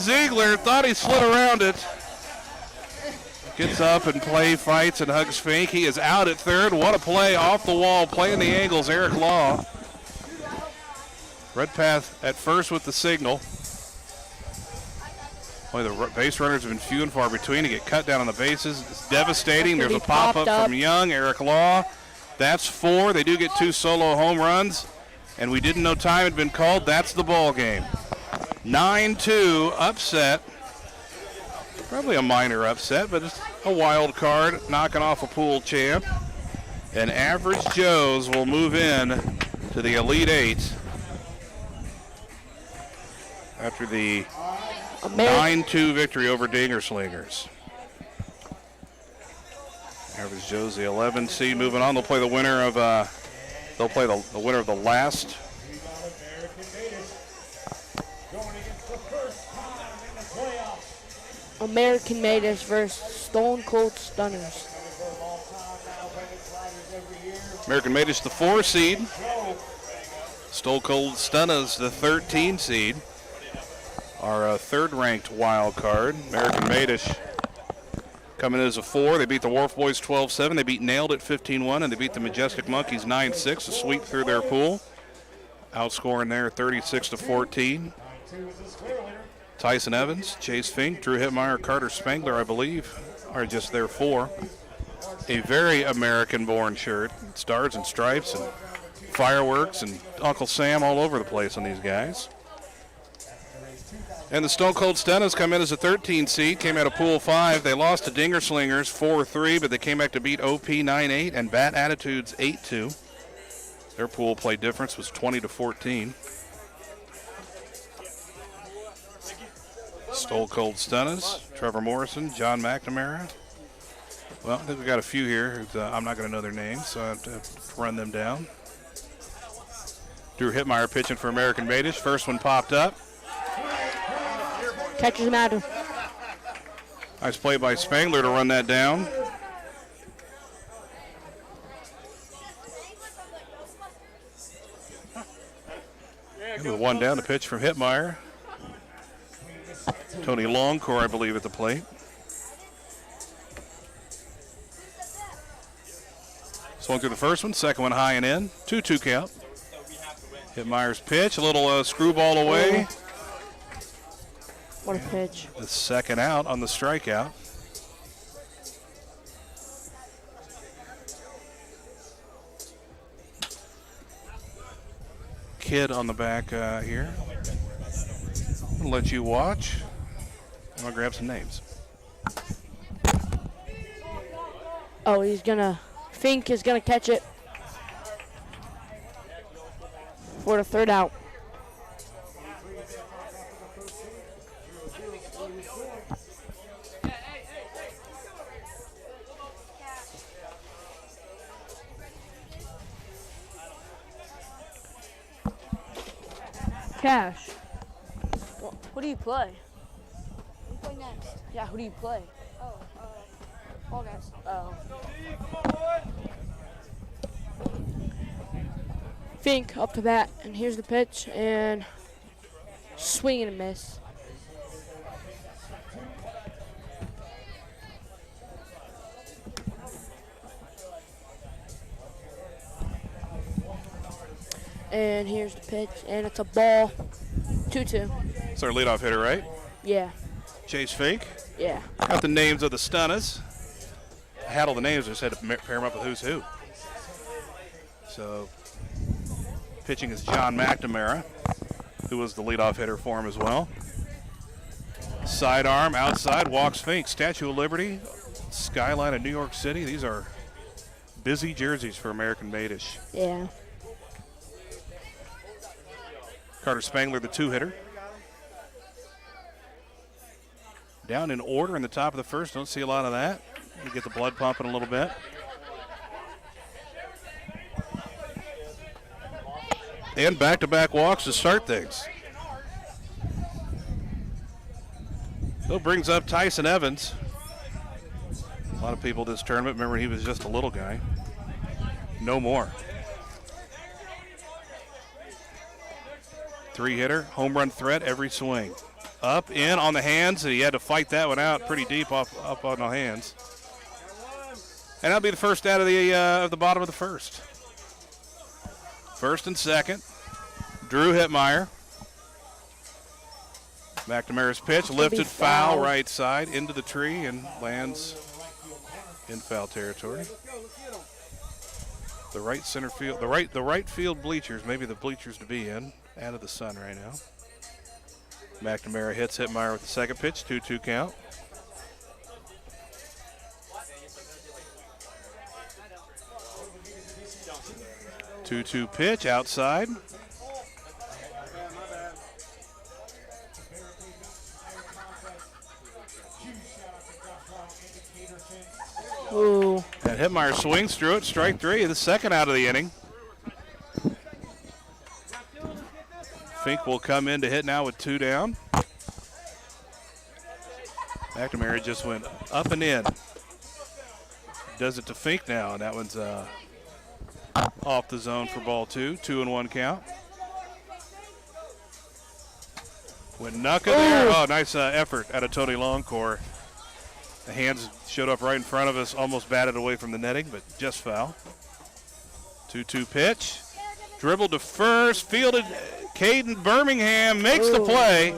Ziegler. Thought he slid around it. Gets up and fights and hugs Fink. He is out at third. What a play off the wall, playing the angles, Eric Law. Redpath at first with the signal. Boy, the base runners have been few and far between to get cut down on the bases. It's devastating. There's a pop-up from Young, Eric Law. That's 4. They do get 2 solo home runs, and we didn't know time had been called. That's the ball game. 9-2 upset. Probably a minor upset, but it's a wild card, knocking off a pool champ. And Average Joe's will move in to the Elite Eight after the 9-2 victory over Dingerslingers. Average Joe's the 11 seed. Moving on, they'll play the winner of the winner of the last. American Maidens versus Stone Cold Stunners. American Maidens the 4 seed. Stone Cold Stunners the 13 seed. Our third-ranked wild card. American Maidens coming in as a 4. They beat the Wharf Boys 12-7. They beat Nailed at 15-1, and they beat the Majestic Monkeys 9-6. A sweep through their pool, outscoring there 36-14. Tyson Evans, Chase Fink, Drew Hittmeyer, Carter Spangler, I believe, are just there 4. A very American-born shirt. Stars and stripes and fireworks and Uncle Sam all over the place on these guys. And the Stone Cold Stunners come in as a 13 seed, came out of Pool 5. They lost to Dingerslingers 4-3, but they came back to beat OP 9-8 and Bat Attitudes 8-2. Their pool play difference was 20-14. Stone Cold Stunners, Trevor Morrison, John McNamara. Well, I think we got a few here. I'm not going to know their names, so I have to run them down. Drew Hittmeyer pitching for American Maidens. First one popped up. Catches matter. Nice play by Spangler to run that down. With one down, the pitch from Hittmeyer. Tony Longcore, I believe, at the plate. Swung through the first one, second one high and in. 2-2 count. Hittmeyer's pitch, a little screwball away. What a pitch. The second out on the strikeout. Kid on the back here. I'm going to let you watch. I'm going to grab some names. Oh, Fink is going to catch it for the third out. Cash. Who do you play? We play next. Yeah, who do you play? All guys. Oh. Fink up to bat, and here's the pitch, and swing and a miss. And here's the pitch, and it's a ball. 2-2. It's our leadoff hitter, right? Yeah. Chase Fink. Yeah. Got the names of the Stunners. I had all the names, I just had to pair them up with who's who. So, pitching is John McNamara, who was the leadoff hitter for him as well. Sidearm, outside, walks Fink. Statue of Liberty, skyline of New York City. These are busy jerseys for American Maidens. Yeah. Carter Spangler, the 2-hitter. Down in order in the top of the first. Don't see a lot of that. You get the blood pumping a little bit. And back-to-back walks to start things. So brings up Tyson Evans. A lot of people this tournament remember he was just a little guy. No more. 3-hitter, home run threat every swing. Up, in, on the hands, and he had to fight that one out pretty deep up on the hands. And that'll be the first out of the bottom of the first. First and second. Drew Hittmeyer. McNamara's pitch, lifted foul right side into the tree and lands in foul territory. The right center field, the right field bleachers, maybe the bleachers to be in, out of the sun right now. McNamara hits Hittmeyer with the second pitch, 2-2 count. Two pitch outside. Ooh. And Hittmeyer swings through it, strike three, the second out of the inning. Fink will come in to hit now with 2 down. McNamara just went up and in. Does it to Fink now, and that one's off the zone for ball 2. 2-1 count. Went Nucka there. Oh, nice effort out of Tony Longcore. The hands showed up right in front of us, almost batted away from the netting, but just foul. 2-2 pitch. Dribbled to first, fielded. Caden Birmingham makes the play.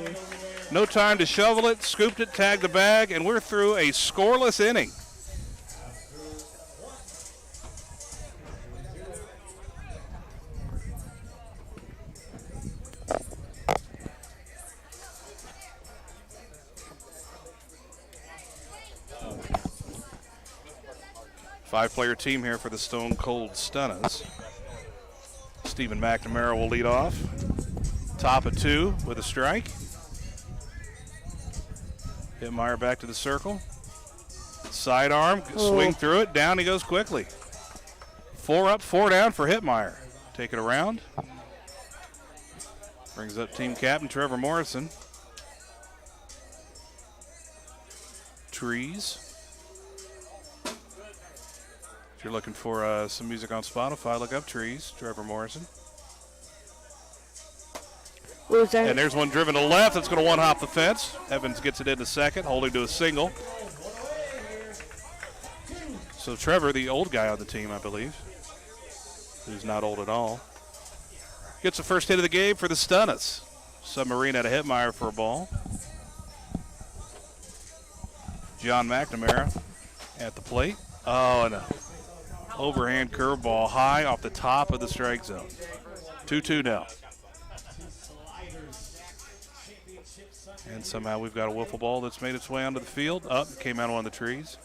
No time to shovel it, scooped it, tagged the bag, and we're through a scoreless inning. Five-player team here for the Stone Cold Stunners. Stephen McNamara will lead off. Top of 2 with a strike. Hittmeyer back to the circle. Sidearm, swing through it, down he goes quickly. 4 up, 4 down for Hittmeyer. Take it around. Brings up team captain Trevor Morrison. Trees. If you're looking for some music on Spotify, look up Trees, Trevor Morrison. And there's one driven to left. That's going to one-hop the fence. Evans gets it into second, holding to a single. So Trevor, the old guy on the team, I believe, who's not old at all, gets the first hit of the game for the Stunners. Submarine out of Hittmeyer for a ball. John McNamara at the plate. Oh, and a overhand curveball high off the top of the strike zone. 2-2 now. And somehow we've got a wiffle ball that's made its way onto the field. Up, came out on one of the trees.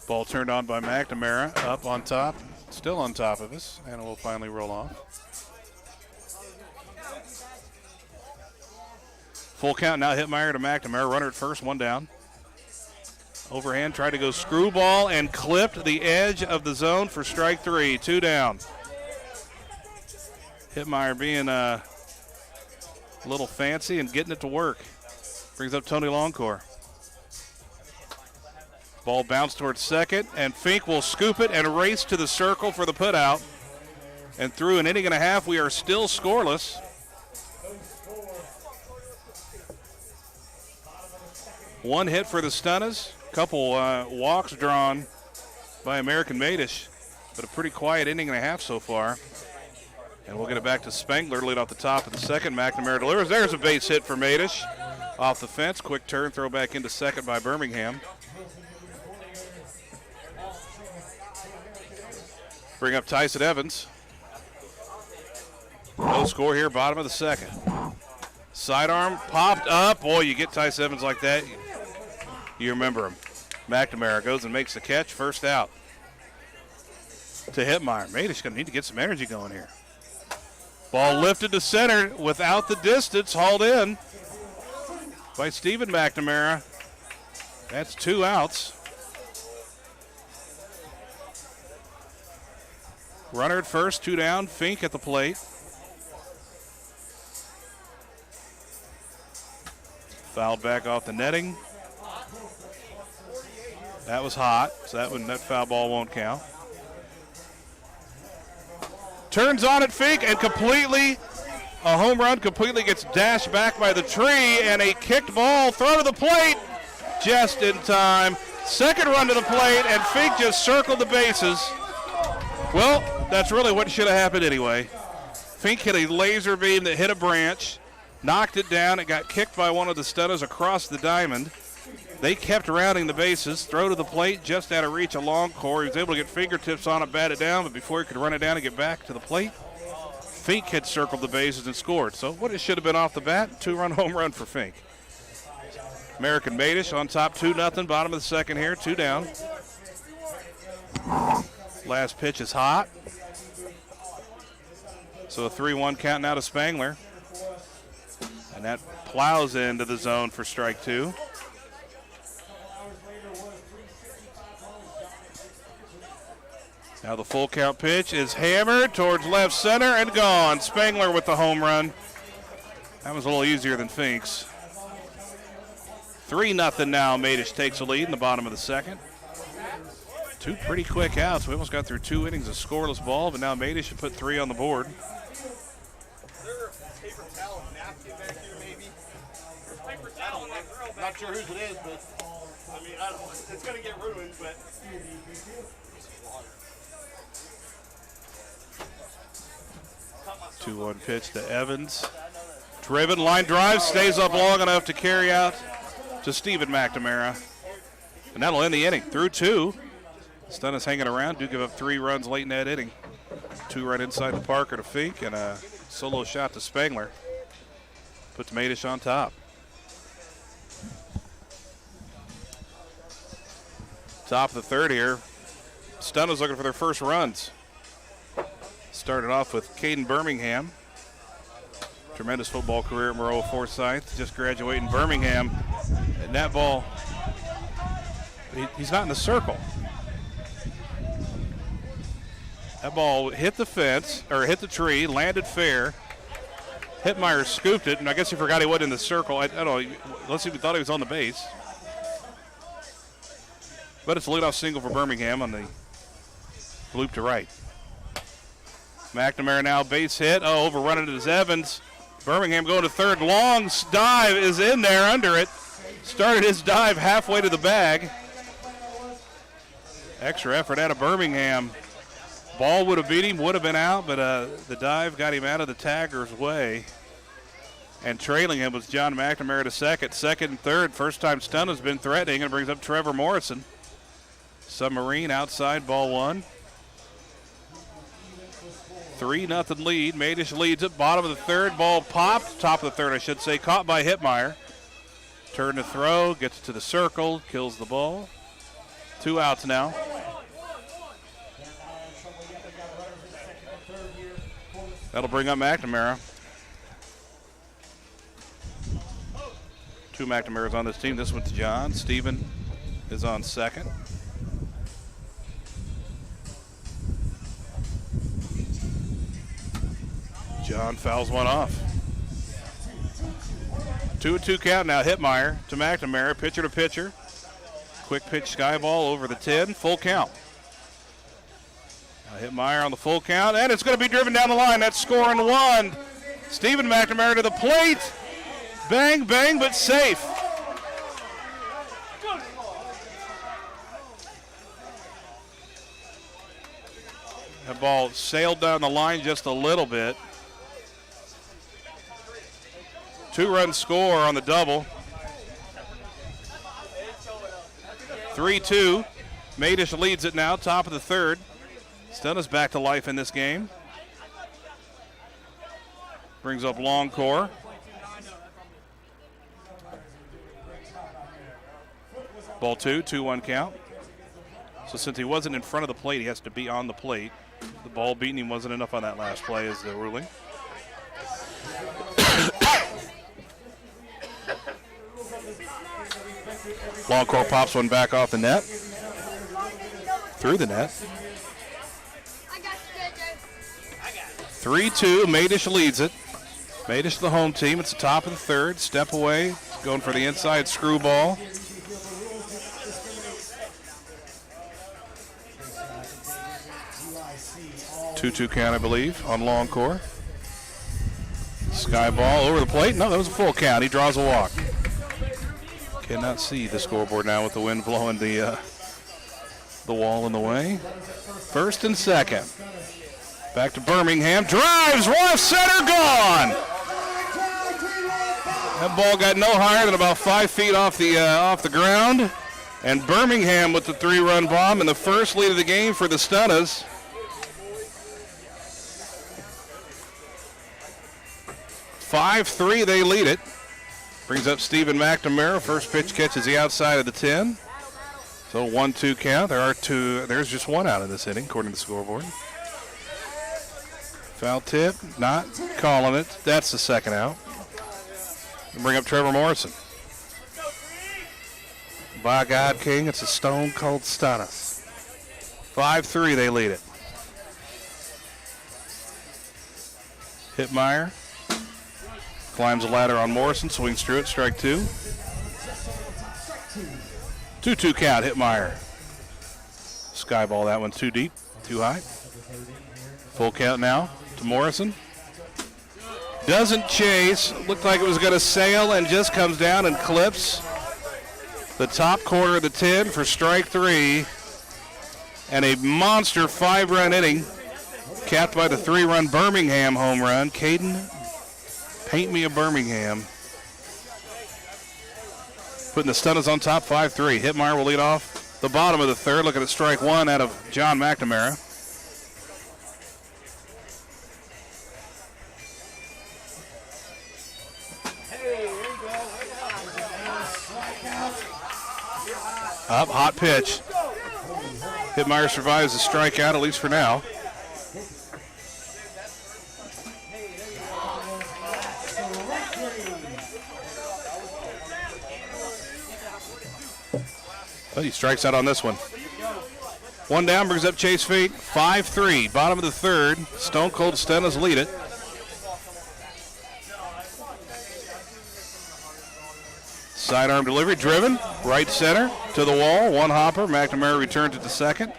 Ball turned on by McNamara, up on top, still on top of us, and it will finally roll off. Full count now, Hittmeyer to McNamara, runner at first, 1 down. Overhand, tried to go screwball and clipped the edge of the zone for strike 3, 2 down. Hittmeyer being a little fancy and getting it to work. Brings up Tony Longcore. Ball bounced towards second, and Fink will scoop it and race to the circle for the putout. And through an inning and a half, we are still scoreless. One hit for the Stunners, couple walks drawn by American Madish, but a pretty quiet inning and a half so far. And we'll get it back to Spangler, lead off the top of the second. McNamara delivers. There's a base hit for Madish. Off the fence, quick turn, throw back into second by Birmingham. Bring up Tyson Evans. No score here, bottom of the second. Sidearm popped up. Boy, you get Tyson Evans like that, you remember him. McNamara goes and makes the catch, first out. To Hittmeyer. Madish going to need to get some energy going here. Ball lifted to center without the distance, hauled in by Stephen McNamara. That's 2 outs. Runner at first, 2 down. Fink at the plate. Fouled back off the netting. That was hot, so that foul ball won't count. Turns on at Fink and a home run completely gets dashed back by the tree, and a kicked ball throw to the plate just in time. Second run to the plate, and Fink just circled the bases. Well, that's really what should have happened anyway. Fink hit a laser beam that hit a branch, knocked it down. It got kicked by one of the Stunners across the diamond. They kept rounding the bases. Throw to the plate, just out of reach, a long core. He was able to get fingertips on it, bat it down, but before he could run it down and get back to the plate, Fink had circled the bases and scored. So what it should have been off the bat, 2-run home run for Fink. American Madish on top 2-0, bottom of the second here, 2 down. Last pitch is hot. So a 3-1 count now to Spangler. And that plows into the zone for strike 2. Now the full count pitch is hammered towards left center and gone. Spangler with the home run. That was a little easier than Fink's. 3-0 now. Madish takes a lead in the bottom of the second. 2 pretty quick outs. We almost got through 2 innings of scoreless ball, but now Madish should put 3 on the board. I'm not sure whose it is, but I mean, I don't, it's going to get ruined, but. 2-1 pitch to Evans. Driven, line drive, stays up long enough to carry out to Stephen McNamara. And that'll end the inning. Through 2. Stunners hanging around. Do give up 3 runs late in that inning. 2 right inside the Parker to Fink and a solo shot to Spangler. Puts Madish on top. Top of the third here. Stunners looking for their first runs. Started off with Caden Birmingham. Tremendous football career at Maroa Forsyth. Just graduating Birmingham. And that ball, he's not in the circle. That ball hit the fence, or hit the tree, landed fair. Hittmeyer scooped it, and I guess he forgot he wasn't in the circle. I don't know, unless he thought he was on the base. But it's a leadoff single for Birmingham on the loop to right. McNamara now base hit. Oh, overrun it is Evans. Birmingham going to third. Long dive is in there under it. Started his dive halfway to the bag. Extra effort out of Birmingham. Ball would have beat him, would have been out, but the dive got him out of the tagger's way. And trailing him was John McNamara to second. Second and third. First time Stun has been threatening, and brings up Trevor Morrison. Submarine outside, ball 1. 3-0 lead. Madish leads it. Bottom of the third. Ball popped. Top of the third, I should say. Caught by Hittmeyer. Turn to throw. Gets to the circle. Kills the ball. 2 outs now. That'll bring up McNamara. 2 McNamaras on this team. This one's John. Steven is on second. John fouls one off. 2-2 count now. Hittmeyer to McNamara, pitcher to pitcher. Quick pitch sky ball over the 10, full count. Now Hittmeyer on the full count, and it's going to be driven down the line. That's scoring 1. Stephen McNamara to the plate. Bang, bang, but safe. That ball sailed down the line just a little bit. 2-run score on the double. 3-2. Madish leads it now, top of the third. Stun is back to life in this game. Brings up Longcore. Ball 2, 2-1 count. So since he wasn't in front of the plate, he has to be on the plate. The ball beating him wasn't enough on that last play is the ruling. Longcore pops one back off the net. Through the net. 3-2, Madish leads it. Madish the home team. It's the top of the third. Step away. going for the inside screwball. 2-2 count, I believe, on Longcore. Sky ball over the plate. No, that was a full count. He draws a walk. Cannot see the scoreboard now with the wind blowing the wall in the way. First and second. Back to Birmingham. Drives left center, gone. That ball got no higher than about 5 feet off the ground. And Birmingham with the 3-run bomb and the first lead of the game for the Sliderz. 5-3, they lead it. Brings up Stephen McNamara. First pitch catches the outside of the 10. So 1-2 count. There's just one out in this inning, according to the scoreboard. Foul tip, not calling it. That's the second out. And bring up Trevor Morrison. By God, King, it's a stone cold Sliderz. 5-3, they lead it. Hitmeyer climbs the ladder on Morrison, swings through it, strike 2. 2-2 count, Hitmeyer. Sky ball, that one too deep, too high. Full count now to Morrison. Doesn't chase, looked like it was going to sail and just comes down and clips the top corner of the 10 for strike 3. And a monster 5-run inning capped by the 3-run Birmingham home run. Caden, paint me a Birmingham. Putting the Sliderz on top, 5-3. Hitmeyer will lead off the bottom of the third. Looking at strike 1 out of John McNamara. Up, hot pitch. Hitmeyer survives the strikeout, at least for now. But he strikes out on this one. One down, brings up Chase Fate. 5-3, bottom of the third. Stone Cold Sliderz lead it. Sidearm delivery, driven, right center to the wall. One hopper. McNamara returns it to second.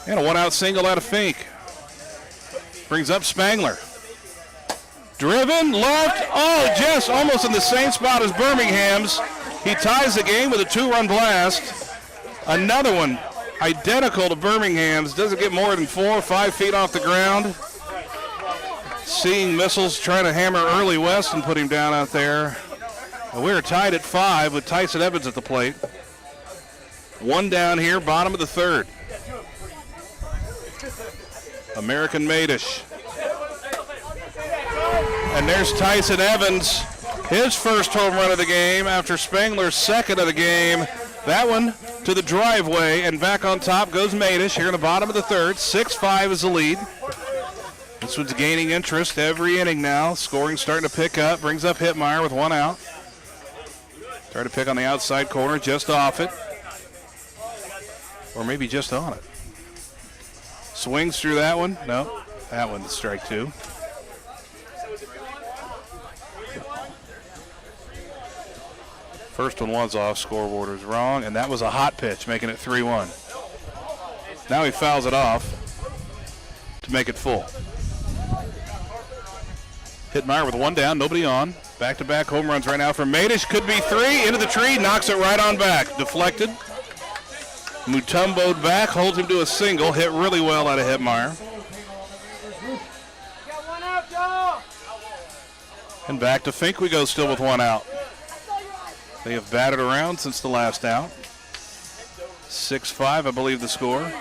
And a one-out single out of Fink. Brings up Spangler. Driven, left, oh, just almost in the same spot as Birmingham's. He ties the game with a 2-run blast. Another one identical to Birmingham's. Doesn't get more than 4 or 5 feet off the ground. Seeing missiles trying to hammer Early West and put him down out there. And we're tied at 5 with Tyson Evans at the plate. One down here, bottom of the third. American Madish. And there's Tyson Evans, his first home run of the game after Spangler's second of the game. That one to the driveway, and back on top goes Madish here in the bottom of the third. 6-5 is the lead. This one's gaining interest every inning now. Scoring starting to pick up. Brings up Hitmeyer with one out. Try to pick on the outside corner, just off it. Or maybe just on it. Swings through that one. No, that one's strike 2. First one was off, scoreboard was wrong, and that was a hot pitch, making it 3-1. Now he fouls it off to make it full. Hitmeyer with one down, nobody on. Back-to-back home runs right now for Madish. Could be 3, into the tree, knocks it right on back. Deflected. Mutombo'd back, holds him to a single. Hit really well out of Hitmeyer. And back to Fink we go, still with one out. They have batted around since the last out. 6-5, I believe the score.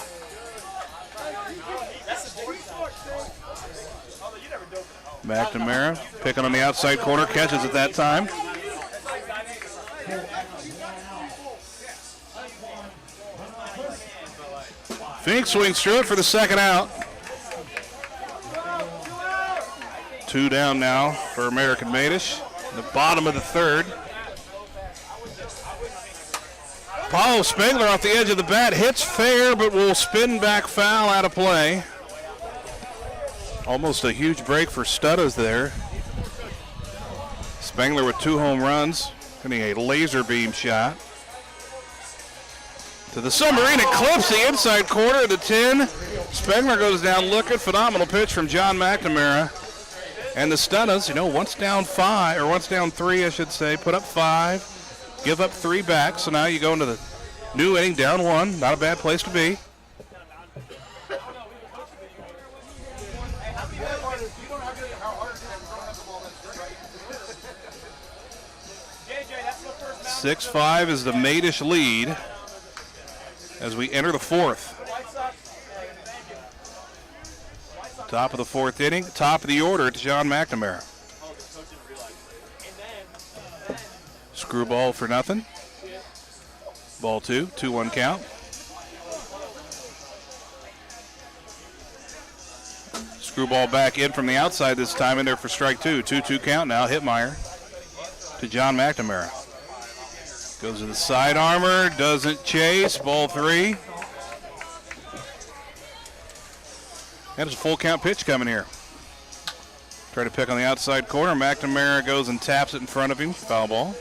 McNamara picking on the outside corner, catches at that time. Fink swings through it for the second out. 2 down now for American Madish. The bottom of the third. Paulo Spangler off the edge of the bat, hits fair, but will spin back foul out of play. Almost a huge break for Sliderz there. Spengler with 2 home runs, hitting a laser beam shot. To the submarine, it clips the inside corner of the 10. Spengler goes down looking. Phenomenal pitch from John McNamara. And the Stunners, once down 3, I should say, put up 5, give up 3 back. So now you go into the new inning down 1. Not a bad place to be. Six 6-5 is the Madish lead as we enter the 4th. Top of the 4th inning, top of the order to John McNamara. Screwball for nothing. Ball 2, 2-1 count. Screwball back in from the outside this time, in there for strike 2. 2-2 count now. Hitmeyer to John McNamara. Goes to the side armor, doesn't chase. Ball 3. And it's a full count pitch coming here. Try to pick on the outside corner. McNamara goes and taps it in front of him. Foul ball.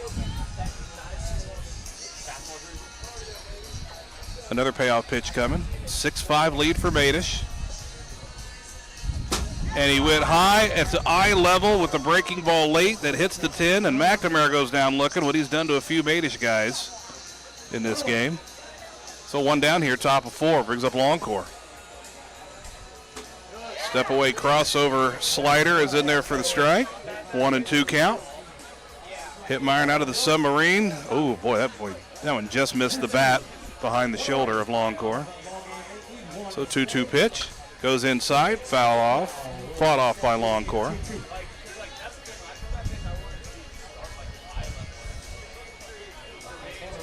Another payoff pitch coming. 6-5 lead for Madish. And he went high at the eye level with the breaking ball late that hits the 10, and McNamara goes down looking what he's done to a few Madish guys in this game. So 1 down here, top of 4, brings up Longcore. Step away crossover slider is in there for the strike. 1-2 count. Hitmeyer out of the submarine. Oh boy, that one just missed the bat behind the shoulder of Longcore. So 2-2 pitch. Goes inside, foul off, fought off by Longcore.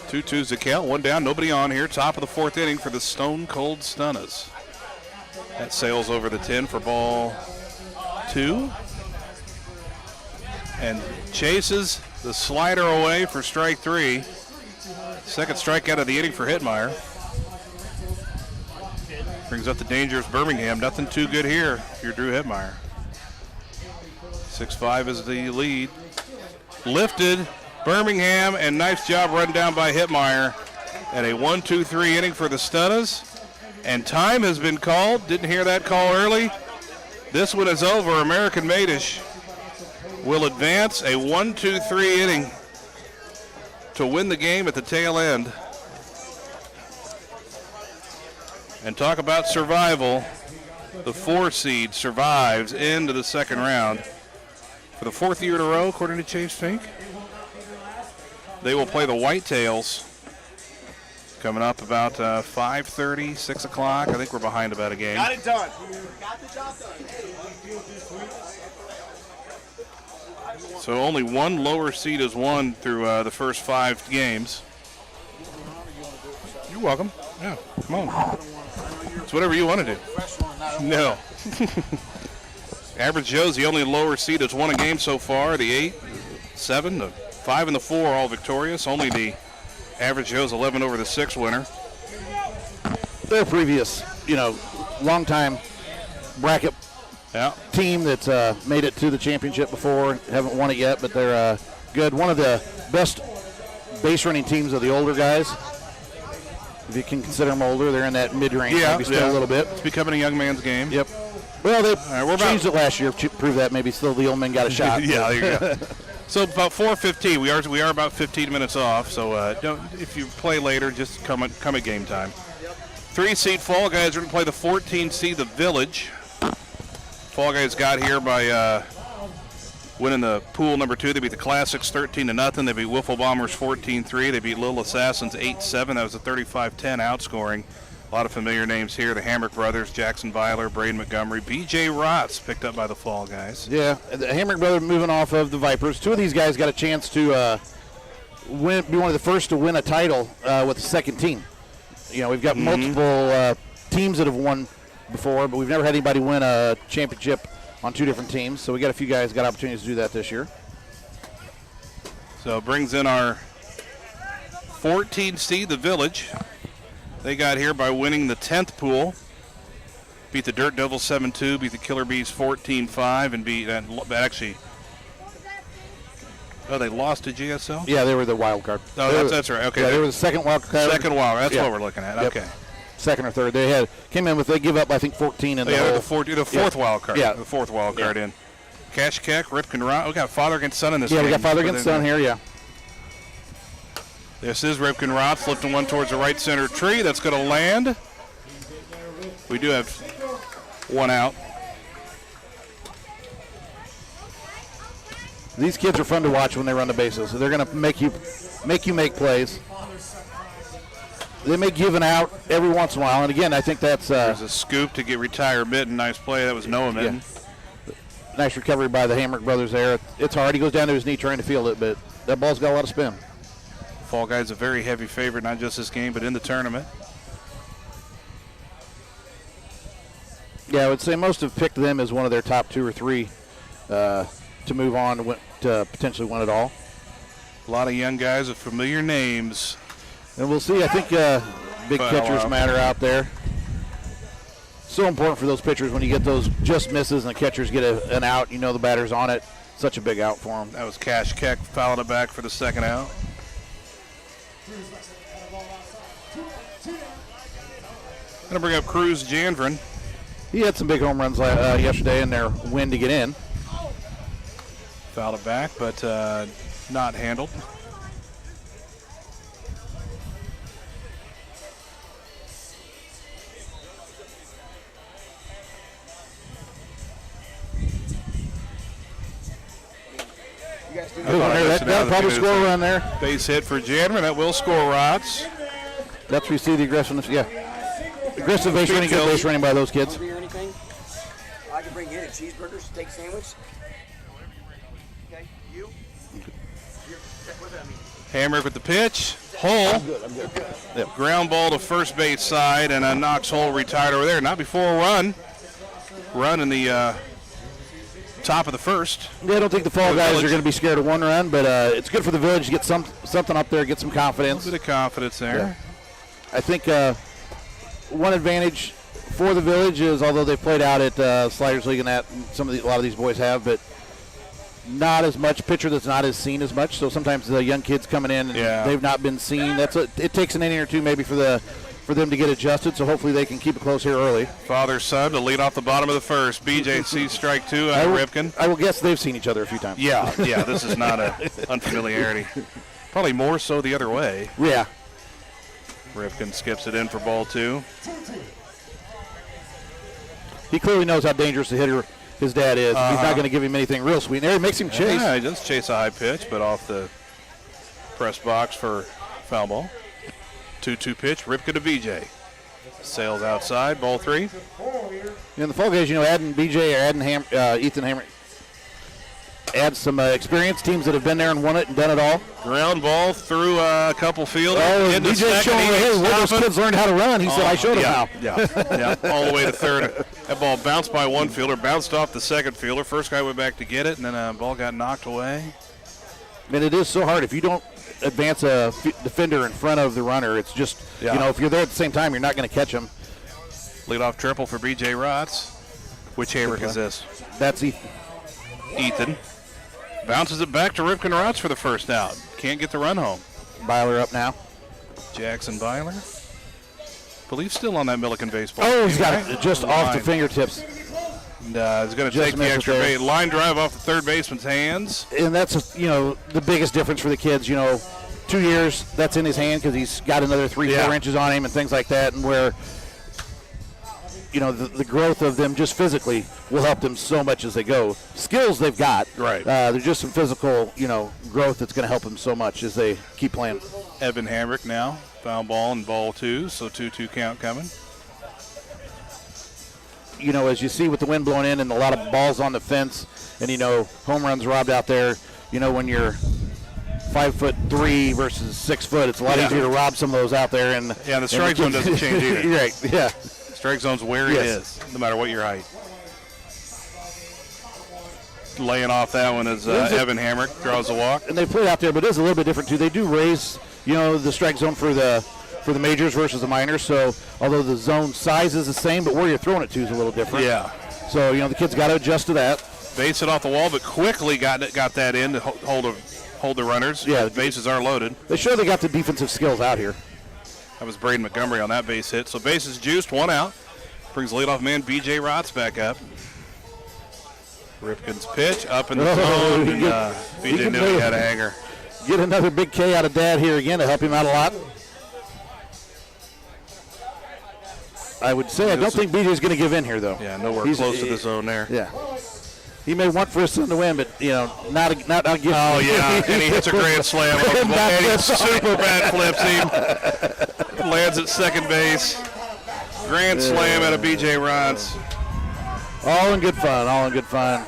Two-two's the count, 1 down, nobody on here. Top of the 4th inning for the Stone Cold Stunners. That sails over the 10 for ball 2. And chases the slider away for strike 3. Second strikeout of the inning for Hitmeyer. Brings up the dangerous Birmingham. Nothing too good here if you're Drew Hitmeyer. 6-5 is the lead. Lifted Birmingham, and nice job run down by Hitmeyer. And a 1-2-3 inning for the Stunners. And time has been called. Didn't hear that call early. This one is over. American Madish will advance a 1-2-3 inning to win the game at the tail end. And talk about survival. The 4 seed survives into the second round for the 4th year in a row, according to Chase Fink. They will play the Whitetails coming up about 5:30, 6 o'clock. I think we're behind about a game. Got it done. Got the job done. So only one lower seed has won through the first 5 games. You're welcome. Yeah, come on. It's whatever you want to do. No. Average Joe's the only lower seed that's won a game so far. The 8, 7, the 5, and the 4 all victorious. Only the Average Joe's 11 over the 6 winner. Their previous, long-time bracket team that's made it to the championship before. Haven't won it yet, but they're good. One of the best base running teams of the older guys. If you can consider them older, they're in that mid-range, maybe still a little bit. It's becoming a young man's game. Yep. Well, they changed it last year to prove that maybe still the old men got a shot. Yeah, there you go. So about 4:15, we are about 15 minutes off. So if you play later, just come at game time. 3 seed Fall Guys are going to play the 14 seed the Village. Fall Guys got here by winning the pool number 2. They beat the Classics 13-0. They beat Wiffle Bombers 14-3. They beat Little Assassins 8-7. That was a 35-10 outscoring. A lot of familiar names here. The Hamrick brothers, Jackson Weiler, Braden Montgomery, B.J. Rotz picked up by the Fall Guys. Yeah, the Hamrick brothers moving off of the Vipers. 2 of these guys got a chance to be one of the first to win a title with the second team. We've got multiple teams that have won before, but we've never had anybody win a championship on 2 different teams. So we got a few guys got opportunities to do that this year. So it brings in our 14 seed, the Village. They got here by winning the 10th pool. Beat the Dirt Devils 7-2, beat the Killer Bees 14-5, and beat actually Oh, they lost to GSL? Yeah, they were the wild card. Oh, that's right. Okay. Yeah, they were the second wild card. Second wild. That's Yeah. what we're looking at. Yep. Okay. Second or third. They give up, I think, 14 in the Yeah, whole. the fourth wild card. Yeah. The fourth wild card in. Cash Keck, Ripken Rod. We got father against son in this Yeah, game. we got father against son here, yeah. This is Ripken Rod flipping one towards the right center tree. That's going to land. We do have one out. These kids are fun to watch when they run the bases. They're going to make you make plays. They may give an out every once in a while, and again, I think that's There's a scoop to get retired Mitten. Nice play. That was Noah Mitten. Yeah. Nice recovery by the Hamrick brothers there. It's hard. He goes down to his knee trying to field it, but that ball's got a lot of spin. Fall Guy's a very heavy favorite, not just this game, but in the tournament. Yeah, I would say most have picked them as one of their top 2 or 3 to move on to potentially win it all. A lot of young guys with familiar names. And we'll see. I think big pitchers matter out there. So important for those pitchers when you get those just misses and the catchers get an out. You know the batter's on it. Such a big out for them. That was Cash Keck fouling it back for the second out. Going to bring up Cruz Janvrin. He had some big home runs yesterday in their win to get in. Fouled it back, but not handled. That'll probably score a run there. Base hit for Janvrin. That will score Rods. That's where you see the aggressiveness. Yeah. Aggressive base running, good base running by those kids. Or anything? I can bring in a cheeseburger, steak sandwich. Okay, you? What does that mean? Hamrick with the pitch. Hole. I'm good. Yep. Ground ball to first base side, and a Knox Hole retired over there. Not before a run. Run in the top of the first. Yeah, I don't think the Fall guys are going to be scared of one run, but it's good for the Village to get something up there, get some confidence. A bit of confidence there. Yeah. I think one advantage for the Village is, although they played out at Sliderz League and that, a lot of these boys have, but not as much pitcher that's not as seen as much. So sometimes the young kids coming in and they've not been seen. It takes an inning or two maybe for them to get adjusted. So hopefully they can keep it close here early. Father son to lead off the bottom of the first. BJ sees strike 2 out of Ripken. I will guess they've seen each other a few times. Yeah. This is not a unfamiliarity. Probably more so the other way. Yeah. Ripken skips it in for ball 2. He clearly knows how dangerous a hitter his dad is. He's not going to give him anything real sweet. There, he makes him chase. Yeah, he does chase a high pitch, but off the press box for foul ball. 2-2 pitch, Ripken to BJ. Sails outside, ball 3. In the Fall guys, adding BJ or adding Ethan Hammer adds some experience. Teams that have been there and won it and done it all. Ground ball through a couple fielders. BJ showing where those kids learned how to run. He said, I showed them how. Yeah, all the way to third. That ball bounced by one fielder, bounced off the second fielder. First guy went back to get it, and then a ball got knocked away. And it is so hard. If you don't advance a defender in front of the runner, it's just, if you're there at the same time, you're not going to catch him. Leadoff triple for B.J. Rotz. Which Hamrick is this? That's Ethan. Ethan. Bounces it back to Ripken Rotz for the first out. Can't get the run home. Byler up now. Jackson Byler. Believe still on that Milliken baseball. Oh, he's got it just off the fingertips. And he's going to take the extra bait. Line drive off the third baseman's hands. And that's, the biggest difference for the kids. 2 years, that's in his hand because he's got another 3-4 inches on him and things like that. And where, the growth of them just physically will help them so much as they go. Skills they've got. Right. There's just some physical, growth that's going to help them so much as they keep playing. Evan Hamrick now. Foul ball and ball 2, so 2-2 count coming. As you see with the wind blowing in and a lot of balls on the fence and, home runs robbed out there, when you're 5'3" versus 6 foot, it's a lot easier to rob some of those out there. And the strike zone doesn't change either. Right, yeah. Strike zone's where it is, no matter what your height. Laying off that one is Evan Hamrick, draws the walk. And they play out there, but it is a little bit different, too. They do raise, the strike zone for the majors versus the minors. So although the zone size is the same, but where you're throwing it to is a little different. Yeah. So, the kids got to adjust to that. Base it off the wall, but quickly got that in to hold a hold the runners. Yeah. The bases are loaded. They show they got the defensive skills out here. That was Braden Montgomery on that base hit. So bases juiced, 1 out. Brings leadoff man B.J. Rotz back up. Ripken's pitch up in the zone, and B.J. knew he had a hanger. Get another big K out of Dad here again to help him out a lot. I would say I don't think BJ's going to give in here, though. Yeah, nowhere close to the zone there. Yeah. He may want for his son to win, but, not against. Oh, yeah, and he hits a grand slam. And he super bat flips him. Lands at second base. Grand slam out of B.J. Rotz. All in good fun.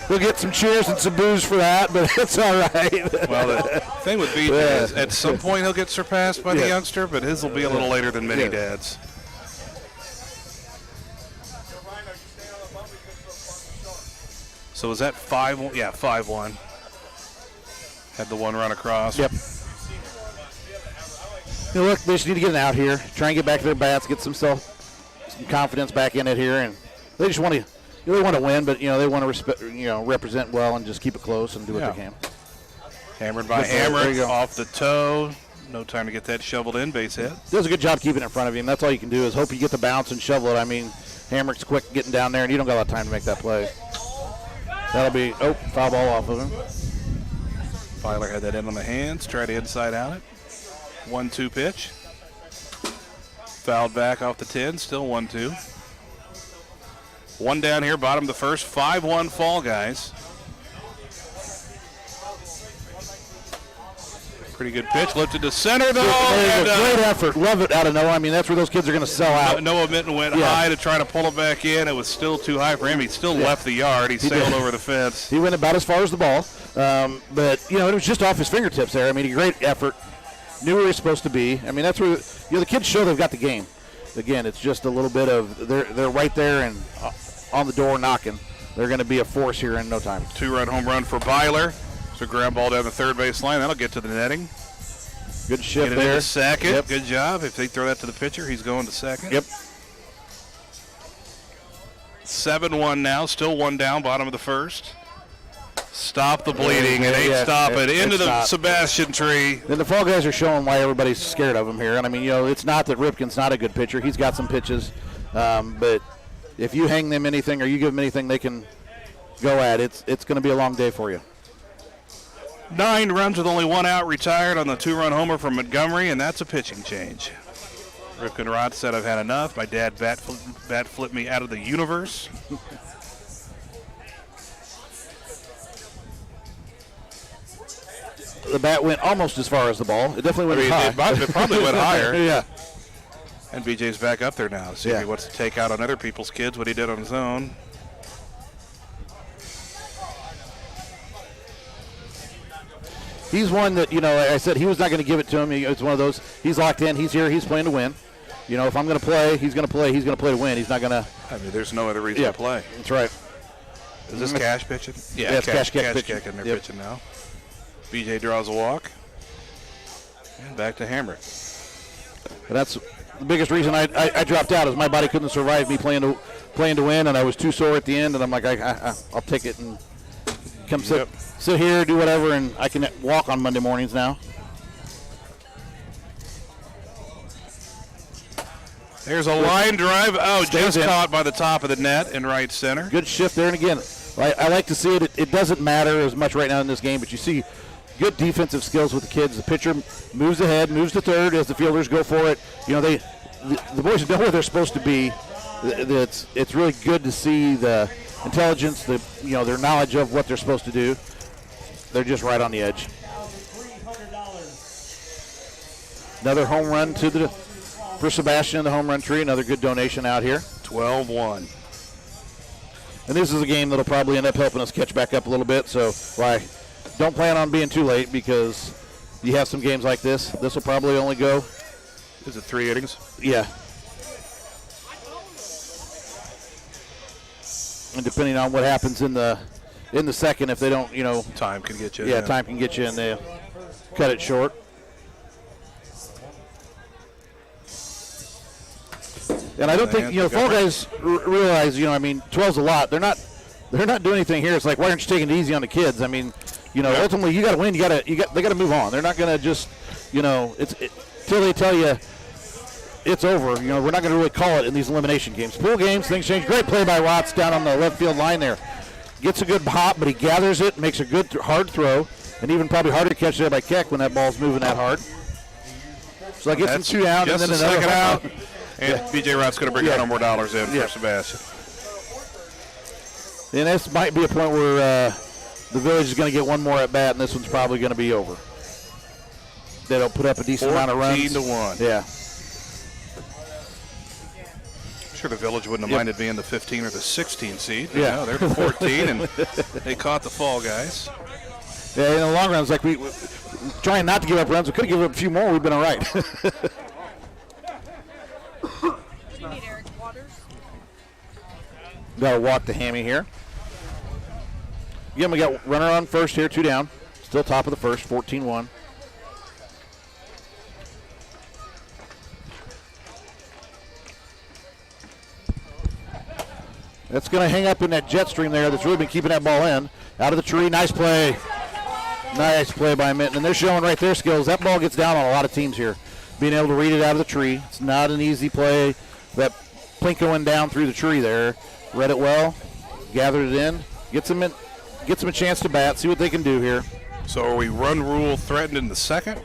We'll get some cheers and some boos for that, but it's all right. Well, the thing with BJ is at some point he'll get surpassed by the youngster, but his will be a little later than many dads. So is that 5-1? Yeah, 5-1. Had the 1 run across. Yep. Look, they just need to get it out here, try and get back to their bats, get some confidence back in it here, and they just want to. They want to win, but they want to represent well and just keep it close and do what they can. Hammered by Hammer, off the toe. No time to get that shoveled in, base hit. Does a good job keeping it in front of him. That's all you can do is hope you get the bounce and shovel it. I mean, Hammer's quick getting down there, and you don't got a lot of time to make that play. That'll be foul ball off of him. Filer had that in on the hands, tried to inside out it. 1-2 pitch. Fouled back off the 10, still 1-2. 1 down here, bottom of the first, 5-1 Fall Guys. Pretty good pitch, lifted to center though. Great effort, love it out of Noah. I mean, that's where those kids are going to sell out. Noah Minton went high to try to pull it back in. It was still too high for him. He still left the yard. He sailed over the fence. He went about as far as the ball, but it was just off his fingertips there. I mean, a great effort. Knew where he was supposed to be. I mean, that's where the kids show they've got the game. Again, it's just a little bit of they're right there and on the door knocking. They're going to be a force here in no time. 2-run home run for Byler. So ground ball down the third base line. That'll get to the netting. Good shift there. Into second. Yep. Good job. If they throw that to the pitcher, he's going to second. Yep. 7-1 now. Still 1 down. Bottom of the first. Stop the bleeding. It ain't stopping. Into the Sebastian tree. And the Fall Guys are showing why everybody's scared of him here. And I mean, it's not that Ripken's not a good pitcher. He's got some pitches, but if you hang them anything or you give them anything they can go at, it's going to be a long day for you. 9 runs with only 1 out, retired on the 2-run homer from Montgomery, and that's a pitching change. Ripken Rod said, "I've had enough. My dad bat flipped me out of the universe." The bat went almost as far as the ball. It definitely went high. It probably went higher. Yeah. And BJ's back up there now. See if he wants to take out on other people's kids what he did on his own. He's one that, like I said, he was not going to give it to him. It's one of those, he's locked in, he's here, he's playing to win. If I'm going to play, he's going to play to win. He's not going to. I mean, there's no other reason to play. That's right. Is this Cash pitching? Yeah, it's Cash pitching. And they're pitching now. BJ draws a walk. And back to Hammer. And that's the biggest reason I dropped out is my body couldn't survive me playing to win, and I was too sore at the end, and I'm like, I'll take it and come sit here, do whatever, and I can walk on Monday mornings now. There's a line drive. Just caught by the top of the net in right center. Good shift there, and again, I like to see it. It doesn't matter as much right now in this game, but you see good defensive skills with the kids. The pitcher moves ahead, moves to third as the fielders go for it. The boys know where they're supposed to be. It's really good to see the intelligence, their knowledge of what they're supposed to do. They're just right on the edge. Another home run for Sebastian in the home run tree. Another good donation out here. 12-1. And this is a game that'll probably end up helping us catch back up a little bit. So don't plan on being too late because you have some games like this. This will probably only go. Is it 3 innings? Yeah. And depending on what happens in the second, if they don't, time can get you. Yeah, time can get you, and they cut it short. And I don't think Fall Guys realize 12's a lot. They're not doing anything here. It's like, why aren't you taking it easy on the kids? I mean, You know, ultimately you got to win. They got to move on. They're not going to just, you know, till they tell you it's over. You know, we're not going to really call it in these elimination games. Pool games, things change. Great play by Watts down on the left field line there. Gets a good hop, but he gathers it, makes a good hard throw, and even probably harder to catch there by Keck when that ball's moving that hard. So that gets him 2 down, and then another second out. And B.J. Rott's going to bring $100 more in for Sebastian. And this might be a point where the Village is going to get one more at bat, and this one's probably going to be over. They don't put up a decent amount of runs. 14-1. Yeah. Sure, the Village wouldn't have minded being the 15 or the 16 seed. Yeah. No, they're the 14, and they caught the Fall Guys. Yeah, in the long run, it's like we trying not to give up runs. We could have given up a few more. We've been all right. Got to walk the hammy here. Again, we got runner on first here, 2 down. Still top of the first, 14-1. That's going to hang up in that jet stream there that's really been keeping that ball in. Out of the tree, nice play. Nice play by Minton. And they're showing right their skills. That ball gets down on a lot of teams here. Being able to read it out of the tree. It's not an easy play. That plinkoing down through the tree there. Read it well, gathered it in, gets them a chance to bat, see what they can do here. So are we run rule threatened in the second,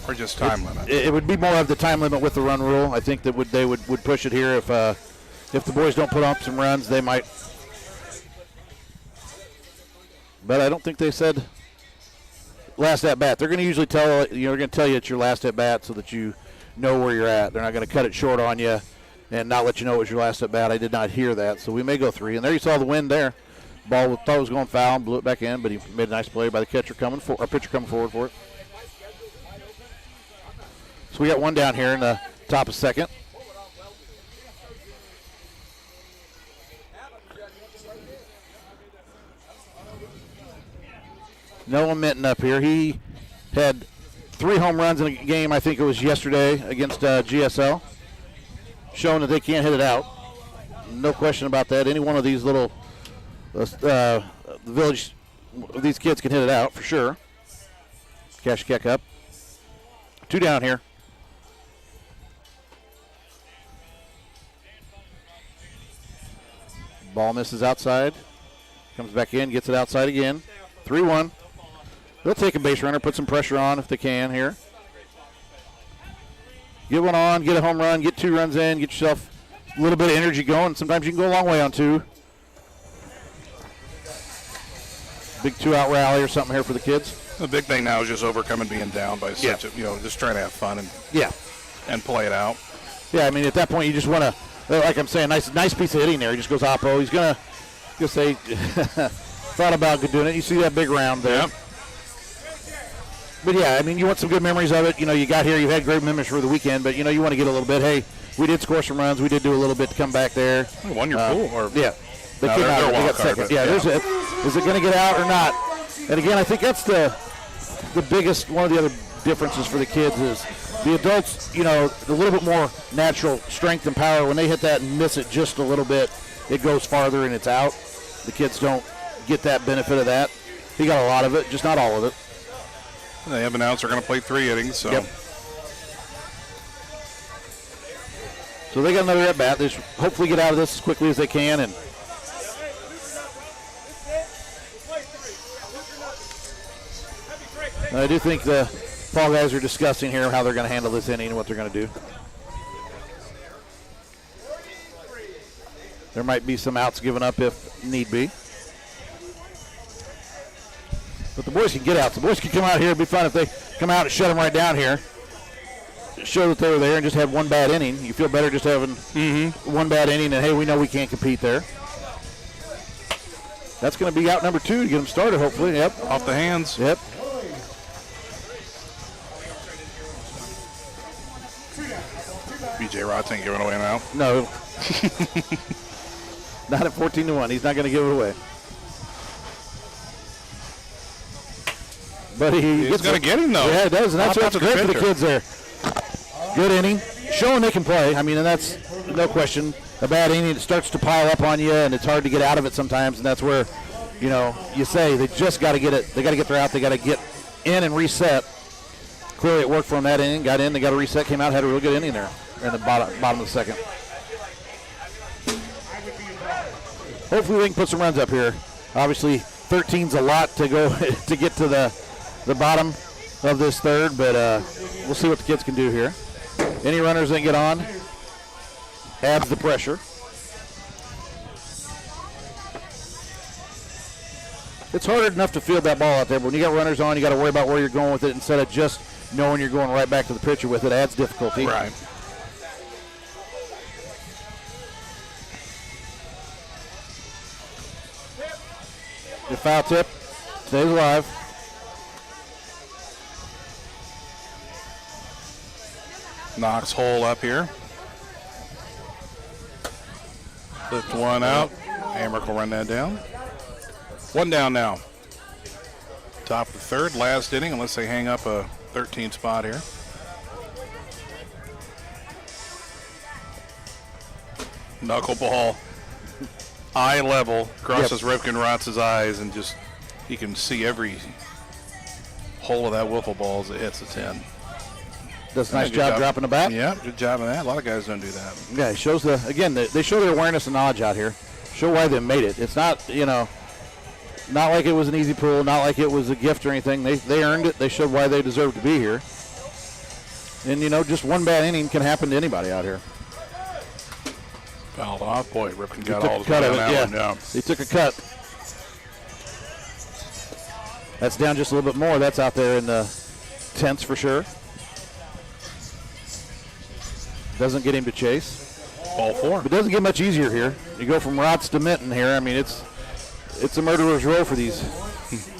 or just time limit? It would be more of the time limit with the run rule. I think that they would push it here if the boys don't put up some runs, they might. But I don't think they said last at bat. They're going to usually tell you it's your last at bat so that you know where you're at. They're not going to cut it short on you and not let you know it was your last at bat. I did not hear that, so we may go 3. And there you saw the wind there. Ball thought it was going foul and blew it back in, but he made a nice play by the pitcher coming forward for it. So we got 1 down here in the top of second. Noah Minton up here. He had 3 home runs in a game, I think it was yesterday, against GSL. Showing that they can't hit it out. No question about that. Any one of these little the Village, these kids can hit it out for sure. Cash Keck up. 2 down here. Ball misses outside. Comes back in, gets it outside again. 3-1. They'll take a base runner, put some pressure on if they can here. Get one on, get a home run, get 2 runs in, get yourself a little bit of energy going. Sometimes you can go a long way on 2. Big 2-out rally or something here for the kids. The big thing now is just overcoming being down by such a, just trying to have fun and play it out. Yeah, I mean, at that point, you just want to, like I'm saying, nice piece of hitting there. He just goes oppo. He's going to say, thought about doing it. You see that big round there. Yep. But, yeah, I mean, you want some good memories of it. You know, you got here, you had great memories for the weekend, but, you know, you want to get a little bit. Hey, we did score some runs. We did do a little bit to come back there. You won your pool? Or yeah. They came out. They got second. Yeah, there's it. Is it going to get out or not? And, again, I think that's the biggest, one of the other differences for the kids is the adults, you know, a little bit more natural strength and power. When they hit that and miss it just a little bit, it goes farther and it's out. The kids don't get that benefit of that. He got a lot of it, just not all of it. They have announced they're going to play 3 innings. So. Yep. So they got another at bat. They should hopefully get out of this as quickly as they can. And I do think the Fall Guys are discussing here how they're going to handle this inning and what they're going to do. There might be some outs given up if need be. But the boys can get out. The boys can come out here. It'd be fun if they come out and shut them right down here. Show that they were there and just had one bad inning. You feel better just having one bad inning and, hey, we know we can't compete there. That's going to be out number 2 to get them started, hopefully. Yep. Off the hands. Yep. B.J. Rotz ain't giving away now. No. Not at 14-1. He's not going to give it away. But he's going to get him, though. Yeah, it does, and that's what's great for the kids there. Good inning. Showing they can play. I mean, and that's no question. A bad inning, it starts to pile up on you, and it's hard to get out of it sometimes, and that's where you know, you say they just got to get it. They got to get their out. They got to get in and reset. Clearly, it worked for them that inning. Got in. They got a reset. Came out. Had a real good inning there in the bottom of the second. Hopefully, we can put some runs up here. Obviously, 13's a lot to go to get to the bottom of this third, but we'll see what the kids can do here. Any runners that get on adds the pressure. It's hard enough to field that ball out there, but when you got runners on, you got to worry about where you're going with it instead of just knowing you're going right back to the pitcher with it. Adds difficulty. Right. The foul tip stays alive. Knox hole up here. Lift one out. Hamrick will run that down. One down now. Top of the third, last inning, unless they hang up a 13 spot here. Knuckleball, eye level, crosses Ripken Rotz's eyes, and just he can see every hole of that wiffle ball as it hits the 10. Does a nice job dropping the bat. Yeah, good job on that. A lot of guys don't do that. Yeah, it shows they show their awareness and knowledge out here. Show why they made it. It's not, not like it was an easy pull, not like it was a gift or anything. They earned it. They showed why they deserve to be here. And, just one bad inning can happen to anybody out here. Fouled off. Boy, Ripken got all the cut of it, one. yeah. He took a cut. That's down just a little bit more. That's out there in the 10s for sure. Doesn't get him to chase. Ball four. It doesn't get much easier here. You go from Rotz to Minton here. I mean, it's a murderer's row for these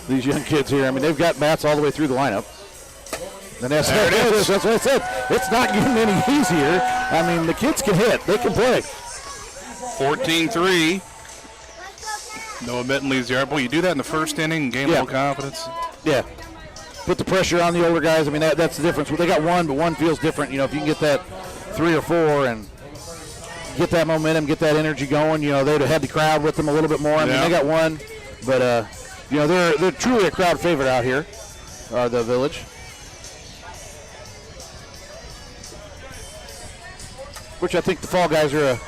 young kids here. I mean, they've got bats all the way through the lineup. And that's what I said. It's not getting any easier. I mean, the kids can hit. They can play. 14-3. Noah Minton leads the yard. Boy, you do that in the first inning and gain a little confidence. Yeah. Put the pressure on the older guys. I mean, that's the difference. Well, they got one, but one feels different. If you can get that 3 or 4 and get that momentum, get that energy going, they'd have had the crowd with them a little bit more. I mean, they got one, but, they're truly a crowd favorite out here, the Village. Which I think the Fall guys are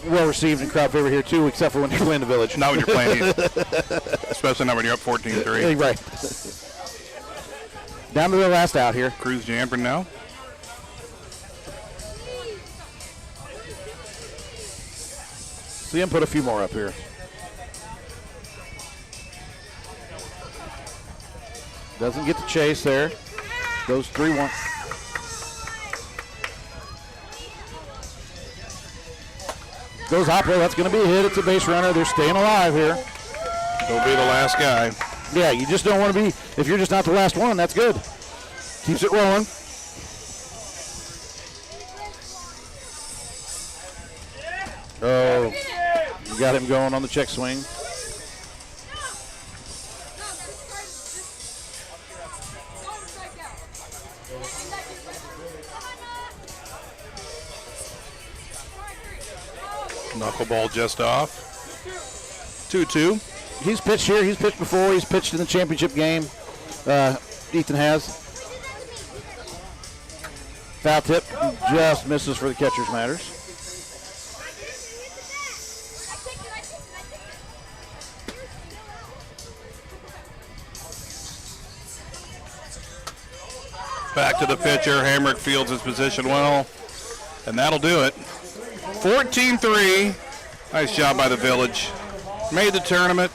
well received and crowd favorite here too, except for when you're playing the Village. Not when you're playing either. Especially not when you're up 14-3. Right. Down to the last out here. Cruz Jambrin now. See him put a few more up here. Doesn't get the chase there. Goes 3-1. Goes Hopper. That's going to be a hit. It's a base runner. They're staying alive here. He'll be the last guy. Yeah, you just don't want to be, if you're just not the last one, that's good. Keeps it rolling. Oh, you got him going on the check swing. Knuckleball just off. 2-2. He's pitched here. He's pitched before. He's pitched in the championship game. Ethan has. Foul tip. Just misses for the catcher's matters. Back to the pitcher. Hamrick fields his position well. And that'll do it. 14-3. Nice job by the Village. Made the tournament.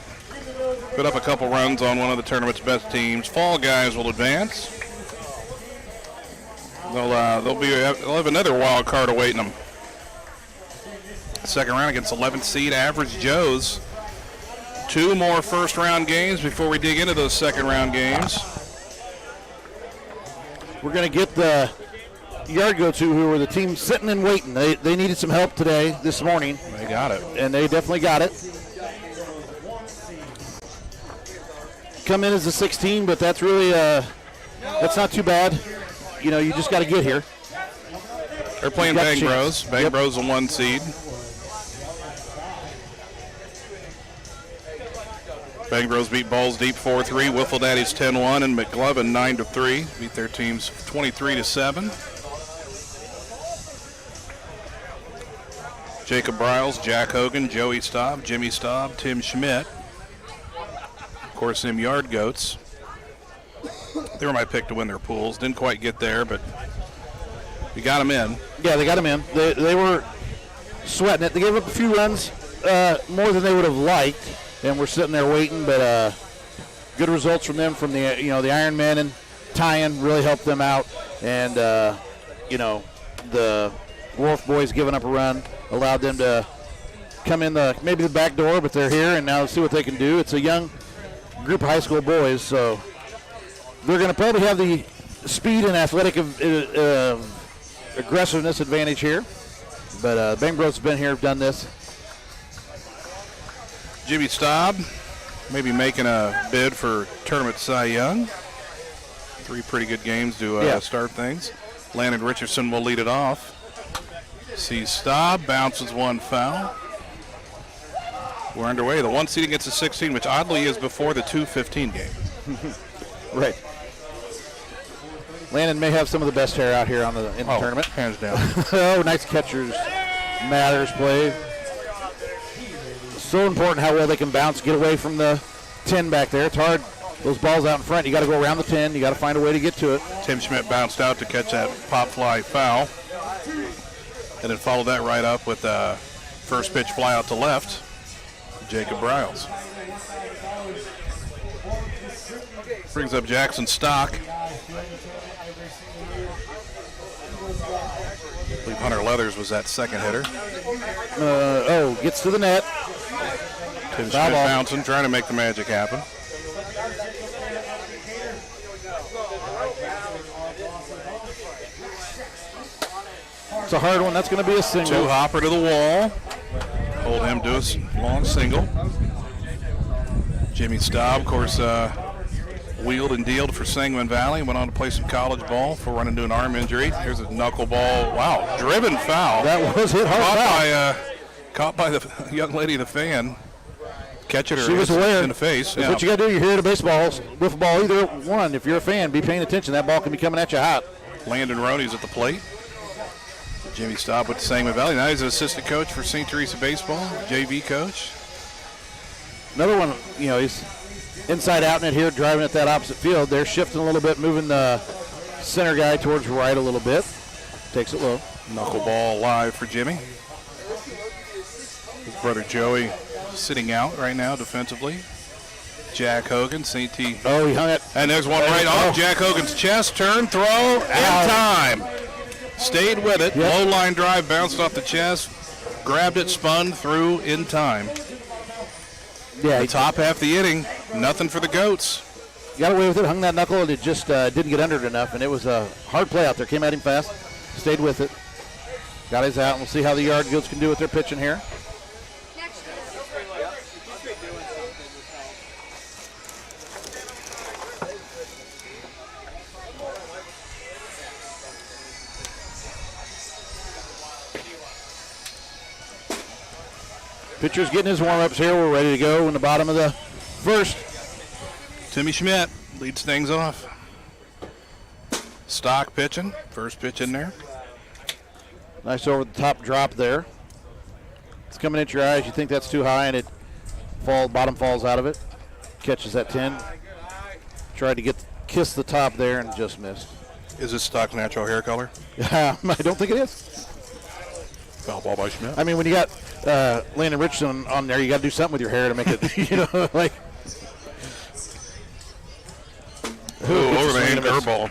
Put up a couple runs on one of the tournament's best teams. Fall guys will advance. They'll have another wild card awaiting them. Second round against 11th seed Average Joe's. 2 more first round games before we dig into those second round games. We're going to get the yard go-to who were the team sitting and waiting. They needed some help this morning. They got it. And they definitely got it. Come in as a 16, but that's really, that's not too bad. You just got to get here. They're playing Bang Bros. Bang Bros a 1 seed. Bang Bros beat Balls Deep 4-3. Wiffle Daddies 10-1 and McLovin 9-3. Beat their teams 23-7. Jacob Bryles, Jack Hogan, Joey Staub, Jimmy Staub, Tim Schmidt. Of course, them Yard Goats. They were my pick to win their pools. Didn't quite get there, but we got them in. Yeah, they got them in. They were sweating it. They gave up a few runs, more than they would have liked, and we're sitting there waiting. But good results from them, from the the Ironman and tie-in really helped them out, and the Wolf boys giving up a run allowed them to come in maybe the back door, but they're here and now see what they can do. It's a young group of high school boys, so they're going to probably have the speed and athletic aggressiveness advantage here. But Bang Bros has been here, done this. Jimmy Staub maybe making a bid for Tournament Cy Young. 3 pretty good games to start things. Landon Richardson will lead it off. See Staub, bounces one foul. We're underway. The 1 seed against the 16, which oddly is before the 2-15 game. Right. Landon may have some of the best hair out here in the tournament. Hands down. Oh, nice catchers. Matters play. So important how well they can bounce, get away from the 10 back there. It's hard. Those balls out in front, you got to go around the 10. You got to find a way to get to it. Tim Schmidt bounced out to catch that pop fly foul. And then followed that right up with a first pitch fly out to left. Jacob Bryles. Brings up Jackson Stock. I believe Hunter Leathers was that second hitter. Gets to the net. Tim Schmidt bouncing, trying to make the magic happen. It's a hard one. That's going to be a single. 2 hopper to the wall. Hold him to a long single. Jimmy Staub, of course, wheeled and dealed for Sangamon Valley. Went on to play some college ball before running into an arm injury. Here's a knuckleball. Wow, driven foul. That was hit hard. Caught by the young lady, the fan. Catch it or she was aware in the face. That's what you got to do. You're here to baseball, wiffle ball, either one. If you're a fan, be paying attention. That ball can be coming at you hot. Landon Roney's at the plate. Jimmy Staub with the Sangamon Valley. Now he's an assistant coach for St. Teresa Baseball, JV coach. Another one, he's inside out net here, driving at that opposite field. They're shifting a little bit, moving the center guy towards right a little bit. Takes it low. Knuckleball live for Jimmy. His brother Joey sitting out right now defensively. Jack Hogan, St. T. Oh, he hung it. And there's one right off Jack Hogan's chest. Turn, throw, in time. Stayed with it. Yep. Low line drive, bounced off the chest, grabbed it, spun, through in time. Yeah, the top half of the inning, nothing for the Goats. Got away with it, hung that knuckle, and it just didn't get under it enough, and it was a hard play out there. Came at him fast, stayed with it, got his out, and we'll see how the Yard Goats can do with their pitching here. Pitcher's getting his warm-ups here. We're ready to go in the bottom of the first. Timmy Schmidt leads things off. Stock pitching, first pitch in there. Nice over the top drop there. It's coming at your eyes. You think that's too high, and it bottom falls out of it. Catches that 10. Tried to kiss the top there and just missed. Is this Stock's natural hair color? I don't think it is. Foul ball by Schmidt. I mean, when you got Landon Richardson on there, you got to do something with your hair to make it, like. Overhand curveball.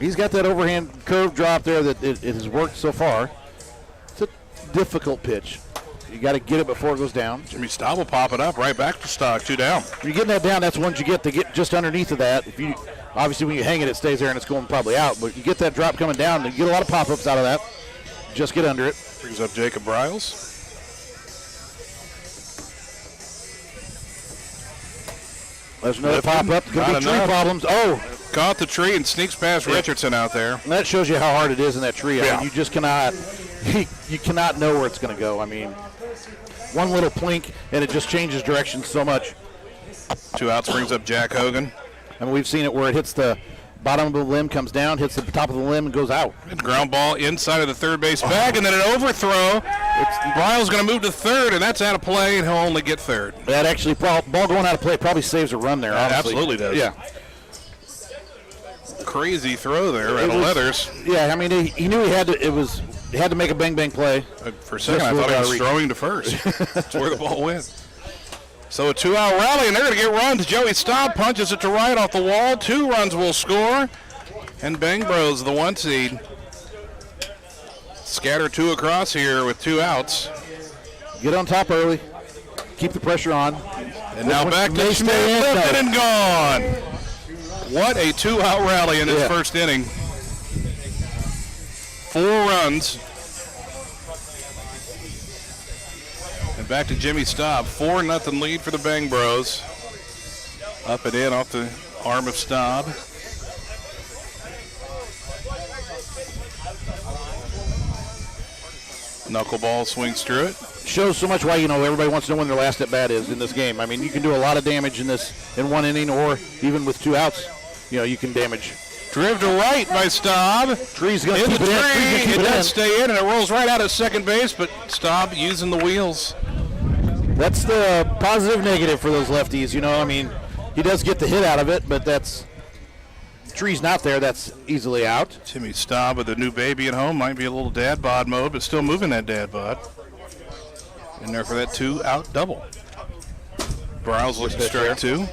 He's got that overhand curve drop there that it has worked so far. It's a difficult pitch. You got to get it before it goes down. Jimmy Staub will pop it up right back to Stock, 2 down. When you're getting that down, that's ones you get to get just underneath of that. Obviously, when you hang it, it stays there and it's going probably out. But you get that drop coming down, you get a lot of pop-ups out of that. Just get under it. Brings up Jacob Bryles. There's another pop-up. Could be tree problems. Oh. Caught the tree and sneaks past Richardson out there. And that shows you how hard it is in that tree. Yeah. I mean, you just cannot, you cannot know where it's going to go. I mean, one little plink and it just changes direction so much. 2 outs brings up Jack Hogan. I mean, we've seen it where it hits the bottom of the limb, comes down, hits the top of the limb, and goes out. And ground ball inside of the third base bag, and then an overthrow. Bryle's going to move to third, and that's out of play, and he'll only get third. That actually, ball going out of play probably saves a run there, honestly. Absolutely does. Yeah. Crazy throw there out of Leathers. Yeah, I mean, he knew he had to make a bang-bang play. For a second, I thought he was throwing to first. That's where the ball went. So a 2-out rally, and they're going to get runs. Joey Staub punches it to right off the wall. 2 runs will score. And Bang Bros, the 1 seed. Scatter 2 across here with 2 outs. Get on top early. Keep the pressure on. And now back to Schmidt, lifted and gone. What a 2-out rally in this first inning. 4 runs. And back to Jimmy Staub. 4-0 lead for the Bang Bros. Up and in off the arm of Staub. Knuckleball swings through it. Shows so much why, everybody wants to know when their last at bat is in this game. I mean, you can do a lot of damage in 1 inning, or even with 2 outs, you can damage. Drive to right by Staub. Tree's going to keep it in. It does stay in, and it rolls right out at second base, but Staub using the wheels. That's the positive negative for those lefties, I mean, he does get the hit out of it, but Tree's not there, that's easily out. Jimmy Staub with a new baby at home might be a little dad bod mode, but still moving that dad bod. In there for that 2-out double. Bryles looking to strike 2.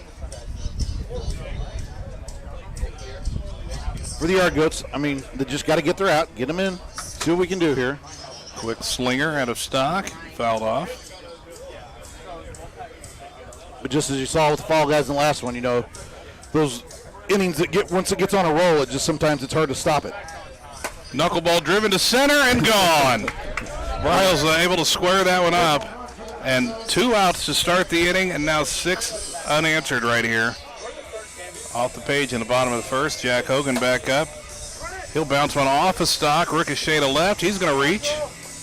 For the Yard Goats, I mean, they just got to get their out, get them in, see what we can do here. Quick slinger out of stock, fouled off. But just as you saw with the Fall Guys in the last one, those innings that once it gets on a roll, sometimes it's hard to stop it. Knuckleball driven to center and gone. Bryles able to square that one up. And 2 outs to start the inning, and now 6 unanswered right here. Off the page in the bottom of the first. Jack Hogan back up. He'll bounce one off of stock, ricochet to left. He's going to reach.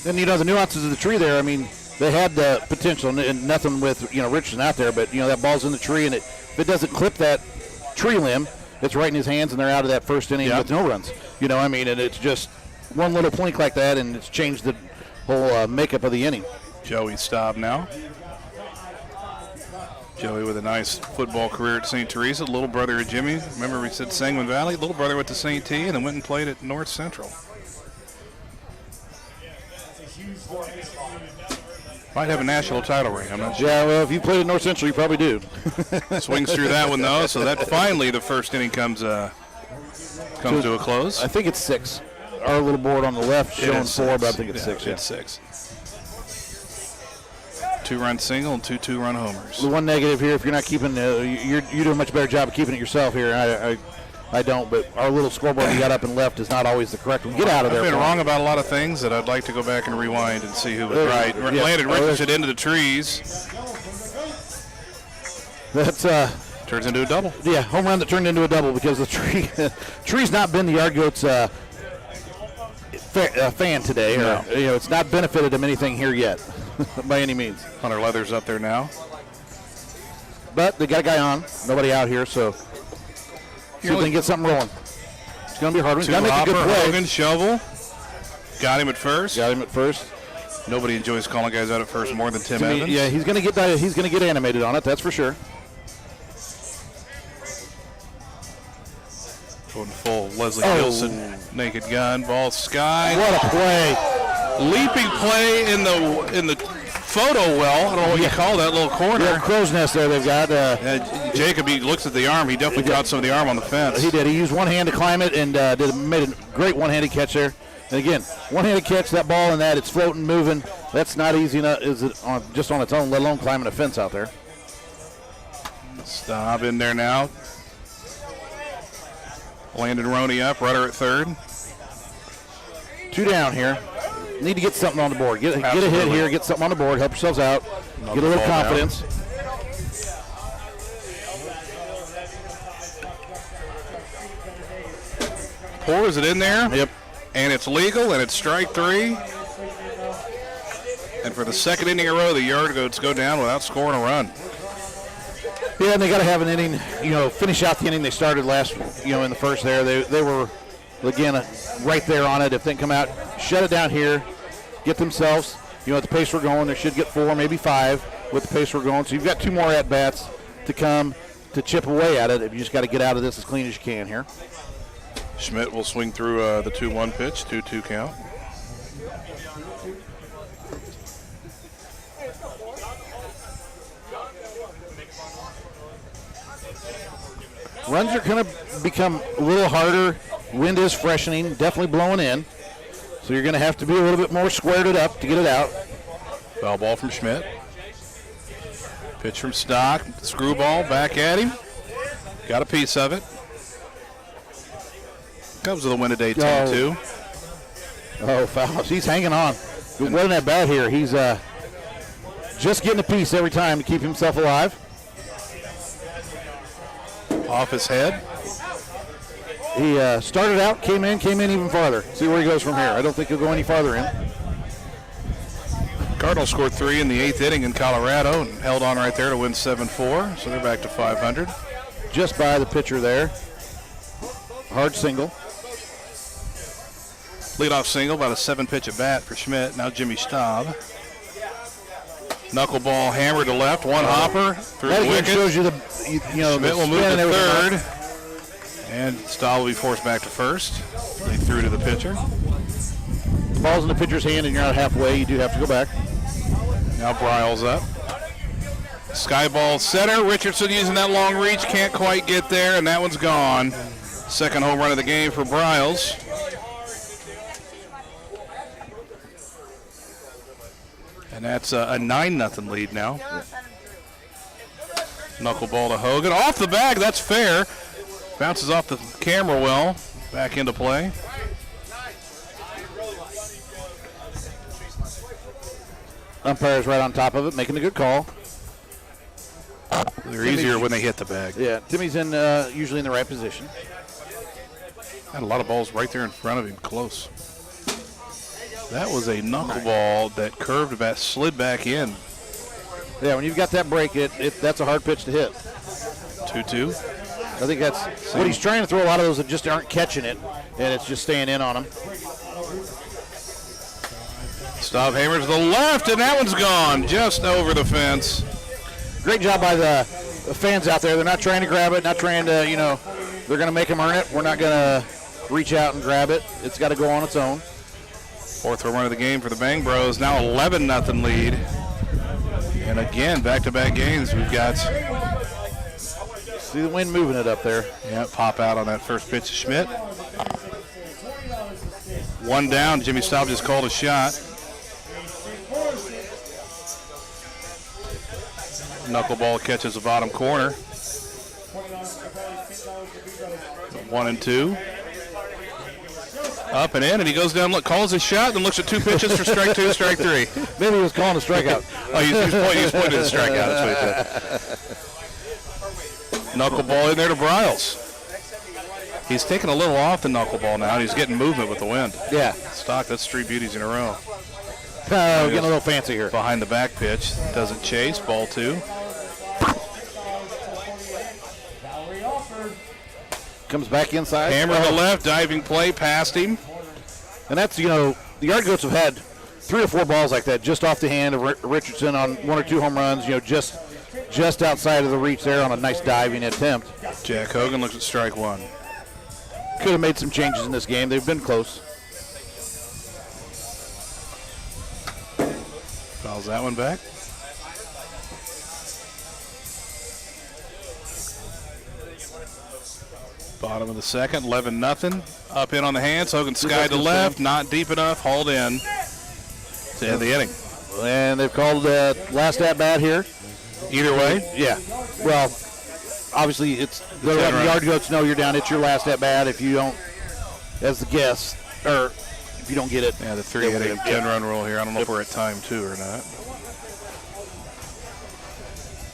And, the nuances of the tree there, I mean, they had the potential, and nothing with, Richardson out there, but, that ball's in the tree, and if it doesn't clip that tree limb, it's right in his hands, and they're out of that first inning with no runs. And it's just one little plink like that, and it's changed the whole makeup of the inning. Joey Staub now. Joey with a nice football career at St. Teresa, little brother of Jimmy. Remember we said Sangamon Valley? Little brother went to St. T and then went and played at North Central. Might have a national title ring, I'm not sure. Yeah, well, if you played at North Central, you probably do. Swings through that one, though, so that finally the first inning comes to a close. I think it's 6. Our little board on the left showing 4, but I think it's 6. It's 6. 2-run single and 2 2-run homers. The one negative here, if you're not keeping, you do a much better job of keeping it yourself here. I don't, but our little scoreboard you got up and left is not always the correct one. Get out of there. I've been wrong about a lot of things that I'd like to go back and rewind and see who was right. Landed ricocheted into the trees. That's turns into a double. Yeah, home run that turned into a double because the tree's not been the Yard Goats fan today. No. Or, it's not benefited him anything here yet by any means. Hunter Leathers up there now. But they got a guy on. Nobody out here, so see if they can get something rolling. It's going to be hard. He's got to make a good play. Hogan, shovel. Got him at first. Nobody enjoys calling guys out at first more than Tim Evans. Yeah, he's going to get that. He's going to get animated on it. That's for sure. Going full. Leslie Gilson, naked gun, ball sky. What a play! Leaping play in the photo well. I don't know what you call that little corner. Yeah, crow's nest there. They've got. Jacob, he looks at the arm. He definitely caught some of the arm on the fence. He did. He used one hand to climb it and made a great one-handed catch there. And again, one-handed catch, that ball and that, it's floating, moving. That's not easy enough, is it just on its own, let alone climbing a fence out there. Staub in there now. Landon Roney up, Rudder at third. 2 down here. Need to get something on the board. Get a hit here, get something on the board, help yourselves out, get a little confidence. Pours it in there. Yep. And it's legal, and it's strike 3. And for the second inning in a row, the Yard Goats go down without scoring a run. Yeah, and they got to have an inning, finish out the inning they started last, in the first there. They were, again, right there on it. If they can come out, shut it down here, get themselves, at the pace we're going, they should get 4, maybe 5 with the pace we're going. So you've got 2 more at-bats to come to chip away at it. If you just got to get out of this as clean as you can here. Schmidt will swing through the 2-1 pitch, 2-2 count. Runs are going to become a little harder. Wind is freshening, definitely blowing in. So you're going to have to be a little bit more squared it up to get it out. Foul ball from Schmidt. Pitch from Stock. Screwball back at him. Got a piece of it. Comes with a win today, 10-2. Oh, fouls. He's hanging on. Good wasn't that bad here. He's just getting a piece every time to keep himself alive. Off his head. He started out, came in even farther. See where he goes from here. I don't think he'll go any farther in. Cardinals scored 3 in the 8th inning in Colorado and held on right there to win 7-4, so they're back to 500. Just by the pitcher there. Hard single. Leadoff single, about a 7-pitch at bat for Schmidt. Now Jimmy Staub. Knuckleball hammer to left, one hopper through That the again wicket. shows you Schmidt the will move spin to and everything. third, and Staub will be forced back to first. Lead through to the pitcher. The ball's in the pitcher's hand and you're not halfway. You do have to go back. Now Bryles up. Skyball center. Richardson using that long reach. Can't quite get there, and that one's gone. Second home run of the game for Bryles. And that's a 9-0 lead now. Knuckleball to Hogan. Off the bag. That's fair. Bounces off the camera well. Back into play. Umpire's right on top of it, making a good call. They're easier when they hit the bag. Yeah, Timmy's in usually in the right position. Had a lot of balls right there in front of him, close. That was a knuckleball that curved back, slid back in. Yeah, when you've got that break, that's a hard pitch to hit. 2-2. I think that's what he's trying to throw. A lot of those that just aren't catching it, and it's just staying in on him. Staub hammer to the left, and that one's gone just over the fence. Great job by the fans out there. They're not trying to grab it, not trying to, they're going to make them earn it. We're not going to reach out and grab it. It's got to go on its own. Fourth home run of the game for the Bang Bros. Now 11-0 lead. And again, back-to-back games. We've got. See the wind moving it up there. Yeah, pop out on that first pitch to Schmidt. One down. Jimmy Staub just called a shot. Knuckleball catches the bottom corner. 1-2. Up and in, and he goes down, calls his shot, and looks at 2 pitches for strike 2, strike 3. Maybe he was calling a strikeout. Oh, he's pointing to the strikeout. That's what he did. Knuckleball in there to Bryles. He's taking a little off the knuckleball now, and he's getting movement with the wind. Yeah. Stock, that's 3 beauties in a row. Getting a little fancy here. Behind the back pitch. Doesn't chase. Ball 2. Comes back inside. Hammer to the left. Diving play past him. And that's, the Yard Goats have had 3 or 4 balls like that just off the hand of Richardson on 1 or 2 home runs, just outside of the reach there on a nice diving attempt. Jack Hogan looks at strike 1. Could have made some changes in this game. They've been close. Fouls that one back. Bottom of the second, 11-0. Up in on the hands. Hogan sky to left, not deep enough. Hauled in to end the inning. And they've called last at bat here. Either way, Yeah. Well, obviously it's the Yard Goats know you're down. It's your last at bat if you don't, as the guess, or if you don't get it. yeah, the 3-inning 10-run rule here. I don't know if we're at time 2 or not.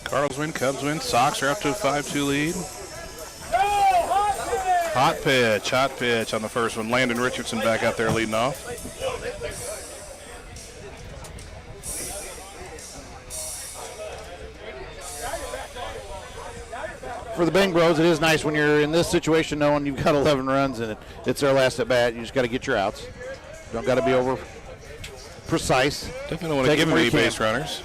Cardinals win, Cubs win. Sox are up to a 5-2 lead. Hot pitch on the first one. Landon Richardson back out there leading off. for the Bang Bros, it is nice when you're in this situation knowing you've got 11 runs and it's their last at bat. You just got to get your outs. Don't got to be over precise. Definitely don't want to give him any base runners.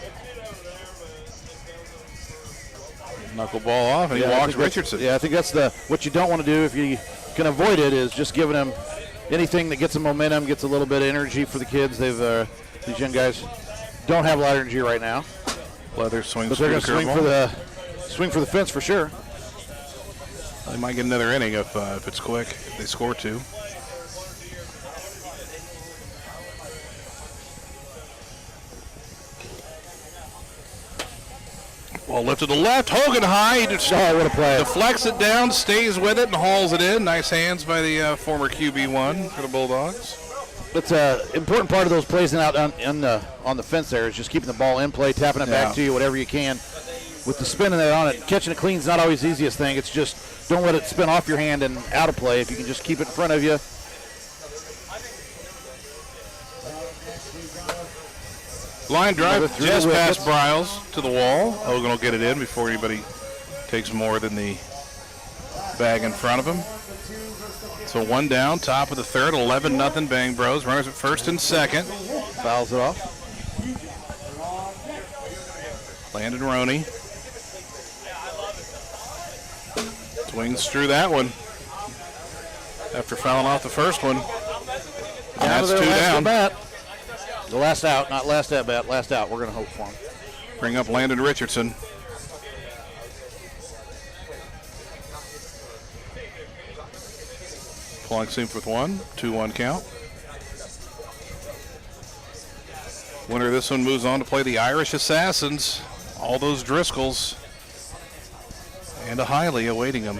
Knuckleball off, and he walks Richardson. Yeah, I think that's what you don't want to do if you can avoid it is just giving them anything that gets them momentum, gets a little bit of energy for the kids. These young guys don't have a lot of energy right now. Leather swings, but they're going to swing for the fence for sure. They might get another inning if it's quick. If they score 2. Ball lifted to left. Hogan high. He just what a play. Deflects it down, stays with it, and hauls it in. Nice hands by the former QB1 for the Bulldogs. That's an important part of those plays out on the fence there is just keeping the ball in play, tapping it back to you, whatever you can. With the spin in there on it, catching it clean is not always the easiest thing. It's just don't let it spin off your hand and out of play. If you can just keep it in front of you. Line drive just past Bryles to the wall. Hogan will get it in before anybody takes more than the bag in front of him. So 1 down, top of the third, 11-0 Bang Bros. Runners at first and second. Fouls it off. Landon Roney. Swings through that one. After fouling off the first one. That's 2 down. The last out, not last at bat, last out. We're going to hope for him. Bring up Landon Richardson. Pulling Soup with 1, 2-1 count. Winner of this one moves on to play the Irish Assassins. All those Driscolls. And a Hiley awaiting them.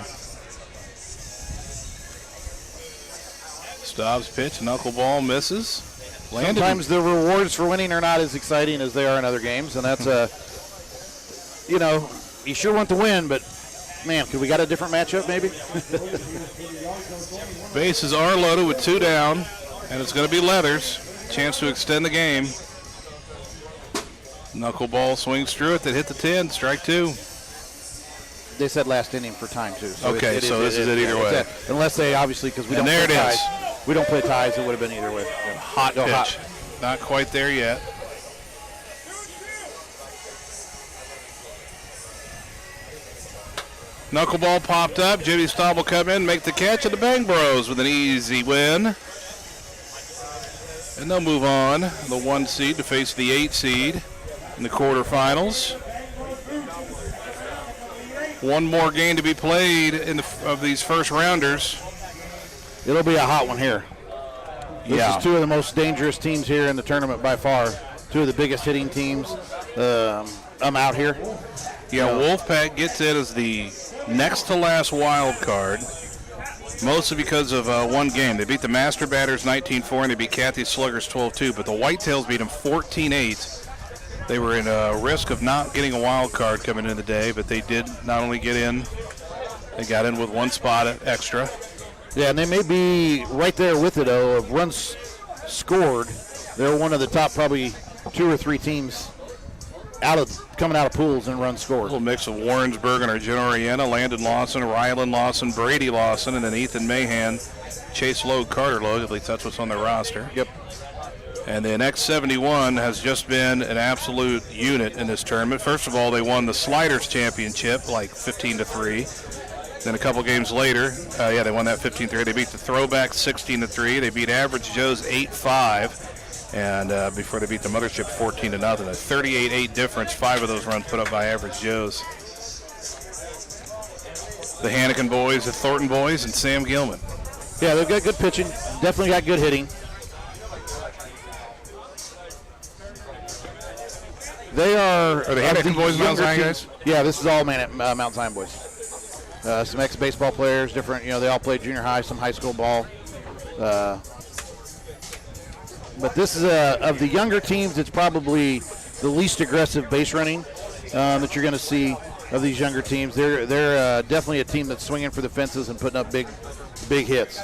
Stobbs pitch, knuckleball misses. Landon. Sometimes the rewards for winning are not as exciting as they are in other games, and that's you sure want to win, but man, could we got a different matchup maybe? Bases are loaded with 2 down, and it's going to be Leathers. Chance to extend the game. Knuckleball swings through it that hit the 10, strike 2. They said last inning for time too. So okay, so this is it either way. Unless they obviously, because we don't play ties. We don't play ties, it would have been either way. Hot pitch. Hot. Not quite there yet. Knuckleball popped up. Jimmy Staub will come in, make the catch, and the Bang Bros with an easy win. And they'll move on, the 1 seed to face the 8 seed in the quarterfinals. One more game to be played of these first rounders. It'll be a hot one here. This is 2 of the most dangerous teams here in the tournament by far. 2 of the biggest hitting teams. I'm out here. Yeah, Wolfpack gets in as the next to last wild card, mostly because of 1 game. They beat the Master Batters 19-4 and they beat Kathy Sluggers 12-2, but the Whitetails beat them 14-8. They were in a risk of not getting a wild card coming into the day, but they did not only get in, they got in with 1 spot extra. Yeah, and they may be right there with it, though, of runs scored. They're one of the top probably 2 or 3 teams coming out of pools and runs scored. A little mix of Warrensburg and Argenta, Landon Lawson, Rylan Lawson, Brady Lawson, and then Ethan Mahan, Chase Logue, Carter Logue, at least that's what's on their roster. Yep. And the X71 has just been an absolute unit in this tournament. First of all, they won the Sliderz championship like 15-3. Then a couple games later, they won that 15-3. They beat the Throwback 16-3. They beat Average Joe's 8-5. And before they beat the Mothership 14-0. A 38-8 difference, 5 of those runs put up by Average Joe's. The Hannigan boys, the Thornton boys, and Sam Gilman. Yeah, they've got good pitching. Definitely got good hitting. They are the Hannigan boys Mount Zion guys? Yeah, this is all Mount Zion boys. Some ex-baseball players, different, they all played junior high, some high school ball. But this is of the younger teams, it's probably the least aggressive base running that you're going to see of these younger teams. They're definitely a team that's swinging for the fences and putting up big hits.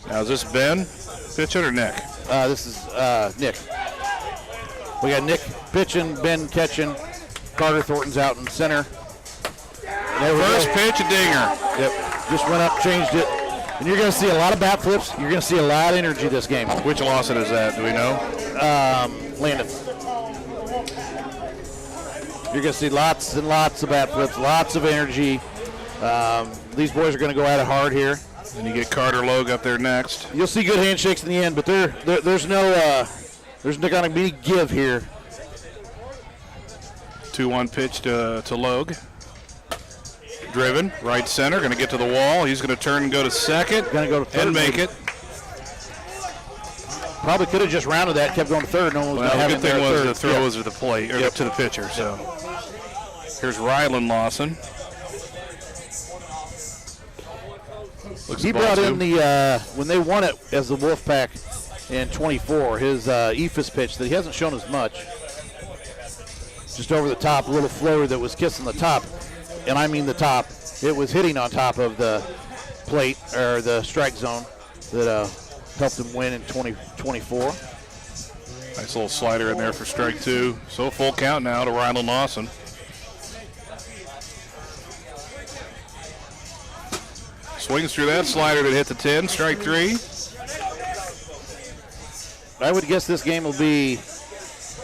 Now, is this Ben pitching or Nick? This is Nick. We got Nick pitching, Ben catching, Carter Thornton's out in center. First pitch, a dinger. Yep, just went up, changed it. And you're going to see a lot of bat flips. You're going to see a lot of energy this game. Which Lawson is that? Do we know? Landon. You're going to see lots and lots of bat flips, lots of energy. These boys are going to go at it hard here. And you get Carter Logue up there next. You'll see good handshakes in the end, but there's no going to be give here. 2-1 pitch to Logue. Driven, right center, going to get to the wall. He's going to turn and go to second. Going to go to third and make it. Probably could have just rounded that, kept going to third. No one was going to have the him good thing there was at the third. throw was to the plate, or to the pitcher. So here's Rylan Lawson. He brought in the when they won it as the Wolfpack in 24, his ephus pitch that he hasn't shown as much. Just over the top, a little floater that was kissing the top, and I mean the top. It was hitting on top of the plate or the strike zone that helped him win in 2024. Nice little slider in there for strike 2. So full count now to Rylan Lawson. Swings through that slider that hit the 10, strike 3. I would guess this game will be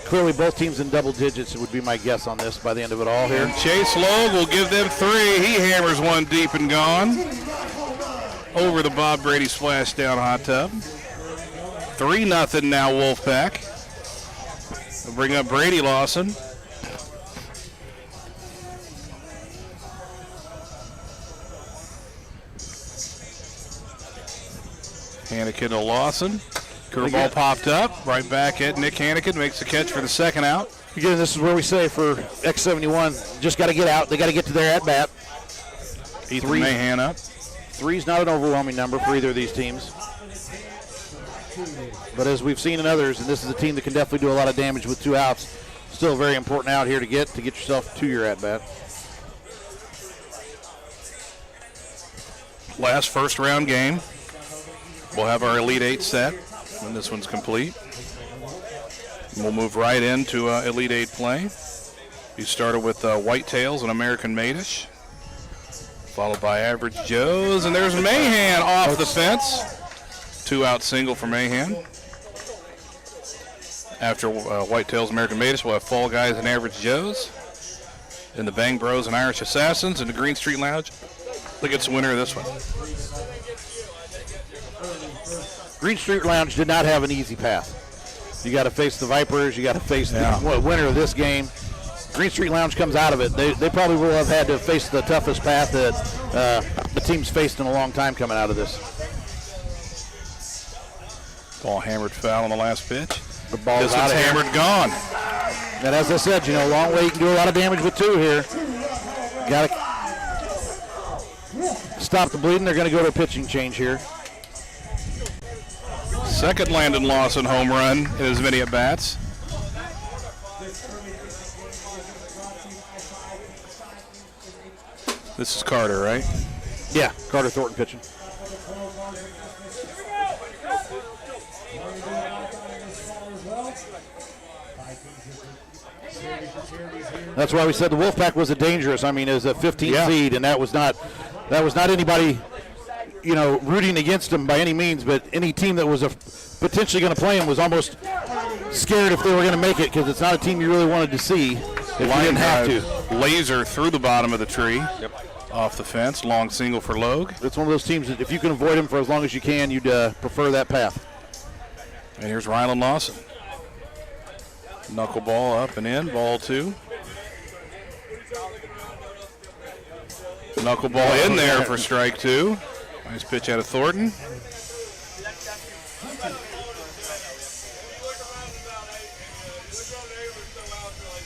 clearly both teams in double digits. It would be my guess on this by the end of it all here. And Chase Logue will give them 3. He hammers one deep and gone. Over the Bob Brady splashdown hot tub. 3-0 now Wolfpack. They'll bring up Brady Lawson. Hannikin to Lawson. Curveball popped up. Right back at Nick Hannikin. Makes the catch for the second out. Again, this is where we say for X71, just got to get out. They got to get to their at-bat. Ethan Mahan up. 3's not an overwhelming number for either of these teams. But as we've seen in others, and this is a team that can definitely do a lot of damage with 2 outs, still a very important out here to get yourself to your at-bat. Last first round game. We'll have our Elite 8 set when this one's complete. We'll move right into Elite 8 play. We started with Whitetails and American Madish, followed by Average Joes, and there's Mahan off the fence. 2-out single for Mahan. After Whitetails, American Madish, we'll have Fall Guys and Average Joes. Then the Bang Bros and Irish Assassins in the Green Street Lounge. Look at the winner of this one. Green Street Lounge did not have an easy path. You got to face the Vipers. You got to face the winner of this game. Green Street Lounge comes out of it. They probably will have had to face the toughest path that the team's faced in a long time coming out of this. Ball hammered foul on the last pitch. The ball this is one's out of hammered, here. gone. And as I said, long way you can do a lot of damage with 2 here. Got to stop the bleeding. They're going to go to a pitching change here. Second Landon Lawson home run in as many at-bats. This is Carter, right? Yeah, Carter Thornton pitching. That's why we said the Wolfpack was a dangerous. I mean, it was a 15 seed, and that was not anybody, rooting against them by any means. But any team that was potentially going to play them was almost scared if they were going to make it, because it's not a team you really wanted to see if you didn't have to. Laser through the bottom of the tree, off the fence. Long single for Logue. It's one of those teams that if you can avoid them for as long as you can, you'd prefer that path. And here's Rylan Lawson. Knuckleball up and in, ball 2. Knuckleball in there for strike 2. Nice pitch out of Thornton.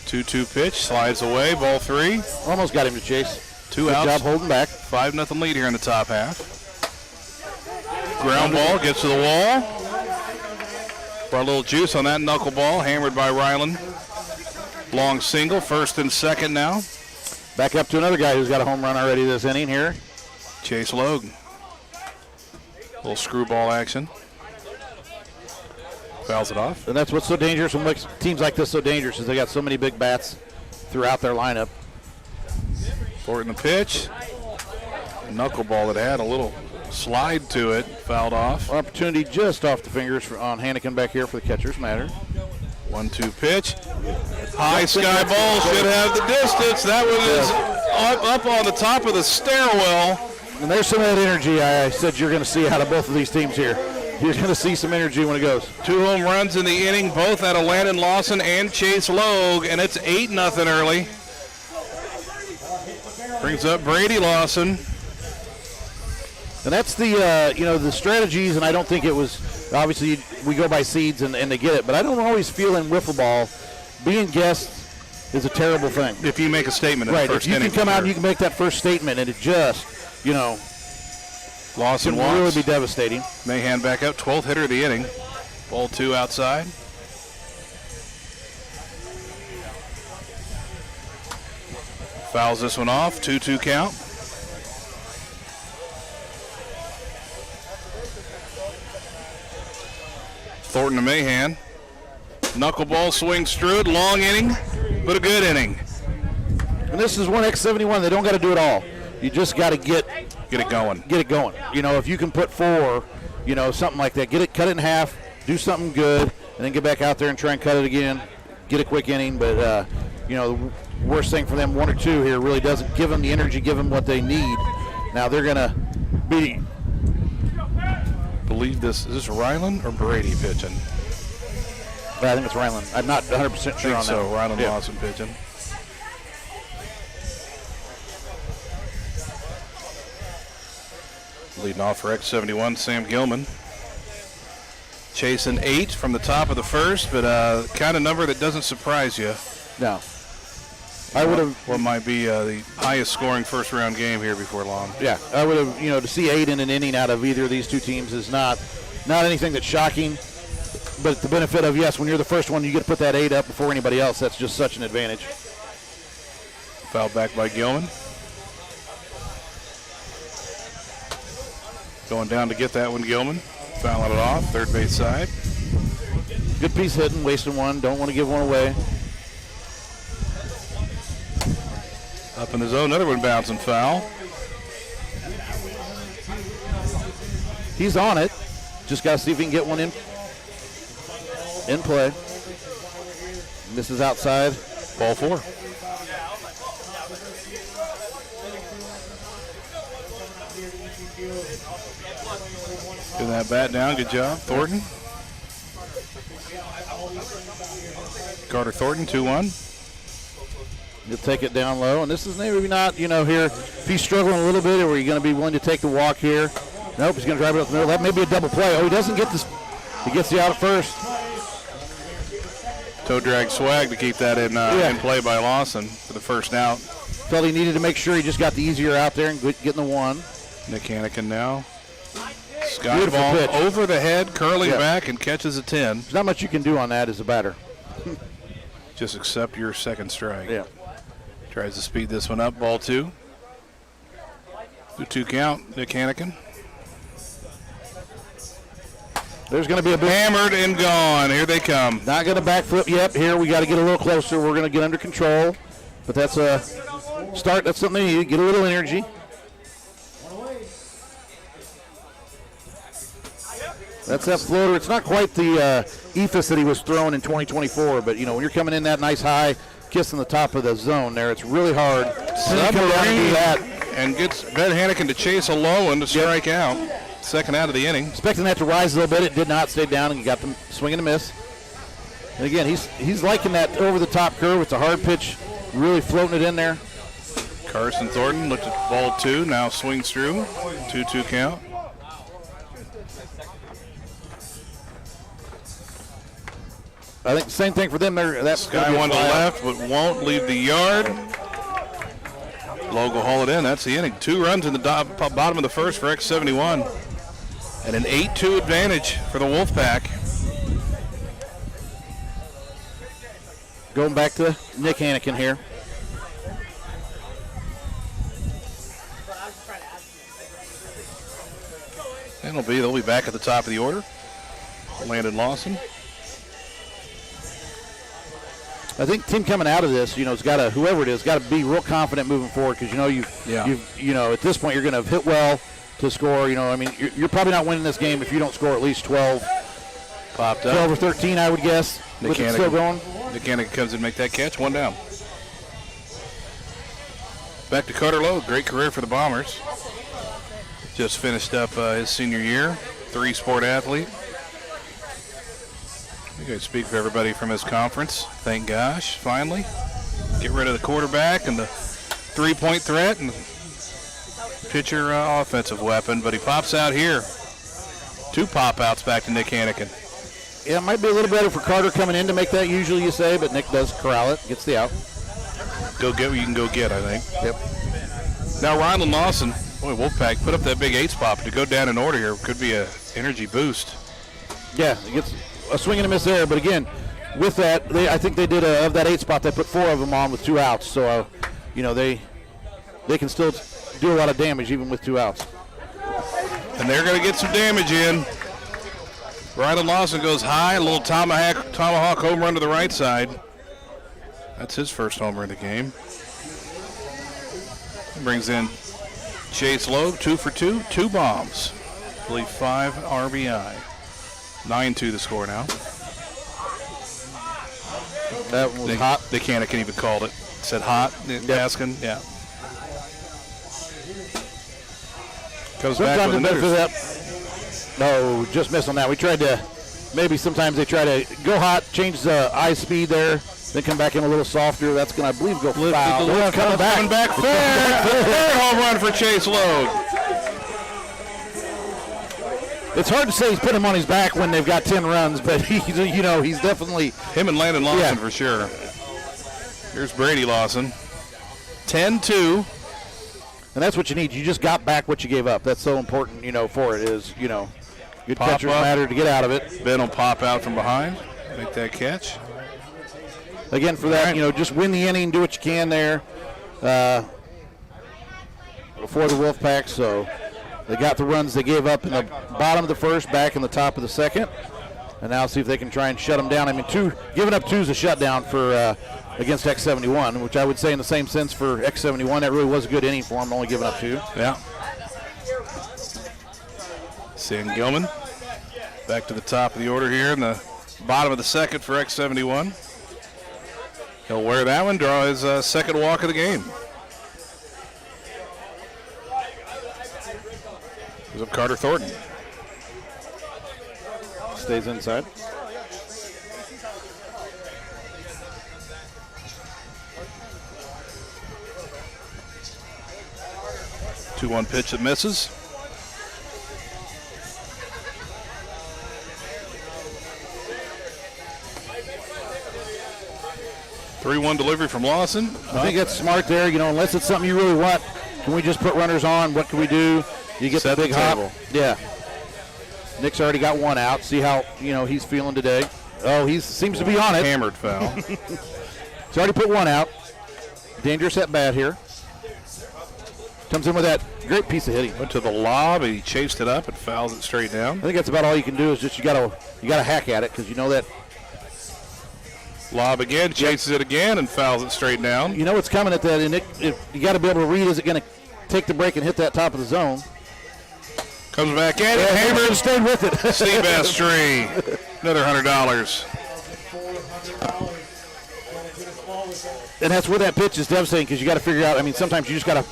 Two-two pitch, slides away, ball 3. Almost got him to chase. 2 Good outs. job holding back. 5-0 lead here in the top half. Ground ball gets to the wall. Brought a little juice on that knuckleball, hammered by Rylan. Long single, first and second now. Back up to another guy who's got a home run already this inning here. Chase Logue. Little screwball action. Fouls it off. And that's what's so dangerous, what makes teams like this so dangerous, is they got so many big bats throughout their lineup. Thornton the pitch. A knuckleball that had a little slide to it, fouled off. Opportunity just off the fingers on Hannikin back here for the catcher's matter. 1-2 pitch. High sky ball should have the distance. That one is up on the top of the stairwell. And there's some of that energy I said you're going to see out of both of these teams here. You're going to see some energy when it goes. 2 home runs in the inning, both out of Landon Lawson and Chase Logue, and it's 8-0 early. Brings up Brady Lawson. And that's the the strategies, and I don't think it was, obviously we go by seeds and they get it, but I don't always feel in wiffle ball being guessed is a terrible thing. If you make a statement in the first inning. Right, if you can come out and you can make that first statement and it just, Lawson can really be devastating. Mahan back out, 12th hitter of the inning. Ball 2 outside. Fouls this one off, 2-2 count. Thornton to Mahan. Knuckleball swings through it, long inning, but a good inning. And this is 1X71, they don't got to do it all. You just got to get it going. Get it going. If you can put 4, something like that, cut it in half, do something good, and then get back out there and try and cut it again, get a quick inning. But, the worst thing for them, 1 or 2 here, really doesn't give them the energy, give them what they need. Now they're going to be. Believe this, is this Ryland or Brady pitching? I think it's Ryland. I'm not 100% sure on that. So Ryland Lawson pitching. Leading off for X71, Sam Gilman. Chasing 8 from the top of the first, but kind of number that doesn't surprise you. No. I would have. What might be the highest scoring first round game here before long. Yeah, I would have. To see 8 in an inning out of either of these two teams is not anything that's shocking. But the benefit of, yes, when you're the first one, you get to put that 8 up before anybody else. That's just such an advantage. Foul back by Gilman. Going down to get that one, Gilman. Fouling it off, third base side. Good piece hitting, wasting one. Don't want to give one away. Up in the zone, another one bouncing foul. He's on it. Just got to see if he can get one in play. And this is outside. Ball 4. Getting that bat down, good job. Thornton. Carter Thornton, 2-1. He'll take it down low, and this is maybe not, here, if he's struggling a little bit, or are you going to be willing to take the walk here? Nope, he's going to drive it up the middle. That may be a double play. Oh, he doesn't get this. He gets the out at first. Toe drag swag to keep that in play by Lawson for the first out. Felt he needed to make sure he just got the easier out there and getting the 1. Nick Hannikin now. Sky Beautiful ball pitch. over the head, curling back, and catches a 10. There's not much you can do on that as a batter. Just accept your second strike. Yeah. Tries to speed this one up, ball 2. 2-2 count, Nick Hannikin. There's going to be a big hammered and gone. Here they come. Not going to backflip. Yep, here we got to get a little closer. We're going to get under control. But that's a start. That's something they need. Get a little energy. That's that floater. It's not quite the ethos that he was throwing in 2024, but, when you're coming in that nice high, kissing the top of the zone there, it's really hard. Submarine that and gets Ben Hannikin to chase a low one to strike out. Second out of the inning. Expecting that to rise a little bit. It did not. Stay down and got the swing and a miss. And again, he's liking that over-the-top curve. It's a hard pitch, really floating it in there. Carson Thornton looked at ball 2, now swings through. 2-2 count. I think the same thing for them. That's Sky one to left, but won't leave the yard. Logue will haul it in. That's the inning. 2 runs in the bottom of the first for X71. And an 8-2 advantage for the Wolfpack. Going back to Nick Hannikin here. And they'll be back at the top of the order. Landon Lawson. I think team coming out of this, has got to, whoever it is, got to be real confident moving forward because at this point you're going to have hit well to score. You're probably not winning this game if you don't score at least 12. Popped up. 12 or 13, I would guess. With it still going. Nick comes in and make that catch. 1 down. Back to Carter Lowe. Great career for the Bombers. Just finished up his senior year. 3-sport athlete. You guys speak for everybody from his conference. Thank gosh, finally. Get rid of the quarterback and the 3-point threat and pitcher offensive weapon. But he pops out here. 2 pop-outs back to Nick Hannigan. Yeah, it might be a little better for Carter coming in to make that usually you say, but Nick does corral it, gets the out. Go get what you can go get, I think. Yep. Now Ryland Lawson, boy, Wolfpack put up that big 8 spot, but to go down in order here could be an energy boost. Yeah, it gets a swing and a miss there, but again, with that, I think they did of that 8 spot, they put 4 of them on with 2 outs, so they can still do a lot of damage even with 2 outs. And they're going to get some damage in. Ryland Lawson goes high, a little tomahawk home run to the right side. That's his first homer of the game. Brings in Chase Loeb, 2 for 2, 2 bombs. I believe 5 RBI. 9-2 the score now. That was hot. They can't even called it. Said hot, asking, yeah. Goes back with another. No, just missed on that. We tried to, maybe sometimes they try to go hot, change the eye speed there, then come back in a little softer. That's going to, I believe, go foul. Coming back fair home run for Chase Loeb. It's hard to say he's putting him on his back when they've got 10 runs, but he's definitely. Him and Landon Lawson for sure. Here's Brady Lawson. 10-2. And that's what you need. You just got back what you gave up. That's so important, for it is, good Pop catchers up. matter to get out of it. Ben will pop out from behind, make that catch. Again, for that, just win the inning, do what you can there before the Wolfpack. So they got the runs they gave up in the bottom of the first, back in the top of the second. And now see if they can try and shut them down. I mean, giving up 2 is a shutdown for against X71, which I would say in the same sense for X71, that really was a good inning for them, only giving up 2. Yeah. Sam Gilman back to the top of the order here in the bottom of the second for X71. He'll wear that one, draw his second walk of the game. Goes up Carter Thornton. Stays inside. Two 2-1 pitch that misses. Three-one delivery from Lawson. I think that's smart there. Unless it's something you really want, can we just put runners on? What can we do? You get the big hop. Yeah. Nick's already got one out. See how he's feeling today. Oh, he seems to be on it. Hammered foul. He's already put one out. Dangerous at bat here. Comes in with that great piece of hitting. Went to the lob and he chased it up and fouls it straight down. I think that's about all you can do is just you gotta hack at it because you know that. Lob again, chases it again and fouls it straight down. You know what's coming at that, and you got to be able to read. Is it going to take the break and hit that top of the zone? Comes back in. Yeah, Hammered. Stayed with it. Steve Astry, another $100. And that's where that pitch is devastating because you got to figure out. I mean, sometimes you just got to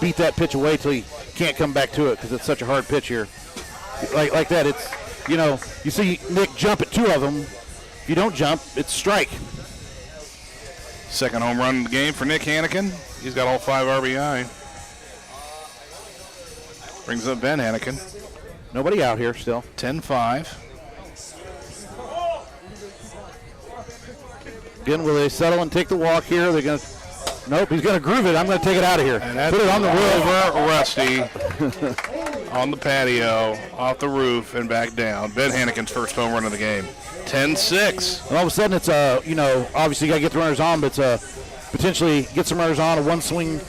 beat that pitch away till you can't come back to it because it's such a hard pitch here. Like that, it's you see Nick jump at two of them. If you don't jump, it's strike. Second home run in the game for Nick Hannigan. He's got all 5 RBI. Brings up Ben Hannigan. Nobody out here still. 10-5. Again, will they settle and take the walk here? They're going to. Nope, he's going to groove it. I'm going to take it out of here. Put it on the roof. Over Rusty. On the patio, off the roof, and back down. Ben Hannigan's first home run of the game. 10-6. And all of a sudden it's obviously you got to get the runners on, but it's potentially get some runners on, a one-swing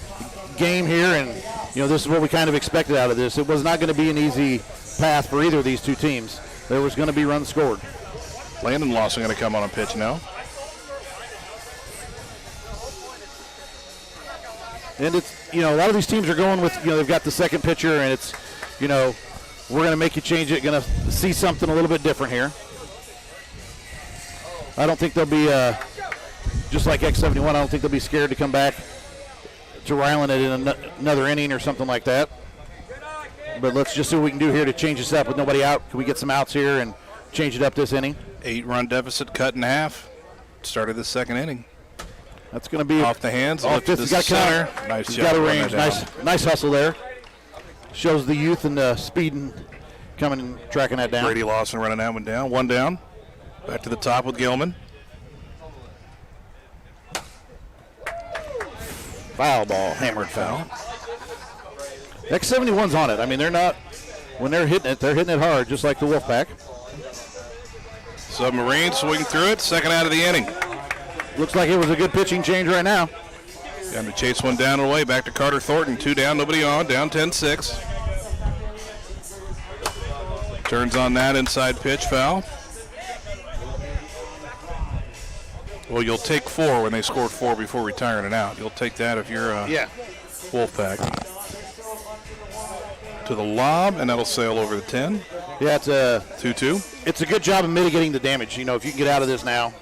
game here, and this is what we kind of expected out of this. It was not going to be an easy path for either of these two teams. There was going to be runs scored. Landon Lawson going to come on a pitch now. And it's, a lot of these teams are going with, they've got the second pitcher, and it's, we're going to make you change it, going to see something a little bit different here. I don't think they'll be, just like X71, I don't think they'll be scared to come back to Ryland it in another inning or something like that. But let's just see what we can do here to change this up with nobody out. Can we get some outs here and change it up this inning? 8-run deficit cut in half. Started the second inning. That's going to be off the hands. Off to the center. Nice He's job. got a range. Nice hustle there. Shows the youth and the speed and coming and tracking that down. Brady Lawson running that one down. One down. Back to the top with Gilman. Foul ball. Hammered foul. X71's on it. I mean, they're not, when they're hitting it hard, just like the Wolfpack. Submarine swinging through it. Second out of the inning. Looks like it was a good pitching change right now. Time to chase one down and away. Back to Carter Thornton. 2 down, nobody on. Down 10-6. Turns on that inside pitch, foul. Well, you'll take 4 when they scored 4 before retiring it out. You'll take that if you're Wolfpack. To the lob, and that'll sail over the 10. Yeah, it's a 2-2. It's a good job of mitigating the damage. If you can get out of this now.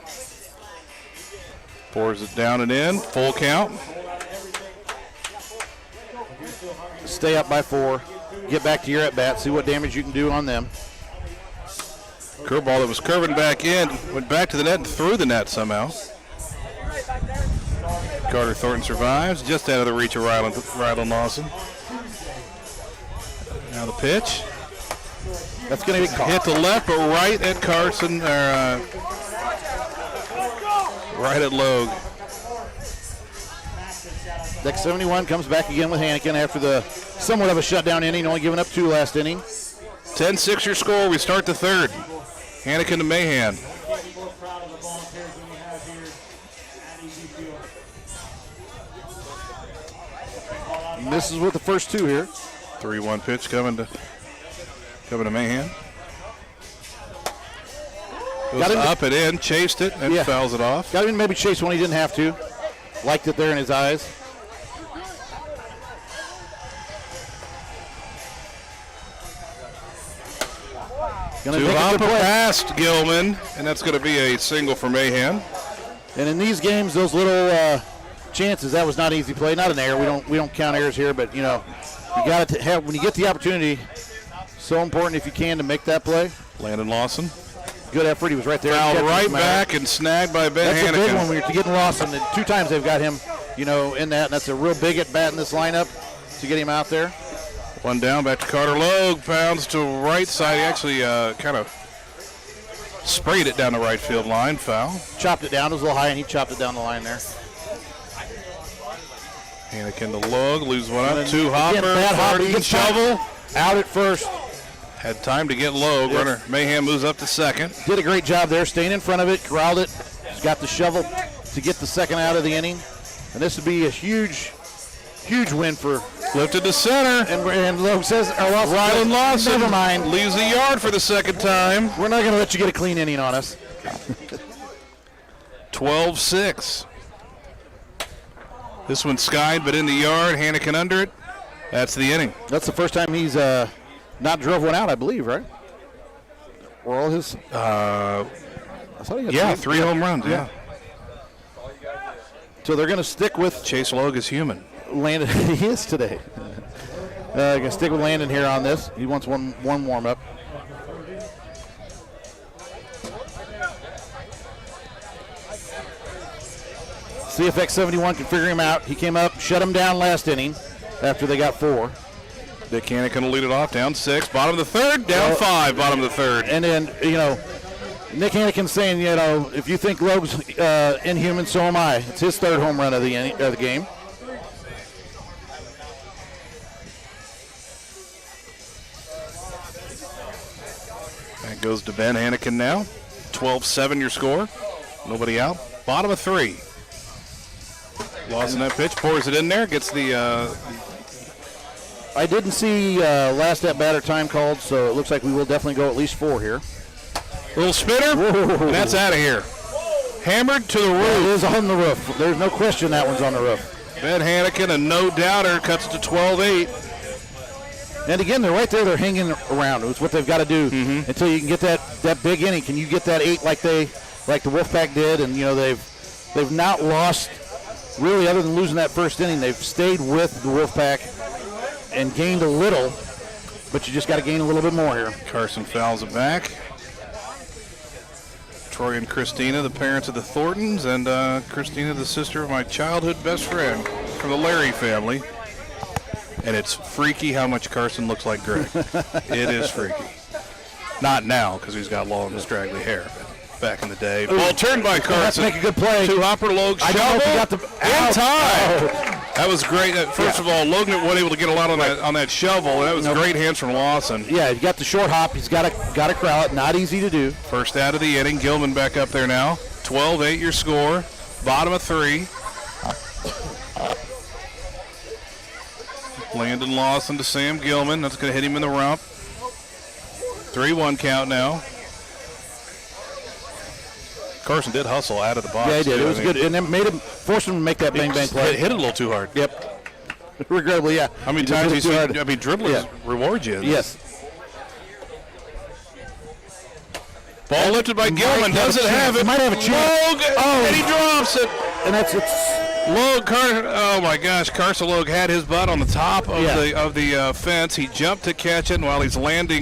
Pours it down and in. Full count. Stay up by 4. Get back to your at-bat. See what damage you can do on them. Curveball that was curving back in. Went back to the net and through the net somehow. Carter Thornton survives. Just out of the reach of Ryland Lawson. Now the pitch. That's going to be caught. Hit the left, but right at Carson, right at Logue. X71 comes back again with Hannikin after the somewhat of a shutdown inning, only giving up 2 last inning. 10-6 your score. We start the third. Hannikin to Mahan. And this is with the first 2 here. 3-1 pitch coming to Mahan. Goes up and in, chased it, and fouls it off. Got him to maybe chase one he didn't have to. Liked it there in his eyes. Two hop past Gilman, and that's going to be a single for Mahan. And in these games, those little chances, that was not an easy play, not an error. We don't count errors here, but you got to have, when you get the opportunity, so important if you can to make that play. Landon Lawson. Good effort. He was right there. Fouled right back and snagged by Ben Hannikin. That's a big one when you're getting Lawson. And 2 times they've got him, in that, and that's a real big at bat in this lineup to get him out there. One down, back to Carter Logue. Pounds to right side. He actually kind of sprayed it down the right field line. Foul. Chopped it down. It was a little high, and he chopped it down the line there. Hannikin to Logue. Lose one up. 2 hopper. Thornton shovel. Out at first. Had time to get Logue. Yep. Runner Mahan moves up to second. Did a great job there, staying in front of it, corralled it. He's got the shovel to get the second out of the inning. And this would be a huge win for. Lifted to center. And Logue says, Ryland Lawson. Never mind. Leaves the yard for the second time. We're not going to let you get a clean inning on us. 12-6. This one skied, but in the yard. Hannikin under it. That's the inning. That's the first time he's not drove one out, I believe, right? Or all his. I thought he had 3 home runs. Yeah. So they're going to stick with Chase Logue is human. Landon. He is today. Going to stick with Landon here on this. He wants one warm up. See if X71 can figure him out. He came up, shut him down last inning after they got 4. Dick Hannikin will lead it off, down 6. Bottom of the third, down 5, bottom of the third. And then, Nick Hannikin's saying, if you think Logue's inhuman, so am I. It's his 3rd home run of the game. That goes to Ben Hannikin now. 12-7 your score. Nobody out. Bottom of 3. Lawson that pitch, pours it in there, gets the... I didn't see last at batter time called, so it looks like we will definitely go at least 4 here. Little spinner, and that's out of here. Hammered to the roof. It is on the roof. There's no question that one's on the roof. Ben Hannikin, a no-doubter, cuts it to 12-8. And again, they're right there. They're hanging around. It's what they've got to do until you can get that big inning. Can you get that 8 like the Wolfpack did? And they've not lost really, other than losing that first inning. They've stayed with the Wolfpack and gained a little, but you just got to gain a little bit more here. Carson fouls it back. Troy and Christina, the parents of the Thorntons, and Christina, the sister of my childhood best friend from the Larry family. And it's freaky how much Carson looks like Greg. It is freaky. Not now, because he's got long, straggly hair. But back in the day. Ball turned by Carson. Let's make a good play. To Hopper, Logue, I don't know if he got the in time. That was great. First of all, Logan wasn't able to get a lot on that shovel. That was great hands from Lawson. Yeah, he got the short hop. He's got to corral it. Not easy to do. First out of the inning. Gilman back up there now. 12-8 your score. Bottom of 3. Landon Lawson to Sam Gilman. That's going to hit him in the rump. 3-1 count now. Carson did hustle out of the box. Yeah, he did. Too, It was good. And it forced him to make that bang play. Hit it a little too hard. Yep. Regrettably, yeah. How many times you see, dribblers reward you. Yes. Ball lifted by Gilman. Doesn't have it. Might have a chance. Logue, and he drops it. And it's Logue, oh my gosh, Carson Logue had his butt on the top of the fence. He jumped to catch it, and while he's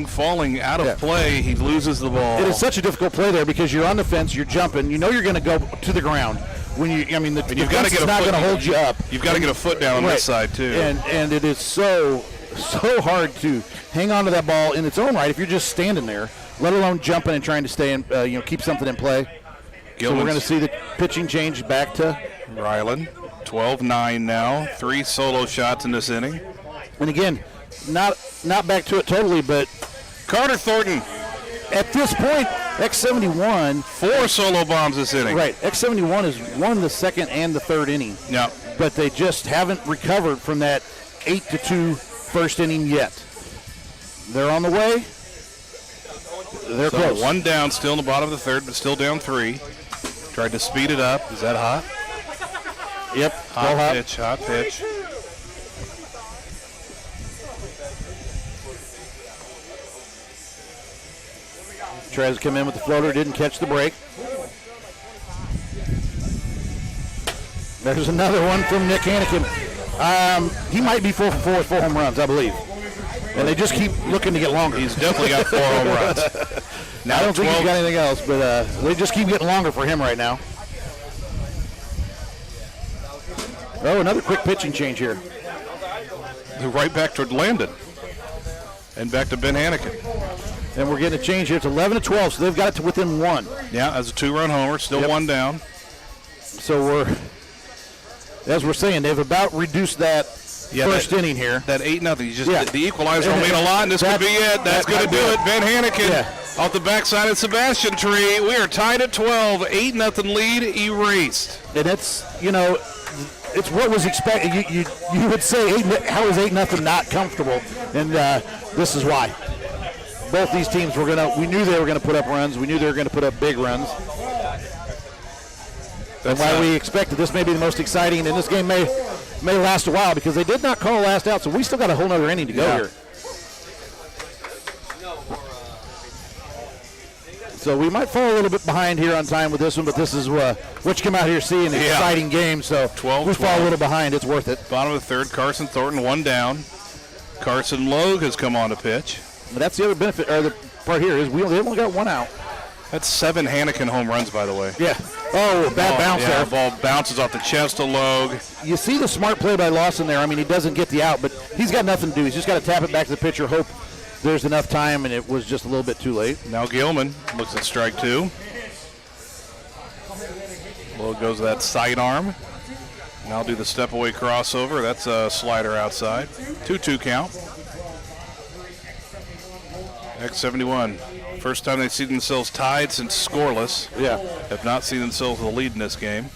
falling out of play, he loses the ball. It is such a difficult play there because you're on the fence, you're jumping, you know you're going to go to the ground. When the you've got to get not going to hold you up. You've got to get a foot down on this side too. And it is so hard to hang on to that ball in its own right if you're just standing there, let alone jumping and trying to stay in, keep something in play. So we're going to see the pitching change back to Ryland. 12-9 now. 3 solo shots in this inning. And again, not back to it totally, but Carter Thornton. At this point, X71. 4 solo bombs this inning. Right. X71 has won the second and the third inning. Yeah. But they just haven't recovered from that 8-2 first inning yet. They're on the way. They're close. 1 down, still in the bottom of the third, but still down 3. Tried to speed it up. Is that hot? Yep. Hot pitch. Tries to come in with the floater, didn't catch the break. There's another one from Nick Hannikin. He might be 4 for 4 with 4 home runs, I believe. And they just keep looking to get longer. He's definitely got 4 home runs. Now I don't think he's got anything else, but they just keep getting longer for him right now. Oh, another quick pitching change here. Right back toward Landon. And back to Ben Hannikin. And we're getting a change here. It's 11-12, so they've got it to within 1. Yeah, that's a 2-run homer. Still 1 down. So as we're saying, they've about reduced that first inning here. That 8-0. The equalizer will mean a lot, and this could be it. That's going to do it. Ben Hannikin off the backside of Sebastian Tree. We are tied at 12. 8-0 lead erased. And it's, it's what was expected. You would say, how is 8-0 not comfortable? And this is why. Both these teams we knew they were going to put up runs. We knew they were going to put up big runs. That's why we expected this may be the most exciting, and this game may last a while because they did not call last out, so we still got a whole other inning to go here. So we might fall a little bit behind here on time with this one, but this is what you come out here seeing, an exciting game. So 12, we fall a little behind. It's worth it. Bottom of the third, Carson Thornton 1 down. Carson Logue has come on to pitch. But that's the other benefit, or the part here is they've only got 1 out. That's 7 Hannikin home runs, by the way. Yeah. Oh, bad bounce there. The ball bounces off the chest of Logue. You see the smart play by Lawson there. I mean, he doesn't get the out, but he's got nothing to do. He's just got to tap it back to the pitcher, hope there's enough time, and it was just a little bit too late. Now Gilman looks at strike 2. Logue goes to that sidearm. Now do the step away crossover. That's a slider outside. 2-2 count. X71. First time they've seen themselves tied since scoreless. Yeah. Have not seen themselves with a lead in this game.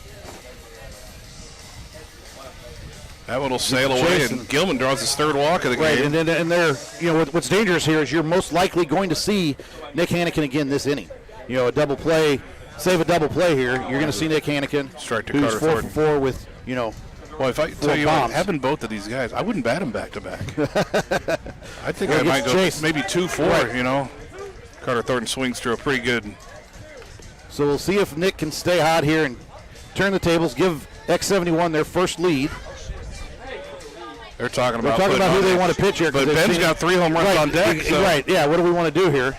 That one will sail away, and Gilman draws his 3rd walk of the game. Right, and they're, what's dangerous here is you're most likely going to see Nick Hannikin again this inning. A double play, save a double play here. You're going to see Nick Hannikin, strike to who's Carter 4 for 4 with, Well, if I tell you what, having both of these guys, I wouldn't bat them back to back. I think I might go maybe 2-4. Right. You know, Carter Thornton swings through a pretty good. So we'll see if Nick can stay hot here and turn the tables, give X71 their first lead. They're talking about who they want to pitch here. But Ben's got 3 home runs on deck. So. Right, yeah, what do we want to do here?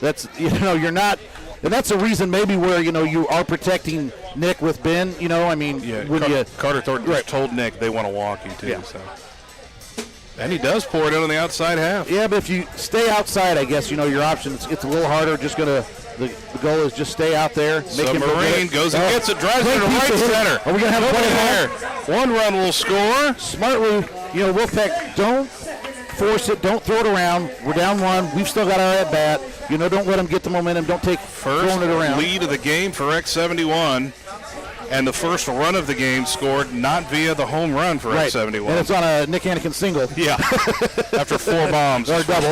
That's, you're not, and that's a reason maybe where, you are protecting Nick with Ben, I mean. Yeah, Carter Thornton just told Nick they want to walk him too. Yeah. So. And he does pour it in on the outside half. Yeah, but if you stay outside, I guess, your option, it's a little harder. Just going to, the goal is just stay out there. Submarine goes and gets it, drives it to right center. Are we going to have a play there? 1 run will score. Smartly, Wolfpack, don't force it. Don't throw it around. We're down 1. We've still got our at-bat. Don't let them get the momentum. Don't take throwing it around. Lead of the game for X71. And the first run of the game scored not via the home run for X71. And it's on a Nick Anakin single. Yeah. After 4 bombs. Or double.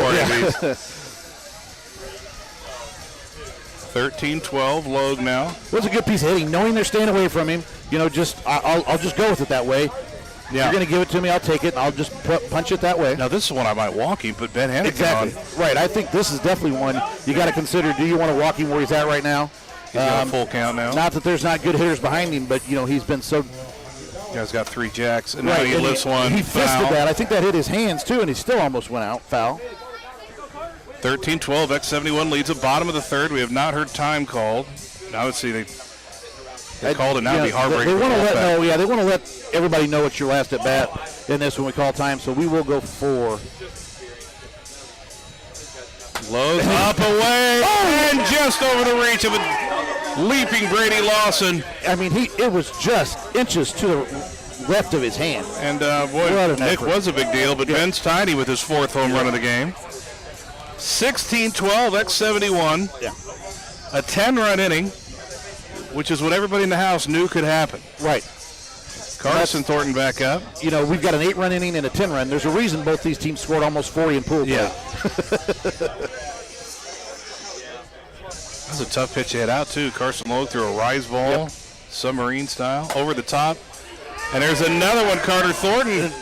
13-12, Logue now. It was a good piece of hitting, knowing they're staying away from him. I'll just go with it that way. Yeah. You're going to give it to me, I'll take it, and I'll just punch it that way. Now, this is one I might walk him, but Ben Hannigan on. Right, I think this is definitely one you got to consider. Do you want to walk him where he's at right now? He's got a full count now. Not that there's not good hitters behind him, but, he's been so... Guy's got 3 jacks, and now he lifts one. He fisted that. I think that hit his hands, too, and he still almost went out. Foul. 13-12, X71 leads the bottom of the 3rd. We have not heard time called. Now let's see, they called it. Now it'd be heartbreaking. They want to let everybody know it's your last at bat in this when we call time. So we will go 4. Lowe's up away and just over the reach of a leaping Brady Lawson. I mean, it was just inches to the left of his hand. And Nick was a big deal, but Ben's tidy with his 4th home run of the game. 16-12, X71. Yeah. A 10-run inning, which is what everybody in the house knew could happen. Right. Carson Thornton back up. We've got an 8-run inning and a 10-run. There's a reason both these teams scored almost 40 in pool play. Yeah. That was a tough pitch to hit out, too. Carson Logue threw a rise ball, submarine style, over the top. And there's another one, Carson Thornton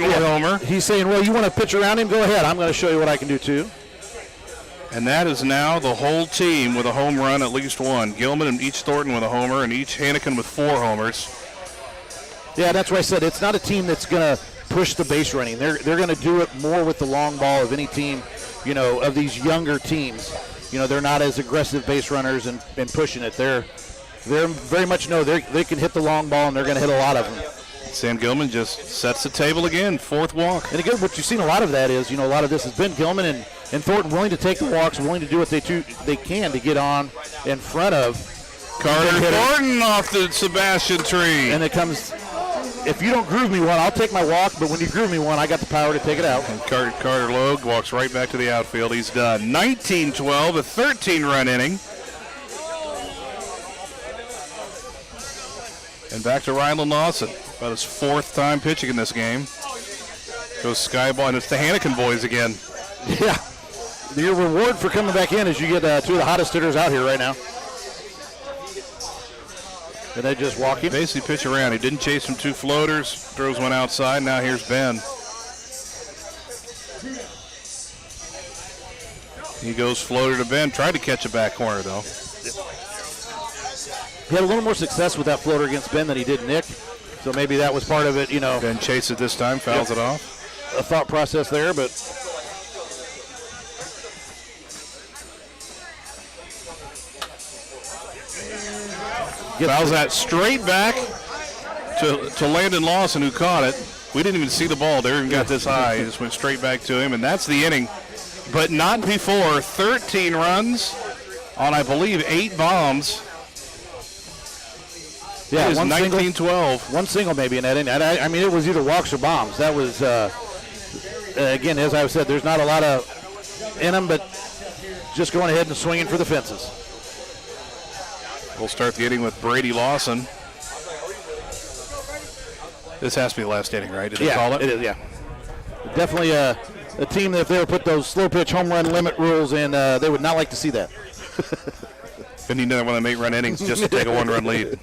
with homer. He's saying, well, you want to pitch around him? Go ahead. I'm going to show you what I can do, too. And that is now the whole team with a home run, at least one. Gilman and each Thornton with a homer, and each Hannigan with 4 homers. Yeah, that's what I said. It's not a team that's going to push the base running. They're going to do it more with the long ball of any team, of these younger teams. They're not as aggressive base runners and pushing it. They're very much know they can hit the long ball, and they're going to hit a lot of them. Sam Gilman just sets the table again, 4th walk. And again, what you've seen a lot of that is, a lot of this has been Gilman and Thornton willing to take the walks, willing to do what they can to get on in front of Carter Thornton off the Sebastian tree. And it comes, if you don't groove me one, I'll take my walk, but when you groove me one, I got the power to take it out. And Carter Logue walks right back to the outfield. He's done. 19-12, a 13-run inning. And back to Ryland Lawson. About his 4th time pitching in this game. Goes skyball, and it's the Hannigan boys again. Yeah. Your reward for coming back in is you get 2 of the hottest hitters out here right now. And they just walk him. Basically pitch around. He didn't chase him 2 floaters. Throws one outside. Now here's Ben. He goes floater to Ben. Tried to catch a back corner, though. He had a little more success with that floater against Ben than he did Nick. So maybe that was part of it, Ben chased it this time, fouls it off. A thought process there, but... Fouls that straight back to Landon Lawson, who caught it. We didn't even see the ball there. Even got this high. It just went straight back to him, and that's the inning. But not before 13 runs on, I believe, 8 bombs. Yeah, it is 19-12. One single maybe in that inning. I mean, it was either walks or bombs. That was, again, as I said, there's not a lot of in them, but just going ahead and swinging for the fences. We'll start the inning with Brady Lawson. This has to be the last inning, right? Did they call it? It is, yeah. Definitely a team that if they would put those slow pitch home run limit rules in, they would not like to see that. They need another one of them 8-run innings just to take a 1-run lead.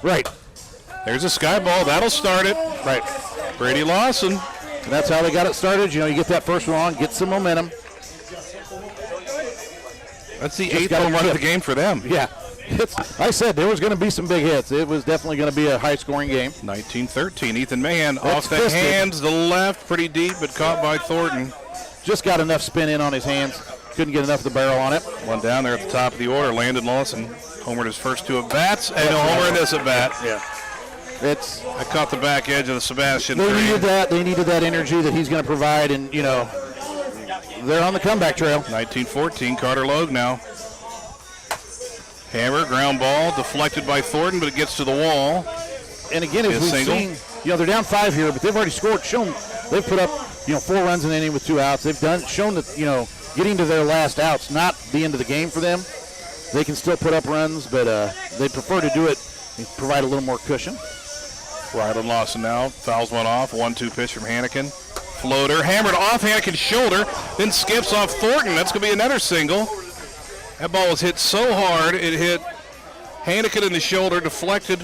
Right. There's a sky ball. That'll start it. Right. Brady Lawson. And that's how they got it started. You get that first one on, get some momentum. That's the 8th home run of the game for them. Yeah. I said there was going to be some big hits. It was definitely going to be a high-scoring game. 19-13. Ethan Mahan That's off the fisted. hands, the left, pretty deep, but caught by Thornton. Just got enough spin in on his hands. Couldn't get enough of the barrel on it. One down there at the top of the order. Landon Lawson homered his first 2 at-bats, and a homer in this at-bat. Yeah. I caught the back edge of the Sebastian. They needed that. They needed that energy that he's going to provide, and, they're on the comeback trail. 19-14, Carter Logue now. Hammer, ground ball, deflected by Thornton, but it gets to the wall. And again, as we've seen, they're down 5 here, but they've already scored. They've put up, 4 runs in an inning with 2 outs. They've shown that, getting to their last out's not the end of the game for them. They can still put up runs, but they prefer to do it and provide a little more cushion. Rylan Lawson now fouls one off. 1-2 pitch from Hannikin. Floater hammered off Hannikin's shoulder, then skips off Thornton. That's going to be another single. That ball was hit so hard it hit Hannikin in the shoulder, deflected,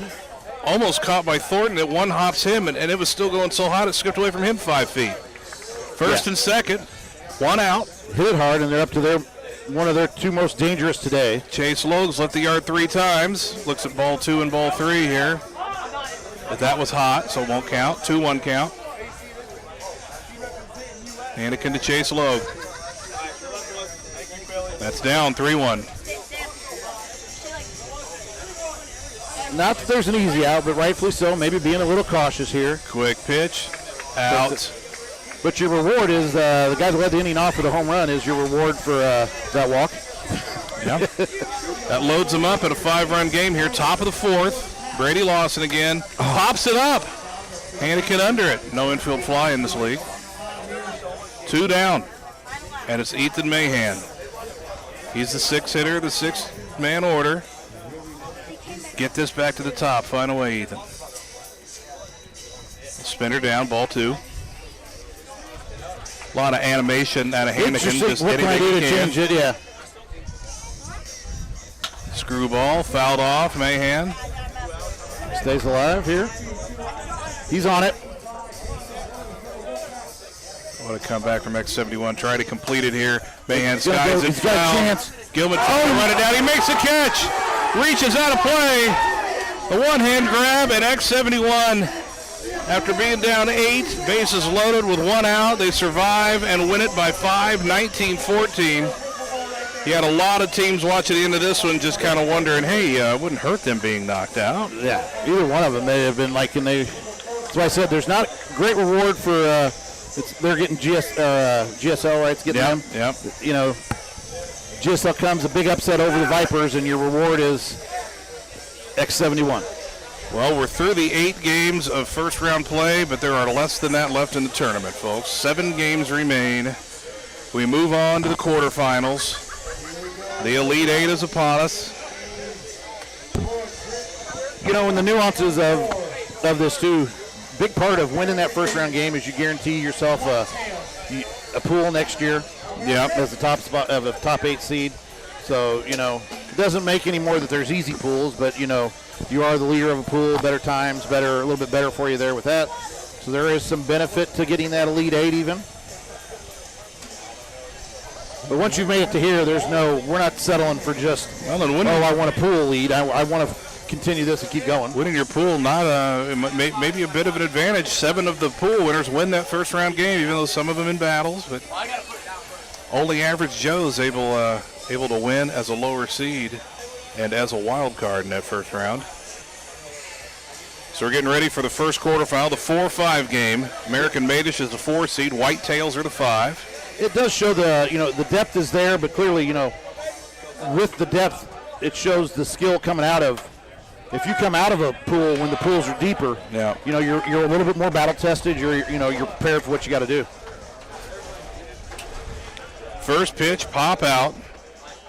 almost caught by Thornton. It one hops him, and it was still going so hot it skipped away from him 5 feet. First and second, 1 out. Hit it hard, and they're up to one of their 2 most dangerous today. Chase Logues left the yard 3 times. Looks at ball 2 and ball 3 here. But that was hot, so it won't count. 2-1 count. Hannikin to Chase Logue. That's down, 3-1. Not that there's an easy out, but rightfully so. Maybe being a little cautious here. Quick pitch, out. But your reward is the guy that led the inning off with a home run is your reward for that walk. Yeah. That loads them up at a 5-run game here. Top of the 4th. Brady Lawson again. Pops it up. Hannikin under it. No infield fly in this league. 2 down. And it's Ethan Mahan. He's the 6th hitter, the 6th-man order. Get this back to the top. Find a way, Ethan. Spinner down, ball 2. A lot of animation out of Hannikin. Just what can I do to change it? Yeah. Screwball, fouled off, Mahan. Stays alive here. He's on it. What a comeback from X71. Try to complete it here. Mahan skies it. He's got a chance. Gilman tries to run it down. He makes the catch. Reaches out of play. The one-hand grab at X71. After being down 8, bases loaded with 1 out, they survive and win it by 5, 19-14. He had a lot of teams watching the end of this one just kind of wondering, hey, it wouldn't hurt them being knocked out. Yeah, either one of them may have been like, that's why I said there's not great reward for, they're getting GSL, right? It's getting them. Yep. GSL comes, a big upset over the Vipers, and your reward is X71. Well, we're through the 8 games of first-round play, but there are less than that left in the tournament, folks. 7 games remain. We move on to the quarterfinals. The Elite 8 is upon us. And the nuances of this, too, big part of winning that first-round game is you guarantee yourself a pool next year. Yep. As the top spot of a top 8 seed. So, it doesn't make any more that there's easy pools, but, you are the leader of a pool, better times, a little bit better for you there with that. So there is some benefit to getting that Elite 8 even. But once you've made it to here, we're not settling for just, I want a pool lead. I want to continue this and keep going. Winning your pool, maybe a bit of an advantage. 7 of the pool winners win that first round game, even though some of them in battles. But only average Joe's able to win as a lower seed and as a wild card in that first round. So we're getting ready for the first quarterfinal, the 4-5 game. American Madish is the 4 seed. Whitetails are the 5. It does show the depth is there, but clearly, with the depth, it shows the skill coming out of. If you come out of a pool when the pools are deeper, yeah, you're a little bit more battle tested. You're prepared for what you got to do. First pitch, pop out.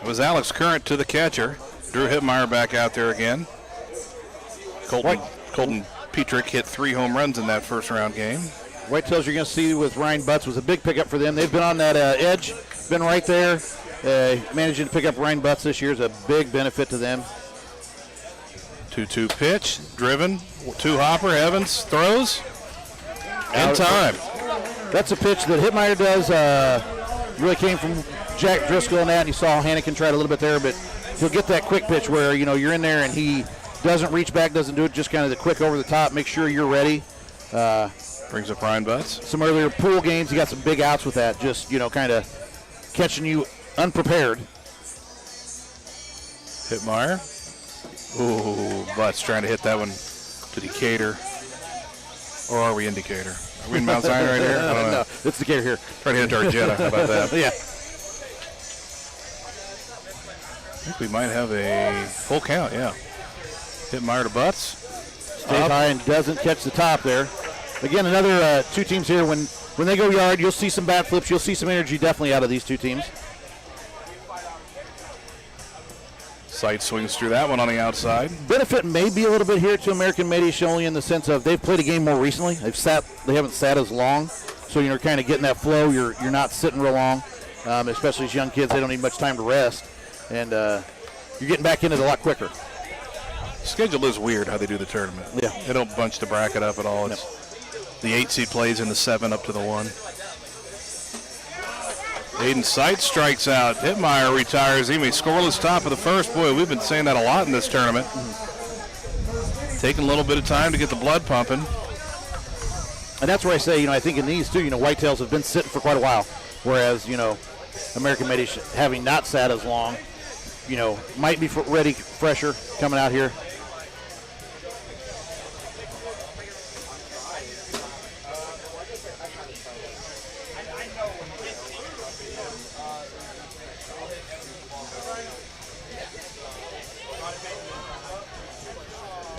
It was Alex Current to the catcher. Drew Hittmeyer back out there again. Colton Petrick hit 3 home runs in that first round game. Whitetails you're going to see with Ryan Butts was a big pickup for them. They've been on that edge, been right there. Managing to pick up Ryan Butts this year is a big benefit to them. 2-2 pitch, driven, two-hopper, Evans throws, in time. That's a pitch that Hittmeyer does, really came from Jack Driscoll and that, and you saw Hannigan tried a little bit there, but he'll get that quick pitch where, you're in there and he doesn't reach back, doesn't do it, just kind of the quick over the top, make sure you're ready. Brings up Ryan Butts. Some earlier pool games, he got some big outs with that, just, kind of catching you unprepared. Hittmeyer. Ooh, Butts trying to hit that one to Decatur. Or are we in Decatur? Are we in Mount Zion right here? I don't know. No, it's Decatur here. Trying to hit Argetta. How about that? Yeah. I think we might have a full count, yeah. Hittmeyer to Butts. Stays high and doesn't catch the top there. Again, another two teams here. When they go yard, you'll see some bat flips. You'll see some energy definitely out of these two teams. Sight swings through that one on the outside. Benefit may be a little bit here to American Madish, only in the sense of they've played a game more recently. They haven't sat as long, so you're kind of getting that flow. You're not sitting real long, especially as young kids. They don't need much time to rest, and you're getting back into it a lot quicker. Schedule is weird how they do the tournament. Yeah, they don't bunch the bracket up at all. It's the 8 seed plays in the 7 up to the 1. Aiden Sight strikes out. Hittmeyer retires. He may scoreless top of the first. Boy, we've been saying that a lot in this tournament. Taking a little bit of time to get the blood pumping. And that's where I say, I think in these two, Whitetails have been sitting for quite a while. Whereas, American Madish, having not sat as long, might be ready, fresher, coming out here.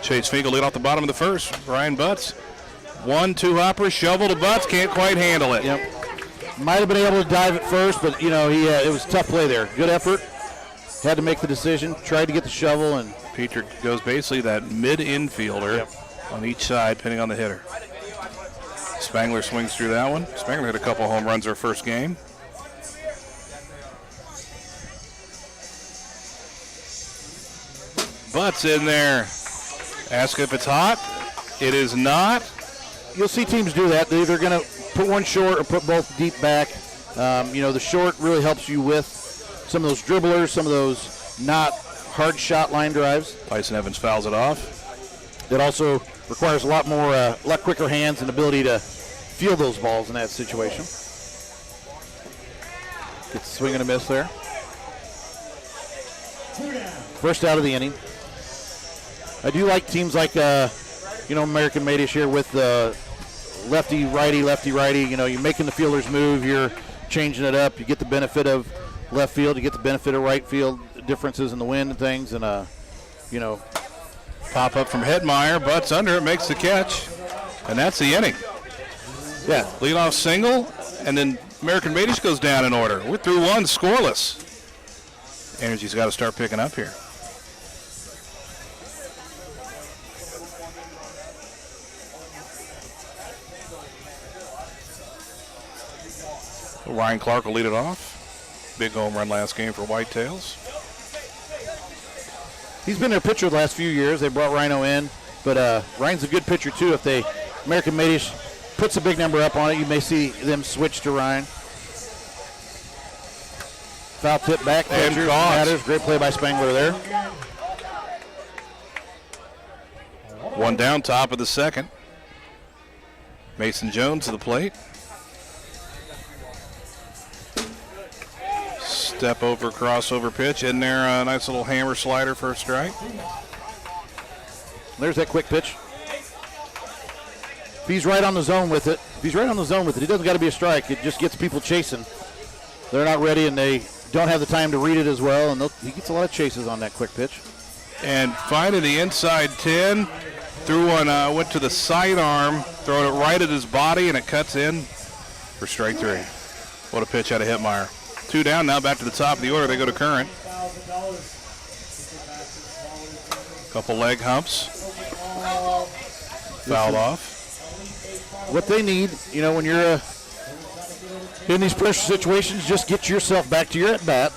Chase Finkel lead off the bottom of the first. Ryan Butts. 1-2 hopper, shovel to Butts, can't quite handle it. Yep. Might have been able to dive at first, but it was a tough play there. Good effort. Had to make the decision. Tried to get the shovel, and Peter goes basically that mid infielder on each side, depending on the hitter. Spangler swings through that one. Spangler hit a couple home runs our first game. Butts in there. Ask if it's hot. It is not. You'll see teams do that. They're either going to put one short or put both deep back. The short really helps you with some of those dribblers, some of those not hard shot line drives. Tyson Evans fouls it off. It also requires a lot quicker hands and ability to feel those balls in that situation. Gets a swing and a miss there. First out of the inning. I do like teams like, American Madish here with the lefty-righty. You're making the fielders move. You're changing it up. You get the benefit of left field. You get the benefit of right field differences in the wind and things. And, pop up from Hittmeyer. Butts under it, makes the catch. And that's the inning. Yeah. Leadoff single, and then American Madish goes down in order. We're through one, scoreless. Energy's got to start picking up here. Ryan Clark will lead it off. Big home run last game for Whitetails. He's been their pitcher the last few years. They brought Rhino in, but Ryan's a good pitcher too. If American Madish puts a big number up on it, you may see them switch to Ryan. Foul tip back, catcher matters. Great play by Spangler there. One down, top of the second. Mason Jones to the plate. Step over, crossover pitch. In there, a nice little hammer slider for a strike. There's that quick pitch. If he's right on the zone with it, it doesn't got to be a strike. It just gets people chasing. They're not ready, and they don't have the time to read it as well, and he gets a lot of chases on that quick pitch. And finding the inside 10. Threw one, went to the sidearm, throwing it right at his body, and it cuts in for strike 3. What a pitch out of Hittmeyer. 2 down, now back to the top of the order. They go to Current. Couple leg humps. Fouled off. What they need, when you're in these pressure situations, just get yourself back to your at-bat.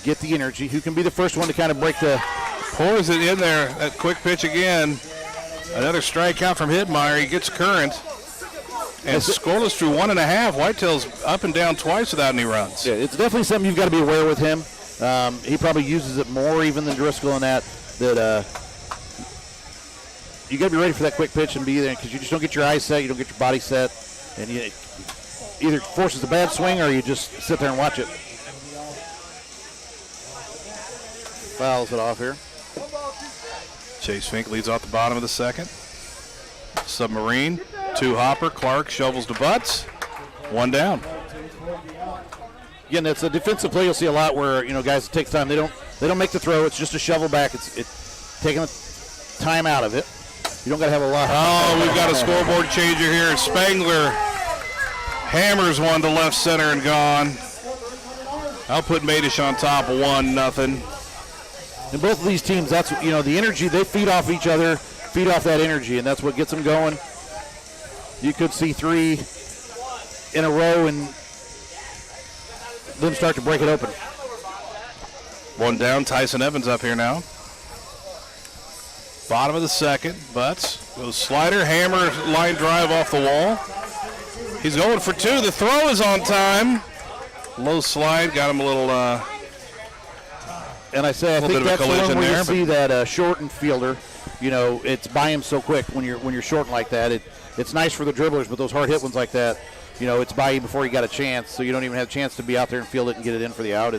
Get the energy. Who can be the first one to kind of break the Pours it in there. That quick pitch again. Another strikeout from Hittmeyer. He gets current. And scoreless through 1.5. Whitetail's up and down twice without any runs. Yeah, it's definitely something you've got to be aware with him. He probably uses it more even than Driscoll in that you got to be ready for that quick pitch and be there because you just don't get your eyes set, you don't get your body set, and you either forces a bad swing or you just sit there and watch it. Fouls it off here. Chase Fink leads off the bottom of the second. Submarine, 2 hopper. Clark shovels to Butts. 1 down. Again, it's a defensive play you'll see a lot where guys take time. They don't make the throw. It's just a shovel back. It's taking the time out of it. You don't got to have a lot. Oh, we've got a scoreboard changer here. Spangler hammers one to left center and gone. I'll put Madish on top, 1-0. And both of these teams, that's the energy they feed off each other, feed off that energy, and that's what gets them going. You could see 3 in a row and them start to break it open. 1 down. Tyson Evans up here now. Bottom of the second. Butts goes slider, hammer, line drive off the wall. He's going for 2. The throw is on time. Low slide, got him a little. And I say I think that's the one where you see that shortened fielder. It's by him so quick when you're shortened like that. It's nice for the dribblers, but those hard hit ones like that, it's by you before you got a chance, so you don't even have a chance to be out there and field it and get it in for the out.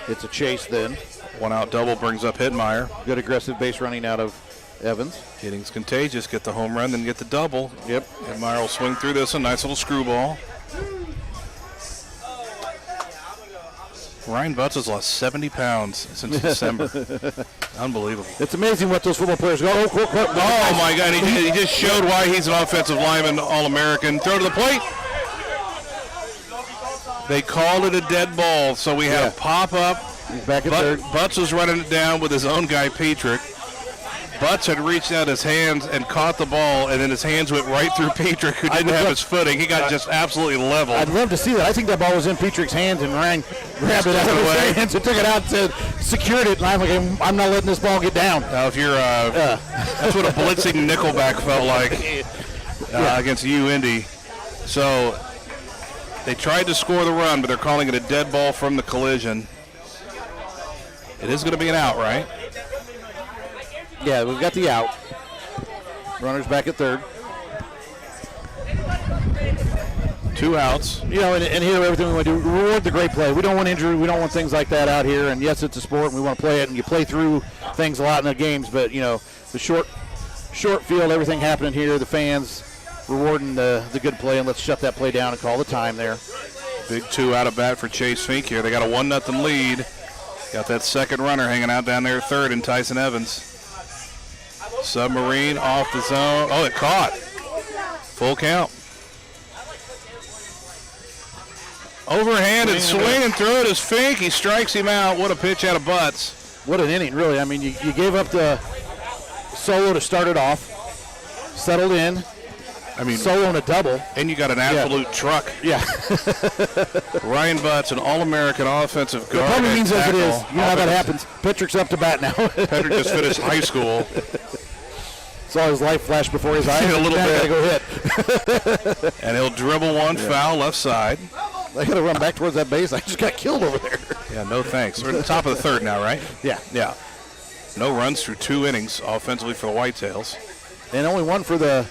It's a chase then. 1 out double brings up Hittmeyer. Good aggressive base running out of Evans. Hitting's contagious. Get the home run, then get the double. Yep. Hittmeyer will swing through this. A nice little screwball. Ryan Butts has lost 70 pounds since December. Unbelievable. It's amazing what those football players go. Oh, my God. He just showed why he's an offensive lineman, All-American. Throw to the plate. They called it a dead ball, so we had a pop-up. He's back at third. Butts was running it down with his own guy, Petrick. Butts had reached out his hands and caught the ball, and then his hands went right through Petrick, who didn't have his footing. He got just absolutely leveled. I'd love to see that. I think that ball was in Petrick's hands, and Ryan grabbed it out of his hands and took it out and said, secured it. And I'm like, I'm not letting this ball get down. Now, if you're, that's what a blitzing nickelback felt like against Indy. So they tried to score the run, but they're calling it a dead ball from the collision. It is going to be an out, right? Yeah, we've got the out. Runners back at third. 2 outs. And here everything we want to do, reward the great play. We don't want injury. We don't want things like that out here. And yes, it's a sport, and we want to play it. And you play through things a lot in the games. But, the short field, everything happening here, the fans rewarding the good play. And let's shut that play down and call the time there. Big 2 out of bat for Chase Fink here. They got a 1-0 lead. Got that second runner hanging out down there third in Tyson Evans. Submarine off the zone. Oh, it caught. Full count. Overhanded swing and throw it is Fink. He strikes him out. What a pitch out of Butts. What an inning, really. I mean, you gave up the solo to start it off. Settled in. Solo and a double. And you got an absolute truck. Yeah. Ryan Butts, an All-American offensive guard. It probably means as it is. You know how that happens. Petrick's up to bat now. Petrick just finished high school. Saw his life flash before his eyes. A little bit. Go hit. And he'll dribble one, foul left side. I got to run back towards that base. I just got killed over there. Yeah, no thanks. We're at the top of the third now, right? Yeah. Yeah. No runs through 2 innings offensively for the Whitetails. And only one for the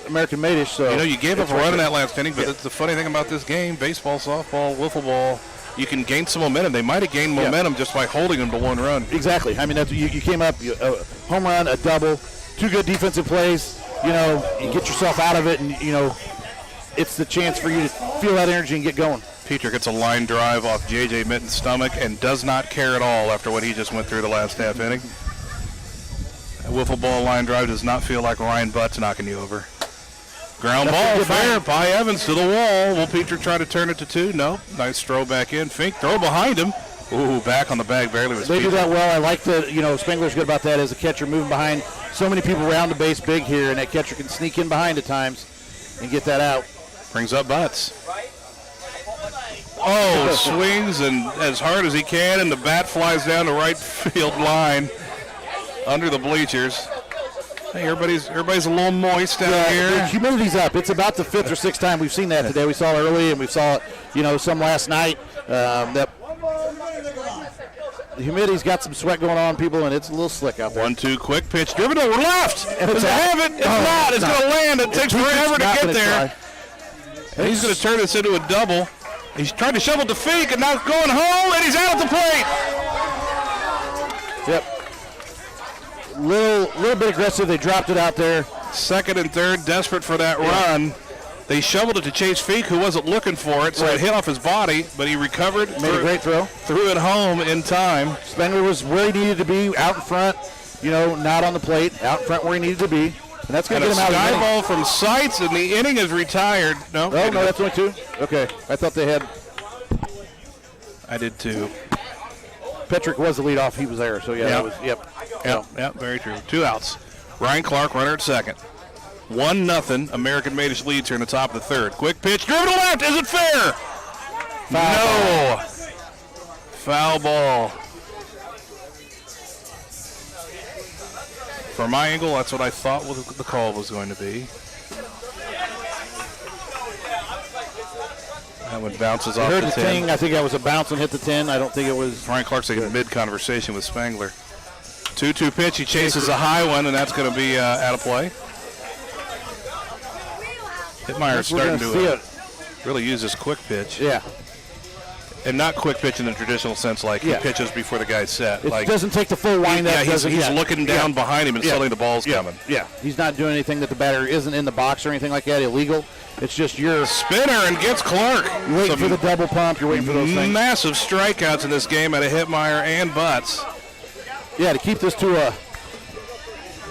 American Madish. So you gave up a run in that last inning, but that's the funny thing about this game, baseball, softball, wiffle ball, you can gain some momentum. They might have gained momentum just by holding them to 1 run. Exactly. I mean, that's you came up, a home run, a double, 2 good defensive plays. You get yourself out of it, and, it's the chance for you to feel that energy and get going. Petrick gets a line drive off J.J. Mitten's stomach and does not care at all after what he just went through the last half inning. A wiffle ball line drive does not feel like Ryan Butts knocking you over. Ground ball, fair by Evans to the wall. Will Petrick try to turn it to 2? No. Nice throw back in. Fink, throw behind him. Ooh, back on the bag, barely was They Petrick. do that well. I like that, Spangler's good about that as a catcher, moving behind so many people around the base big here, and that catcher can sneak in behind at times and get that out. Brings up Butts. Oh, swings and as hard as he can, and the bat flies down the right field line. under the bleachers. Hey, everybody's a little moist down The here. humidity's up. It's about the 5th or 6th time we've seen that today. We saw it early, and we saw it, some last night. That the humidity's got some sweat going on, people, and it's a little slick out there. 1-2, quick pitch, driven over left. And Does it have it? It's not. It's going to land. It takes forever to get there. And he's going to turn this into a double. He's trying to shovel to Fink, and now going home, and he's out at the plate. Yep. Little bit aggressive. They dropped it out there. Second and third, desperate for that run. They shoveled it to Chase Fink, who wasn't looking for it, so it hit off his body, but he recovered. Made a great throw. Threw it home in time. Spengler was where he needed to be, out in front, not on the plate, out in front where he needed to be. And that's going to And get a him out of the sky inning. ball from Seitz, and the inning is retired. No, Oh, no, that's only 2? Okay. I thought they had. I did too. Petrick was the leadoff. He was there. So, yeah, that was, yep. Yep, very true. 2 outs. Ryan Clark, runner at second. 1-0. American Madish leads here in the top of the third. Quick pitch, driven to left. Is it fair? No. Foul ball. From my angle, that's what I thought the call was going to be. That one bounces off I heard the the 10. ting. I think that was a bounce and hit the 10. I don't think it was. Ryan Clark's in mid-conversation with Spangler. 2-2 pitch. He chases a high one, and that's going to be out of play. Hitmeyer's starting to really use his quick pitch. Yeah. And not quick pitch in the traditional sense, like he pitches before the guy's set. It doesn't take the full wind up. He's looking down behind him and suddenly the ball's coming. Yeah. He's not doing anything that the batter isn't in the box or anything like that, illegal. It's just your spinner and gets Clark. You're waiting for the double pump. You're waiting for those things. Massive strikeouts in this game out of Hitmeyer and Butts. Yeah, to keep this to a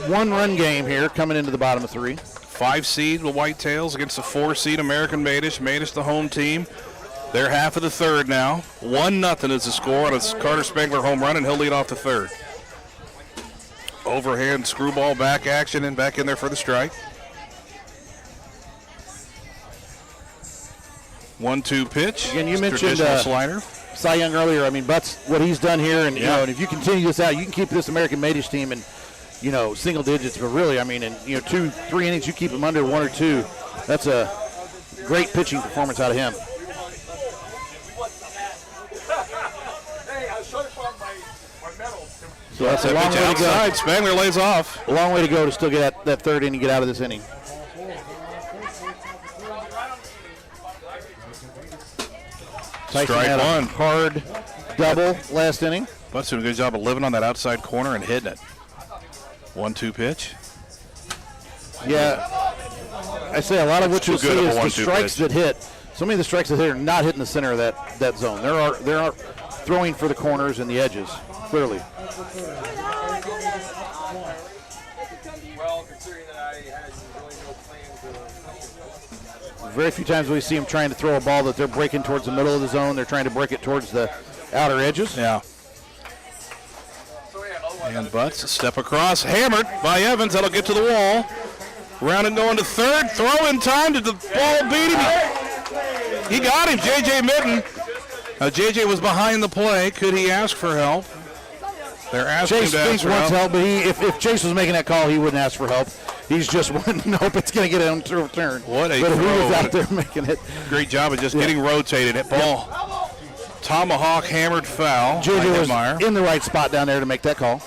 1-run game here coming into the bottom of 3. 5 seed with Whitetails against the 4 seed American Madish. Madish the home team. They're half of the third now. 1-0 is the score on a Carter Spangler home run, and he'll lead off the third. Overhand screwball back action and back in there for the strike. 1-2 pitch. Again, you mentioned traditional slider. Cy Young earlier. I mean, Butts, what he's done here, and and if you continue this out, you can keep this American Madish team in, single digits. But really, I mean, in 2-3 innings, you keep them under 1 or 2. That's a great pitching performance out of him. So that's a long way to go. Spangler lays off. A long way to go to still get that third inning, get out of this inning. Tyson Strike had one. a hard double last inning. Butts doing a good job of living on that outside corner and hitting it. 1-2 pitch. Yeah, I say a lot of what you'll see is the strikes pitch. that hit. So many of the strikes that hit are not hitting the center of that zone. There are throwing for the corners and the edges, clearly. Very few times we see them trying to throw a ball that they're breaking towards the middle of the zone. They're trying to break it towards the outer edges. Yeah. And Butts, step across, hammered by Evans. That'll get to the wall. Round and going to third. Throw in time. Did the ball beat him? He got him, J.J. Mitten. J.J. was behind the play. Could he ask for help? They're asking Chase him to ask for wants help. help, but if Chase was making that call, he wouldn't ask for help. He's just wanting to know if it's going to get him to return. What a But if he throw. was out there making it. Great job of just getting rotated. That ball. Tomahawk hammered foul. JJ was Hitmeyer. in the right spot down there to make that call.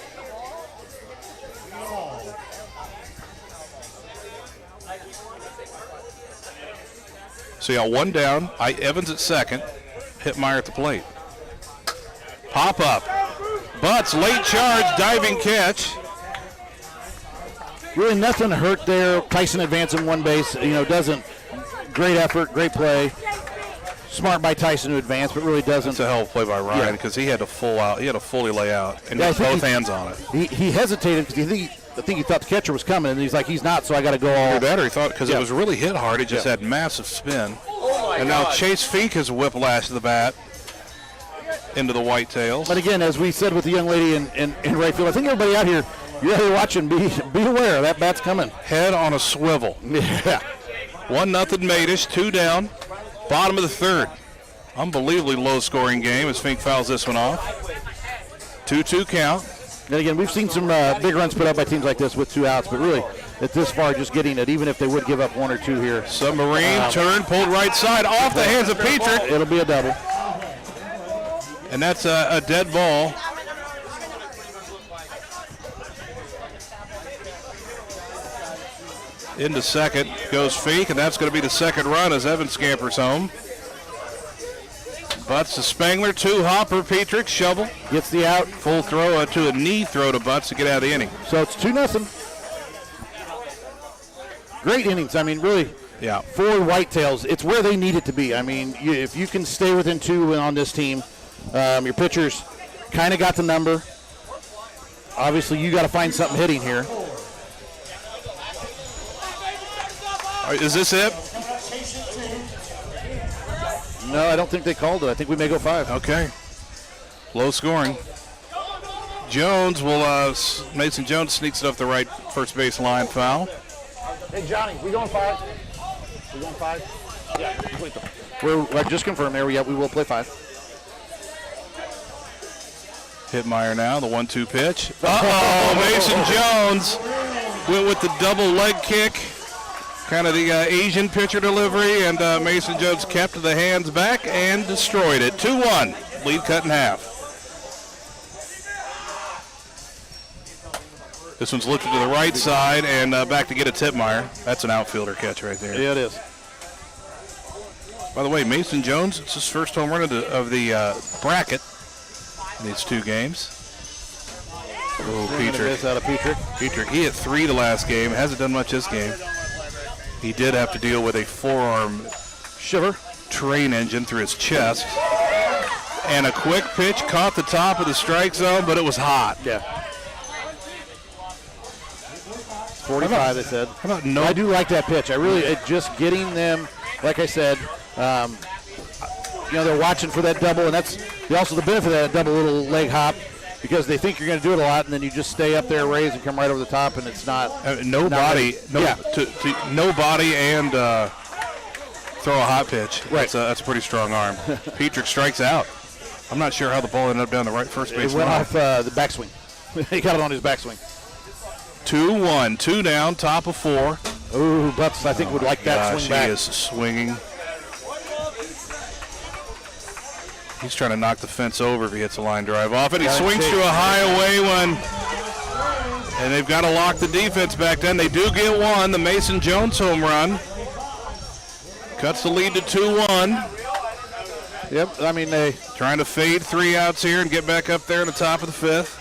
So you got one down. Evans at second. Hitmeyer at the plate. Pop up. Butts, late charge, diving catch. Really nothing to hurt there. Tyson advancing one base. Doesn't. Great effort, great play. Smart by Tyson to advance, but really doesn't. It's a hell of a play by Ryan because he had to fully lay out and get both hands on it. He hesitated because I think he thought the catcher was coming, and he's like, he's not, so I got to go all. Either that or he thought because it was really hit hard, it just had massive spin. And now Chase Fink has whiplashed the bat into the Whitetails. But again, as we said with the young lady in right field, I think everybody out here, you're out here watching, be aware that bat's coming. Head on a swivel. Yeah. 1-0 Madish, 2 down. Bottom of the third. Unbelievably low-scoring game as Fink fouls this one off. 2-2 count. And again, we've seen some big runs put up by teams like this with 2 outs, but really, at this far, just getting it, even if they would give up 1 or 2 here. Submarine turn, pulled right side, off the hands of Petrick. It'll be a double. And that's a dead ball. Into second goes Feek, and that's going to be the second run as Evan scampers home. Butts to Spangler, 2 hopper, Petrick, shovel. Gets the out. Full throw to a knee throw to Butts to get out of the inning. So it's 2-0. Great innings. I mean, really, yeah. For Whitetails, it's where they need it to be. I mean, if you can stay within 2 on this team, your pitchers kind of got the number. Obviously, you got to find something hitting here. Is this it? No, I don't think they called it. I think we may go 5. Okay. Low scoring. Jones will, Mason Jones sneaks it up the right first base line, foul. Hey, Johnny, we going 5? We going 5? Yeah, complete them. We're just confirmed there. We will play 5. Hitmeyer now, the 1-2 pitch. Uh-oh, Mason Jones went with the double leg kick. Kind of the Asian pitcher delivery, and Mason Jones kept the hands back and destroyed it. 2-1, lead cut in half. This one's lifted to the right side and back to get a Hitmeyer. That's an outfielder catch right there. Yeah, it is. By the way, Mason Jones, it's his first home run of the bracket in these 2 games. Oh, Petrick. Out of Petrick. Petrick, he hit 3 the last game. Hasn't done much this game. He did have to deal with a forearm shiver train engine through his chest. And a quick pitch caught the top of the strike zone, but it was hot. Yeah. 45, they said. How about no? I do like that pitch. I really, just getting them, like I said, they're watching for that double, and that's also the benefit of that double little leg hop, because they think you're going to do it a lot, and then you just stay up there, raise, and come right over the top, and it's not. No body and throw a hot pitch. Right. That's a pretty strong arm. Petrick strikes out. I'm not sure how the ball ended up down the right first base line. It went off the backswing. He got it on his backswing. 2-1, 2 down, top of 4. Ooh, Butts, I think, would like that swing back. He is swinging. He's trying to knock the fence over if he hits a line drive off it. He swings to a high away one. And they've got to lock the defense back then. They do get one, the Mason Jones home run. Cuts the lead to 2-1. Yep, I mean, they trying to fade 3 outs here and get back up there in the top of the 5th.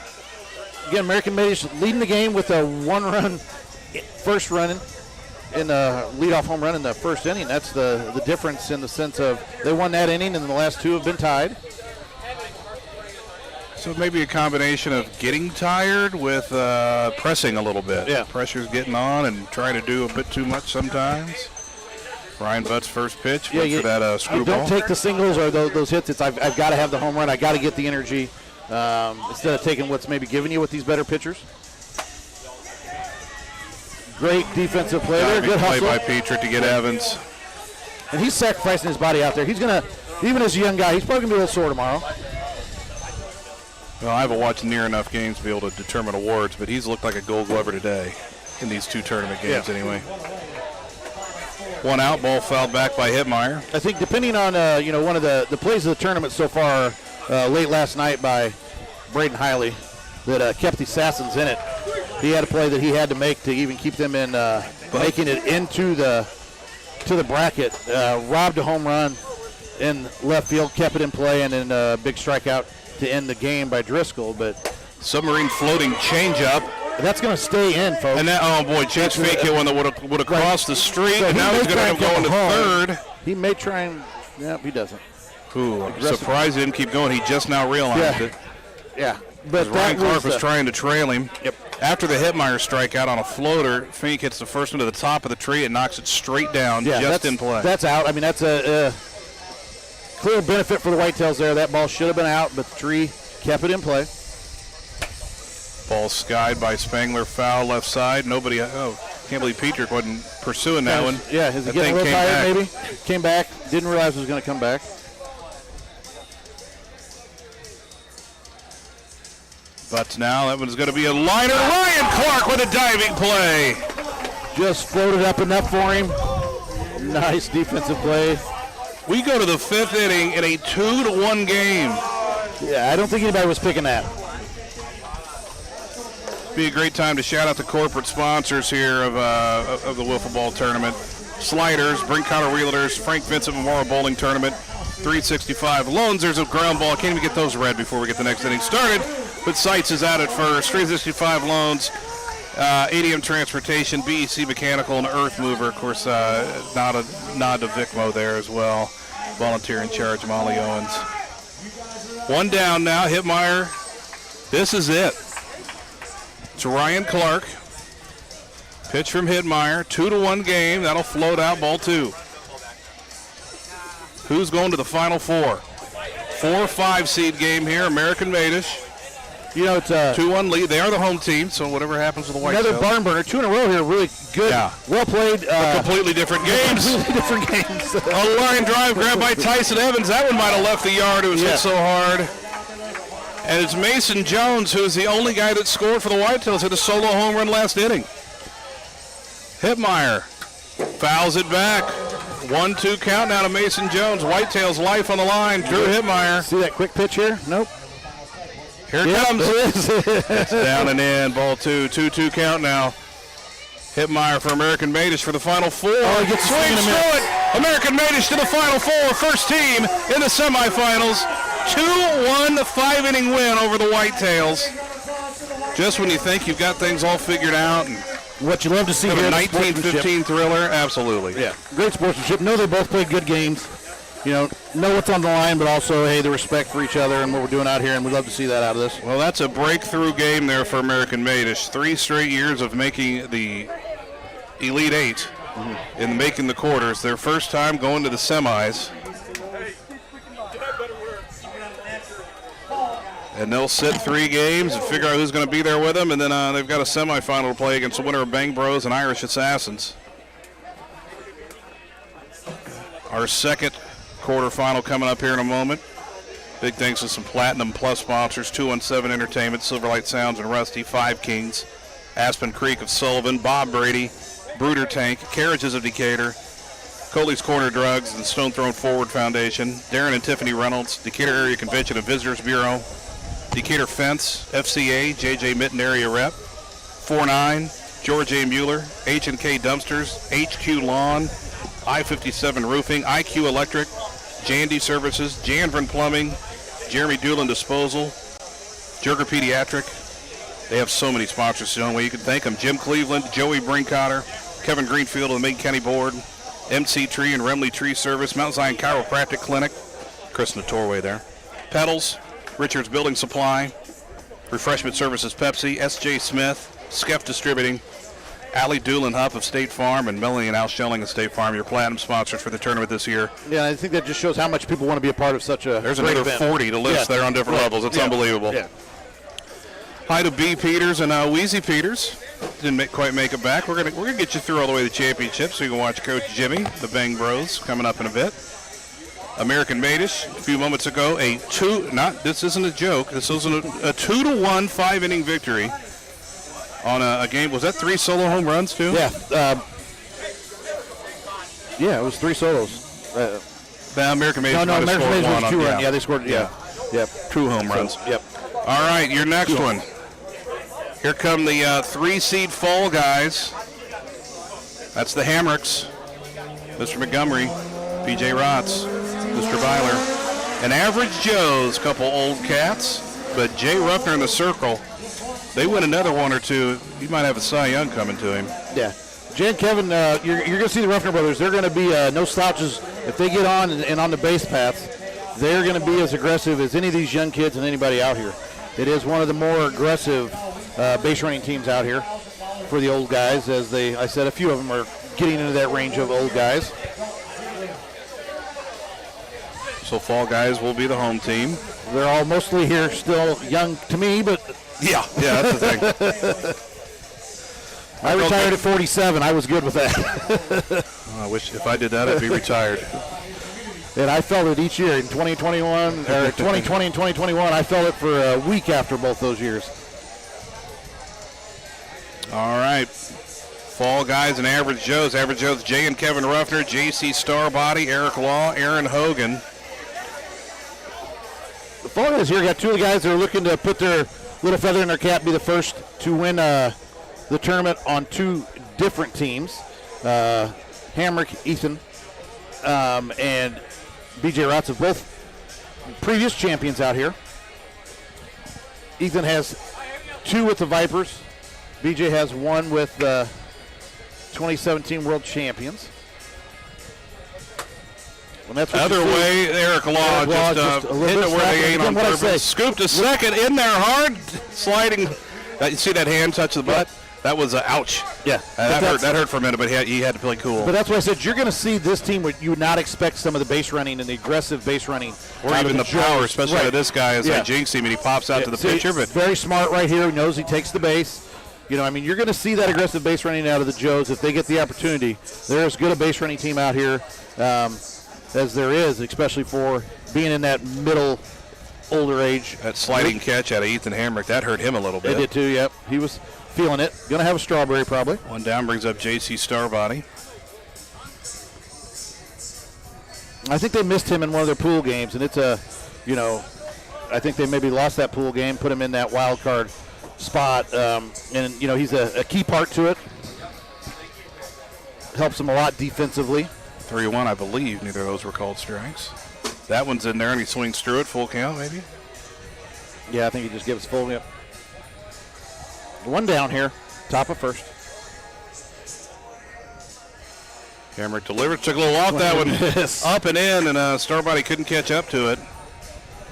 Again, American Made is leading the game with a 1-run first run in a leadoff home run in the first inning. That's the difference in the sense of they won that inning and the last 2 have been tied. So maybe a combination of getting tired with pressing a little bit. Yeah. Pressure's getting on and trying to do a bit too much sometimes. Ryan Butt's first pitch for that screwball. Don't take the singles or those hits. It's I've got to have the home run. I got to get the energy instead of taking what's maybe giving you with these better pitchers. Great defensive play there. Good play hustle by Petrick to get Evans. And he's sacrificing his body out there. He's going to, even as a young guy, he's probably going to be a little sore tomorrow. Well, I haven't watched near enough games to be able to determine awards, but he's looked like a gold glover today in these 2 tournament games anyway. 1 out, ball fouled back by Hitmeyer. I think depending on, one of the plays of the tournament so far, late last night by Braden Hiley that kept the Assassins in it. He had a play that he had to make to even keep them in, making it into the bracket. Robbed a home run in left field, kept it in play, and then a big strikeout to end the game by Driscoll. But submarine floating changeup. That's going to stay in, folks. And that, oh boy, Chance fake hit one that would have crossed the street, and now he's going to end up going to third. He may try and, he doesn't. Ooh, I'm surprised he didn't keep going. He just now realized it. Yeah. But Ryan Clark was trying to trail him. Yep. After the Hitmeyer strikeout on a floater, Fink hits the first one to the top of the tree and knocks it straight down just in play. That's out. I mean, that's a clear benefit for the Whitetails there. That ball should have been out, but the tree kept it in play. Ball skied by Spangler, foul left side. Nobody, can't believe Petrick wasn't pursuing that one. Yeah, is he getting a little tired maybe? Came back, didn't realize it was going to come back. But now that one's going to be a liner. Ryan Clark with a diving play. Just floated up and up for him. Nice defensive play. We go to the 5th inning in a 2-1 game. Yeah, I don't think anybody was picking that. Be a great time to shout out the corporate sponsors here of the wiffle ball tournament. Sliderz, Brinkheimer Realtors, Frank Vincent Memorial Bowling Tournament, 365 Loans. There's a ground ball. I can't even get those read before we get the next inning started. But Sites is out at first. 365 Loans, ADM Transportation, BEC Mechanical, and Earth Mover. Of course, nod to Vicmo there as well. Volunteer in charge, Molly Owens. One down now. Hittmeyer. This is it. It's Ryan Clark. Pitch from Hittmeyer. 2-1 game. That'll float out. Ball 2. Who's going to the Final Four? 4-5 seed game here. American Madish. You know, it's a 2-1 lead. They are the home team, so whatever happens with the White another Sox. barn burner. 2 in a row here. Really good. Yeah. Well played. Completely different games. Completely different games. A line drive grabbed by Tyson Evans. That one might have left the yard. It was hit so hard. And it's Mason Jones, who's the only guy that scored for the Whitetails, hit a solo home run last inning. Hittmeyer fouls it back. 1-2 count now to Mason Jones. Whitetails life on the line. Drew Hittmeyer. See that quick pitch here? Nope. Here it comes. It's down and in. Ball 2. 2-2 count now. Hittmeyer for American Madish for the Final Four. Oh, he gets swings through it. American Madish to the Final Four. First team in the semifinals. 2-1 5-inning win over the Whitetails. Just when you think you've got things all figured out. And what you love to see have here. A 19-15 thriller. Absolutely. Yeah. Great sportsmanship. Know they both played good games. You know what's on the line, but also, hey, the respect for each other and what we're doing out here, and we'd love to see that out of this. Well, that's a breakthrough game there for American Madish. 3 straight years of making the Elite 8 and making the quarters. Their first time going to the semis. And they'll sit 3 games and figure out who's going to be there with them, and then they've got a semifinal to play against the winner of Bang Bros and Irish Assassins. Our second quarterfinal coming up here in a moment. Big thanks to some Platinum Plus sponsors, 217 Entertainment, Silverlight Sounds and Rusty, 5 Kings, Aspen Creek of Sullivan, Bob Brady, Brooder Tank, Carriages of Decatur, Coley's Corner Drugs, and Stone Throne Forward Foundation, Darren and Tiffany Reynolds, Decatur Area Convention and Visitors Bureau, Decatur Fence, FCA, JJ Mitten Area Rep, 4-9, George A. Mueller, H&K Dumpsters, HQ Lawn, I-57 Roofing, IQ Electric, Jandy Services, Janvrin Plumbing, Jeremy Doolin Disposal, Jerger Pediatric. They have so many sponsors, the only way you can thank them. Jim Cleveland, Joey Brinkotter, Kevin Greenfield of the Macon County Board, MC Tree and Remley Tree Service, Mount Zion Chiropractic Clinic, Chris Torway there, Pedals, Richards Building Supply, Refreshment Services Pepsi, S.J. Smith, Skeff Distributing, Allie Doolin Huff of State Farm, and Melanie and Al Schelling of State Farm, your platinum sponsors for the tournament this year. Yeah, I think that just shows how much people want to be a part of such a There's great another event. 40 to list there on different levels. It's unbelievable. Yeah. Hi to B. Peters and Wheezy Peters. Didn't quite make it back. We're gonna get you through all the way to the championship so you can watch Coach Jimmy, the Bang Bros, coming up in a bit. American Madish, a few moments ago, this isn't a joke, this was a 2-1 5-inning victory on a game. Was that 3 solo home runs too? Yeah. It was 3 solos. The American Madish No, American scored Madish one was 2 on, runs. Yeah, they scored, yeah. 2 home runs. Yep. All right, your next one. Here come the 3-seed Fall Guys. That's the Hammocks. Mr. Montgomery, PJ Rotz, Mr. Byler. And Average Joe's, couple old cats. But Jay Ruffner in the circle, they win another one or two. He might have a Cy Young coming to him. Yeah. Jay and Kevin, you're going to see the Ruffner brothers. They're going to be no slouches. If they get on and on the base paths, they're going to be as aggressive as any of these young kids and anybody out here. It is one of the more aggressive base running teams out here for the old guys, as I said, a few of them are getting into that range of old guys. So Fall Guys will be the home team. They're all mostly here still young to me, but yeah, that's the thing. I retired at 47. I was good with that. I wish if I did that, I'd be retired. And I felt it each year in 2021 or 2020 and 2021. I felt it for a week after both those years. All right. Fall Guys and Average Joes. Average Joes, Jay and Kevin Ruffner, JC Starbody, Eric Law, Aaron Hogan. The Fall Guys here got two of the guys that are looking to put their little feather in their cap, be the first to win the tournament on two different teams. Hamrick, Ethan, and BJ Rotz of both previous champions out here. Ethan has 2 with the Vipers. BJ has 1 with the 2017 World Champions. Well, that's what Other way, Eric Law just hit it where they ain't on purpose. Scooped a second in there hard, sliding. You see that hand touch the butt? That was ouch. Yeah. That hurt for a minute, but he had to play cool. But that's why I said you're going to see this team where you would not expect some of the base running and the aggressive base running. Or even the power, especially right. with this guy as I jinx him and he pops out to the pitcher. But very smart right here. He knows he takes the base. You know, I mean, you're going to see that aggressive base running out of the Joes if they get the opportunity. They're as good a base running team out here as there is, especially for being in that middle, older age. That sliding catch out of Ethan Hamrick, that hurt him a little bit. It did too, yep. He was feeling it. Going to have a strawberry probably. One down brings up JC Starbody. I think they missed him in one of their pool games, and it's I think they maybe lost that pool game, put him in that wild card spot, and he's a key part to it. Helps him a lot defensively. 3-1, I believe. Neither of those were called strikes. That one's in there, and he swings through it, full count maybe. Yeah, I think he just gives full. Yep. One down here, top of first. Hamrick delivers, took a little off that one, up and in, and Starbody couldn't catch up to it.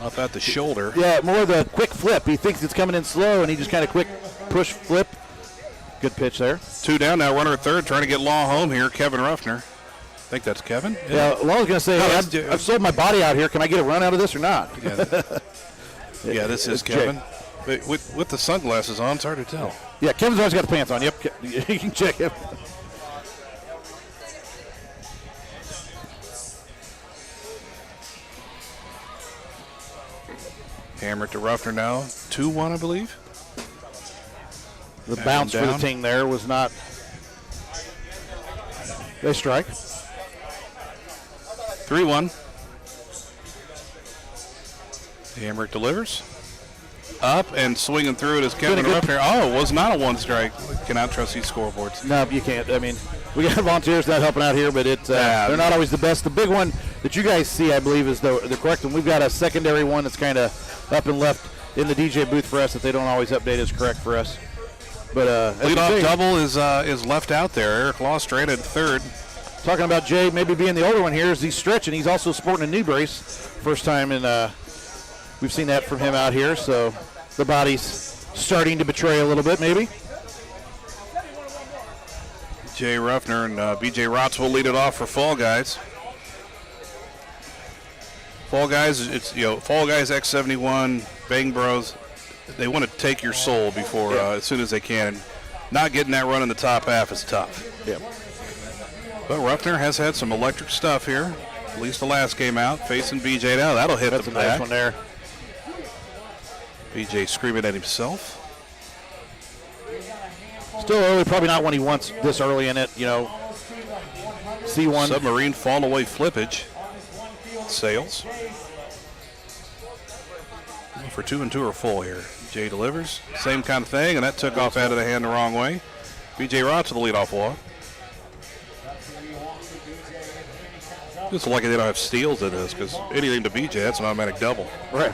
Off at the shoulder. Yeah, more of the quick flip. He thinks it's coming in slow, and he just kind of quick push flip. Good pitch there. 2 down now, runner at third, trying to get Law home here. Kevin Ruffner. I think that's Kevin. Yeah, Law's going to say, hey, I've sold my body out here. Can I get a run out of this or not? Yeah, this is Kevin. But with the sunglasses on, it's hard to tell. Yeah, Kevin's always got the pants on. Yep, you can check him. Hamrick to Ruffner now. 2-1, I believe. The bounce for the ting there was not. They strike. 3-1. Hamrick delivers. Up and swinging through it is Kevin Ruffner. Oh, it was not a 1 strike. Cannot trust these scoreboards. No, you can't. I mean, we got volunteers not helping out here, but they're not always the best. The big one that you guys see, I believe, is the correct one. We've got a secondary one that's kind of up and left in the DJ booth for us that they don't always update as correct for us. But leadoff double is left out there. Eric Law straight at third. Talking about Jay maybe being the older one here as he's stretching. He's also sporting a knee brace. First time in we've seen that from him out here. So the body's starting to betray a little bit maybe. Jay Ruffner and BJ Rotz will lead it off for Fall Guys. Fall Guys, it's Fall Guys X71, Bang Bros. They want to take your soul before as soon as they can. And not getting that run in the top half is tough. Yeah. But Ruffner has had some electric stuff here. At least the last game out, facing BJ now. That'll hit That's the a back. nice one there. BJ screaming at himself. Still early, probably not one he wants this early in it. C1. Submarine fall away flippage. Sales. For 2 and 2 are full here. Jay delivers. Same kind of thing, and that took off out of the hand the wrong way. BJ Rotz to the leadoff walk. Just lucky they don't have steals in this, because anything to BJ, that's an automatic double. Right.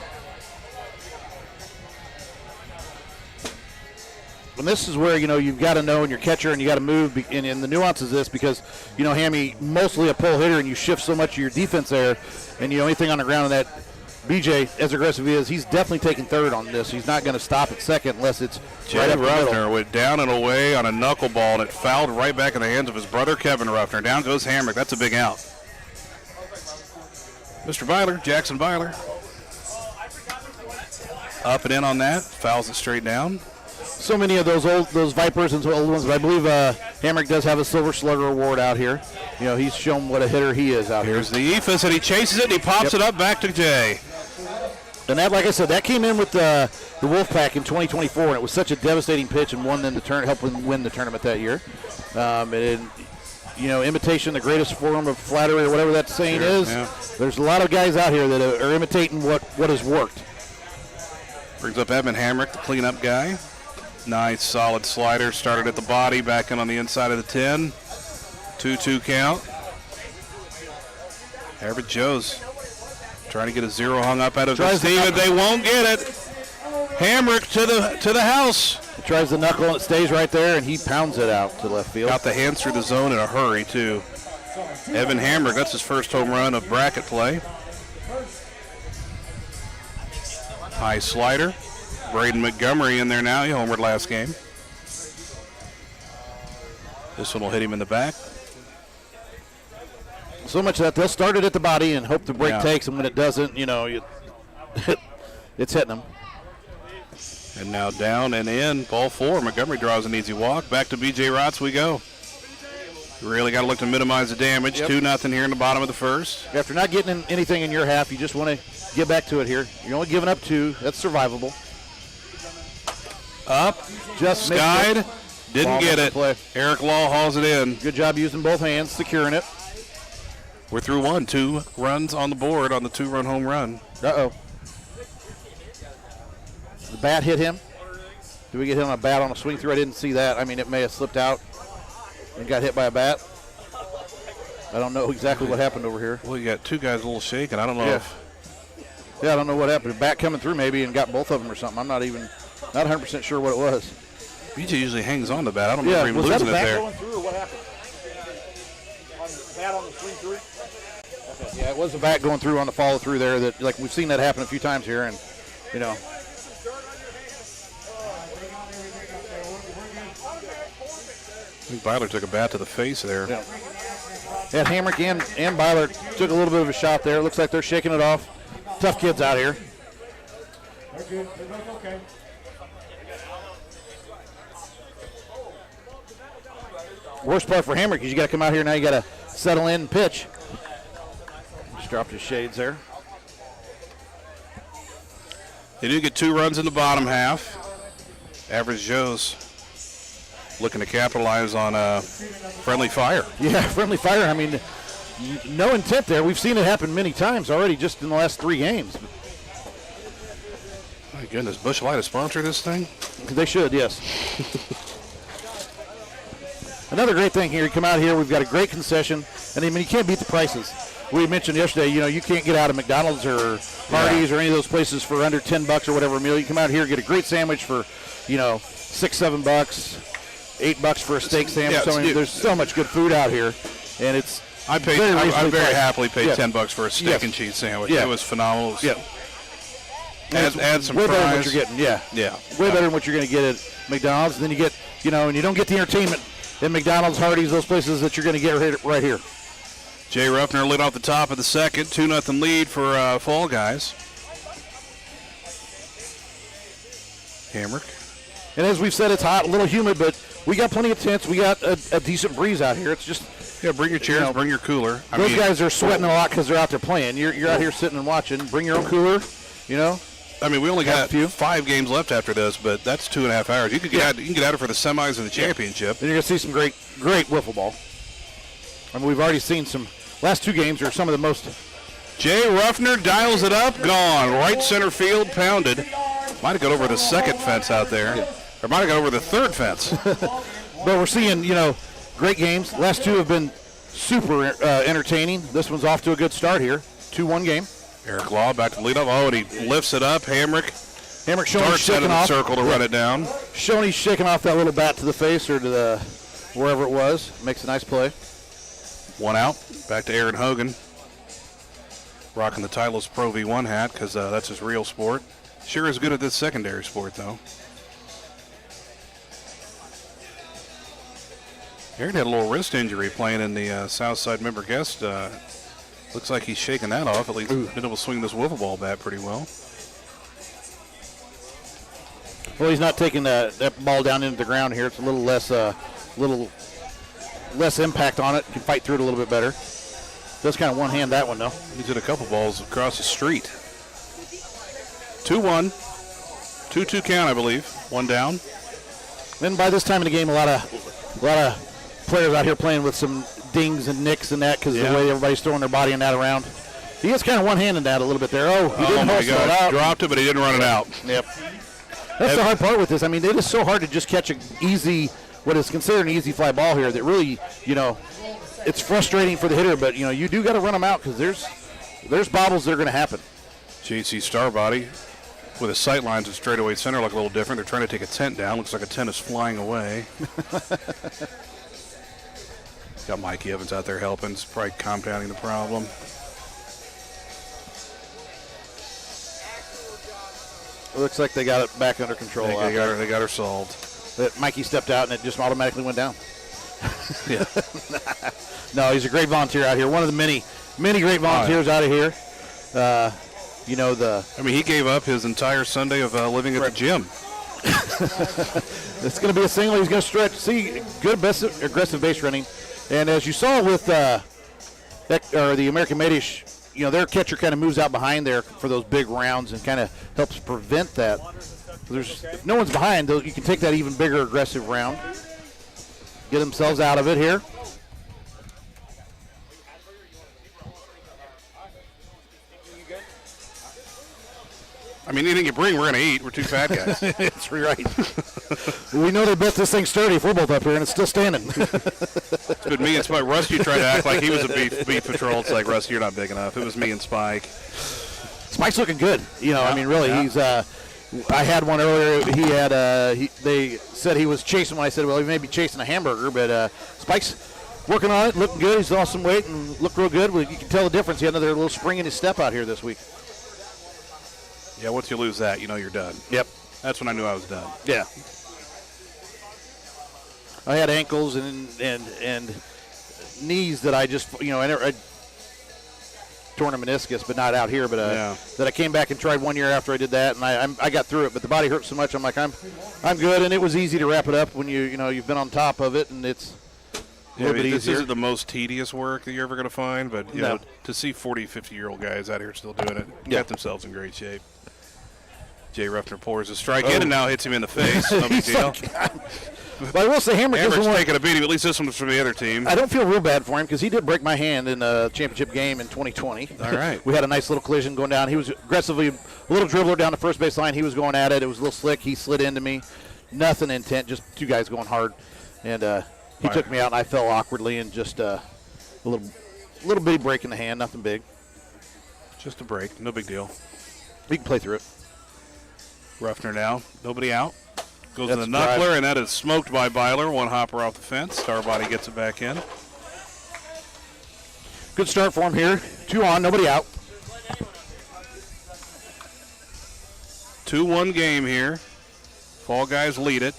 And this is where, you've got to know in your catcher and you got to move. And the nuance is this because, Hammy, mostly a pull hitter and you shift so much of your defense there. And, anything on the ground and that BJ, as aggressive he is, he's definitely taking third on this. He's not going to stop at second unless it's Jay right up the middle. Ruffner went down and away on a knuckleball, and it fouled right back in the hands of his brother, Kevin Ruffner. Down goes Hamrick. That's a big out. Mr. Byler, Jackson Byler. Up and in on that. Fouls it straight down. So many of those Vipers and old ones, but I believe Hamrick does have a Silver Slugger award out here. he's shown what a hitter he is out here. Here's the ephus, and he chases it, and he pops it up back to Jay. And that, like I said, that came in with the Wolfpack in 2024, and it was such a devastating pitch and won them helped them win the tournament that year. Imitation, the greatest form of flattery, or whatever that saying is. Yeah. There's a lot of guys out here that are imitating what has worked. Brings up Evan Hamrick, the cleanup guy. Nice, solid slider. Started at the body, back in on the inside of the 10. 2-2 count. Average Joe's trying to get a zero hung up out of the Steven. They won't get it. Hamrick to the house. He tries the knuckle and it stays right there, and he pounds it out to left field. Got the hands through the zone in a hurry, too. Evan Hamrick, that's his first home run of bracket play. High slider. Braden Montgomery in there now. He homered last game. This one will hit him in the back. So much that they'll start it at the body and hope the break takes, and when it doesn't, it's hitting them. And now down and in, ball 4. Montgomery draws an easy walk. Back to B.J. Rotz we go. Really got to look to minimize the damage. 2-0 here in the bottom of the first. After not getting anything in your half, you just want to get back to it here. You're only giving up 2. That's survivable. Up, just skied, didn't get it. Play. Eric Law hauls it in. Good job using both hands, securing it. We're through 1. 2 runs on the board on the 2-run home run. Uh-oh. The bat hit him. Did we get him a bat on a swing through? I didn't see that. I mean, it may have slipped out and got hit by a bat. I don't know exactly what happened over here. Well, you got 2 guys a little shaken. I don't know if... Yeah, I don't know what happened. A bat coming through maybe and got both of them or something. I'm not 100% sure what it was. BJ usually hangs on the bat. I don't know if he was losing it there. Going through or what happened? Bat on the swing through? Okay. Yeah, it was a bat going through on the follow through there. That we've seen that happen a few times here, and I think Byler took a bat to the face there. Yeah, Hamrick and Byler took a little bit of a shot there. Looks like they're shaking it off. Tough kids out here. They're good. They're both okay. Worst part for Hamrick is you got to come out here now. You got to settle in and pitch. Just dropped his shades there. They do get 2 runs in the bottom half. Average Joe's looking to capitalize on friendly fire. Yeah, friendly fire. I mean, no intent there. We've seen it happen many times already just in the last 3 games. My goodness, Busch Light to sponsor this thing? They should, yes. Another great thing here, you come out here, we've got a great concession, and I mean, you can't beat the prices. We mentioned yesterday, you can't get out of McDonald's or Hardee's or any of those places for under $10 or whatever meal. You come out here, get a great sandwich for, $6, $7, $8 for a steak sandwich. Yeah, so, I mean, there's so much good food out here, and it's I very happily paid $10 for a steak and cheese sandwich. Yeah. It was phenomenal. Yeah. Add some way fries. better than what you're getting. Yeah. Way better than what you're going to get at McDonald's. And then you get, and you don't get the entertainment at McDonald's, Hardee's, those places that you're going to get right here. Jay Ruffner lit off the top of the second. 2-0 lead for Fall Guys. Hamrick. And as we've said, it's hot, a little humid, but we got plenty of tents. We got a decent breeze out here. It's just... Yeah, bring your chairs, bring your cooler. Those guys are sweating a lot because they're out there playing. You're out here sitting and watching. Bring your own cooler, I mean, we only got 5 games left after this, but that's 2.5 hours. You can get out it for the semis and the championship. And you're going to see some great wiffle ball. I mean, we've already seen some. Last 2 games are some of the most. Jay Ruffner dials it up, gone. Right center field, pounded. Might have got over the second fence out there. Yeah. Or might have got over the third fence. But we're seeing, great games. Last 2 have been super entertaining. This one's off to a good start here. 2-1 game. Eric Law back to lead off. Oh, and he lifts it up. Hamrick showing he's shaking off. Circle to run it down. Showing he's shaking off that little bat to the face or to the wherever it was. Makes a nice play. 1 out. Back to Aaron Hogan. Rocking the Titleist Pro V1 hat because that's his real sport. Sure is good at this secondary sport, though. Aaron had a little wrist injury playing in the Southside member guest. Looks like he's shaking that off. At least been able to swing this wiffle ball bat pretty well. Well, he's not taking that ball down into the ground here. It's a little less, less impact on it, can fight through it a little bit better. Does kind of one-hand that one, though. He's hit a couple balls across the street. 2-1. 2-2 count, I believe. One down. And by this time in the game, a lot of players out here playing with some dings and nicks and that because of the way everybody's throwing their body and that around. He is kind of one-handed that a little bit there. Oh, he didn't hustle it out. Dropped it, but he didn't run it out. Yep. That's the hard part with this. I mean, it is so hard to just catch an easy, what is considered an easy fly ball here that really, it's frustrating for the hitter, but, you do got to run them out because there's bobbles that are going to happen. JC Starbody with his sight lines and straightaway center look a little different. They're trying to take a tent down. Looks like a tent is flying away. Got Mikey Evans out there helping. It's probably compounding the problem. It looks like they got it back under control. They got her solved. That Mikey stepped out and it just automatically went down. Yeah. No, he's a great volunteer out here. One of the many great volunteers out of here. He gave up his entire Sunday of living at the gym. It's going to be a single. He's going to stretch. See, good aggressive base running. And as you saw with the American-made-ish, their catcher kind of moves out behind there for those big rounds and kind of helps prevent that. If no one's behind, you can take that even bigger aggressive round. Get themselves out of it here. Anything you bring, we're going to eat. We're two fat guys. That's right. We know they built this thing sturdy if we're both up here, and it's still standing. It's been me and Spike. Rusty tried to act like he was a beef patrol. It's like, Rusty, you're not big enough. It was me and Spike. Spike's looking good. Really, he's. I had one earlier. He had. They said he was chasing one. I said, well, he may be chasing a hamburger, but Spike's working on it, looking good. He's lost some weight and looked real good. You can tell the difference. He had another little spring in his step out here this week. Yeah, once you lose that, you're done. Yep. That's when I knew I was done. Yeah. I had ankles and knees that I just, I torn a meniscus, but not out here. But that I came back and tried 1 year after I did that, and I got through it. But the body hurt so much, I'm like, I'm good, and it was easy to wrap it up when you've been on top of it, and it's a little bit easier. This isn't the most tedious work that you're ever going to find, but to see 40, 50-year-old guys out here still doing it, got themselves in great shape. Jay Ruffner pours a strike in and now hits him in the face. No big deal. But I will say Hammer's taking a beating. At least this one was from the other team. I don't feel real bad for him because he did break my hand in the championship game in 2020. All right. We had a nice little collision going down. He was aggressively, a little dribbler down the first base line. He was going at it. It was a little slick. He slid into me. Nothing intent, just two guys going hard. And he took me out, and I fell awkwardly and just a little bitty break in the hand, nothing big. Just a break, no big deal. We can play through it. Ruffner now, nobody out. Goes to the knuckler, and that is smoked by Byler. One hopper off the fence. Starbody gets it back in. Good start for him here. 2 on, nobody out. 2-1 game here. Fall guys lead it.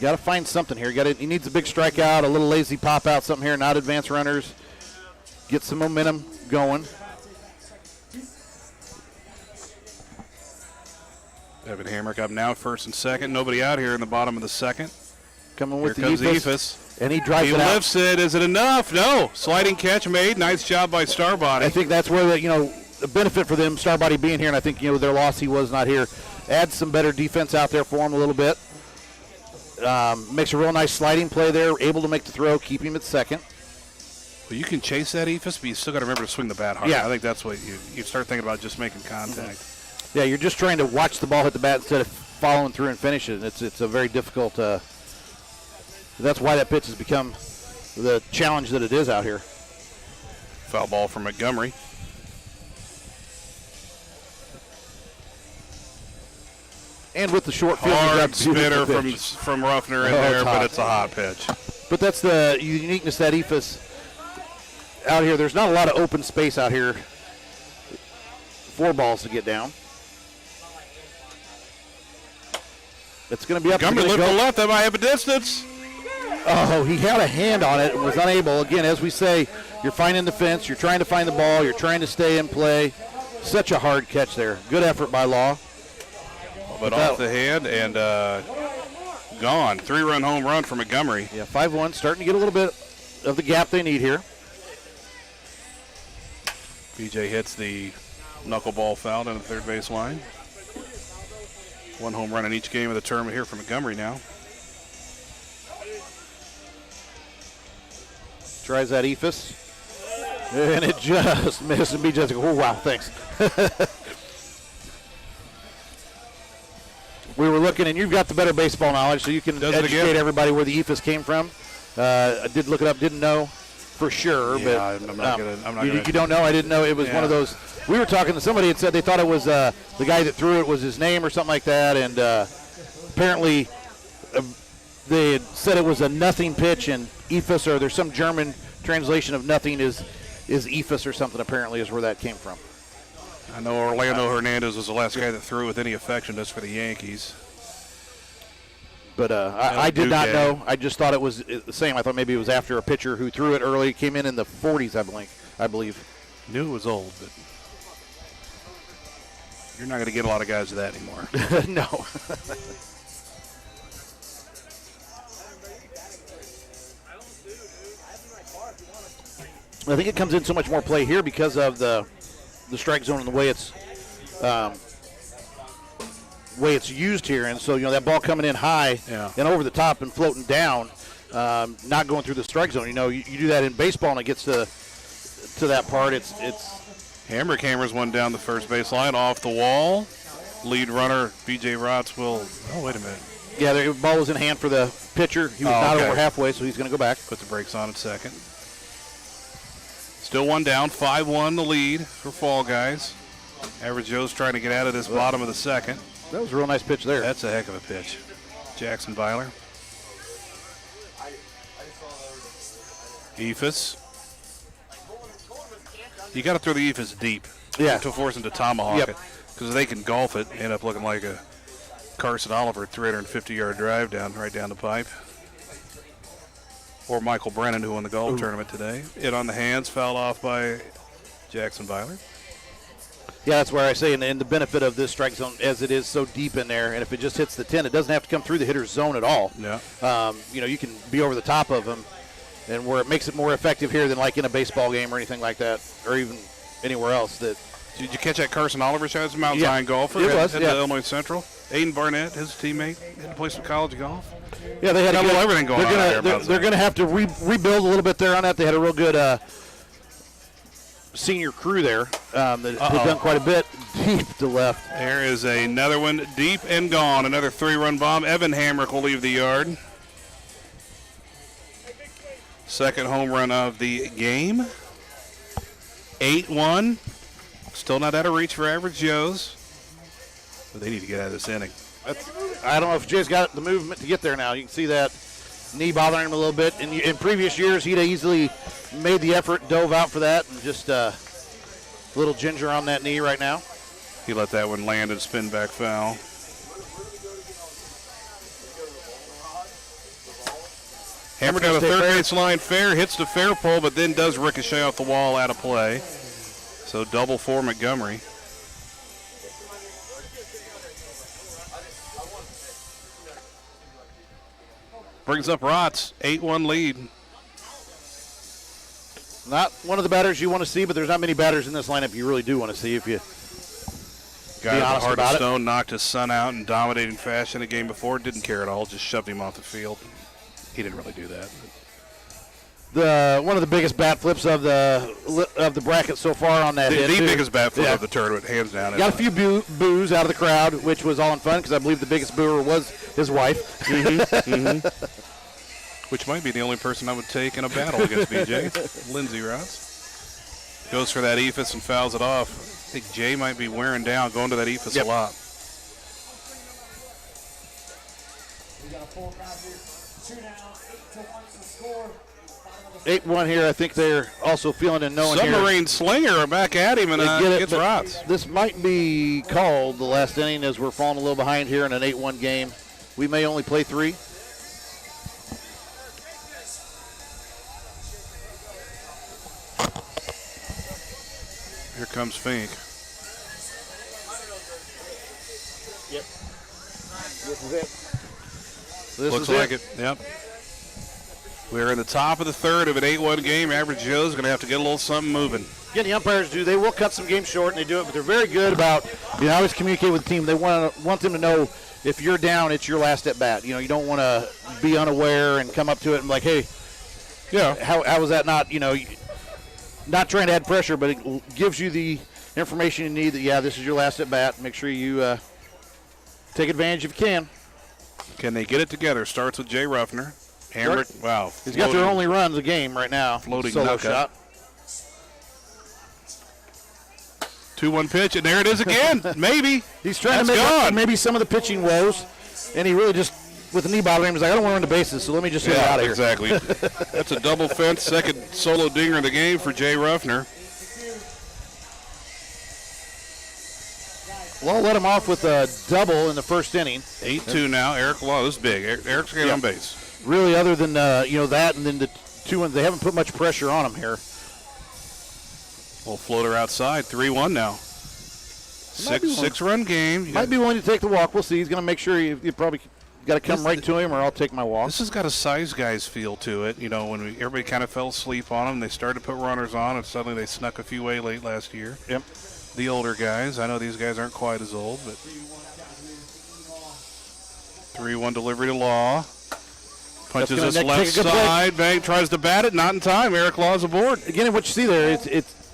Got to find something here. He needs a big strikeout, a little lazy pop out, something here, not advance runners. Get some momentum going. Evan Hamrick up now, first and second. Nobody out here in the bottom of the second. Coming with here the comes Ephus. And he drives it out. He lifts it. Is it enough? No. Sliding catch made. Nice job by Starbody. I think that's where the benefit for them, Starbody being here, and I think their loss, he was not here. Adds some better defense out there for him a little bit. Makes a real nice sliding play there. Able to make the throw, keep him at second. Well, you can chase that Ephus, but you still got to remember to swing the bat hard. Yeah. I think that's what you start thinking about, just making contact. Mm-hmm. Yeah, you're just trying to watch the ball hit the bat instead of following through and finishing. It's a very difficult. That's why that pitch has become the challenge that it is out here. Foul ball from Montgomery. And with the short field, hard spitter from Ruffner in there, but it's a hot pitch. But that's the uniqueness that Ephus out here. There's not a lot of open space out here. 4 balls to get down. It's going to be up to Montgomery lift the left. That might have a distance. Oh, he had a hand on it and was unable. Again, as we say, you're finding the fence. You're trying to find the ball. You're trying to stay in play. Such a hard catch there. Good effort by Law. But off the hand, and gone. 3-run home run for Montgomery. Yeah, 5-1, starting to get a little bit of the gap they need here. BJ hits the knuckleball foul down the third base line. 1 home run in each game of the tournament here for Montgomery now. Tries that Ephus. And it just missed. And BJ's like, oh, wow, thanks. We were looking, and you've got the better baseball knowledge, so you can educate everybody where the Ephus came from. I did look it up, didn't know for sure. Yeah, but I'm not gonna. You don't know? I didn't know. It was one of those. We were talking to somebody and said they thought it was the guy that threw it was his name or something like that, and apparently they had said it was a nothing pitch, and Ephus, or there's some German translation of nothing is Ephus or something, apparently is where that came from. I know Orlando Hernandez was the last guy that threw with any affection just for the Yankees. But I did not know. I just thought it was the same. I thought maybe it was after a pitcher who threw it early, came in the 40s, I believe. Knew it was old, but you're not going to get a lot of guys of that anymore. No. I think it comes in so much more play here because of the strike zone and the way it's used here, and so that ball coming in high and over the top and floating down, not going through the strike zone. You do that in baseball and it gets to that part. It's Hamrick hammers one down the first base line off the wall. Lead runner B.J. Rotz will. Oh, wait a minute. Yeah, the ball was in hand for the pitcher. He was not over halfway, so he's going to go back. Put the brakes on at second. Still one down, 5-1 the lead for Fall Guys. Average Joe's trying to get out of this bottom of the second. That was a real nice pitch there. That's a heck of a pitch. Jackson Byler. Ephus. You got to throw the Ephus deep to force him to tomahawk it, because they can golf it, end up looking like a Carson Oliver 350-yard drive right down the pipe. Or Michael Brennan, who won the golf tournament today. It on the hands, fouled off by Jackson Byler. Yeah, that's where I say, and the benefit of this strike zone, as it is so deep in there, and if it just hits the 10, it doesn't have to come through the hitter's zone at all. Yeah. You can be over the top of them, and where it makes it more effective here than like in a baseball game or anything like that, or even anywhere else. Did you catch that Carson Oliver shot as a Mount Zion golfer? It was, at Illinois Central. Aiden Barnett, his teammate, had to play some college golf. Yeah, they had everything going on there. They're going to have to rebuild a little bit there on that. They had a real good senior crew there that had done quite a bit deep to left. There is another one deep and gone. Another 3-run bomb. Evan Hamrick will leave the yard. Second home run of the game. 8-1. Still not out of reach for Average Joe's. But they need to get out of this inning. I don't know if Jay's got the movement to get there now. You can see that knee bothering him a little bit. In previous years, he'd easily made the effort, dove out for that, and just a little ginger on that knee right now. He let that one land and spin back foul. Hammered down the third base line fair, hits the fair pole, but then does ricochet off the wall out of play. So double for Montgomery. Brings up Rotz, 8-1 lead. Not one of the batters you want to see, but there's not many batters in this lineup you really do want to see if you Guy with the heart of stone knocked his son out in dominating fashion the game before. Didn't care at all, just shoved him off the field. He didn't really do that. One of the biggest bat flips of the bracket so far on that the hit. The biggest bat flip of the tournament, hands down. Got a few boos out of the crowd, which was all in fun because I believe the biggest booer was his wife. Which might be the only person I would take in a battle against BJ. Lindsey Rotz. Goes for that Ephus and fouls it off. I think Jay might be wearing down, going to that Ephus a lot. We got a 4-5 here. 2 down, 8-1 the score. 8-1 here. I think they're also feeling and knowing Submarine Slinger are back at him and gets Rotz. This might be called the last inning as we're falling a little behind here in an 8-1 game. We may only play 3. Here comes Fink. Yep. This is it. Looks like it. Yep. We're in the top of the third of an 8-1 game. Average Joe's going to have to get a little something moving. Again, the umpires they will cut some games short, and they do it, but they're very good about, always communicate with the team. They want them to know if you're down, it's your last at bat. You don't want to be unaware and come up to it and like, hey, how was that not, not trying to add pressure, but it gives you the information you need that, this is your last at bat. Make sure you take advantage if you can. Can they get it together? Starts with Jay Ruffner. Hamrick, wow. He's got their only runs a game right now. Floating solo knockout. shot. 2-1 pitch, and there it is again. Maybe. He's trying to make up maybe some of the pitching woes, and he really just, with the knee bothering him, he's like, I don't want to run the bases, so let me just get out of here. Exactly. That's a double fence, second solo dinger in the game for Jay Ruffner. Law let him off with a double in the first inning. 8-2 now. Eric Law, this is big. Eric's getting on base. Really, other than that, and then the 2-1, they haven't put much pressure on him here. Little floater outside. 3-1 now. Six-run game. Might be willing to take the walk. We'll see. He's going to make sure you probably got to come right to him, or I'll take my walk. This has got a size guys feel to it. When everybody kind of fell asleep on them, they started to put runners on, and suddenly they snuck a few away late last year. Yep. The older guys. I know these guys aren't quite as old, but 3-1 delivery to Law. Punches this left side. Bang, tries to bat it. Not in time. Eric Law's aboard. Again, what you see there,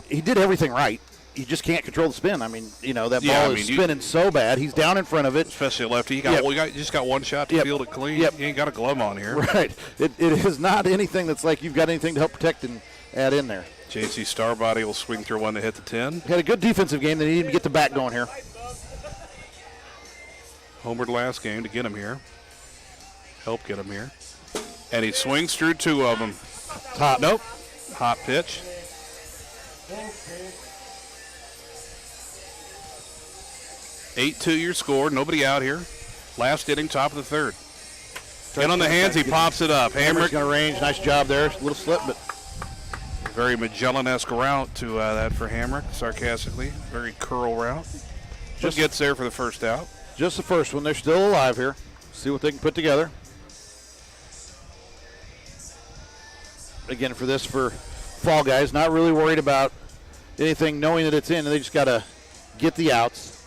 he did everything right. He just can't control the spin. I mean, that ball is spinning so bad. He's down in front of it. Especially a lefty. You just got one shot to field it clean. Yep. You ain't got a glove on here. Right. It is not anything that's like you've got anything to help protect and add in there. JC Starbody will swing through one to hit the 10. Had a good defensive game. They need to get the bat going here. Homered last game to get him here. Help get him here. And he swings through two of them. Nope. Hot pitch. Eight-2 your score. Nobody out here. Last inning, top of the third. And on the hands, he pops it up. Hamrick's going to range. Nice job there. A little slip, but very Magellan-esque route to that for Hamrick, sarcastically. Very curl route. Just gets there for the first out. Just the first one. They're still alive here. See what they can put together. Again, for Fall Guys, not really worried about anything, knowing that it's in, and they just got to get the outs,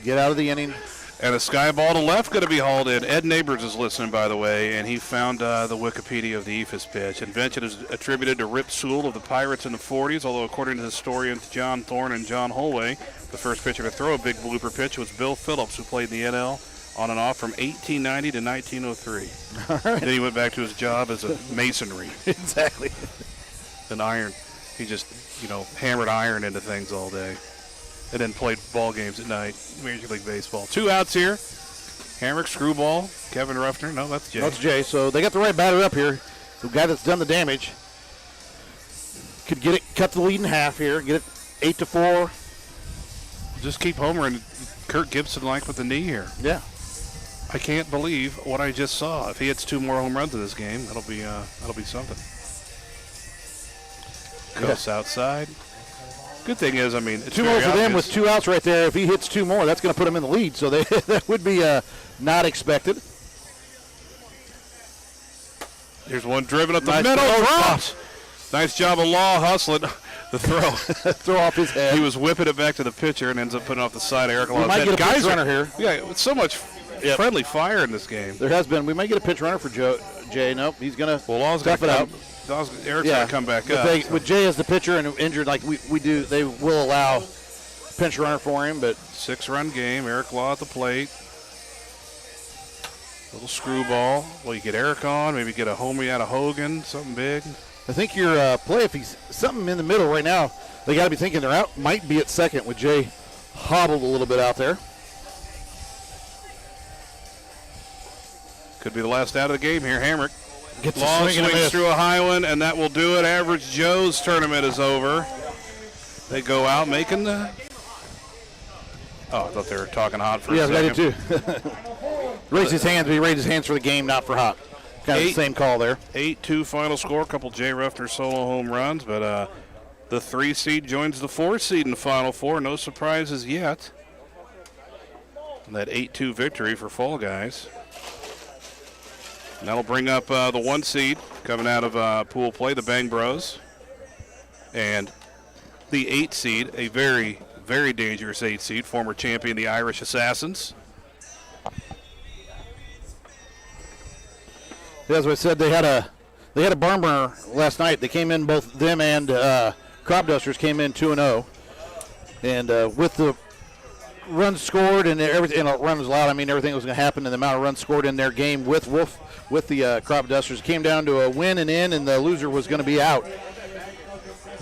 get out of the inning. And a sky ball to left going to be hauled in. Ed Neighbors is listening, by the way, and he found the Wikipedia of the Ephus pitch. Invention is attributed to Rip Sewell of the Pirates in the 40s, although according to historians John Thorne and John Holway, the first pitcher to throw a big blooper pitch was Bill Phillips, who played in the NL on and off from 1890 to 1903. All right. Then he went back to his job as a masonry. Exactly. An iron. He just, hammered iron into things all day. And then played ball games at night, Major League Baseball. 2 outs here. Hamrick, screwball, Kevin Ruffner. No, that's Jay. That's Jay. So they got the right batter up here. The guy that's done the damage could get it, cut the lead in half here, get it 8-4. Just keep homering Kurt Gibson like with the knee here. Yeah. I can't believe what I just saw. If he hits 2 more home runs in this game, that'll be something. Goes outside. Good thing is, it's 2 more for them with 2 outs right there. If he hits 2 more, that's going to put him in the lead. So that would be not expected. Here's one driven up the middle. Dropped. Nice job of Law hustling the throw. Throw off his head. He was whipping it back to the pitcher and ends up putting it off the side of Eric Law's head. We might get a pitch runner here. Yeah, with so much friendly fire in this game. There has been. We might get a pitch runner for Jay. Nope, he's going to Law's tough it out. Eric's going to come back up. With Jay as the pitcher and injured like we do, they will allow pinch runner for him. But 6-run game. Eric Law at the plate. Little screwball. Well, you get Eric on, maybe get a homie out of Hogan, something big. I think your play, if he's something in the middle right now, they got to be thinking they're out. Might be at second with Jay hobbled a little bit out there. Could be the last out of the game here. Hamrick. Gets Law swings through a high one, and that will do it. Average Joe's tournament is over. They go out making the... Oh, I thought they were talking hot for a second. Yeah, I did too. Raised his hands, but he raised his hands for the game, not for hot. Kind of the same call there. 8-2 final score. A couple Jay Ruffner solo home runs, but the 3 seed joins the 4 seed in the Final Four. No surprises yet. And that 8-2 victory for Fall Guys. And that'll bring up the 1 seed coming out of pool play, the Bang Bros. And the 8 seed, a very, very dangerous 8 seed, former champion, the Irish Assassins. As I said, they had a barn burner last night. They came in, both them and Crop Dusters came in 2-0. And with the runs scored and everything, and runs allowed, I mean, everything was going to happen, and the amount of runs scored in their game with the Crop Dusters, it came down to a win and in, and the loser was going to be out.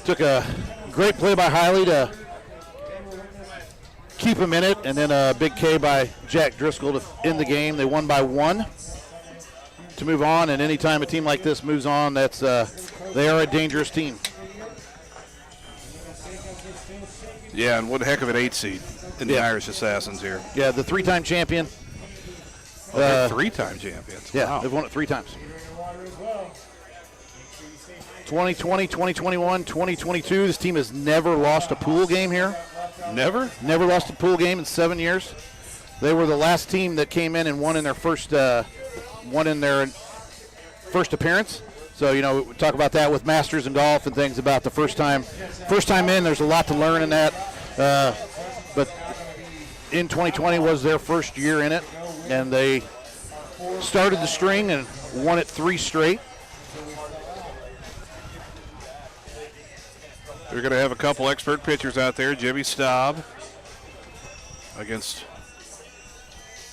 Took a great play by Hiley to keep him in it, and then a big K by Jack Driscoll to end the game. They won by 1 to move on, and anytime a team like this moves on, that's they are a dangerous team. Yeah, and what a heck of an 8 seed in the Irish Assassins here. Yeah, the 3-time champion. They're 3-time champions. Yeah, Wow. they've won it 3 times. 2020, 2021, 2022. This team has never lost a pool game here. Never? Never lost a pool game in 7 years. They were the last team that came in and won in their first appearance. So, you know, we talk about that with Masters and golf and things about the first time in. There's a lot to learn in that. But in 2020 was their first year in it, and they started the string and won it 3 straight. We're going to have a couple expert pitchers out there. Jimmy Staub against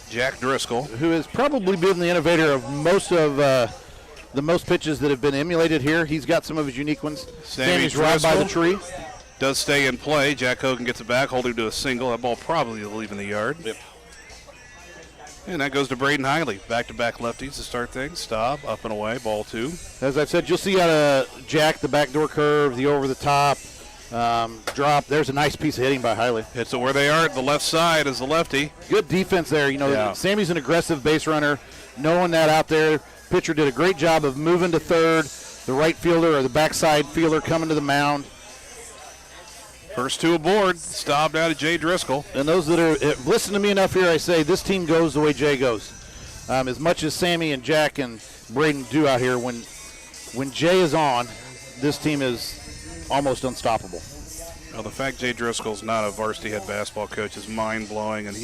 Jack Driscoll, who has probably been the innovator of most of the most pitches that have been emulated here. He's got some of his unique ones. Sammy's right by the tree. Does stay in play. Jack Hogan gets it back, holding to a single. That ball probably leaving the yard. Yep. And that goes to Braden Hiley. Back-to-back lefties to start things. Stop, up and away, ball 2. As I've said, you'll see out of Jack the backdoor curve, the over-the-top drop. There's a nice piece of hitting by Hiley. Hits it where they are. The left side is the lefty. Good defense there. You know, Sammy's an aggressive base runner. Knowing that out there, pitcher did a great job of moving to third. The right fielder or the backside fielder coming to the mound. First 2 aboard, stopped out of Jay Driscoll. And those that are, listen to me enough here, I say this team goes the way Jay goes. As much as Sammy and Jack and Braden do out here, when Jay is on, this team is almost unstoppable. Well, the fact Jay Driscoll's not a varsity head basketball coach is mind-blowing, and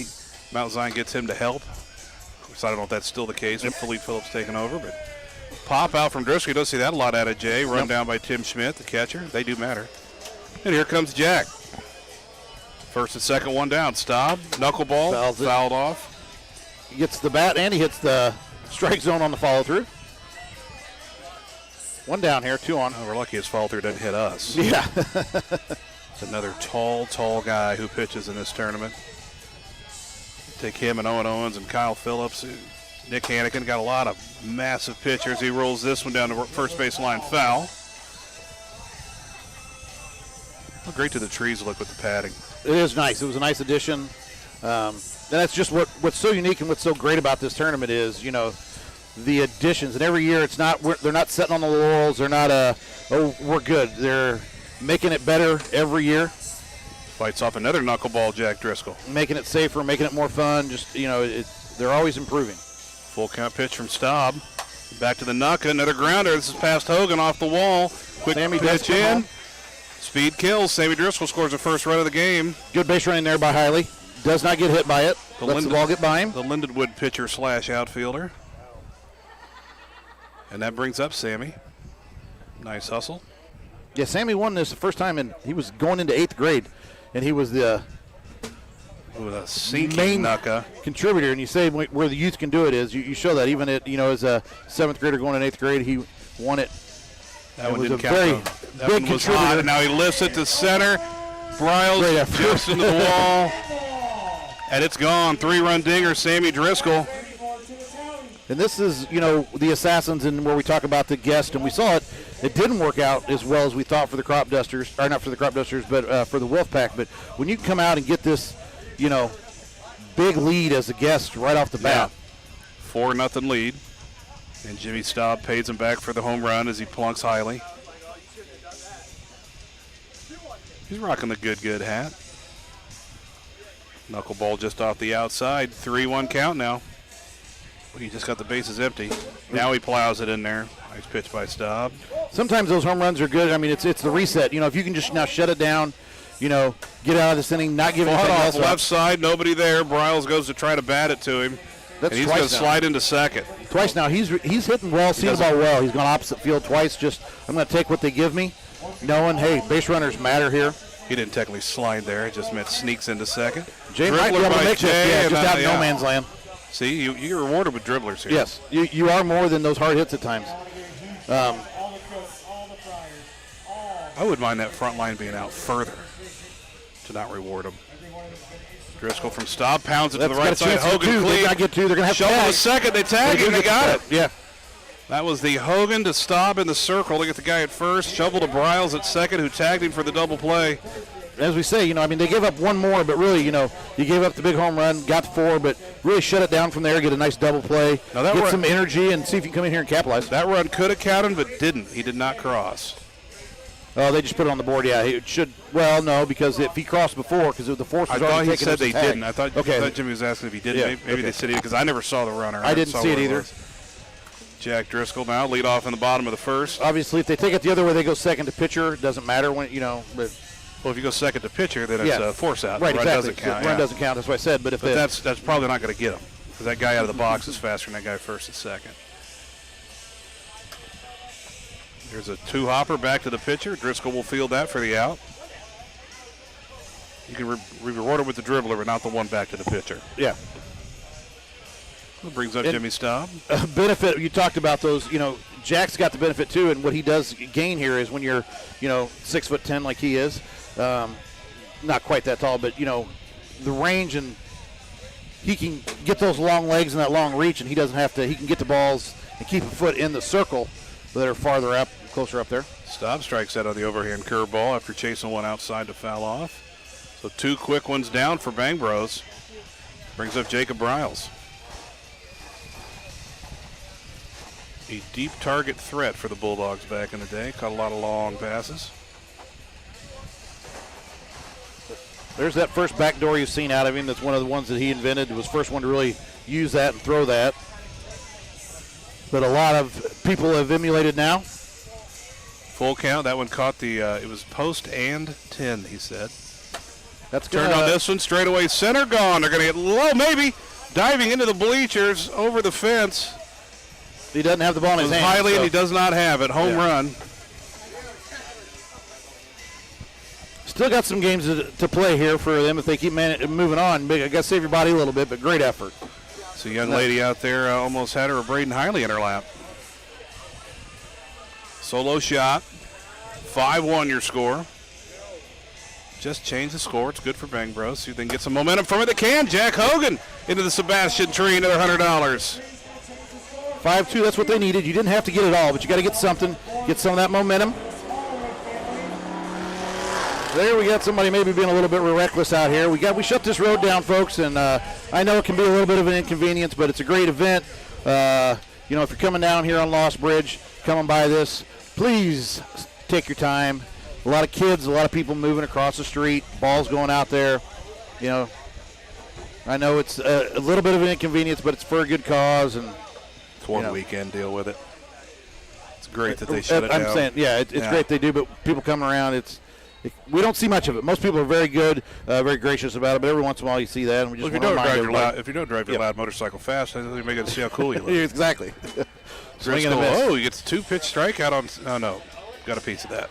Mount Zion gets him to help. Of course, I don't know if that's still the case with Philippe Phillips taking over, but pop out from Driscoll. You don't see that a lot out of Jay. Run down by Tim Schmidt, the catcher. They do matter. And here comes Jack. First and second one down. Staub, knuckleball, fouled off. He gets the bat and he hits the strike zone on the follow through. 1 down here, 2 on. Oh, we're lucky his follow through doesn't hit us. Yeah. It's another tall guy who pitches in this tournament. Take him and Owen Owens and Kyle Phillips. Nick Hannigan got a lot of massive pitchers. He rolls this one down the first base line, foul. How great do the trees look with the padding? It is nice. It was a nice addition. And that's just what's so unique and what's so great about this tournament is, you know, the additions. And every year they're not sitting on the laurels. They're not, we're good. They're making it better every year. Fights off another knuckleball, Jack Driscoll. Making it safer, making it more fun. Just, you know, they're always improving. Full count pitch from Staub. Back to the knucka, another grounder. This is past Hogan off the wall. Quick Sammy pitch in. Speed kills. Sammy Driscoll scores the first run of the game. Good base running there by Hiley. Does not get hit by it. Lets the ball get by him. The Lindenwood pitcher / outfielder. And that brings up Sammy. Nice hustle. Yeah, Sammy won this the first time, and he was going into 8th grade, and he was the with a sinking main knucka contributor. And you say where the youth can do it is you show that even at, you know, as a 7th grader going in 8th grade, he won it. That one was didn't a count. very That big one was contributor. hot, and now he lifts it to center. Bryles jumps into the wall, and it's gone. 3-run dinger, Sammy Driscoll. And this is, you know, the Assassins, and where we talk about the guest, and we saw it. It didn't work out as well as we thought for the Crop Dusters, or not for the Crop Dusters, but for the Wolfpack. But when you come out and get this, you know, big lead as a guest right off the bat. 4-0 lead. And Jimmy Staub pays him back for the home run as he plunks Hiley. He's rocking the good hat. Knuckleball just off the outside. 3-1 count now. He just got the bases empty. Now he plows it in there. Nice pitch by Staub. Sometimes those home runs are good. I mean, it's the reset. If you can just now shut it down, get out of this inning, not give anything Off else up. left side, nobody there. Bryles goes to try to bat it to him. That's and he's twice going to now. slide into second. Twice now. He's hitting well, seeing the ball well. He's gone opposite field twice. Just I'm going to take what they give me, knowing, hey, base runners matter here. He didn't technically slide there. It just meant sneaks into second. Jay might be able to make this. Just out in no man's land. See, you're rewarded with dribblers here. Yes, you are more than those hard hits at times. I wouldn't mind that front line being out further to not reward him. Driscoll from Staub pounds it to the right side. Hogan clean. They're going to have to Shovel tag. to second. They tag him. They got it. Yeah. That was the Hogan to Staub in the circle to get the guy at first. Shovel to Bryles at second, who tagged him for the double play. As we say, they gave up one more, but really, you gave up the big home run, got 4, but really shut it down from there, get a nice double play, get some energy, and see if you can come in here and capitalize. That run could have counted, but didn't. He did not cross. Oh, they just put it on the board. Yeah, it should. Well, no, because if he crossed before, because the force was already taken. I thought he said they tag. didn't. I thought Jimmy was asking if he didn't. Yeah, maybe they said he did, because I never saw the runner. I didn't see it either. Jack Driscoll now lead off in the bottom of the first. Obviously, if they take it the other way, they go second to pitcher. It doesn't matter when But well, if you go second to pitcher, then it's a force out. Right, the run exactly. doesn't count. Run doesn't count. That's what I said. But that's probably not going to get him, because that guy out of the box is faster than that guy first and second. There's a 2-hopper back to the pitcher. Driscoll will field that for the out. You can reward him with the dribbler, but not the one back to the pitcher. Yeah. That brings up Jimmy Staub. Benefit, you talked about those, Jack's got the benefit too, and what he does gain here is when you're, 6'10" like he is, not quite that tall, but, the range, and he can get those long legs and that long reach, and he can get the balls and keep a foot in the circle that are farther up, closer up there. Staub strikes out on the overhand curveball after chasing one outside to foul off. So 2 quick ones down for Bang Bros. Brings up Jacob Bryles. A deep target threat for the Bulldogs back in the day. Caught a lot of long passes. There's that first backdoor you've seen out of him. That's one of the ones that he invented. It was the first one to really use that and throw that. But a lot of people have emulated now. Full count. That one caught it was post and 10, he said. That's turned on this one. Straight away center gone. They're going to get low, maybe. Diving into the bleachers over the fence. He doesn't have the ball in his hand. Highly, and he does not have it. Home run. Still got some games to play here for them if they keep moving on. I got to save your body a little bit, but great effort. So a young lady out there almost had her a Braden Hiley in her lap. Solo shot. 5-1 your score. Just change the score. It's good for Bang Bros. See if they can get some momentum from it. They can. Jack Hogan into the Sebastian tree. Another $100. 5-2, that's what they needed. You didn't have to get it all, but you got to get something. Get some of that momentum. There we got somebody maybe being a little bit reckless out here. We shut this road down, folks, and I know it can be a little bit of an inconvenience, but it's a great event. If you're coming down here on Lost Bridge, coming by this, please take your time. A lot of kids, a lot of people moving across the street, balls going out there. I know it's a little bit of an inconvenience, but it's for a good cause. And it's one weekend, deal with it. It's great that they shut it down. I'm saying, it's great they do, but people coming around, we don't see much of it. Most people are very good, very gracious about it, but every once in a while you see that. And we just if you don't drive your loud motorcycle fast, I think you're going to see how cool you look. Exactly. Driscoll, he gets a 2-pitch strikeout on. Oh, no. Got a piece of that.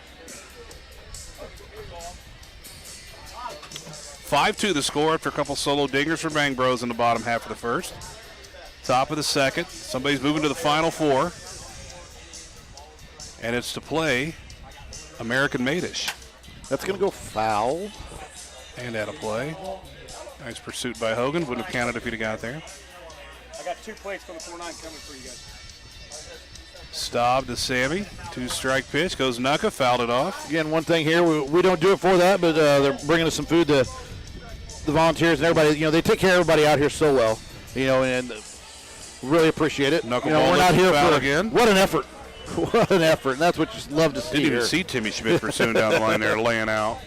5-2 the score after a couple solo dingers for Bang Bros in the bottom half of the first. Top of the second. Somebody's moving to the final 4. And it's to play American Madish. That's going to go foul. And out of play. Nice pursuit by Hogan. Wouldn't have counted if he'd have got there. I got 2 plates for the 4-9 coming for you guys. Staub to Sammy. 2-strike pitch. Goes Nucka. Fouled it off. Again, one thing here, we don't do it for that, but they're bringing us some food to the volunteers and everybody. They take care of everybody out here so well, and really appreciate it. Knuckleball we're not here for again. What an effort. What an effort. And that's what you love to see. Didn't even see Timmy Schmidt pursuing down the line there, laying out.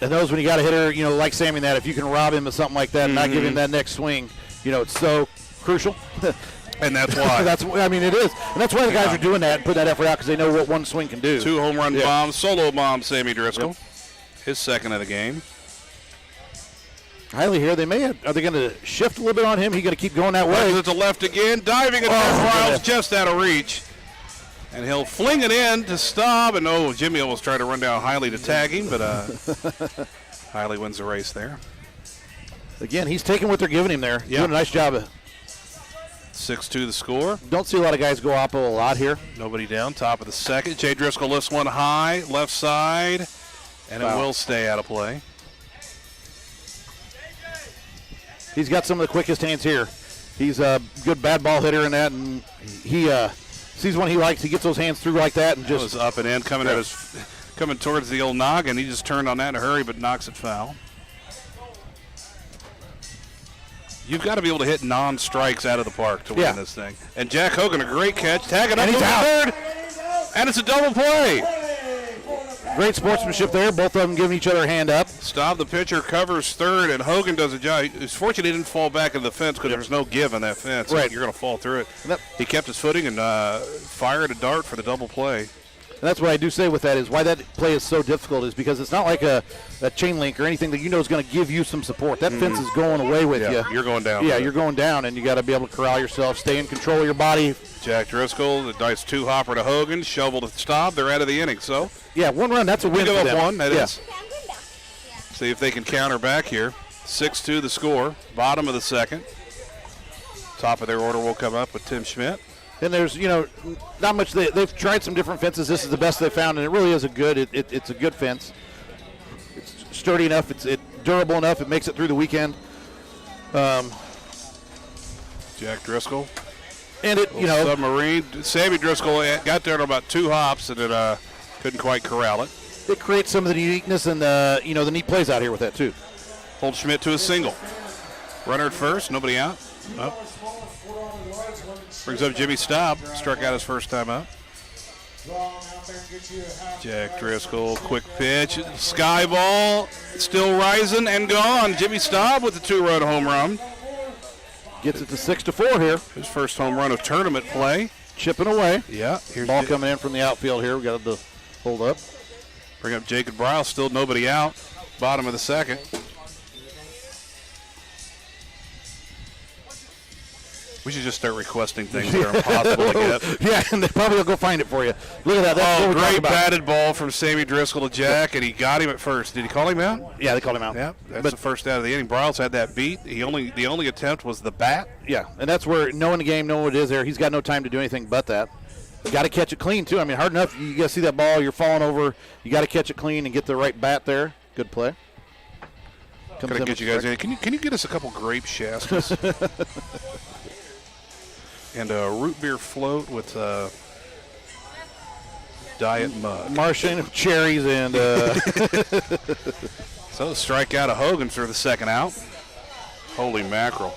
And those when you got a hitter, like Sammy, that if you can rob him of something like that and not give him that next swing, it's so crucial. And that's why. It is. And that's why the guys are doing that and putting that effort out because they know what one swing can do. 2 home run bombs, solo bomb, Sammy Driscoll. His second of the game. Hiley here, are they going to shift a little bit on him? He's going to keep going that way. To the left again, diving at Riles, just out of reach. And he'll fling it in to Staub. And Jimmy almost tried to run down Hiley to tag him, but Hiley wins the race there. Again, he's taking what they're giving him there. Yeah. Doing a nice job of 6-2 the score. Don't see a lot of guys go oppo a lot here. Nobody down, top of the second. Jay Driscoll lifts one high, left side, and it will stay out of play. He's got some of the quickest hands here. He's a good bad ball hitter in that, and he sees one he likes. He gets those hands through like that and just was up and in, coming towards the old noggin. He just turned on that in a hurry, but knocks it foul. You've got to be able to hit non-strikes out of the park to win this thing. And Jack Hogan, a great catch, tagging up to the third, and it's a double play. Great sportsmanship there. Both of them giving each other a hand up. Staub, the pitcher, covers third, and Hogan does a job. He's fortunate he didn't fall back into the fence because there was no give on that fence. Right. You're going to fall through it. He kept his footing and fired a dart for the double play. And that's what I do say with that is why that play is so difficult is because it's not like a chain link or anything that is going to give you some support. That fence is going away with you. You're going down. Yeah, you're going down, and you got to be able to corral yourself, stay in control of your body. Jack Driscoll, the dice 2 hopper to Hogan, shovel to Staub. They're out of the inning. So yeah, 1 run, that's a win for them. Give up 1, that is. See if they can counter back here. 6-2 the score, bottom of the second. Top of their order will come up with Tim Schmidt. And there's, not much. They've tried some different fences. This is the best they found, and it really is it's a good fence. It's sturdy enough. It's durable enough. It makes it through the weekend. Jack Driscoll. And submarine. Sammy Driscoll got there in about 2 hops, and it couldn't quite corral it. It creates some of the uniqueness and the neat plays out here with that too. Hold Schmidt to a single. Runner at first, nobody out. Up. Brings up Jimmy Staub. Struck out his first time out. Jack Driscoll, quick pitch. Sky ball, still rising and gone. Jimmy Staub with the 2-run home run. Gets it to 6-4 here. His first home run of tournament play. Chipping away. Yeah. Here's ball coming in from the outfield here. We got to hold up. Bring up Jacob Bryle, still nobody out. Bottom of the second. We should just start requesting things that are impossible to get. Yeah, and they probably will go find it for you. Look at that. That's great batted ball from Sammy Driscoll to Jack, and he got him at first. Did he call him out? Yeah, they called him out. Yeah, that's the first out of the inning. Bryles had that beat. The only attempt was the bat. Yeah, and that's where knowing the game, knowing what it is there, he's got no time to do anything but that. You got to catch it clean, too. I mean, hard enough. You got to see that ball. You're falling over. You got to catch it clean and get the right bat there. Good play. Can I get you guys in? Can you get us a couple grape Shastas? And a root beer float with diet mug. Martian cherries and. So the strikeout of Hogan for the second out. Holy mackerel.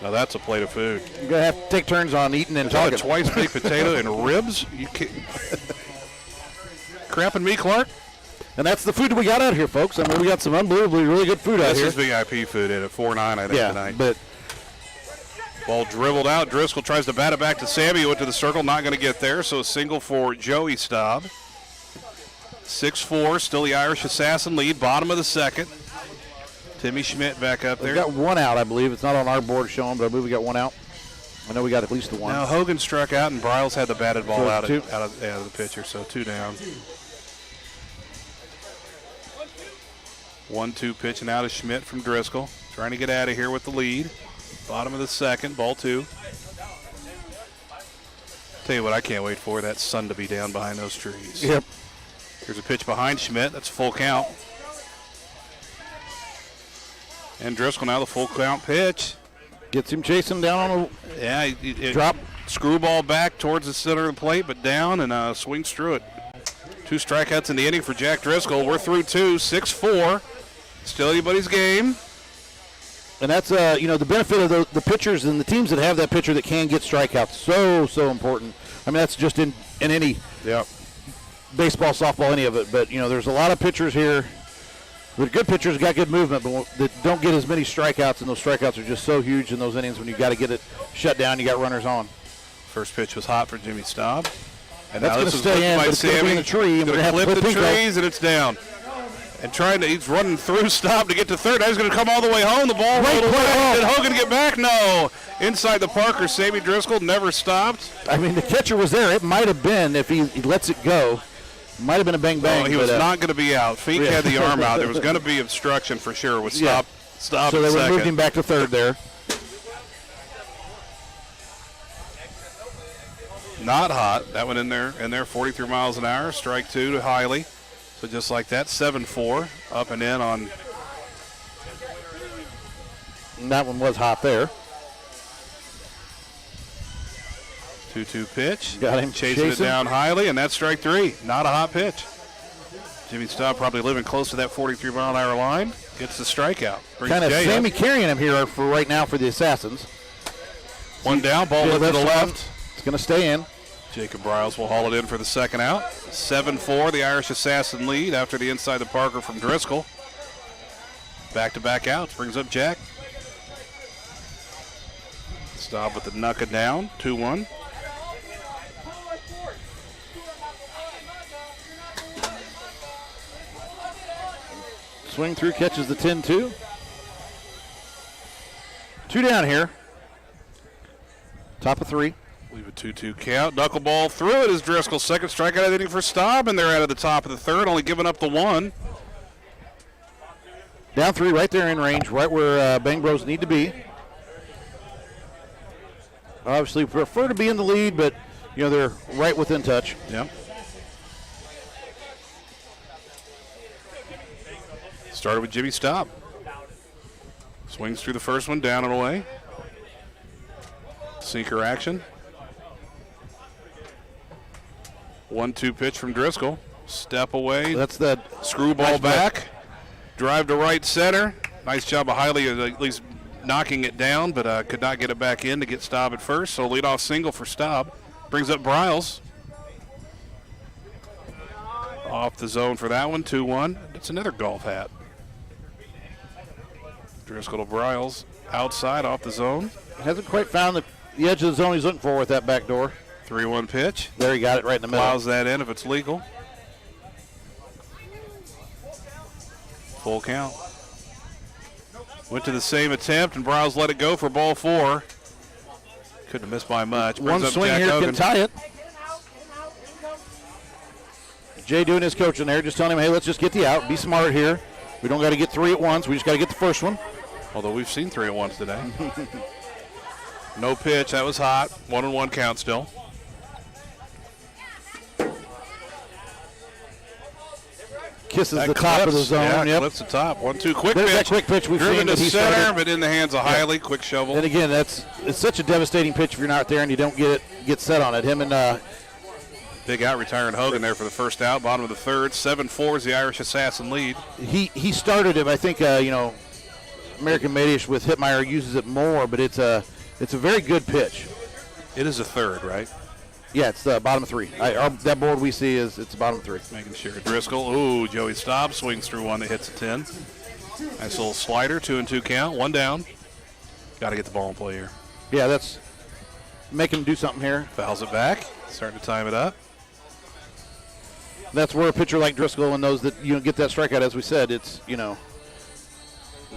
Now that's a plate of food. You're going to have to take turns on eating and talking. A twice baked potato and ribs? You crapping me, Clark? And that's the food that we got out here, folks. I mean, we got some unbelievably really good food out here. This is VIP food at 4-9, I think, tonight. But ball dribbled out. Driscoll tries to bat it back to Sammy. He went to the circle, not going to get there. So a single for Joey Staub. 6-4, still the Irish Assassin lead. Bottom of the second. Timmy Schmidt back up there. We got 1 out, I believe. It's not on our board showing, but I believe we got 1 out. I know we got at least the 1. Now Hogan struck out, and Bryles had the batted ball So out of the pitcher. So 2 down. 1-2 pitching out of Schmidt from Driscoll. Trying to get out of here with the lead. Bottom of the second, ball 2. Tell you what, I can't wait for that sun to be down behind those trees. Yep. Here's a pitch behind Schmidt. That's full count. And Driscoll now the full count pitch. Gets him chasing down on a drop. Screwball back towards the center of the plate, but down and swings through it. 2 strikeouts in the inning for Jack Driscoll. We're through 2, 6-4. Still anybody's game. And that's, the benefit of the pitchers and the teams that have that pitcher that can get strikeouts. So important. I mean, that's just in any baseball, softball, any of it. But, there's a lot of pitchers here. The good pitchers got good movement, but that don't get as many strikeouts, and those strikeouts are just so huge in those innings when you got to get it shut down. You got runners on. First pitch was hot for Jimmy Staub. And That's now going to stay in, but it's going to be in the tree. And we're going to going to clip the Pinko. trees, and it's down. And he's running through Staub to get to third. Now he's going to come all the way home. The ball rolled away. Did Hogan get back? No. Inside the Parker, Sammy Driscoll never stopped. I mean, the catcher was there. It might have been, if he lets it go, might have been a bang-bang. Oh, he was not going to be out. Fink had the arm out. There was going to be obstruction for sure with Staub. So they would have moved him back to third there. Not hot. That one in there, 43 miles an hour. Strike 2 to Hiley. So just like that, 7-4 up and in on. And that one was hot there. 2-2 pitch. Got him chasing it down Hiley, and that's strike 3. Not a hot pitch. Jimmy Staub probably living close to that 43 mile an hour line. Gets the strikeout. Kind of Sammy carrying him here for right now for the Assassins. One down, ball to the left. It's going to stay in. Jacob Bryles will haul it in for the second out. 7-4, the Irish Assassin lead after the inside the Parker from Driscoll. Back-to-back outs, brings up Jack. Staub with the knucka down, 2-1. Swing through, catches the 10-2. 2 down here. Top of 3. Leave a 2-2 count. Knuckleball through it is Driscoll's second strikeout of the inning for Staub, and they're out of the top of the third, only giving up the 1. Down 3, right there in range, right where Bang Bros need to be. Obviously, prefer to be in the lead, but they're right within touch. Yep. Started with Jimmy Staub. Swings through the first one, down and away. Sinker action. 1-2 pitch from Driscoll. Step away. That's that screwball back. Drive to right center. Nice job of Hiley at least knocking it down, but could not get it back in to get Staub at first. So leadoff single for Staub. Brings up Bryles. Off the zone for that one, 2-1. It's another golf hat. Driscoll to Bryles. Outside, off the zone. Hasn't quite found the edge of the zone he's looking for with that back door. 3-1 pitch. There, he got it right in the middle. Plows that in if it's legal. Full count. Went to the same attempt, and Bryles let it go for ball 4. Couldn't have missed by much. One swing here can tie it. Jay doing his coaching there, just telling him, hey, let's just get the out. Be smart here. We don't got to get 3 at once. We just got to get the first one. Although we've seen 3 at once today. No pitch. That was hot. 1-1 count still. Kisses that the top of the zone. Yeah, yep. clips the top. 1-2 quick There's pitch. that quick pitch we've driven seen to that he center, started. but in the hands of Hiley. Quick shovel. And again, it's such a devastating pitch if you're not there and you don't get set on it. Him and big out retiring Hogan there for the first out. Bottom of the third. 7-4 is the Irish Assassin lead. He started him. I think American Madish with Hitmeyer uses it more, but it's a very good pitch. It is a third, right? Yeah, it's the bottom of 3. That board we see it's the bottom of 3. Making sure. Driscoll. Ooh, Joey Staub swings through one that hits a 10. Nice little slider. 2-2 count. 1 down. Got to get the ball in play here. Yeah, that's making him do something here. Fouls it back. Starting to time it up. That's where a pitcher like Driscoll and those that get that strikeout, as we said, it's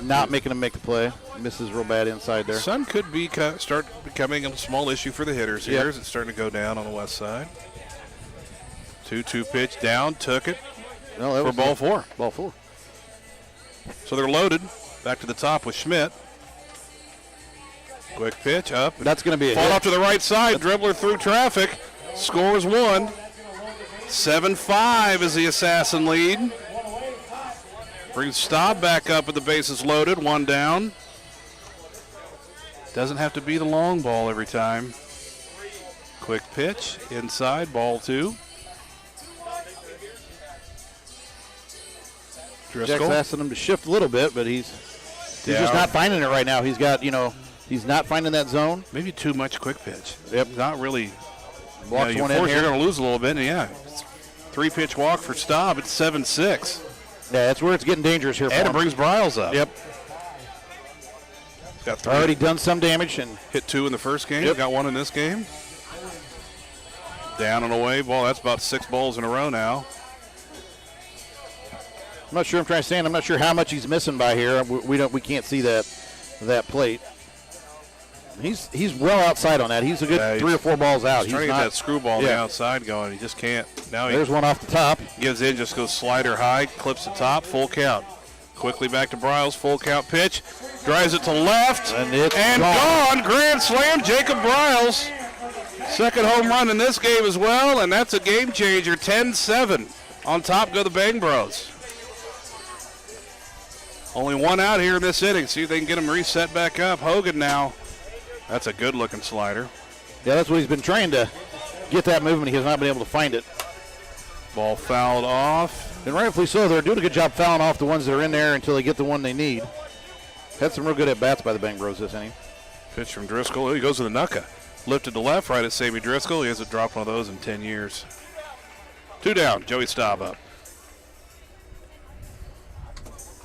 not making him make the play. Misses real bad inside there. Sun could start becoming a small issue for the hitters here as it's starting to go down on the west side. 2-2 pitch down, took it for ball 4. Ball 4. So they're loaded. Back to the top with Schmidt. Quick pitch up. That's going to be a fall hit. off to the right side. Dribbler through traffic. Scores 1. 7-5 is the Assassin lead. Brings Staub back up with the bases loaded. 1 down. Doesn't have to be the long ball every time. Quick pitch inside, ball 2. Jack's asking him to shift a little bit, but he's just not finding it right now. He's got, he's not finding that zone. Maybe too much quick pitch. Yep. Not really. Blocks one in you're here. going to lose a little bit. And 3 3-pitch walk for Staub. It's 7-6. Yeah, that's where it's getting dangerous here for And him. it brings Bryles up. Yep. Got 3. Already done some damage and Hit 2 in the first game. Yep. Got 1 in this game. Down and away ball. That's about 6 balls in a row now. I'm not sure. I'm trying to stand. I'm not sure how much he's missing by here. We can't see that plate. He's well outside on that. He's a good 3 or 4 balls out. He's trying to get that screwball on the outside going. He just can't. Now there's one off the top. Gives in, just goes slider high, clips the top, full count. Quickly back to Bryles, full count pitch. Drives it to left. And it's gone. Grand slam, Jacob Bryles. Second home run in this game as well, and that's a game changer. 10-7. On top go the Bang Bros. Only 1 out here in this inning. See if they can get him reset back up. Hogan now. That's a good-looking slider. Yeah, that's what he's been trying to get that movement. He has not been able to find it. Ball fouled off. And rightfully so. They're doing a good job fouling off the ones that are in there until they get the one they need. Had some real good at-bats by the Bang Bros this inning. Pitch from Driscoll. Oh, he goes to the knucka. Lifted to left, right at Sammy Driscoll. He hasn't dropped one of those in 10 years. 2 down. Joey Staub up.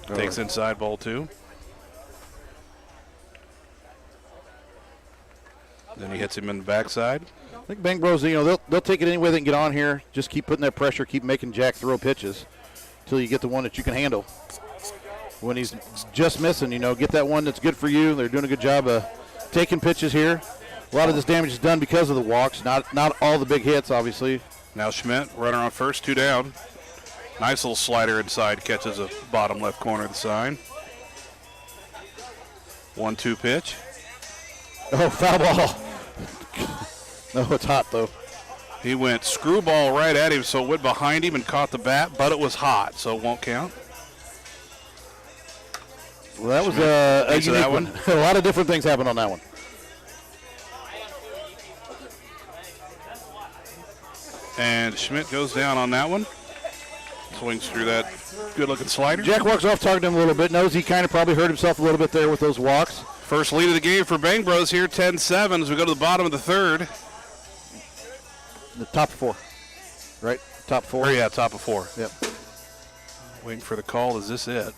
Takes inside, ball 2. Then he hits him in the backside. I think Bang Bros, they'll take it any way they can get on here. Just keep putting that pressure, keep making Jack throw pitches until you get the one that you can handle. When he's just missing, get that one that's good for you. They're doing a good job of taking pitches here. A lot of this damage is done because of the walks, not all the big hits, obviously. Now Schmidt, runner on first, 2 down. Nice little slider inside, catches a bottom left corner of the sign. 1-2 pitch. Oh, foul ball. No, it's hot, though. He went screwball right at him, so it went behind him and caught the bat, but it was hot, so it won't count. Well, that was a unique that one. A lot of different things happened on that one. And Schmidt goes down on that one. Swings through that good-looking slider. Jack walks off, talking to him a little bit. Knows he kind of probably hurt himself a little bit there with those walks. First lead of the game for Bang Bros here, 10-7 as we go to the bottom of the third. The top 4, right? Top 4? Oh, yeah, top of 4. Yep. Waiting for the call. Is this it?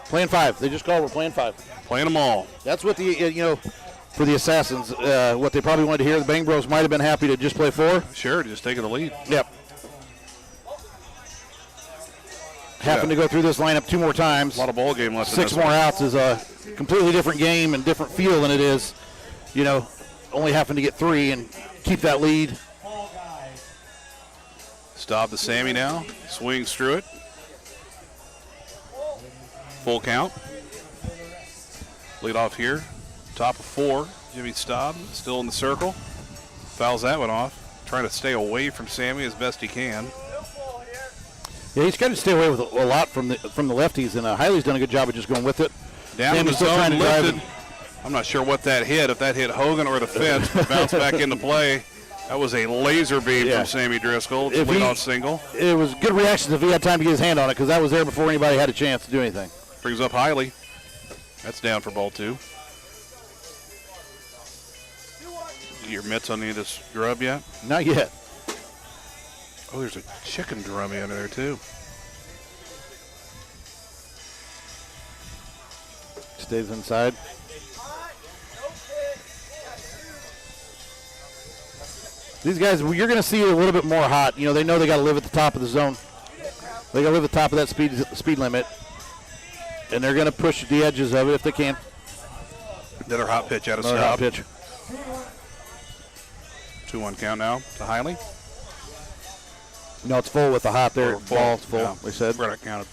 Playing 5. They just called we're playing 5. Playing them all. That's what the, for the Assassins, what they probably wanted to hear. The Bang Bros might have been happy to just play 4. Sure, just taking the lead. Yep. Having to go through this lineup 2 more times. A lot of ball game left. 6 more outs is a completely different game and different feel than it is, only having to get 3 and keep that lead. Staub to Sammy now. Swings through it. Full count. Lead off here. Top of 4. Jimmy Staub still in the circle. Fouls that one off. Trying to stay away from Sammy as best he can. Yeah, he's got to stay away with a lot from the lefties, and Hiley's done a good job of just going with it. Down in the still trying zone, to drive lifted. I'm not sure what that hit, if that hit Hogan or the fence, but bounced back into play. That was a laser beam from Sammy Driscoll. It's a leadoff single. It was good reaction if he had time to get his hand on it, because that was there before anybody had a chance to do anything. Brings up Hiley. That's down for ball 2. Get your mitts on any of this grub yet? Not yet. Oh, there's a chicken drummy under there, too. Stays inside. These guys, you're going to see a little bit more hot. They know they got to live at the top of the zone. They got to live at the top of that speed limit. And they're going to push the edges of it if they can. Another hot pitch out of Another Staub. hot pitch. 2-1 count now to Hiley. No, it's full with the hot there. Ball's full, Yeah. they said. Right, I counted.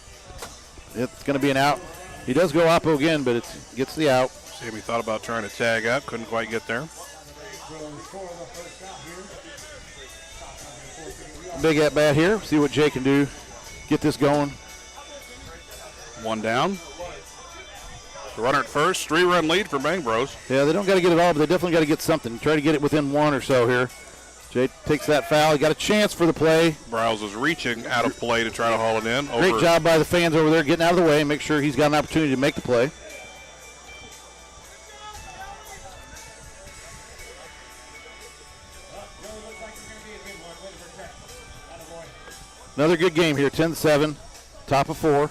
It's going to be an out. He does go oppo again, but it gets the out. Sammy thought about trying to tag up. Couldn't quite get there. Big at bat here. See what Jay can do. Get this going. 1 down. The runner at first. 3-run lead for Bang Bros. Yeah, they don't got to get it all, but they definitely got to get something. Try to get it within 1 or so here. Jay takes that foul. He got a chance for the play. Bryles is reaching out of play to try to haul it in. Great job by the fans over there getting out of the way and make sure he's got an opportunity to make the play. Another good game here, 10-7, top of 4.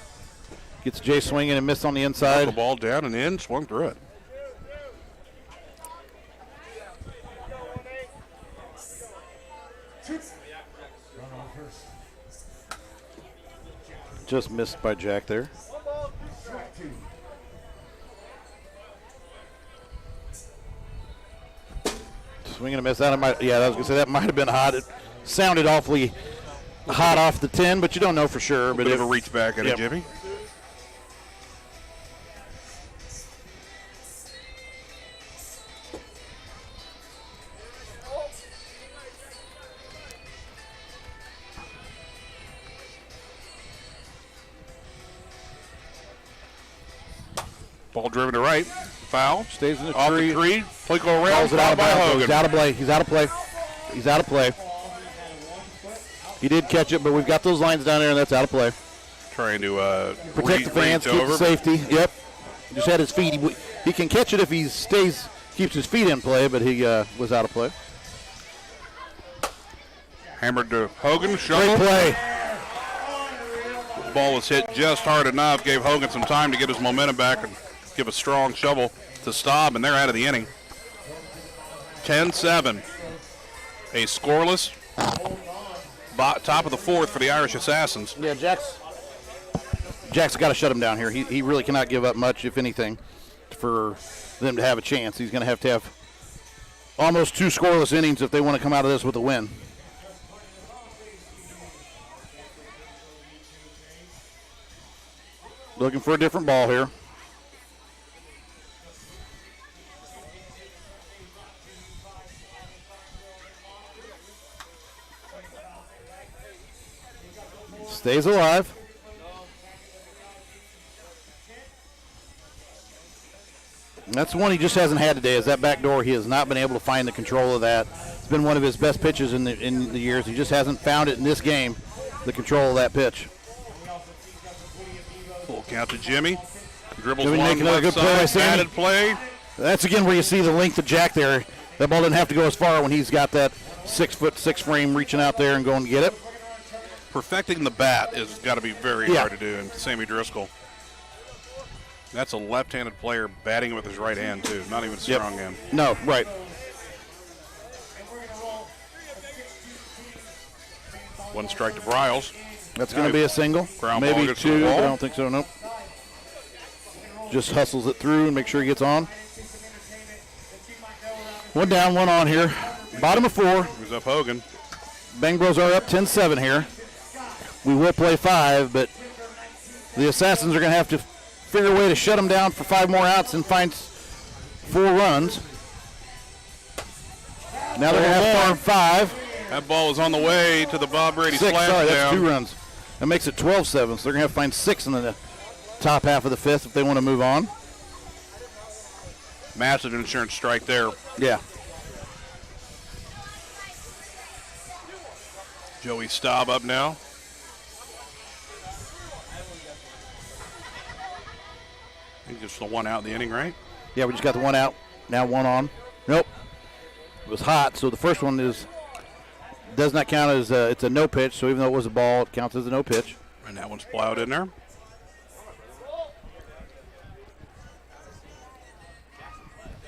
Gets Jay swinging and miss on the inside. The ball down and in, swung through it. Just missed by Jack there. Swinging and miss. I was going to say that might have been hot. It sounded awfully hot off the 10, but you don't know for sure. But it'll reach back at it, Jimmy. Ball driven to right. Foul. Stays in the Off tree. the tree. Play go around. Calls it out of by bounds. Hogan. He's out of play. He's out of play. He's out of play. He did catch it, but we've got those lines down there, and that's out of play. Trying to protect the fans, keep the safety. Yep. Just had his feet. He can catch it if he keeps his feet in play, but he was out of play. Hammered to Hogan. Shovel. Great play. Ball was hit just hard enough. Gave Hogan some time to get his momentum back and give a strong shovel to Staub, and they're out of the inning. 10-7. A scoreless top of the 4th for the Irish Assassins. Yeah, Jack's got to shut him down here. He really cannot give up much, if anything, for them to have a chance. He's going to have almost 2 scoreless innings if they want to come out of this with a win. Looking for a different ball here. Stays alive. And that's one he just hasn't had today, is that back door. He has not been able to find the control of that. It's been one of his best pitches in the years. He just hasn't found it in this game, the control of that pitch. Full count to Jimmy. Dribbles Jimmy one making another left good play by side. Sammy. Batted play. That's again where you see the length of Jack there. That ball didn't have to go as far when he's got that 6'6" frame reaching out there and going to get it. Perfecting the bat has got to be very hard to do, and Sammy Driscoll. That's a left-handed player batting with his right hand, too. Not even a strong hand. No, right. One strike to Bryles. That's going to be a single. Ground ball Maybe gets to the 2, but wall. I don't think so, nope. Just hustles it through and make sure he gets on. One down, one on here. Bottom of 4. Here's up Hogan. Bang Bros are up 10-7 here. We will play 5, but the Assassins are going to have to figure a way to shut them down for 5 more outs and find 4 runs. Now they're going to have farm 5. That ball is on the way to the Bob Brady 6, slam sorry, down. that's 2 runs. That makes it 12-7, so they're going to have to find 6 in the top half of the 5th if they want to move on. Massive insurance strike there. Yeah. Joey Staub up now. I think just the one out in the inning, right? Yeah, we just got the 1 out. Now 1 on. Nope. It was hot, so the first one does not count as it's a no pitch. So even though it was a ball, it counts as a no pitch. And that one's plowed in there.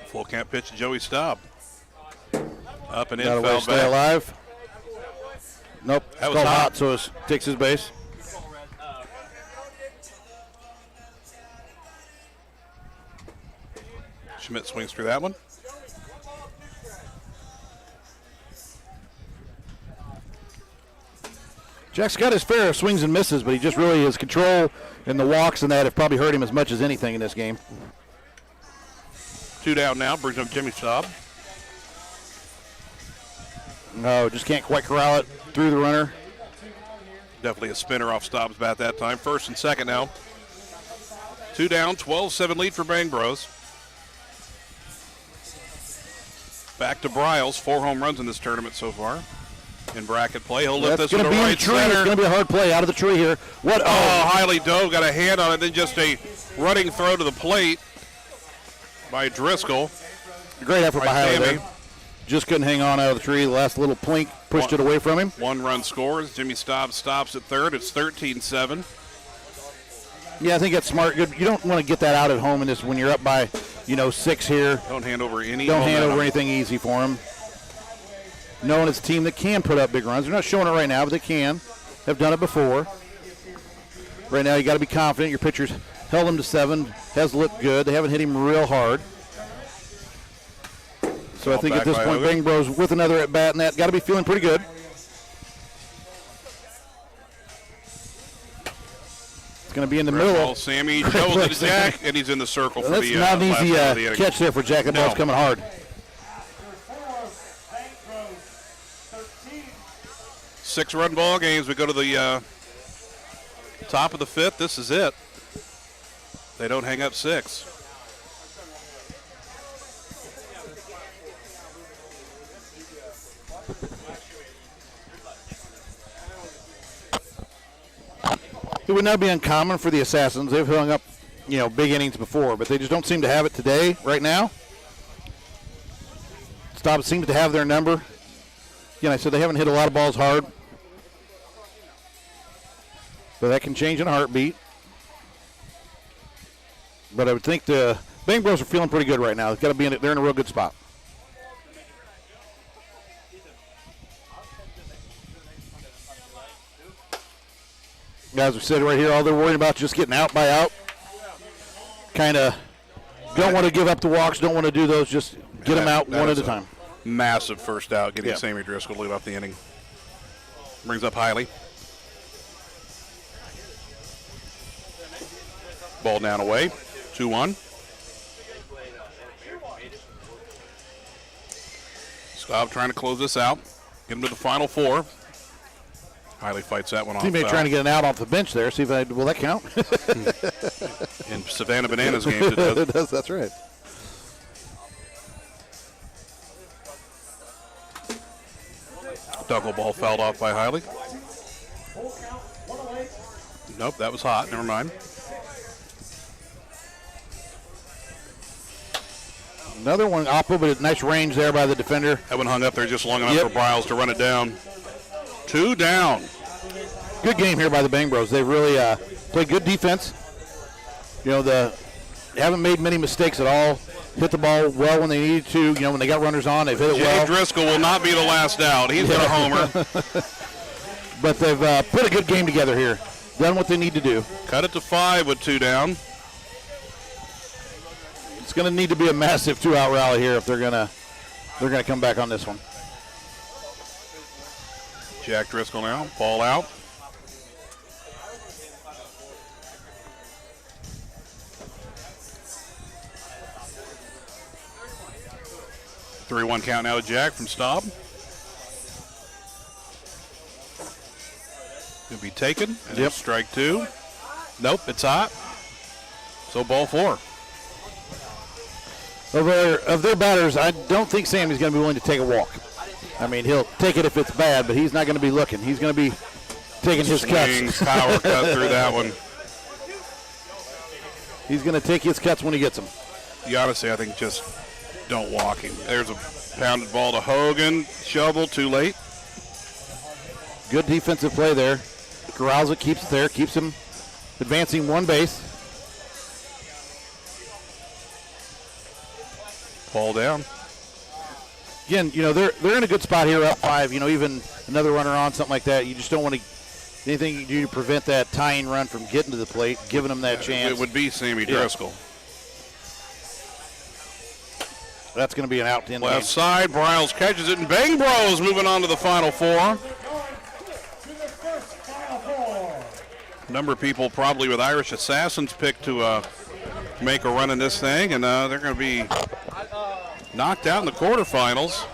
Full count pitch to Joey Staub. Up and in, Got a way foul to stay back. alive. Nope. That It's was called hot. hot, so it takes his base. Schmidt swings through that one. Jack's got his fair of swings and misses, but he just really, his control and the walks and that have probably hurt him as much as anything in this game. 2 down now, brings up Jimmy Staub. No, just can't quite corral it through the runner. Definitely a spinner off Staub's bat that time. First and second now. 2 down, 12-7 lead for Bang Bros. Back to Bryles, 4 home runs in this tournament so far. In bracket play, he'll lift That's this going one to to be in the right tree. It's center. going to be a hard play out of the tree here. What? Oh, highly dove, got a hand on it, then just a running throw to the plate by Driscoll. Great effort by Haley Sammy. there. just couldn't hang on out of the tree. The last little plink pushed it away from him. 1 run scores. Jimmy Staub stops at third. It's 13-7. Yeah, I think that's smart. Good. You don't want to get that out at home in this when you're up by, 6 here. Don't hand over any. Don't hand momentum. over anything easy for him. Knowing it's a team that can put up big runs. They're not showing it right now, but they can. Have done it before. Right now, you got to be confident. Your pitcher's held him to 7. Has looked good. They haven't hit him real hard. So I think at this point, Bang Bros with another at bat, and that got to be feeling pretty good. It's going to be in the middle. Ball, Sammy doubles it to Jack, and he's in the circle for That's the not an last easy out of the inning. catch there for Jack. That ball's coming hard. 6-run ball games. We go to the top of the 5th. This is it. They don't hang up 6. It would not be uncommon for the Assassins. They've hung up, big innings before, but they just don't seem to have it today, right now. Staub seems to have their number. Again, I said they haven't hit a lot of balls hard. But that can change in a heartbeat. But I would think the Bang Bros are feeling pretty good right now. They've got to be they're in a real good spot. As we said right here, all they're worried about is just getting out by out. Kind of don't want to give up the walks, don't want to do those, just get them out one at a time. Massive first out, getting Sammy Driscoll to lead off the inning. Brings up Hiley. Ball down away, 2-1. Staub trying to close this out, get him to the final 4. Hiley fights that one off. Teammate trying to get an out off the bench there. See if will that count? In Savannah Bananas games, it does. It does. That's right. Knuckle ball fouled off by Hiley. Nope, that was hot. Never mind. Another one, Oppo, but a nice range there by the defender. That one hung up there just long enough for Bryles to run it down. 2 down. Good game here by the Bang Bros. They really played good defense. They haven't made many mistakes at all. Hit the ball well when they needed to. When they got runners on, they've hit it well. Jay Driscoll will not be the last out. He's got a homer. But they've put a good game together here. Done what they need to do. Cut it to 5 with 2 down. It's going to need to be a massive 2-out rally here if they're gonna come back on this one. Jack Driscoll now, ball out. Three-one count now to Jack from Staub. He'll be taken. And it's strike 2. Nope, it's hot. So ball 4. Of their batters, I don't think Sammy's going to be willing to take a walk. I mean, he'll take it if it's bad, but he's not going to be looking. He's going to be taking his cuts. Power cut through that one. He's going to take his cuts when he gets them. Honestly, I think just don't walk him. There's a pounded ball to Hogan. Shovel, too late. Good defensive play there. Corrals it, keeps it there, keeps him advancing 1 base. Ball down. Again, they're in a good spot here, up 5. Even another runner on, something like that. You just don't want to anything you can do to prevent that tying run from getting to the plate, giving them that chance. It would be Sammy Driscoll. That's going to be an out to end. Left side, Bryles catches it, and Bang Bros moving on to the final 4. Number of people probably with Irish Assassins picked to make a run in this thing, and they're going to be knocked out in the quarterfinals.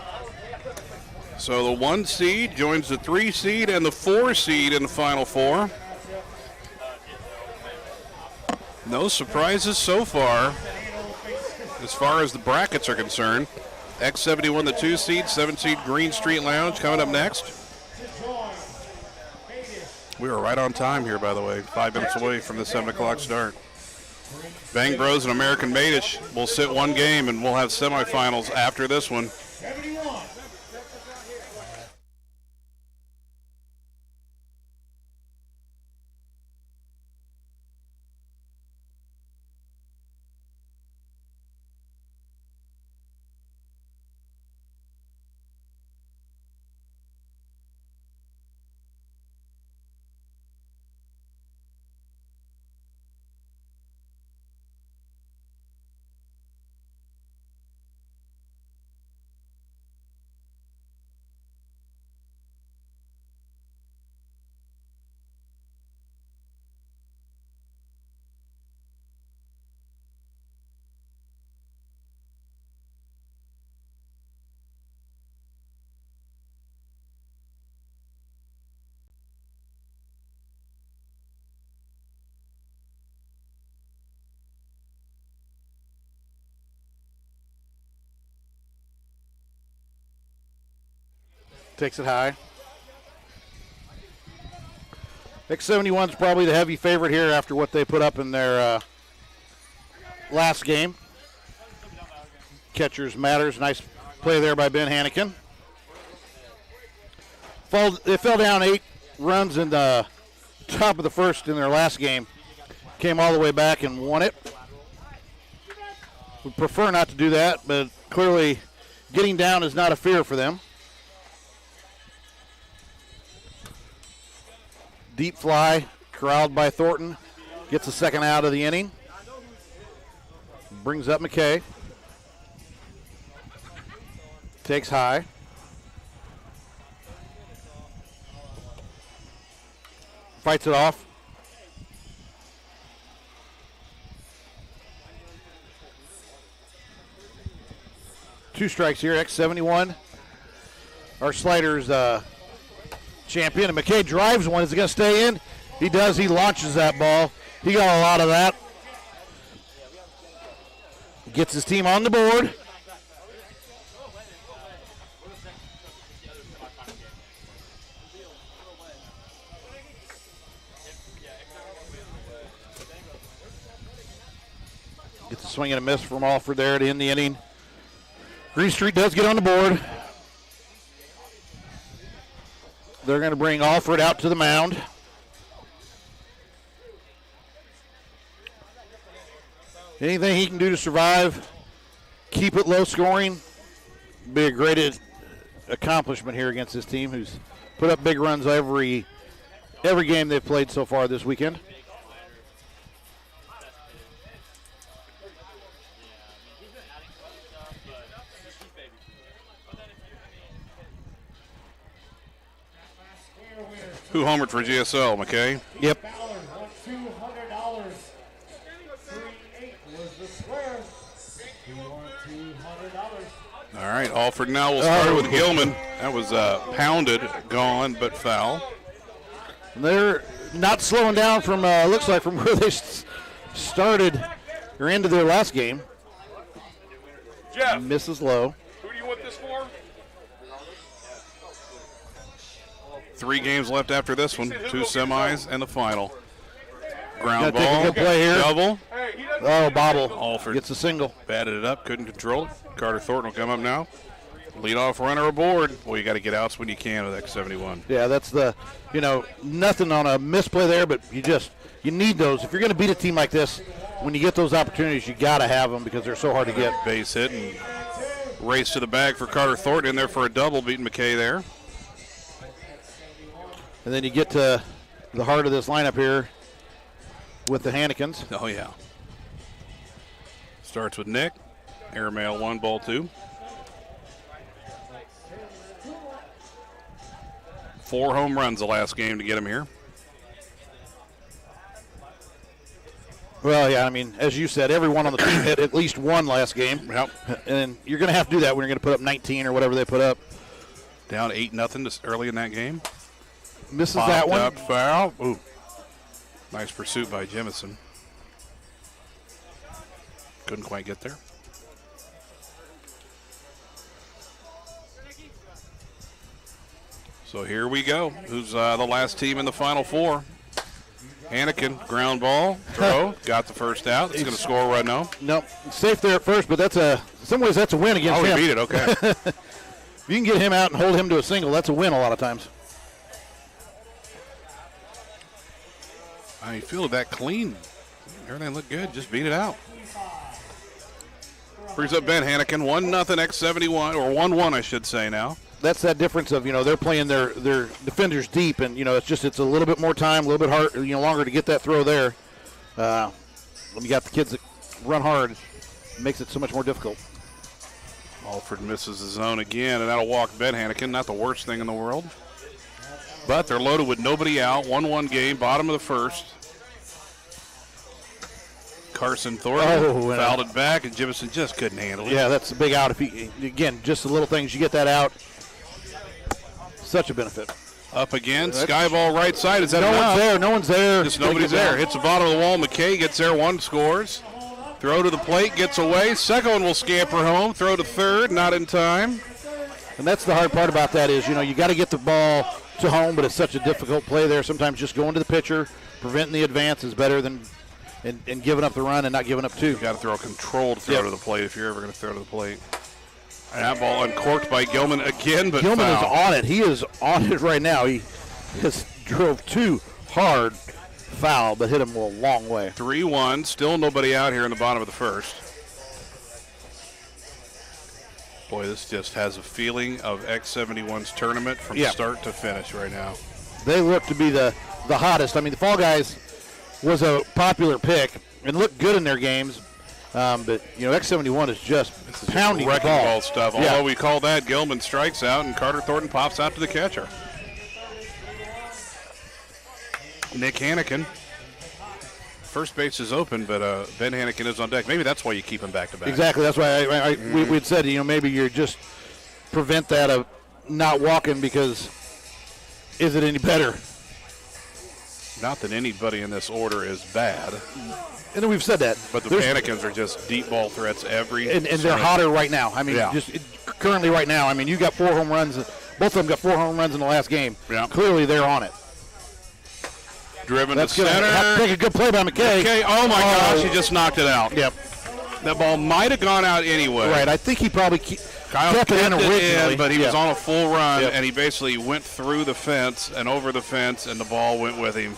So the 1 seed joins the 3 seed and the 4 seed in the final 4. No surprises so far as the brackets are concerned. X71 the 2 seed, 7 seed Green Street Lounge coming up next. We were right on time here, by the way, 5 minutes away from the 7 o'clock start. Bang Bros and American Madish will sit 1 game, and we'll have semifinals after this one. Takes it high. X71's probably the heavy favorite here after what they put up in their last game. Catchers matters. Nice play there by Ben Hannikin. They fell down 8 runs in the top of the first in their last game. Came all the way back and won it. Would prefer not to do that, but clearly getting down is not a fear for them. Deep fly, corralled by Thornton. Gets the second out of the inning. Brings up McKay. Takes high. Fights it off. Two strikes here, X71. Our Sliderz champion. And McKay drives one. Is it going to stay in? He does. He launches that ball. He got a lot of that. Gets his team on the board. Gets a swing and a miss from Alford there to end the inning. Green Street does get on the board. They're going to bring Alford out to the mound. Anything he can do to survive, keep it low scoring, be a great accomplishment here against this team who's put up big runs every game they've played so far this weekend. Who homered for GSL, McKay? Yep. Ballard won $200. 3-8 was the square. He won $200. All right, Alford now will start with Gilman. That was pounded, gone, but foul. They're not slowing down from, looks like, from where they started or ended their last game. Jeff, Misses low. who do you want this for? 3 games left after this one. 2 semis and the final. Ground Gotta take a ball. good play here. Double. Hey, he doesn't. Oh, bobble. Alford Gets a single. batted it up, couldn't control it. Carter Thornton will come up now. Leadoff runner aboard. Boy, you got to get outs when you can with X71. Yeah, that's nothing on a misplay there, but you need those. If you're going to beat a team like this, when you get those opportunities, you got to have them because they're so hard to get. Base hit and race to the bag for Carter Thornton in there for a double, beating McKay there. And then you get to the heart of this lineup here with the Hannikins. Oh, yeah. Starts with Nick. Airmail 1, ball 2. 4 home runs the last game to get him here. Well, yeah, I mean, as you said, everyone on the team hit at least one last game. Yep. And you're going to have to do that when you're going to put up 19 or whatever they put up. Down 8-0 early in that game. Misses Popped that one. up, foul. Ooh. Nice pursuit by Jemison. Couldn't quite get there. So here we go. Who's the last team in the Final Four? Hannikin, ground ball, throw, got the first out. He's going to score right now. Nope, safe there at first, but in some ways that's a win against him. Oh, he beat it, okay. If you can get him out and hold him to a single, that's a win a lot of times. I feel that clean. Everything looked good. Just beat it out. Brings up Ben Hannikin. 1-0 X71, or 1-1, I should say now. That's that difference of, they're playing their defenders deep, and, it's a little bit more time, a little bit hard, longer to get that throw there. When you got the kids that run hard, it makes it so much more difficult. Alford misses the zone again, and that'll walk Ben Hannikin. Not the worst thing in the world. But they're loaded with nobody out. 1-1 game, bottom of the first. Carson Thornton fouled it back, and Jimison just couldn't handle it. Yeah, that's a big out. Again, just the little things, you get that out. Such a benefit. Up again, sky ball right side. Is that no enough? one's there? No one's there. Just nobody's there. Hits the bottom of the wall. McKay gets there. 1 scores. Throw to the plate, gets away. Second one will scamper home. Throw to third, not in time. And that's the hard part about that is, you got to get the ball to home, but it's such a difficult play there. Sometimes just going to the pitcher, preventing the advance is better than and giving up the run and not giving up two. You got to throw a controlled throw to the plate if you're ever going to throw to the plate. And that ball uncorked by Gilman again, but Gilman foul. is on it. He is on it right now. He has drove too hard, foul, but hit him a long way. 3-1, still nobody out here in the bottom of the first. Boy, this just has a feeling of X71's tournament from start to finish right now. They look to be the hottest. I mean, the Fall Guys was a popular pick and looked good in their games, but X71 is just pounding the wrecking ball. ball stuff. Yeah. Although we call that, Gilman strikes out and Carter Thornton pops out to the catcher. Nick Hannikin. First base is open, but Ben Hannikin is on deck. Maybe that's why you keep him back to back. Exactly. That's why we'd said, maybe you're just prevent that of not walking because is it any better? Not that anybody in this order is bad. And then we've said that. But the Hannikins are just deep ball threats every and they're hotter right now. I mean, currently right now. I mean, you got 4 home runs. Both of them got 4 home runs in the last game. Yeah. Clearly they're on it. Driven That's to center. Have to take a good play by McKay. Oh my gosh, he just knocked it out. Yep. That ball might have gone out anyway. Right. I think he probably Kyle kept it in originally, but he was on a full run, and he basically went through the fence and over the fence, and the ball went with him.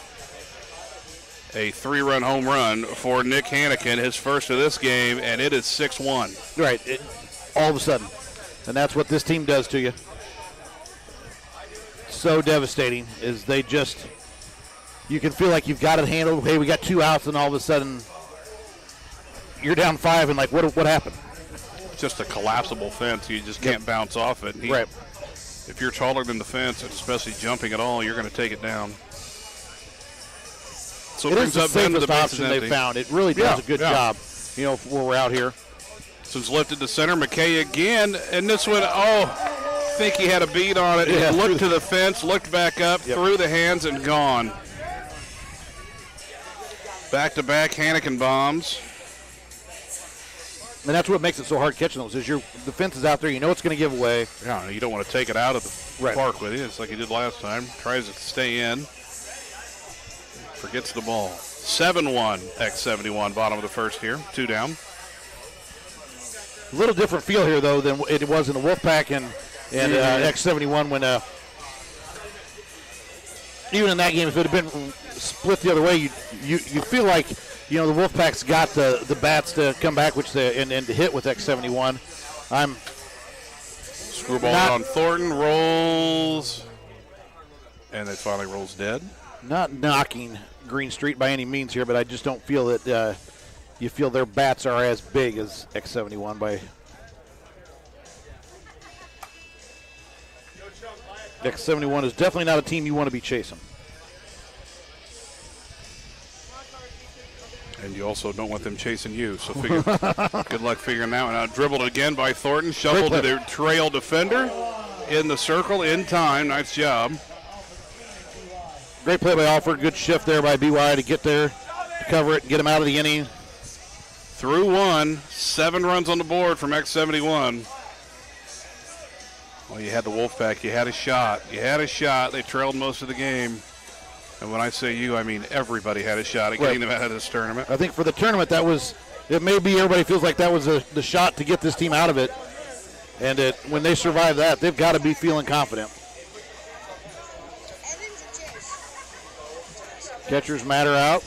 A 3-run home run for Nick Hannikin, his first of this game, and it is 6-1. Right. All of a sudden. And that's what this team does to you. So devastating is they just – you can feel like you've got it handled. Hey, we got 2 outs, and all of a sudden you're down 5, and like, what happened? Just a collapsible fence. You just can't bounce off it. Right. If you're taller than the fence, especially jumping at all, you're going to take it down. So it is the safest option they found. It really does a good job, where we're out here. This one's lifted to center. McKay again, and this one, I think he had a beat on it. Yeah, he looked to the fence, looked back up, threw the hands, and gone. Back-to-back Hannikin bombs. And that's what makes it so hard catching those is the fence is out there. You know it's going to give away. Yeah, you don't want to take it out of the park with you. It's like he did last time. Tries to stay in. Forgets the ball. 7-1 X71, bottom of the first here. 2 down. A little different feel here, though, than it was in the Wolfpack and X71 when even in that game, if it had been split the other way, you feel like, the Wolfpack's got the bats to come back, and to hit with X71. Screwball on Thornton, rolls, and it finally rolls dead. Not knocking Green Street by any means here, but I just don't feel that you feel their bats are as big as X71 by X71 is definitely not a team you want to be chasing. And you also don't want them chasing you, so good luck figuring that one out. Dribbled again by Thornton, shoveled to their trail defender in the circle in time. Nice job. Great play by Alford. Good shift there by BY to get there, to cover it, and get him out of the inning. Through 1, 7 runs on the board from X71. Well, you had the Wolfpack. You had a shot. They trailed most of the game. And when I say you, I mean everybody had a shot at getting them out of this tournament. I think for the tournament, it may be everybody feels like that was the shot to get this team out of it. And when they survive that, they've got to be feeling confident. Catchers matter out.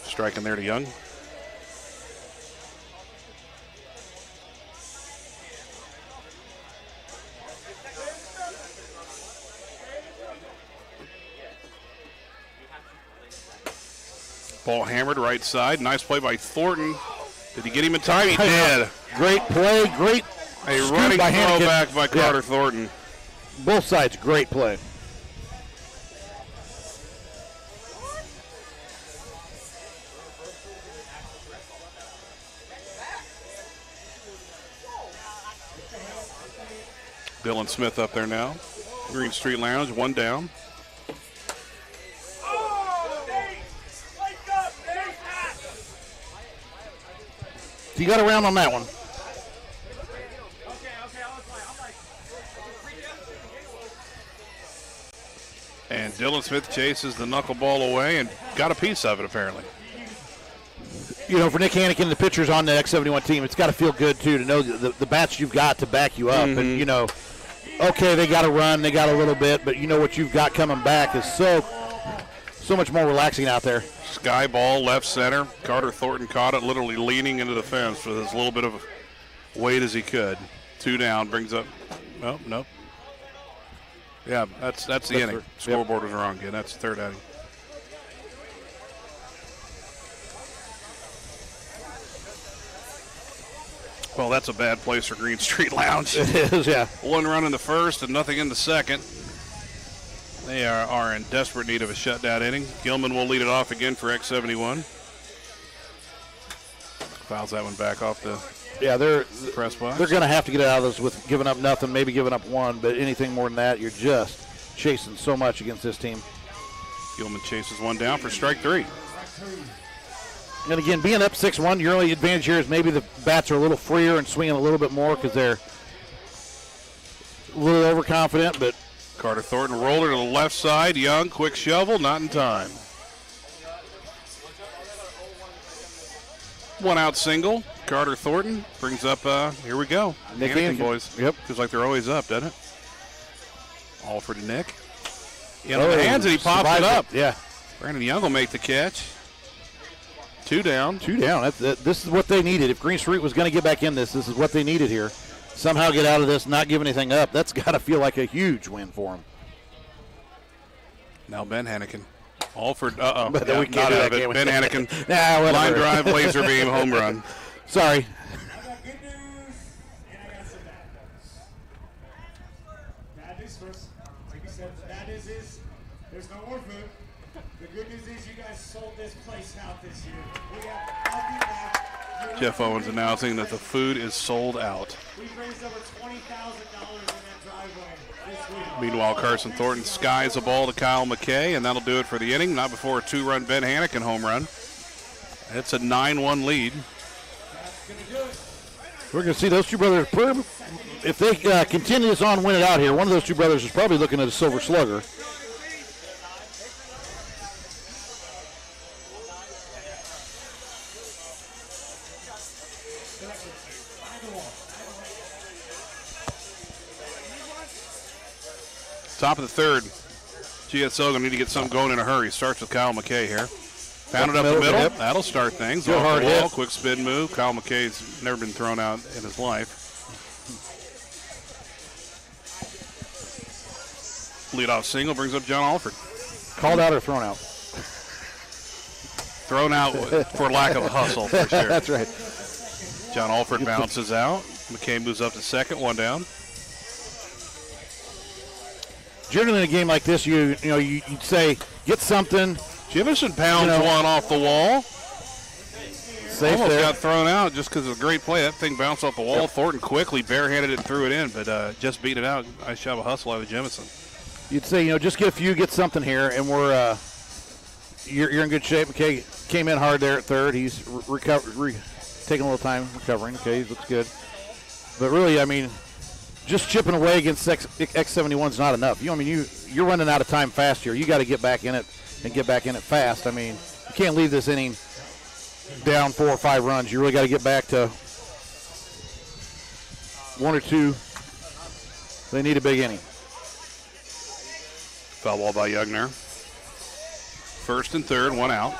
Striking there to Young. Ball hammered right side. Nice play by Thornton. Did he get him in time? He did. Great play. Great running throw back by Carter Thornton. Both sides, great play. Dylan Smith up there now. Green Street Lounge, 1 down. So you got around on that one. And Dylan Smith chases the knuckleball away and got a piece of it, apparently. You know, for Nick Hannigan, the pitchers on the X71 team, it's got to feel good, too, to know the bats you've got to back you up. And, you know, okay, they got to run, they got a little bit, but you know what you've got coming back is so much more relaxing out there. Sky ball, left center. Carter Thornton caught it, literally leaning into the fence with as little bit of weight as he could. 2 down, brings up, nope. Yeah, that's the inning. Scoreboard was wrong again. That's the 3rd inning. Well, that's a bad place for Green Street Lounge. It is, yeah. 1 run in the first and nothing in the second. They are in desperate need of a shutdown inning. Gilman will lead it off again for X71. Fouls that one back off the press box. They're going to have to get out of this with giving up nothing, maybe giving up 1, but anything more than that, you're just chasing so much against this team. Gilman chases 1 down for strike 3. And again, being up 6-1, your only advantage here is maybe the bats are a little freer and swinging a little bit more because they're a little overconfident, but Carter Thornton rolled her to the left side. Young, quick shovel, not in time. 1 out single. Carter Thornton brings up, here we go. Nick Hannigan boys. Yep. Feels like they're always up, doesn't it? All for Nick. In the hands, and he pops it up. Yeah. Brandon Young will make the catch. 2 down. 2 down. This is what they needed. If Green Street was going to get back in this is what they needed here. Somehow get out of this, not give anything up. That's got to feel like a huge win for them. Now Ben Hannigan. All for, But we not can't do out that, of it. can we? Ben Hannigan. Whatever. Line drive, laser beam, home run. Sorry. I got good news, and I got some bad news. Bad news first. Like you said, the bad news is there's no more food. The good news is you guys sold this place out this year. We have healthy left. Jeff Owens announcing that the food is sold out. We've raised over $20,000 in that driveway this week. Meanwhile, Carson Thornton skies a ball to Kyle McKay, and that'll do it for the inning. Not before a 2-run Ben Hannigan home run. It's a 9-1 lead. We're going to see those two brothers. If they continue this on, win it out here, one of those two brothers is probably looking at a silver slugger. Top of the 3rd. GSO going to need to get something going in a hurry. Starts with Kyle McKay here. Found it up the middle. Yep. That'll start things. Good Off hard the wall, hit. quick spin move. Kyle McKay's never been thrown out in his life. Leadoff single brings up John Alford. Called out or thrown out? Thrown out for lack of hustle, for sure. That's right. John Alford bounces out. McKay moves up to second, 1 down. Generally in a game like this, you'd say, get something. Jimison pounds one off the wall. Safe Almost there. got thrown out just because of a great play. That thing bounced off the wall. Yep. Thornton quickly barehanded it and threw it in, but just beat it out. Nice job of hustle out of Jimison. You'd say, just get a few, get something here, and we're you're in good shape. McKay came in hard there at 3rd. He's taking a little time recovering. Okay, he looks good. But really, I mean, just chipping away against X71 is not enough. You're running out of time fast here. You got to get back in it and get back in it fast. I mean, you can't leave this inning down 4 or 5 runs. You really got to get back to 1 or 2. They need a big inning. Foul ball by Yugner. 1st and 3rd, 1 out.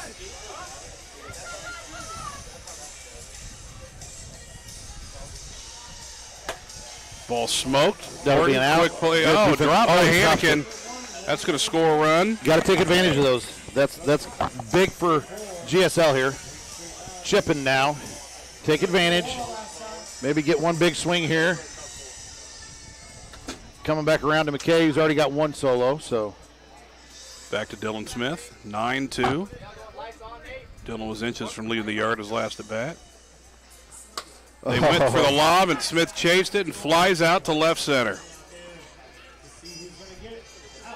Ball smoked. That'll be an out. Quick play. Good Oh, defense. drop by he stopped Hannigan. That's going to score a run. Got to take advantage of those. That's big for GSL here. Chipping now. Take advantage. Maybe get one big swing here. Coming back around to McKay, who's already got 1 solo. So Back to Dylan Smith, 9-2. Dylan was inches from leaving the yard his last at bat. They went for the lob, and Smith chased it and flies out to left center.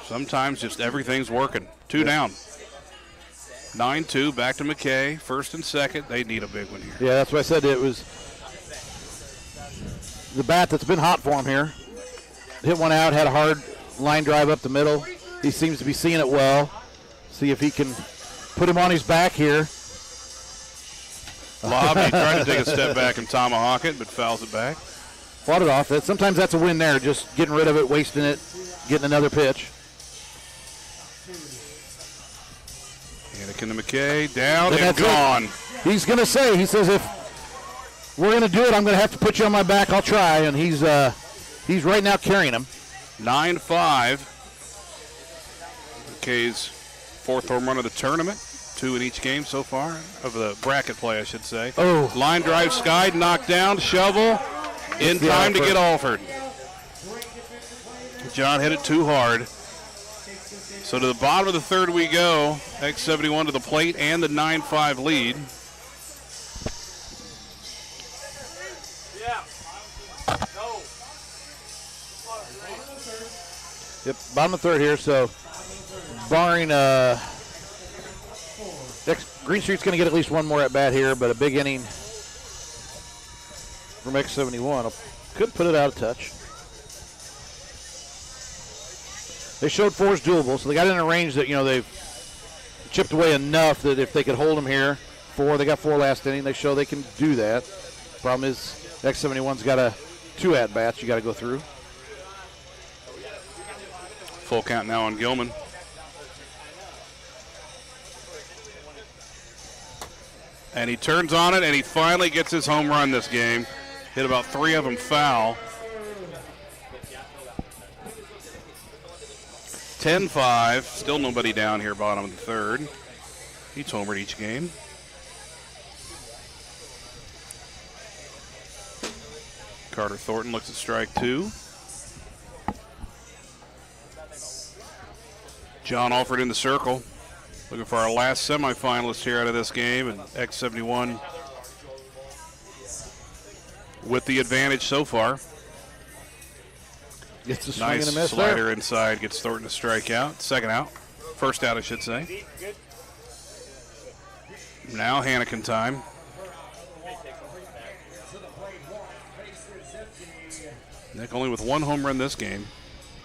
Sometimes just everything's working. 2 down. 9-2, back to McKay. First and second. They need a big one here. Yeah, that's what I said. It was the bat that's been hot for him here. Hit one out, had a hard line drive up the middle. He seems to be seeing it well. See if he can put him on his back here. Lob, he tried to take a step back and tomahawk it, but fouls it back. Fought it off. Sometimes that's a win there, just getting rid of it, wasting it, getting another pitch. Anakin to McKay, down and that's gone. it. He says, if we're going to do it, I'm going to have to put you on my back. I'll try, and he's right now carrying him. 9-5. McKay's fourth home run of the tournament. 2 in each game so far, of the bracket play, I should say. Oh. Line drive, skied, knocked down, shovel, in time to get Alford. John hit it too hard. So to the bottom of the third we go. X71 to the plate and the 9-5 lead. Yep, bottom of the third here, so barring Green Street's going to get at least one more at bat here, but a big inning from X71 could put it out of touch. They showed 4 is doable, so they got in a range that, they've chipped away enough that if they could hold them here, 4, they got 4 last inning, they show they can do that. Problem is, X71's got 2 at bats you got to go through. Full count now on Gilman. And he turns on it, and he finally gets his home run this game. Hit about 3 of them foul. 10-5. Still nobody down here, bottom of the third. He's homered each game. Carter Thornton looks at strike 2. John Alford in the circle. Looking for our last semifinalist here out of this game, and X71 with the advantage so far. Gets a swing Nice and a miss slider there. inside, gets Thornton to strike out. Second out. First out, I should say. Now Hanneken time. Nick only with 1 home run this game.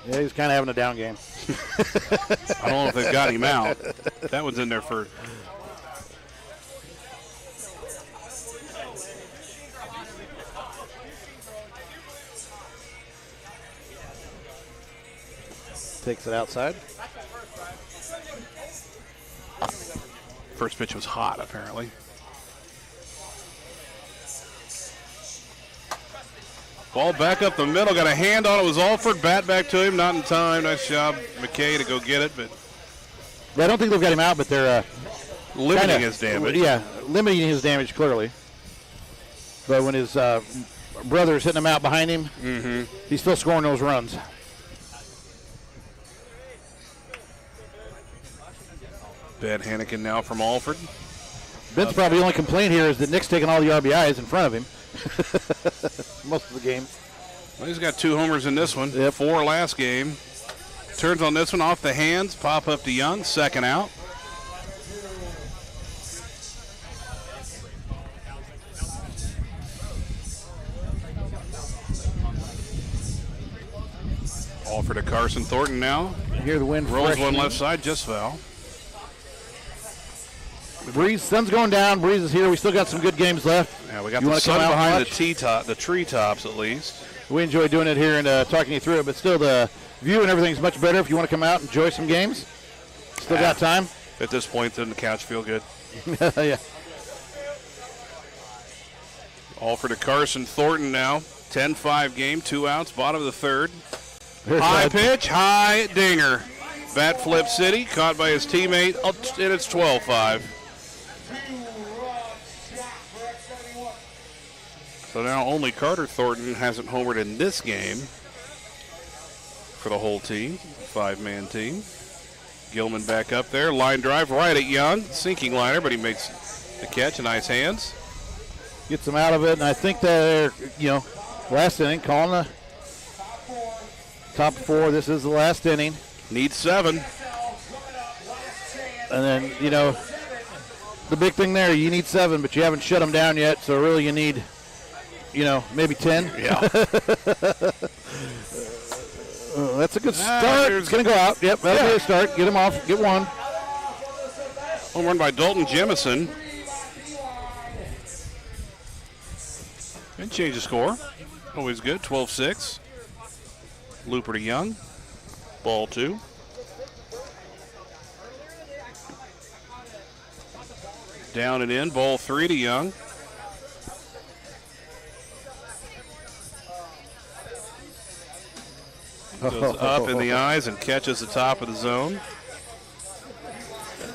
Yeah, he's kind of having a down game. I don't know if they've got him out. That one's in there for. Takes it outside. First pitch was hot, apparently. Ball back up the middle, got a hand on it, was Alford, bat back to him, not in time. Nice job, McKay, to go get it, but I don't think they've got him out, but they're limiting his damage. Yeah, limiting his damage clearly. But when his brother's hitting him out behind him, he's still scoring those runs. Bad Hanneken now from Alford. Ben's probably the only complaint here is that Nick's taking all the RBIs in front of him. Most of the game. Well, he's got 2 homers in this one. Yep. 4 last game. Turns on this one off the hands. Pop up to Young. Second out. Alford to Carson Thornton now. Here the wind Rolls fresh. one left side, just foul. Breeze, sun's going down. Breeze is here. We still got some good games left. Yeah, we got You the wanna come sun out and behind watch? the treetops at least. We enjoy doing it here and talking you through it, but still the view and everything's much better if you want to come out and enjoy some games. Still got time. At this point, doesn't the couch feel good? Yeah. Alford to Carson Thornton now. 10-5 game, 2 outs, bottom of the third. Here's High that. pitch, high dinger. Bat flip city, caught by his teammate, and it's 12-5. So now only Carter Thornton hasn't homered in this game for the whole team, 5-man team. Gilman back up there, line drive right at Young, sinking liner, but he makes the catch, nice hands. Gets them out of it, and I think they're, last inning, calling the top 4. This is the last inning. Needs 7. And then, the big thing there. You need 7, but you haven't shut them down yet. So really, you need, maybe 10. Yeah. That's a good start. It's going to go out. Yep, that'll be a start. Get him off. Get one. Home run by Dalton Jemison. And change the score. Always good. 12-6. Looper to Young. Ball 2. Down and in. Ball 3 to Young. Goes up in the eyes and catches the top of the zone.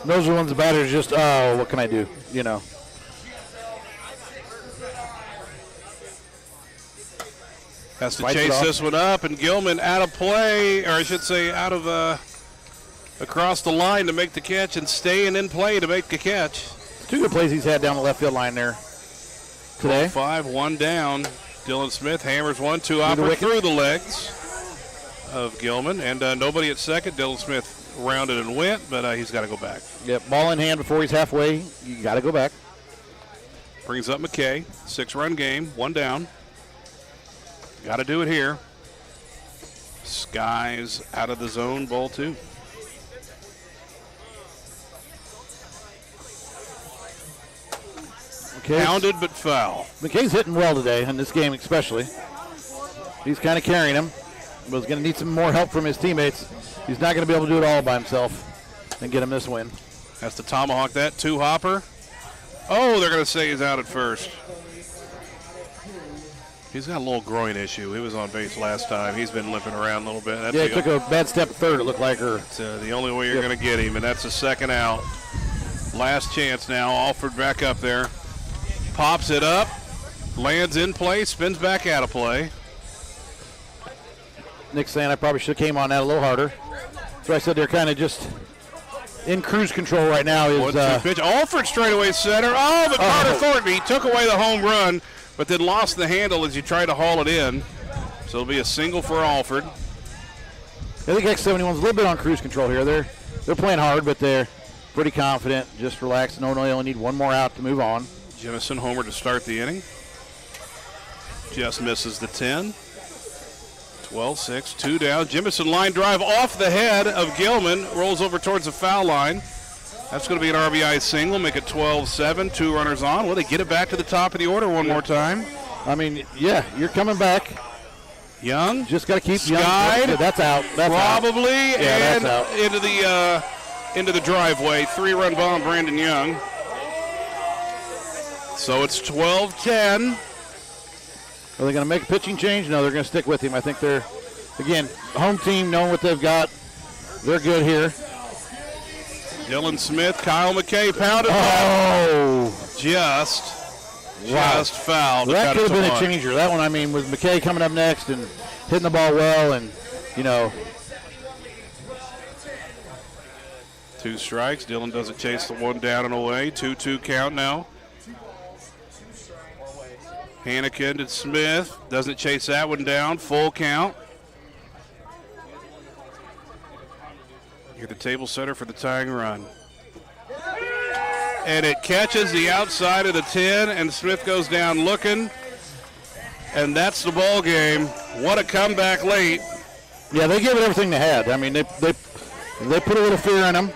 Those are ones the batter's just, what can I do? Has to Fights it chase off. this one up, and Gilman out of play, or I should say out of across the line to make the catch and staying in play to make the catch. 2 good plays he's had down the left field line there today. 5, 1 down. Dylan Smith hammers 1, 2 hopper through the legs of Gilman, and nobody at second. Dylan Smith rounded and went, but he's got to go back. Yep, ball in hand before he's halfway. You got to go back. Brings up McKay. 6-run game, 1 down. Got to do it here. Skies out of the zone, ball 2. Pounded but foul. McKay's hitting well today in this game especially. He's kind of carrying him, but he's going to need some more help from his teammates. He's not going to be able to do it all by himself and get him this win. Has to tomahawk that 2 hopper. Oh, they're going to say he's out at first. He's got a little groin issue. He was on base last time. He's been limping around a little bit. That's he took a bad step at third, it looked like. It's the only way you're going to get him, and that's the second out. Last chance now. Alford back up there. Pops it up. Lands in play. Spins back out of play. Nick's saying I probably should have came on that a little harder. So I said they're kind of just in cruise control right now. 1-2 pitch. Alford straightaway center. Oh, but Carter Thornton. He took away the home run, but then lost the handle as he tried to haul it in. So it'll be a single for Alford. I think X71's a little bit on cruise control here. They're playing hard, but they're pretty confident. Just relax. No, they only need 1 more out to move on. Jemison homer to start the inning. Just misses the 10. 12-6, 2 down. Jemison line drive off the head of Gilman. Rolls over towards the foul line. That's going to be an RBI single. Make it 12-7. 2 runners on. Will they get it back to the top of the order one more time? I mean, yeah, you're coming back. Young. Just got to keep Skied. Young. That's out. That's Probably. Out. Yeah, and that's out. into the driveway. 3-run bomb, Brandon Young. So it's 12-10. Are they going to make a pitching change? No, they're going to stick with him. I think they're, again, home team knowing what they've got. They're good here. Dylan Smith, Kyle McKay pounded. Just fouled. That could have been a changer. That one, I mean, with McKay coming up next and hitting the ball well and, 2 strikes. Dylan doesn't chase the 1 down and away. 2-2 count now. Hannikin to Smith. Doesn't chase that one down. Full count. You're the table setter for the tying run. And it catches the outside of the 10, and Smith goes down looking. And that's the ball game. What a comeback late. Yeah, they gave it everything they had. I mean, they put a little fear in them.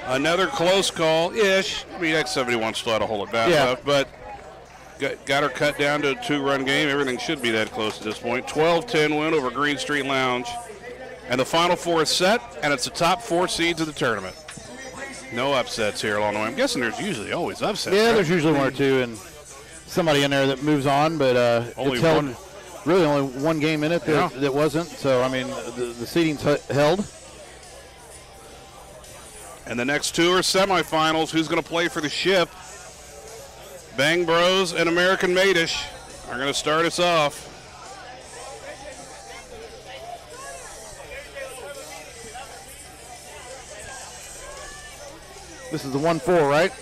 Another close call-ish. I mean, X71 still had to hold it back left, but got her cut down to a 2-run game. Everything should be that close at this point. 12-10 win over Green Street Lounge. And the Final Four is set, and it's the top 4 seeds of the tournament. No upsets here, Illinois. I'm guessing there's usually always upsets. Yeah, right? there's usually 1 or 2, and somebody in there that moves on, but only really only 1 game in it that wasn't. So, I mean, the seeding's held. And the next 2 are semifinals. Who's going to play for the ship? Bang Bros and American Madish are going to start us off. This is the 1-4, right?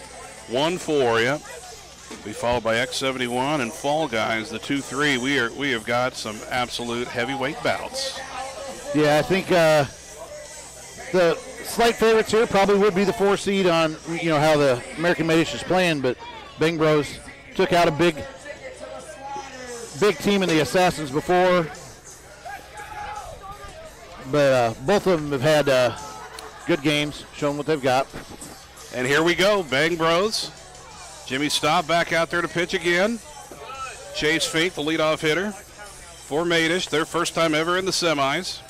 1-4, yep. Be followed by X71 and Fall Guys, the 2-3. We have got some absolute heavyweight bouts. Yeah, I think the slight favorites here probably would be the 4 seed on, how the American Madish is playing, but Bang Bros took out a big team in the Assassins before. But both of them have had good games, showing what they've got. And here we go, Bang Bros. Jimmy Staub back out there to pitch again. Chase Fink, the leadoff hitter for Madish, their first time ever in the semis.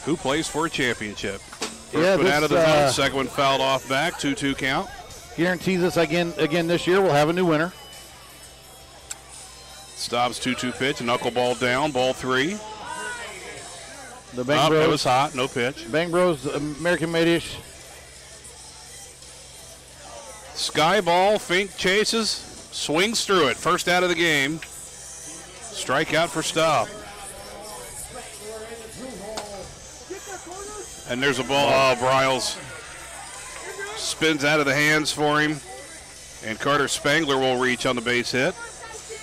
Who plays for a championship? First one out of the zone, second one fouled off back, 2-2 count. Guarantees us again this year we'll have a new winner. Staub's 2-2 pitch, knuckleball down, ball 3. The Bang Bros. It was hot, no pitch. Bang Bros, American Madish. Sky ball, Fink chases, swings through it. First out of the game. Strikeout for Staub. And there's a ball. Oh, Bryles spins out of the hands for him. And Carter Spangler will reach on the base hit.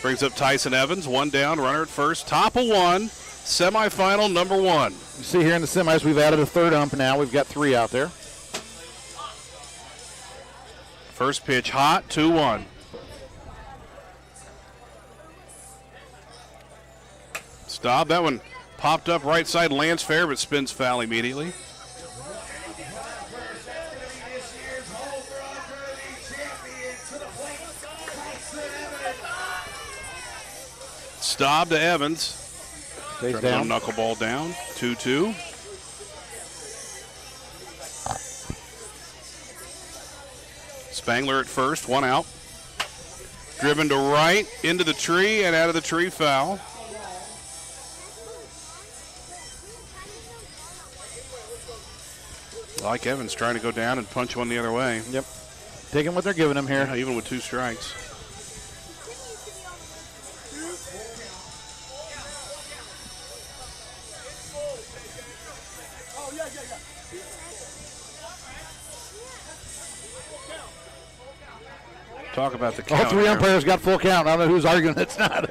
Brings up Tyson Evans, 1 down, runner at first. Top of 1, semifinal number 1. You see here in the semis, we've added a third ump now. We've got 3 out there. First pitch hot, 2-1. Staub, that one popped up right side, lands fair, but spins foul immediately. Staub to Evans. Stays down. Knuckleball down, 2-2. Spangler at first, 1 out. Driven to right, into the tree, and out of the tree, foul. Like Evans trying to go down and punch one the other way. Yep. Taking what they're giving him here. Yeah, even with 2 strikes. Talk about the count. All 3 umpires got full count. I don't know who's arguing it's not.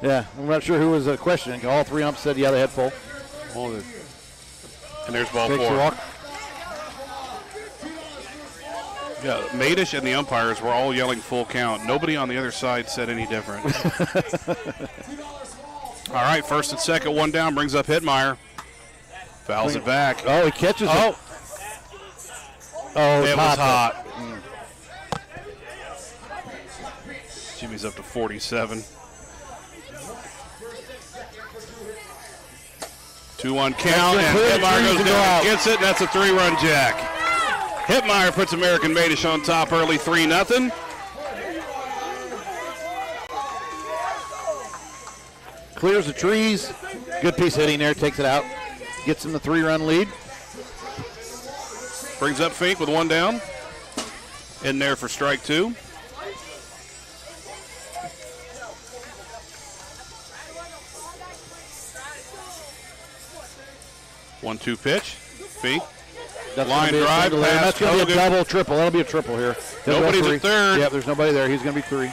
Yeah, I'm not sure who was questioning. All 3 umps said, yeah, they had full. And there's ball Takes 4. a walk. Yeah, Madish and the umpires were all yelling full count. Nobody on the other side said any different. All right, first and second, 1 down, brings up Hittmeyer. Fouls it back. Oh, he catches it. Oh, it was hot. Jimmy's up to 47. 2-1 count, and Hittmeyer goes down, gets it. That's a 3-run jack. Hittmeyer puts American Madish on top early, 3-0. Clears the trees. Good piece of hitting there. Takes it out. Gets him the 3-run lead. Brings up Fink with 1 down. In there for strike 2. One-two pitch. Fink. Line drive. That's going to be a double, triple. That'll be a triple here. Nobody's at third. Yep, there's nobody there. He's going to be 3.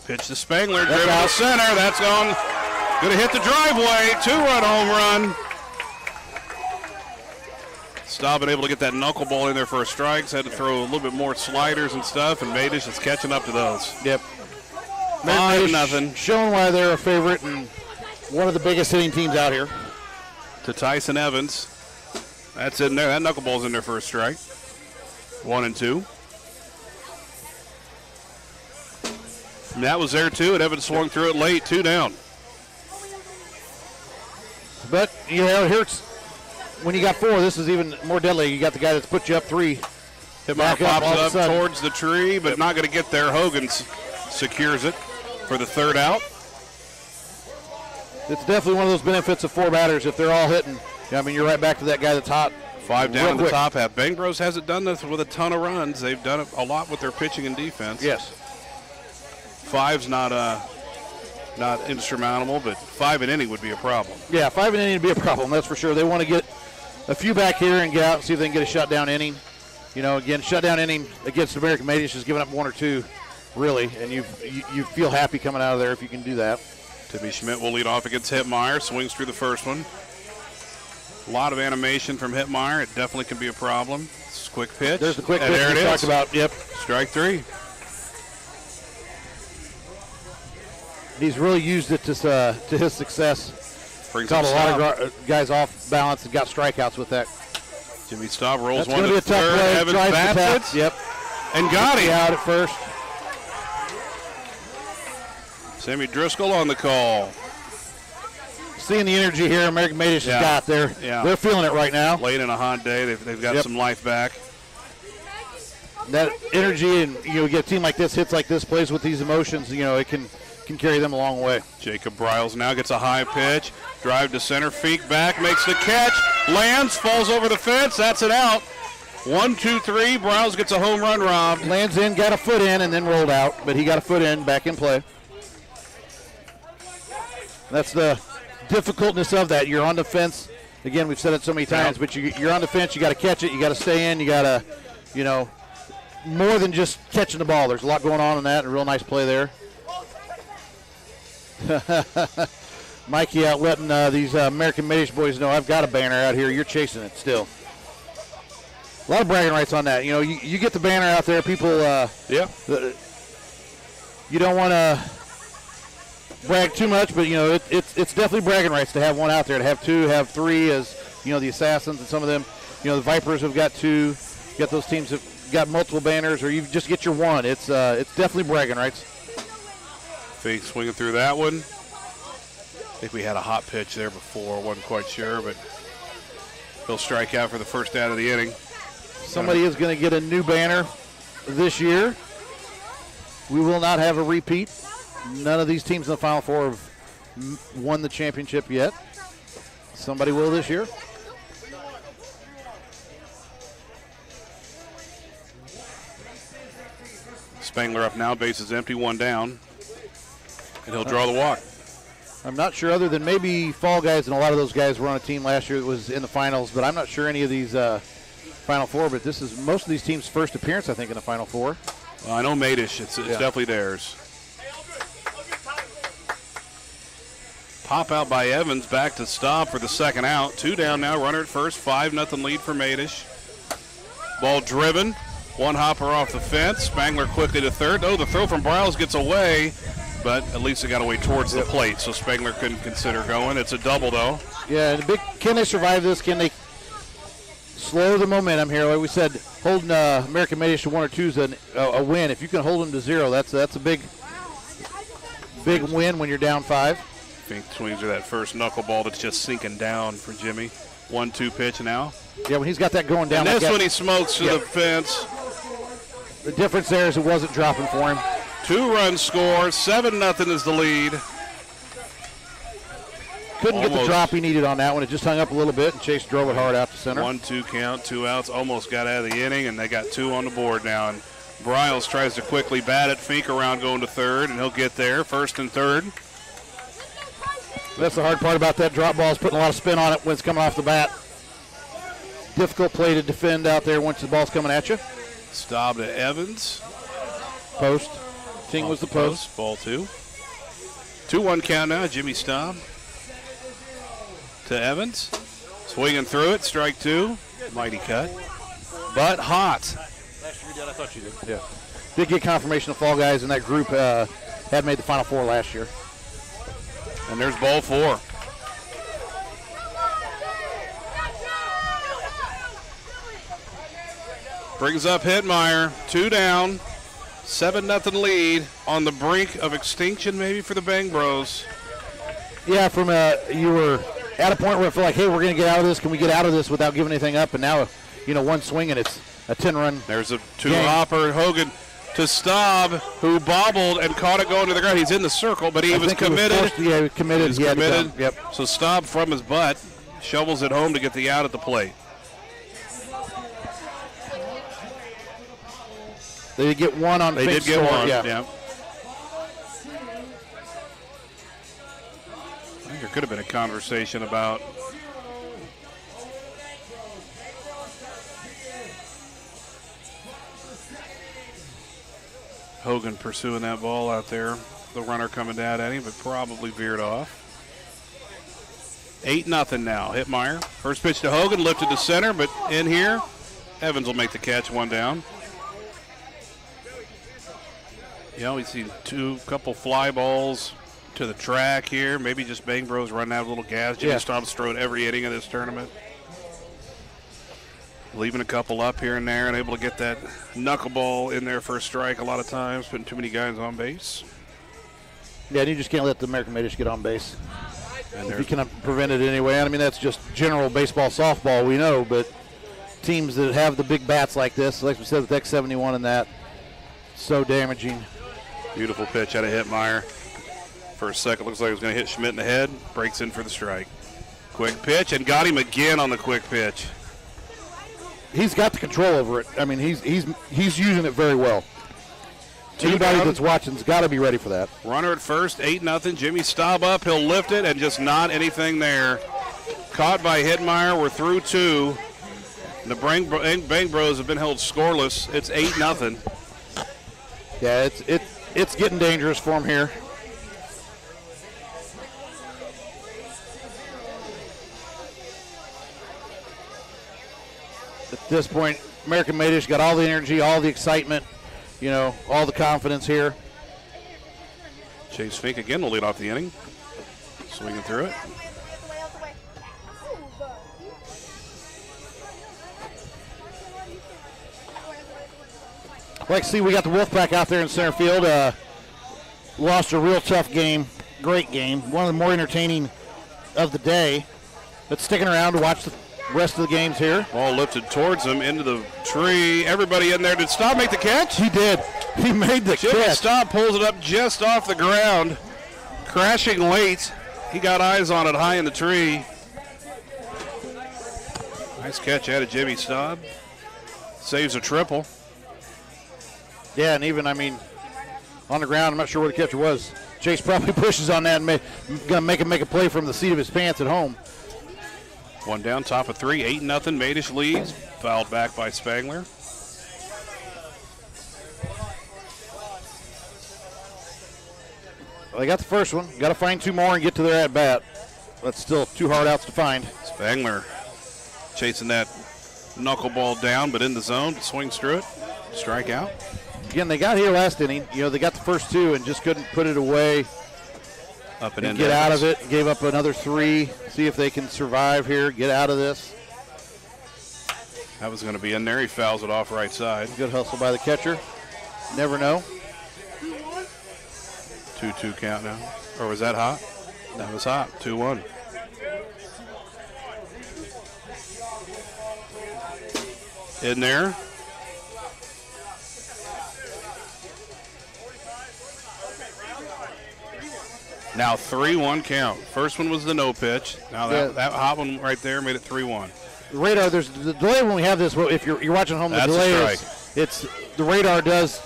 Pitch to Spangler, driven to center. That's going to hit the driveway. 2-run home run. Staub been able to get that knuckleball in there for a strike. Had to throw a little bit more sliders and stuff, and Madish is catching up to those. Yep. 5-0. Showing why they're a favorite and one of the biggest hitting teams out here. To Tyson Evans. That's in there. That knuckleball's in there for a strike. 1-2. And that was there too, and Evans swung through it late, 2 down. But, it hurts. When you got 4, this is even more deadly. You got the guy that's put you up 3. Hittmeyer pops up towards the tree, but not going to get there. Hogan secures it for the 3rd out. It's definitely one of those benefits of 4 batters if they're all hitting. You're right back to that guy that's hot. 5 down in the top half. Bang Bros hasn't done this with a ton of runs. They've done it a lot with their pitching and defense. Yes. 5's not insurmountable, but 5 an inning would be a problem. Yeah, 5 an inning would be a problem, that's for sure. They want to get a few back here and get out and see if they can get a shutdown inning. Again, shutdown inning against American Madish is giving up 1 or 2, really, and you feel happy coming out of there if you can do that. Timmy Schmidt will lead off against Hittmeyer. Swings through the first one. A lot of animation from Hittmeyer. It definitely can be a problem. It's a quick pitch. There's the quick and pitch there we it talked is. about. Yep. Strike 3. He's really used it to his success. Brings Caught up a lot Staub. of guys off balance and got strikeouts with that. Jimmy Staub rolls That's one going to to be a tough third. play. Evans Tries to bats tap. it. Yep. And got him. Out at first. Sammy Driscoll on the call. Seeing the energy here American Madish has got there. Yeah. They're feeling it right now. Late in a hot day, they've got Yep. some life back. That energy and get a team like this, hits like this, plays with these emotions, it can carry them a long way. Jacob Bryles now gets a high pitch. Drive to center, feet back, makes the catch, lands, falls over the fence. That's it out. 1, 2, 3. Bryles gets a home run, Rob. Lands in, got a foot in, and then rolled out, but he got a foot in, back in play. That's the difficultness of that. You're on the fence. Again, we've said it so many times, but you're on the fence. You got to catch it. You got to stay in. You got to, more than just catching the ball. There's a lot going on in that, and a real nice play there. Mikey out letting these American Madish boys know, I've got a banner out here. You're chasing it still. A lot of bragging rights on that. You get the banner out there. People, you don't want to brag too much, but it's definitely bragging rights to have one out there. To have 2, have 3, as the Assassins and some of them. The Vipers have got 2. You got those teams that got multiple banners, or you just get your 1. It's definitely bragging rights. Fake swinging through that one. I think we had a hot pitch there before. Wasn't quite sure, but he'll strike out for the first out of the inning. Somebody is going to get a new banner this year. We will not have a repeat. None of these teams in the Final Four have won the championship yet. Somebody will this year. Spangler up now, bases empty, 1 down. And he'll draw the walk. I'm not sure, other than maybe Fall Guys, and a lot of those guys were on a team last year that was in the finals, but I'm not sure any of these Final Four, but this is most of these teams' first appearance, I think, in the Final Four. Well, I know Madish, it's definitely theirs. Pop out by Evans, back to Staub for the second out. 2 down now, runner at first, 5-0 lead for Madish. Ball driven, 1 hopper off the fence. Spangler quickly to third. Oh, the throw from Bryles gets away, but at least it got away towards the plate, so Spangler couldn't consider going. It's a double, though. Yeah, and can they survive this? Can they slow the momentum here? Like we said, holding American Madish to 1 or 2 is a win. If you can hold them to 0, that's a big win when you're down 5. Fink swings to that first knuckleball that's just sinking down for Jimmy. 1-2 pitch now. Yeah, when he's got that going down. And like this that, one he smokes to the fence. the difference there is it wasn't dropping for him. 2-run score, 7-0 is the lead. Couldn't get the drop he needed on that one. It just hung up a little bit, and Chase drove it hard out to center. 1-2 count, 2 outs. Almost got out of the inning, and they got 2 on the board now. And Bryles tries to quickly bat it. Fink around going to third, and he'll get there. First and third. That's the hard part about that drop ball, is putting a lot of spin on it when it's coming off the bat. Difficult play to defend out there once the ball's coming at you. Staub to Evans. Post. Ting was the post. Ball 2. 2-1 count now. Jimmy Staub to Evans. Swinging through it. Strike 2. Mighty cut. But hot. Last year you did. I thought you did. Yeah. Did get confirmation of Fall Guys in that group had made the Final Four last year. And there's ball 4. Brings up Hittmeyer. 2 down. 7-0 lead on the brink of extinction maybe for the Bang Bros. Yeah, from you were at a point where it felt like, hey, we're going to get out of this. Can we get out of this without giving anything up? And now, one swing and it's a 10-run. There's a 2-hopper. Hogan to Staub, who bobbled and caught it going to the ground. He's in the circle, but he was committed. He was committed. He was committed. Yep. So Staub from his butt shovels it home to get the out at the plate. They did get one on. They did get one. Yeah. I think there could have been a conversation about Hogan pursuing that ball out there. The runner coming down at him, but probably veered off. 8-0 now. Hittmeyer. First pitch to Hogan, lifted to center, but in here, Evans will make the catch, one down. You know, we've seen couple fly balls to the track here. Maybe just Bang Bros running out of a little gas. Jimmy Stomp's thrown every inning of this tournament. Leaving a couple up here and there and able to get that knuckleball in there for a strike a lot of times, putting too many guys on base. Yeah, and you just can't let the American Madish get on base. If you can prevent it anyway. I mean, that's just general baseball, softball, we know, but teams that have the big bats like this, like we said with X71 and that, so damaging. Beautiful pitch out of Hittmeyer. For a second, looks like it was going to hit Schmidt in the head. Breaks in for the strike. Quick pitch, and got him again on the quick pitch. He's got the control over it. I mean, he's using it very well. Anybody that's watching's got to be ready for that. Runner at first, 8-0. Jimmy Staub up. He'll lift it, and just not anything there. Caught by Hittmeyer. We're through 2. The Bang Bros have been held scoreless. It's 8-0. Yeah, it's getting dangerous for him here. At this point, American Madish got all the energy, all the excitement, you know, all the confidence here. Chase Fink again will lead off the inning. Swinging through it. Like, see, we got the Wolfpack out there in center field. Lost a real tough game, great game. One of the more entertaining of the day. But sticking around to watch the rest of the games here. Ball lifted towards him into the tree. Everybody in there. Did Staub make the catch? He did. He made the Jimmy catch. Staub pulls it up just off the ground. Crashing late. He got eyes on it high in the tree. Nice catch out of Jimmy Staub. Saves a triple. Yeah, and even, I mean, on the ground, I'm not sure where the catcher was. Chase probably pushes on that and going to make him make a play from the seat of his pants at home. One down, top of 3, 8-0. Madish leads. Fouled back by Spangler. Well, they got the first one. Got to find 2 more and get to their at-bat. That's still 2 hard outs to find. Spangler chasing that knuckleball down, but in the zone. Swings through it. Strike out. Again, they got here last inning. You know, they got the first 2 and just couldn't put it away. Up and in. Get out of it. Gave up another 3. See if they can survive here. Get out of this. That was going to be in there. He fouls it off right side. Good hustle by the catcher. Never know. 2-2 count now. Or was that hot? That was hot. 2-1. In there. Now 3-1 count. First one was the no pitch. Now that hot one right there made it 3-1. The radar, there's the delay when we have this. Well, if you're watching home, the That's delay a is it's the radar does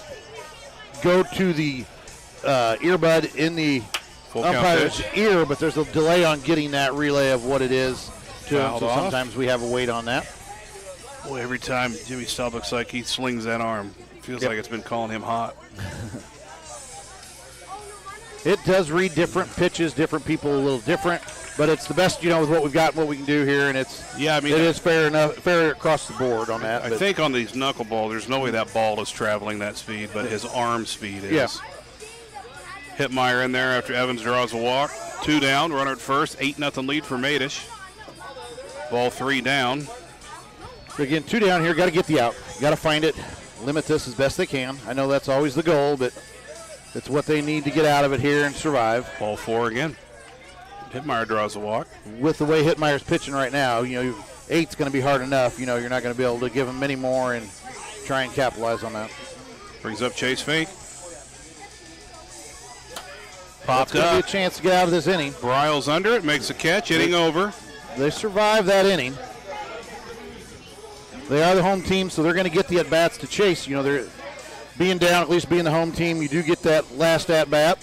go to the earbud in the Full count umpire's pitch. ear, but there's a delay on getting that relay of what it is to him. Fouled So off. sometimes we have a wait on that. Boy, every time Jimmy Staub looks like he slings that arm, feels like it's been calling him hot. It does read different pitches, different people a little different, but it's the best, you know, with what we've got, what we can do here, and it's Yeah, I mean, it is fair enough, fair across the board on that. I but think on these knuckleball, there's no way that ball is traveling that speed, but his arm speed is. Yeah. Hittmeyer in there after Evans draws a walk. 2 down, runner at first, 8-0 lead for Madish. Ball 3 down. Again, 2 down here, got to get the out, got to find it, limit this as best they can. I know that's always the goal, but it's what they need to get out of it here and survive. Ball 4 again. Hittmeyer draws a walk. With the way Hittmeyer's pitching right now, you know, 8's going to be hard enough. You know, you're not going to be able to give him many more and try and capitalize on that. Brings up Chase Fink. Popped It's going to be up. a chance to get out of this inning. Bryles under it, makes a catch, inning over. They survived that inning. They are the home team, so they're going to get the at-bats to chase. You know, they're being down, at least being the home team, you do get that last at-bat.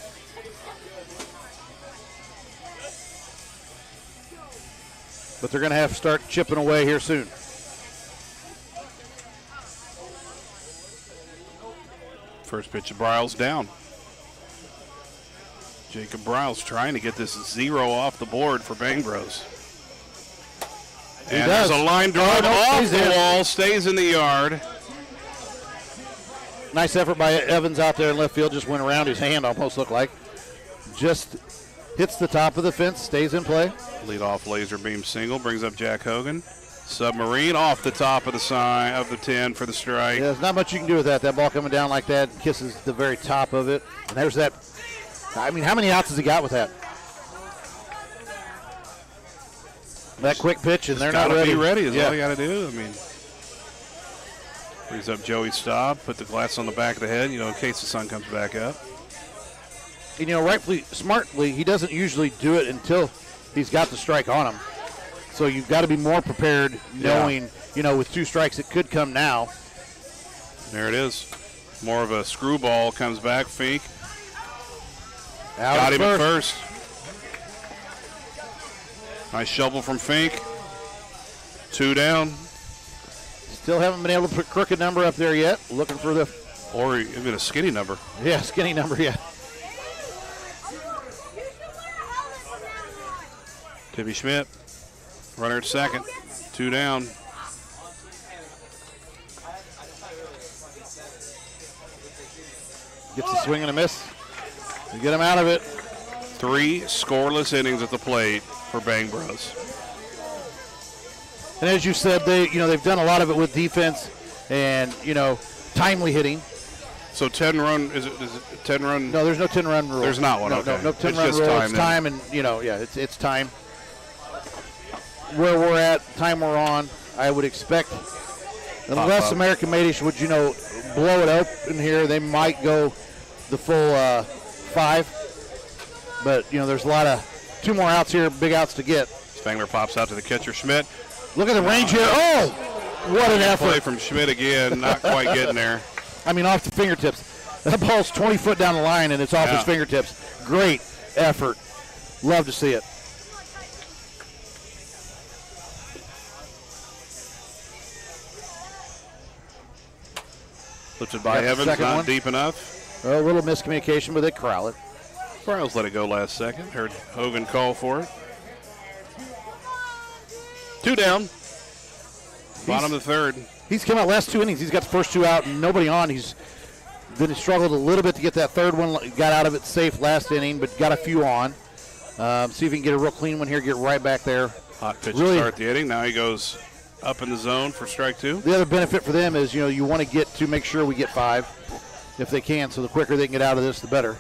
But they're going to have to start chipping away here soon. First pitch of Bryles down. Jacob Bryles trying to get this 0 off the board for Bang Bros. And there's a line drive off the wall, stays in the yard. Nice effort by Evans out there in left field. Just went around his hand, almost looked like. Just hits the top of the fence, stays in play. Leadoff laser beam single brings up Jack Hogan. Submarine off the top of the sign of the 10 for the strike. Yeah, there's not much you can do with that. That ball coming down like that kisses the very top of it. And there's that. I mean, how many outs has he got with that? That quick pitch, and they're not ready. Be ready is all you got to do. I mean, brings up Joey Staub, put the glass on the back of the head, in case the sun comes back up. And, rightfully, smartly, he doesn't usually do it until he's got the strike on him. So you've got to be more prepared, knowing, with 2 strikes, it could come now. There it is. More of a screwball comes back. Fink out got him at first. Nice shovel from Fink. 2 down. Still haven't been able to put crooked number up there yet. Looking for the. Or even a skinny number. Yeah, skinny number, yeah. Tippy Schmidt. Runner at second. 2 down. Gets a swing and a miss. You get him out of it. 3 scoreless innings at the plate for Bang Bros. And as you said, they've done a lot of it with defense and timely hitting. So 10-run is it 10-run? No, there's no 10-run rule. There's not one. No, okay. no 10-run just rule. time it's then. time, and it's time. Where we're at, time we're on, I would expect, unless American Madish would blow it open here, they might go the full 5. But there's a lot of 2 more outs here, big outs to get. Spangler pops out to the catcher Schmidt. Look at the range here. Oh, what an effort! Play from Schmidt again, not quite getting there. I mean, off the fingertips. That ball's 20 foot down the line, and it's off his fingertips. Great effort. Love to see it. Lifted by Evans, not deep enough. A little miscommunication, but they corral it. Bryles let it go last second. Heard Hogan call for it. 2 down. Bottom of the 3rd. He's come out last 2 innings. He's got the first 2 out and nobody on. He's struggled a little bit to get that 3rd one. Got out of it safe last inning, but got a few on. See if he can get a real clean one here. Get right back there. Hot pitch to start the inning. Now he goes up in the zone for strike 2. The other benefit for them is, you want to get to make sure we get 5 if they can. So the quicker they can get out of this, the better.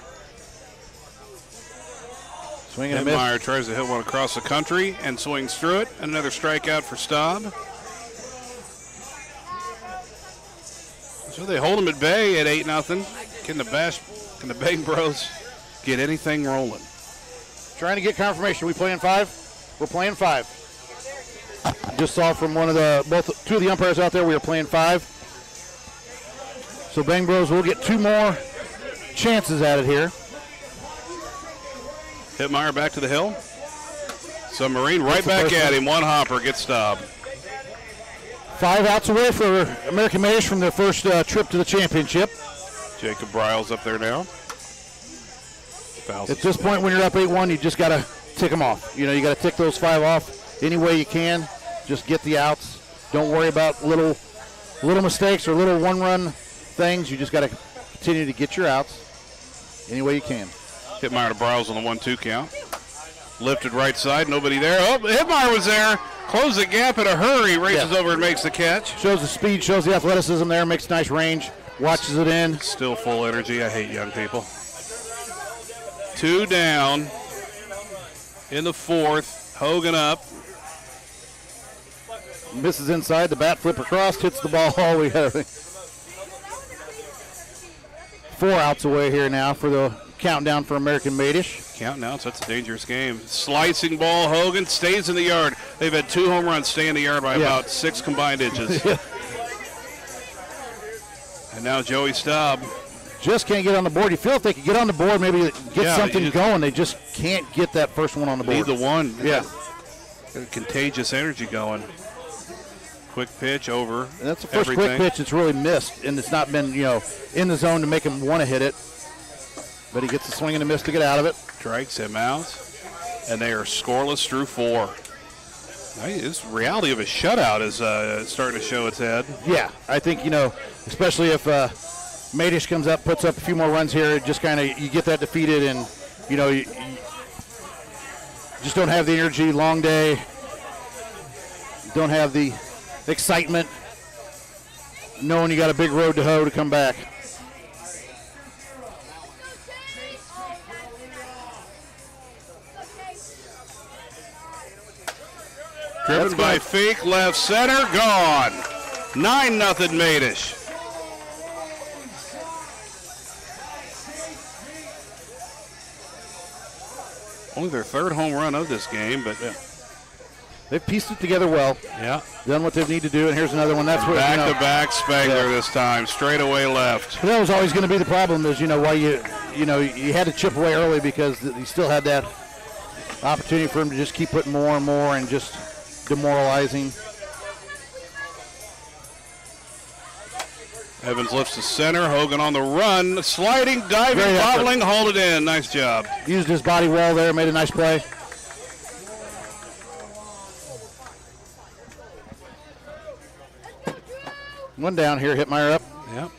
Swing and a miss. Meyer tries to hit one across the country and swings through it. Another strikeout for Staub. So they hold him at bay at 8-0. Can the Bang Bros get anything rolling? Trying to get confirmation. We playing 5? We're playing 5. Just saw from 2 of the umpires out there we are playing 5. So Bang Bros will get 2 more chances at it here. Hitmeyer back to the hill. Submarine right back at him. 1 hopper, gets Staub. 5 outs away for American Madish from their first trip to the championship. Jacob Bryles up there now. At this point, when you're up 8-1, you just got to tick them off. You got to tick those 5 off any way you can. Just get the outs. Don't worry about little mistakes or little 1-run things. You just got to continue to get your outs any way you can. Hitmeyer to Bryles on the 1-2 count. Lifted right side, nobody there. Oh, Hitmeyer was there. Closed the gap in a hurry. Races over and makes the catch. Shows the speed, shows the athleticism there. Makes nice range. Watches it in. Still full energy. I hate young people. 2 down in the 4th. Hogan up. Misses inside. The bat flip across. Hits the ball all we have. 4 outs away here now for the countdown for American Madish. Counting outs, that's a dangerous game. Slicing ball, Hogan stays in the yard. They've had 2 home runs stay in the yard by about 6 combined inches. And now Joey Staub. Just can't get on the board. You feel if they could get on the board, maybe get something going. They just can't get that first one on the board. Need the one. Yeah. Got contagious energy going. quick pitch over. And that's the first everything. quick pitch that's really missed, and it's not been, in the zone to make him want to hit it. But he gets a swing and a miss to get out of it. Strikes him out, and they are scoreless through 4. This reality of a shutout is starting to show its head. Yeah, I think, especially if Madish comes up, puts up a few more runs here, just kind of you get that defeated, and, you just don't have the energy, long day, don't have the excitement, knowing you got a big road to hoe to come back. Driven by Fink, left center, gone. 9-0 Madish. Only their 3rd home run of this game, but They've pieced it together well. Yeah. Done what they need to do, and here's another one. That's what back-to-back Spangler this time, straight away left. That was always going to be the problem. Is why you had to chip away early because you still had that opportunity for him to just keep putting more and more and just demoralizing. Evans lifts to center. Hogan on the run, sliding, diving, Great effort. bobbling, hauled it in. Nice job. Used his body well there, made a nice play. One down here, Hitmeyer up. Yep.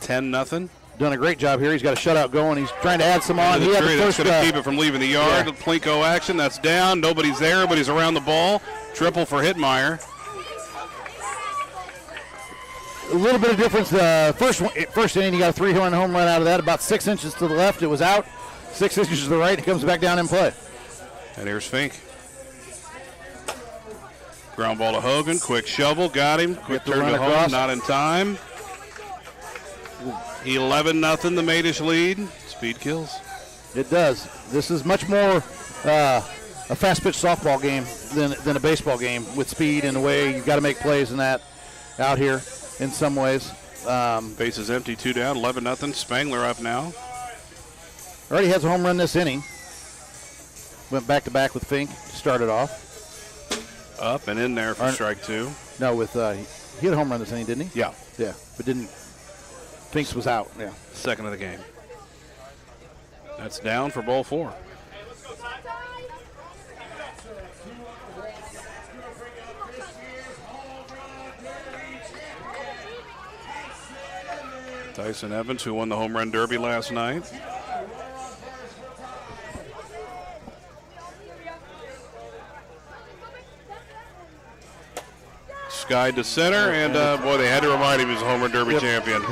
10-0. Done a great job here. He's got a shutout going. He's trying to add some on. He had the That's first. going to keep it from leaving the yard. Yeah. The Plinko action. That's down. Nobody's there, but he's around the ball. Triple for Hitmeyer. A little bit of difference. First inning, he got a 3-run home run out of that. About 6 inches to the left, it was out. 6 inches to the right, it comes back down in play. And here's Fink. Ground ball to Hogan. Quick shovel. Got him. Quick the turn run to home. across. Not in time. 11-0 the Madish lead. Speed kills. It does. This is much more a fast-pitch softball game than a baseball game with speed and the way you've got to make plays in that out here in some ways. Bases empty, 2 down, 11-0. Spangler up now. Already has a home run this inning. Went back-to-back with Fink to start it off. Up and in there for strike 2. No, with he had a home run this inning, didn't he? Yeah. Yeah, but didn't. Fink's was out, yeah. Second of the game. That's down for ball 4. Tyson Evans, who won the home run derby last night. Skied to center, and boy, they had to remind him he's a home run derby champion.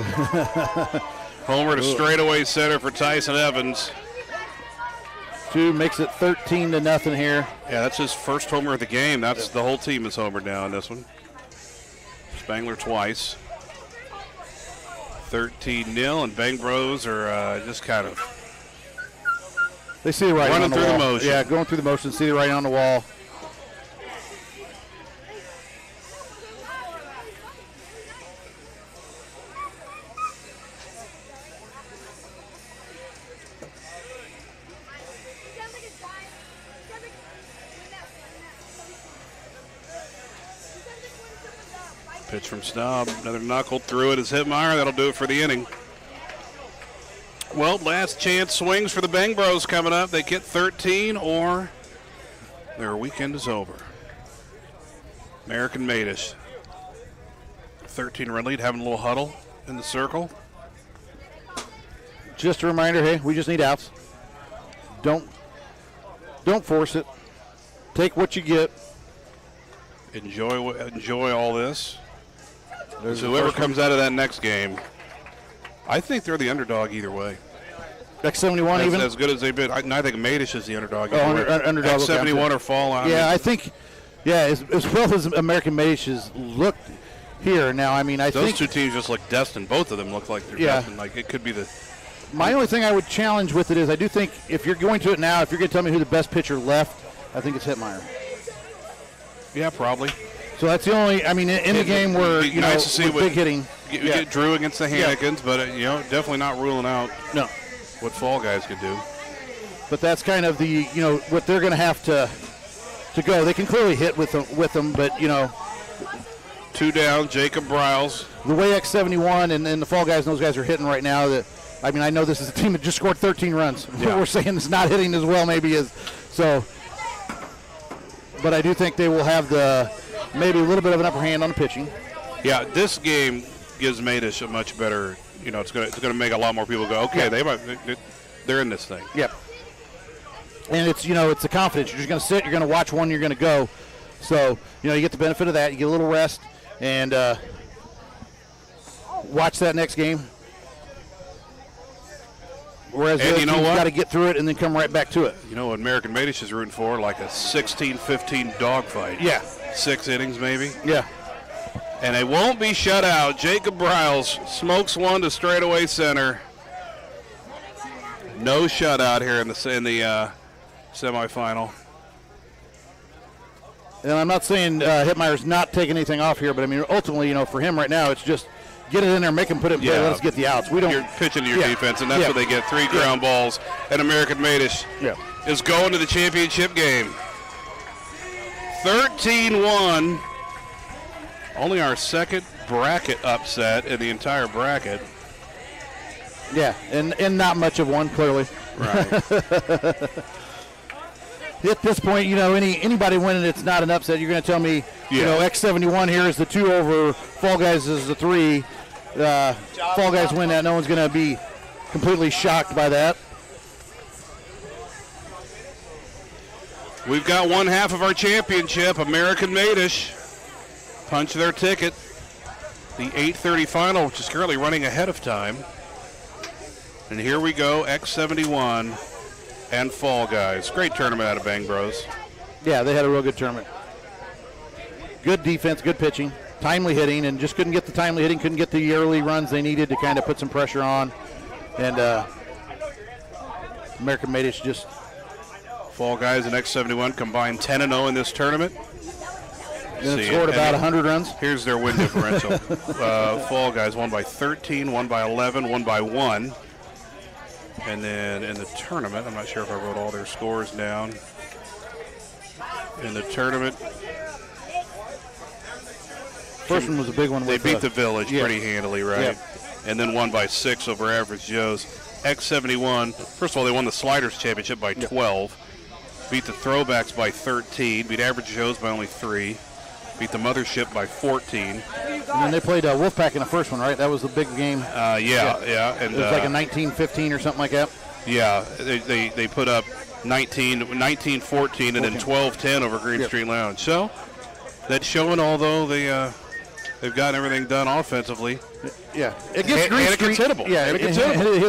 Homer to straightaway center for Tyson Evans. 2 makes it 13-0 here. Yeah, that's his first homer of the game. That's the whole team is homered now in this one. Spangler twice. 13-0, and Bang Bros are just kind of They see the writing running on the through wall. the motion. Yeah, going through the motion, see the writing on the wall. Pitch from Snob. Another knuckle through it is Hitmeyer. That'll do it for the inning. Well, last chance swings for the Bang Bros coming up. They get 13 or their weekend is over. American Madish. 13-run lead, having a little huddle in the circle. Just a reminder, hey, we just need outs. Don't force it. Take what you get. Enjoy all this. There's So whoever comes out of that next game, I think they're the underdog either way. X71 even? As good as they've been. I think Madish is the underdog. Oh, underdog. X71 or Fallout. Yeah, I think, as well as American Madish has looked here now, I Those think two teams just look destined. Both of them look like they're destined. Like it could be the. My only thing I would challenge with it is I do think if you're going to it now, if you're going to tell me who the best pitcher left, I think it's Hitmeyer. Yeah, probably. So that's the only, in the game where, nice to see with big hitting. We get Drew against the Hannekins, but, definitely not ruling out what Fall guys could do. But that's kind of the, what they're going to have to go. They can clearly hit with them, but, 2 down, Jacob Bryles. The way X71 and the Fall Guys and those guys are hitting right now, I know this is a team that just scored 13 runs. Yeah. We're saying it's not hitting as well maybe as so. But I do think they will have maybe a little bit of an upper hand on the pitching. Yeah, this game gives Madish a much better. It's going to make a lot more people go, okay, they're in this thing. Yep. And it's the confidence. You're just going to sit. You're going to watch one. You're going to go. So you get the benefit of that. You get a little rest and watch that next game. Whereas the other team's got to get through it and then come right back to it. You know what American Madish is rooting for? Like a 16-15 dogfight. Yeah. 6 innings maybe. Yeah. And they won't be shut out. Jacob Bryles smokes one to straightaway center. No shutout here in the semifinal. And I'm not saying Hitmeyer's not taking anything off here, but I mean ultimately, for him right now, it's just get it in there, make him put it in play. Let us get the outs. You're pitching to your defense, and that's what they get. 3 ground balls, and American Madish is going to the championship game. 13-1. Only our second bracket upset in the entire bracket. Yeah, and not much of one, clearly. Right. At this point, anybody winning, it's not an upset. You're going to tell me, X71 here is the 2 over Fall Guys is the 3. Fall Guys win that. No one's going to be completely shocked by that. We've got one half of our championship. American Madish punch their ticket. The 8:30 final, which is currently running ahead of time. And here we go, X71 and Fall Guys. Great tournament out of Bang Bros. Yeah, they had a real good tournament. Good defense, good pitching, timely hitting, and just couldn't get the timely hitting, couldn't get the early runs they needed to kind of put some pressure on. And American Madish just... Fall Guys and X71 combined 10-0 in this tournament. And scored about 100 runs. Here's their win differential. Fall Guys won by 13, won by 11, won by 1. And then in the tournament, I'm not sure if I wrote all their scores down. In the tournament, first one was a big one. They beat the Village pretty handily, right? Yep. And then won by 6 over Average Joe's. X71, first of all, they won the Sliderz championship by 12. Beat the Throwbacks by 13. Beat Average Joe's by only 3. Beat the Mothership by 14. And then they played Wolfpack in the first one, right? That was the big game. Yeah. And it was like a 19-15 or something like that. Yeah, they put up 19-14 and then 12-10 over Green Street Lounge. So that's showing, although they've gotten everything done offensively. Yeah, against Green Street, hittable. Yeah, it is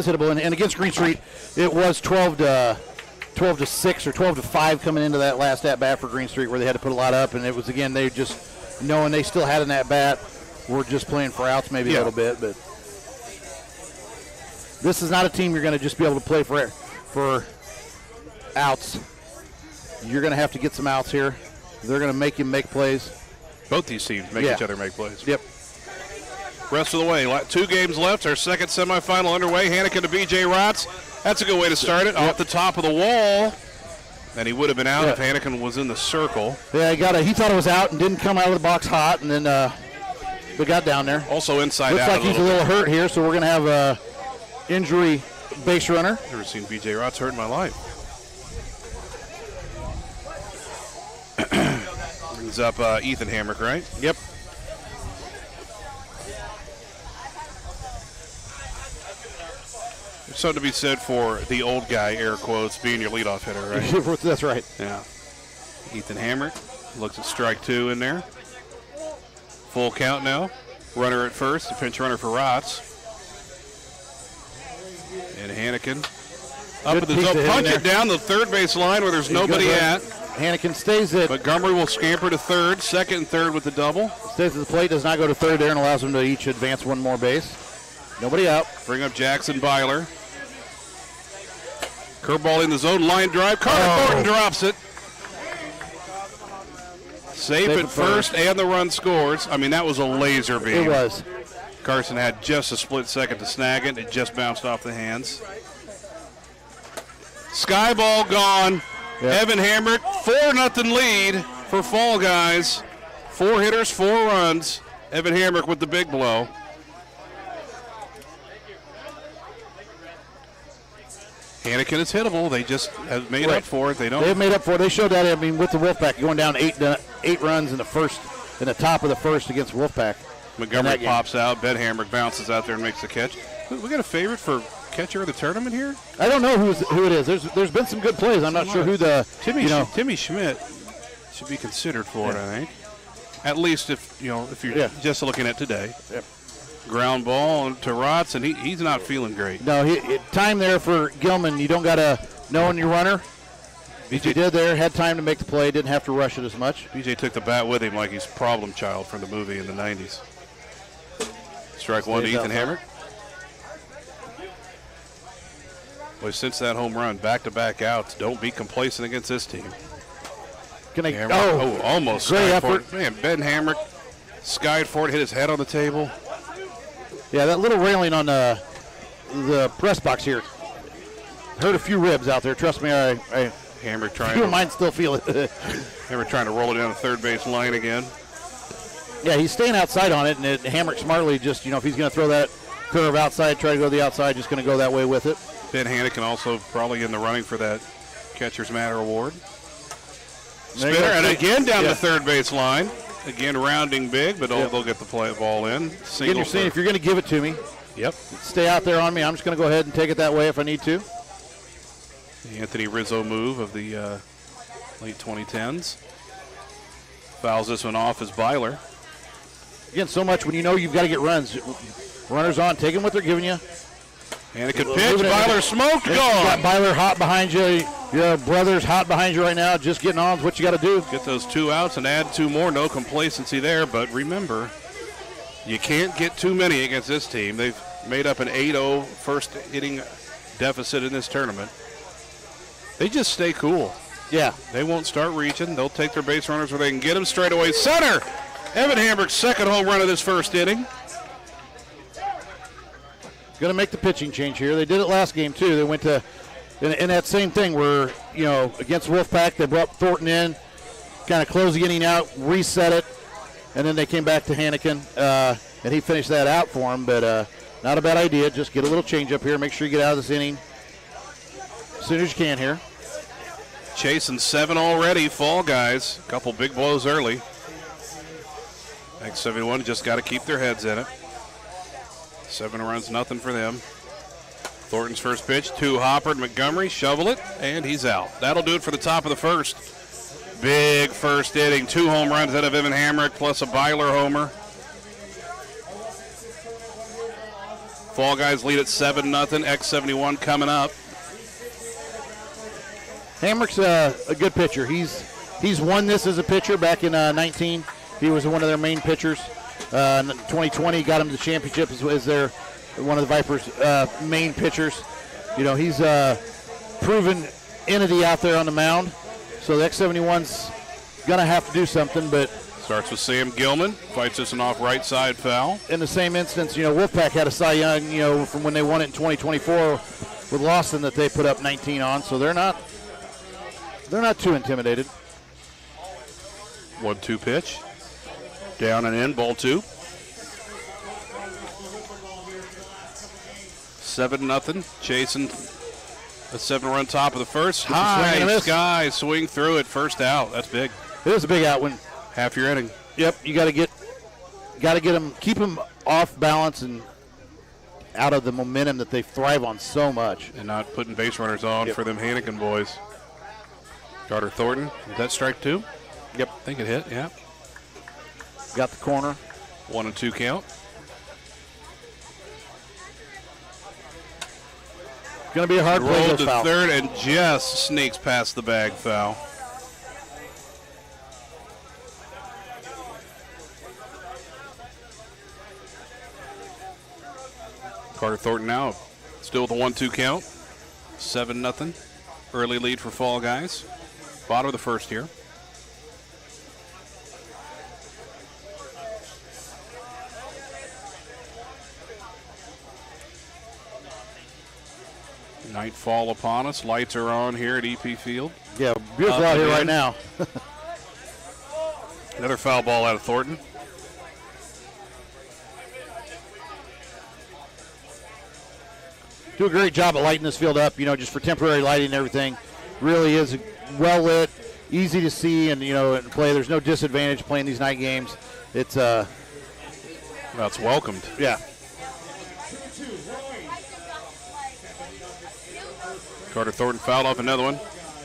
hittable. And against Green Street, it was 12 to 6 or 12 to 5 coming into that last at bat for Green Street, where they had to put a lot up. And it was, again, they just knowing they still had an at bat, were just playing for outs maybe a little bit. But this is not a team you're going to just be able to play for outs. You're going to have to get some outs here. They're going to make you make plays. Both these teams make each other make plays. Yep. Rest of the way, 2 games left. Our second semifinal underway. Hannikin to B.J. Rotz. That's a good way to start it. Off the top of the wall. And he would have been out if Hannikin was in the circle. Yeah, he thought it was out and didn't come out of the box hot, and then we got down there. Also inside Looks out. Looks like he's a little hurt here, so we're going to have a injury base runner. Never seen B.J. Rotz hurt in my life. Brings up Ethan Hamrick, right? Yep. There's something to be said for the old guy, air quotes, being your leadoff hitter, right? That's right. Yeah. Ethan Hamrick looks at strike 2 in there. Full count now. Runner at first, a pinch runner for Rotz. And Hannikin up at the zone. Punch it down the third base line where there's nobody at. Hannikin stays it. But Montgomery will scamper to third, second and third with the double. Stays at the plate, does not go to third there, and allows them to each advance one more base. Nobody out. Bring up Jackson Byler. Curveball in the zone, line drive. Carter Thornton drops it. Safe at first, and the run scores. I mean, that was a laser beam. It was. Carson had just a split second to snag it. It just bounced off the hands. Sky ball gone. Yep. Evan Hamrick, 4-0 lead for Fall Guys. 4 hitters, 4 runs. Evan Hamrick with the big blow. Hanneken is hittable. They just have made up for it. They don't. They've made up for it. They showed that. I mean, with the Wolfpack going down eight runs in the top of the first against Wolfpack. Montgomery pops out. Ben Hamrick bounces out there and makes the catch. We got a favorite for catcher of the tournament here? I don't know who it is. There's been some good plays. I'm not sure who the Timmy Schmidt should be considered for it. I think. At least if you're just looking at today. Yep. Ground ball to Rotz, and he's not feeling great. No, time there for Gilman. You don't got to know when your runner. BJ did there, had time to make the play, didn't have to rush it as much. BJ took the bat with him like he's Problem Child from the movie in the 90s. Strike one to Ethan Hamrick. Well, since that home run, back-to-back outs. Don't be complacent against this team. Almost. Great effort. Man, Ben Hamrick skied for it, hit his head on the table. Yeah, that little railing on the press box here hurt a few ribs out there. Trust me, Hamrick trying. Few of mine still feel it. Hamrick trying to roll it down the third base line again. Yeah, he's staying outside on it, and Hamrick smartly just, if he's going to throw that curve outside, try to go to the outside, just going to go that way with it. Ben Hanneken also probably in the running for that Catcher's Matter award. Spinner, and again down the third base line. Again, rounding big, but they'll get the ball in. Again, you're saying if you're going to give it to me, stay out there on me. I'm just going to go ahead and take it that way if I need to. The Anthony Rizzo move of the late 2010s. Fouls this one off as Byler. Again, so much when you've got to get runs. Runners on, take them what they're giving you. Hanneken pitch, Byler smoked, gone. Got Byler hot behind you. Your brother's hot behind you right now. Just getting on is what you got to do. Get those 2 outs and add 2 more. No complacency there, but remember, you can't get too many against this team. They've made up an 8-0 first inning deficit in this tournament. They just stay cool. Yeah. They won't start reaching. They'll take their base runners where they can get them straight away. Center! Evan Hamrick's second home run of this first inning. Going to make the pitching change here. They did it last game, too. They went to, in that same thing where, against Wolfpack, they brought Thornton in, kind of closed the inning out, reset it, and then they came back to Hanneken, and he finished that out for him. But not a bad idea. Just get a little change up here. Make sure you get out of this inning as soon as you can here. Chasing 7 already, Fall Guys. A couple big blows early. X71 just got to keep their heads in it. 7 runs, nothing for them. Thornton's first pitch, 2 hopper, Montgomery, shovel it, and he's out. That'll do it for the top of the first. Big first inning, 2 home runs out of Evan Hamrick, plus a Byler homer. Fall Guys lead at 7-0, X71 coming up. Hamrick's a good pitcher. He's won this as a pitcher back in 19. He was one of their main pitchers. 2020 got him to the championship as their one of the Vipers' main pitchers. He's a proven entity out there on the mound. So the X71's going to have to do something, but starts with Sam Gilman, fights this one off right side foul. In the same instance, Wolfpack had a Cy Young, from when they won it in 2024 with Lawson that they put up 19 on. So they're not too intimidated. 1-2 pitch. Down and in, ball 2. 7-0, chasing a 7-run top of the first. High sky, swing through it, first out. That's big. It was a big out when half your inning. Yep, you got to get them, keep them off balance and out of the momentum that they thrive on so much. And not putting base runners on for them Hanneken boys. Carter Thornton, is that strike 2? Yep. I think it hit, yeah. Got the corner. 1-2 count. Going to be a hard play. Rolled to third and just sneaks past the bag foul. Carter Thornton now still with a 1-2 count. 7-0. Early lead for Fall Guys. Bottom of the first here. Nightfall upon us. Lights are on here at EP Field. Yeah, beautiful out here right now. Another foul ball out of Thornton. do a great job at lighting this field up, just for temporary lighting and everything. Really is well lit, easy to see, and, and play. There's no disadvantage playing these night games. It's, Well, it's welcomed. yeah. Carter Thornton fouled off another one.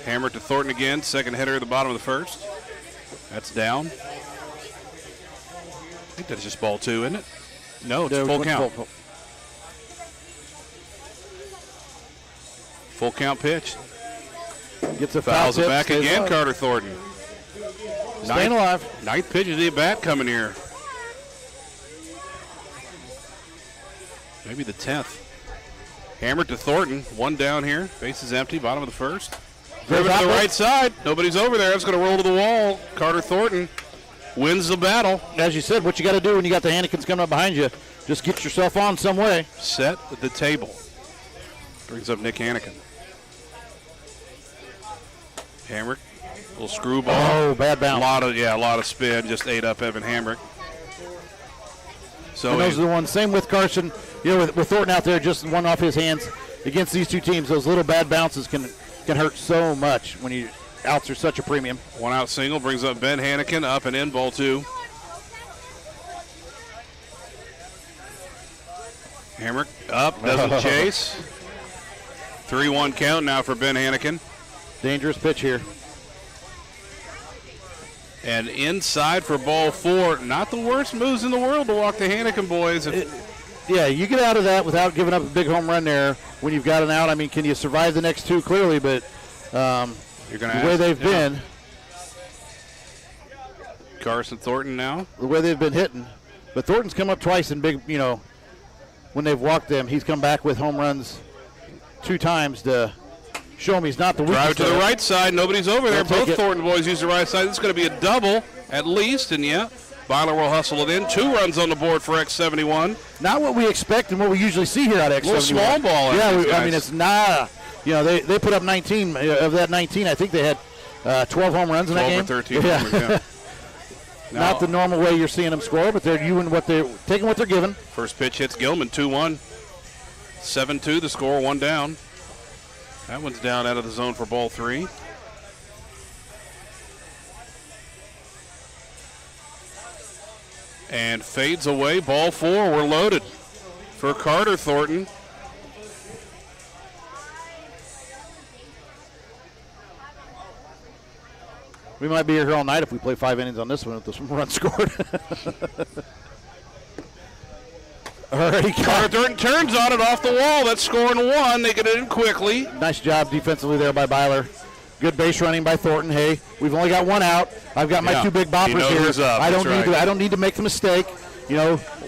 Hammer to Thornton again. Second header at the bottom of the first. That's down. I think that's just ball 2, isn't it? No, it's full count. Full count pitch. Gets a foul Fouls it tip, back stays again, alive. Carter Thornton. Staying alive. Ninth pitch of the at-bat coming here. Maybe the 10th. Hammer to Thornton. One down here. Base is empty. Bottom of the first. Driven to the right side. Nobody's over there. It's going to roll to the wall. Carter Thornton wins the battle. As you said, what you got to do when you got the Hannekins coming up behind you, just get yourself on some way. Set the table. Brings up Nick Hannikin. Hamrick. Little screwball. Oh, bad bounce. A lot of spin. Just ate up Evan Hamrick. So And those are the ones. Same with Carson. With Thornton out there, just one off his hands against these two teams. Those little bad bounces can hurt so much when you outs are such a premium. one out single brings up Ben Hannikin. Up and in, ball 2. Hamrick up, doesn't chase. 3-1 count now for Ben Hannikin. Dangerous pitch here. And inside for ball 4. Not the worst moves in the world to walk the Hannikin boys. Yeah, you get out of that without giving up a big home run there when you've got an out. I mean, can you survive the next 2? Clearly, but You're gonna the way they've been, Carson Thornton now. the way they've been hitting. But Thornton's come up twice in big, when they've walked them, he's come back with home runs 2 times to show him he's not the weakest. Drive to the right side. Nobody's over there. They'll take Both it. Thornton boys use the right side. This is going to be a double at least. And yeah, Byler will hustle it in. 2 runs on the board for X71. Not what we expect and what we usually see here out of X71. Little small ball. Yeah, these I guys. mean, it's not. They put up 19. Of that 19, I think they had 12 home runs in that 12 game. or 13 Yeah. homers, yeah. Now, Not the normal way you're seeing them score, but they're taking what they're given. first pitch hits Gilman, 2-1. 7-2 the score, 1 down. That one's down out of the zone for ball 3. And fades away, ball 4. We're loaded for Carter Thornton. We might be here all night if we play 5 innings on this one with this run scored. Already Carter Thornton turns on it off the wall. That's scoring 1. They get it in quickly. Nice job defensively there by Byler. Good base running by Thornton. Hey, we've only got 1 out. I've got my Yeah. 2 big boppers He knows here. who's up. I don't That's need right. to. I don't need to make the mistake.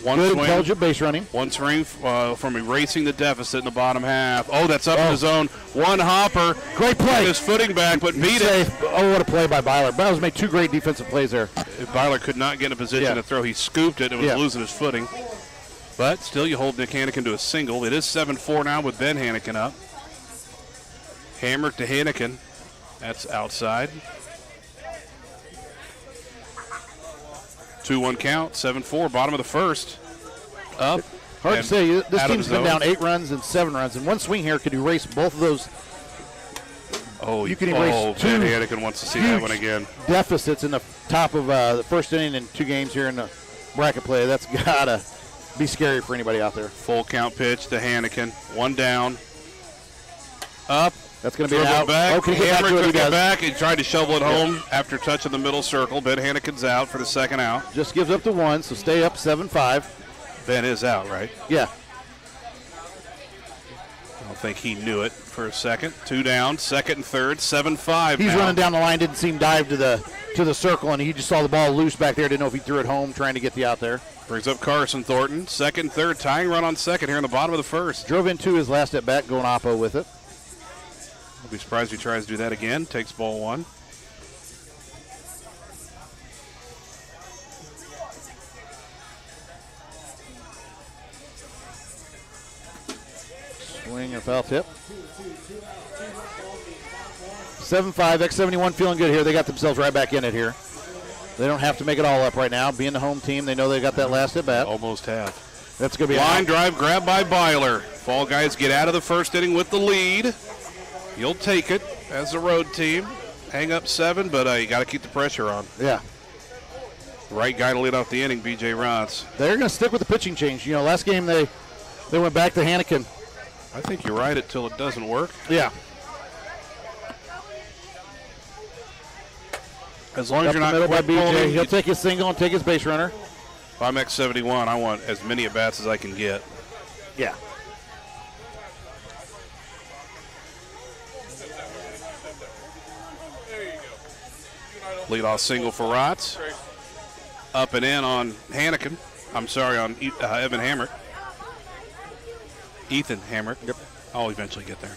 One Good swing. intelligent base running. One swing from erasing the deficit in the bottom half. Oh, that's up in the zone. One hopper. Great play. Get his footing back, but beat it. Safe. Oh, what a play by Byler. Byler's made 2 great defensive plays there. Byler could not get in a position Yeah. to throw. He scooped it and was Yeah. losing his footing. But still, you hold Nick Hannikin to a single. It is 7-4 now with Ben Hannikin up. Hammer to Hannikin. That's outside. 2-1 count, 7-4, bottom of the first. Up. Hard to and say. This out of team's the been zone. down 8 runs and 7 runs, and one swing here could erase both of those Oh, you can erase Ben 2 Hannikin wants to see that huge one again. deficits in the top of the first inning in 2 games here in the bracket play. That's got to be scary for anybody out there. Full count pitch to Hannikin. 1 down. Up. That's going to be an Dribble out. back. Okay, get back Hammer to it. He took it does. back. He tried to shovel it home after touching the middle circle. Ben Hannikin's out for the second out. Just gives up the 1, so stay up 7-5. Ben is out, right? Yeah. I don't think he knew it for a second. 2 down, second and third, 7-5 He's now. running down the line, didn't see him dive to the circle, and he just saw the ball loose back there. Didn't know if he threw it home, trying to get the out there. Brings up Carson Thornton. Second and third, tying run on second here in the bottom of the first. Drove into his last at bat, going oppo with it. I'll be surprised if he tries to do that again. Takes ball 1. Swing and foul tip. 7-5, X71 feeling good here. They got themselves right back in it here. They don't have to make it all up right now. Being the home team, they know they got that last at bat. Almost half. That's going to be Line out. drive, grabbed by Byler. Fall Guys get out of the first inning with the lead. You'll take it as a road team. Hang up 7, but you got to keep the pressure on. Yeah. Right guy to lead off the inning, B.J. Rotz. They're going to stick with the pitching change. You know, last game they went back to Hannikin. I think you're right until it doesn't work. Yeah. As long as Up you're the not middle by quick BJ. pulling, He'll take his single and take his base runner. if I'm X71, I want as many at-bats as I can get. Yeah. Leadoff single for Rotz. Up and in on Hannikin. I'm sorry, on Evan Hamrick. Ethan Hamrick. Yep. I'll eventually get there.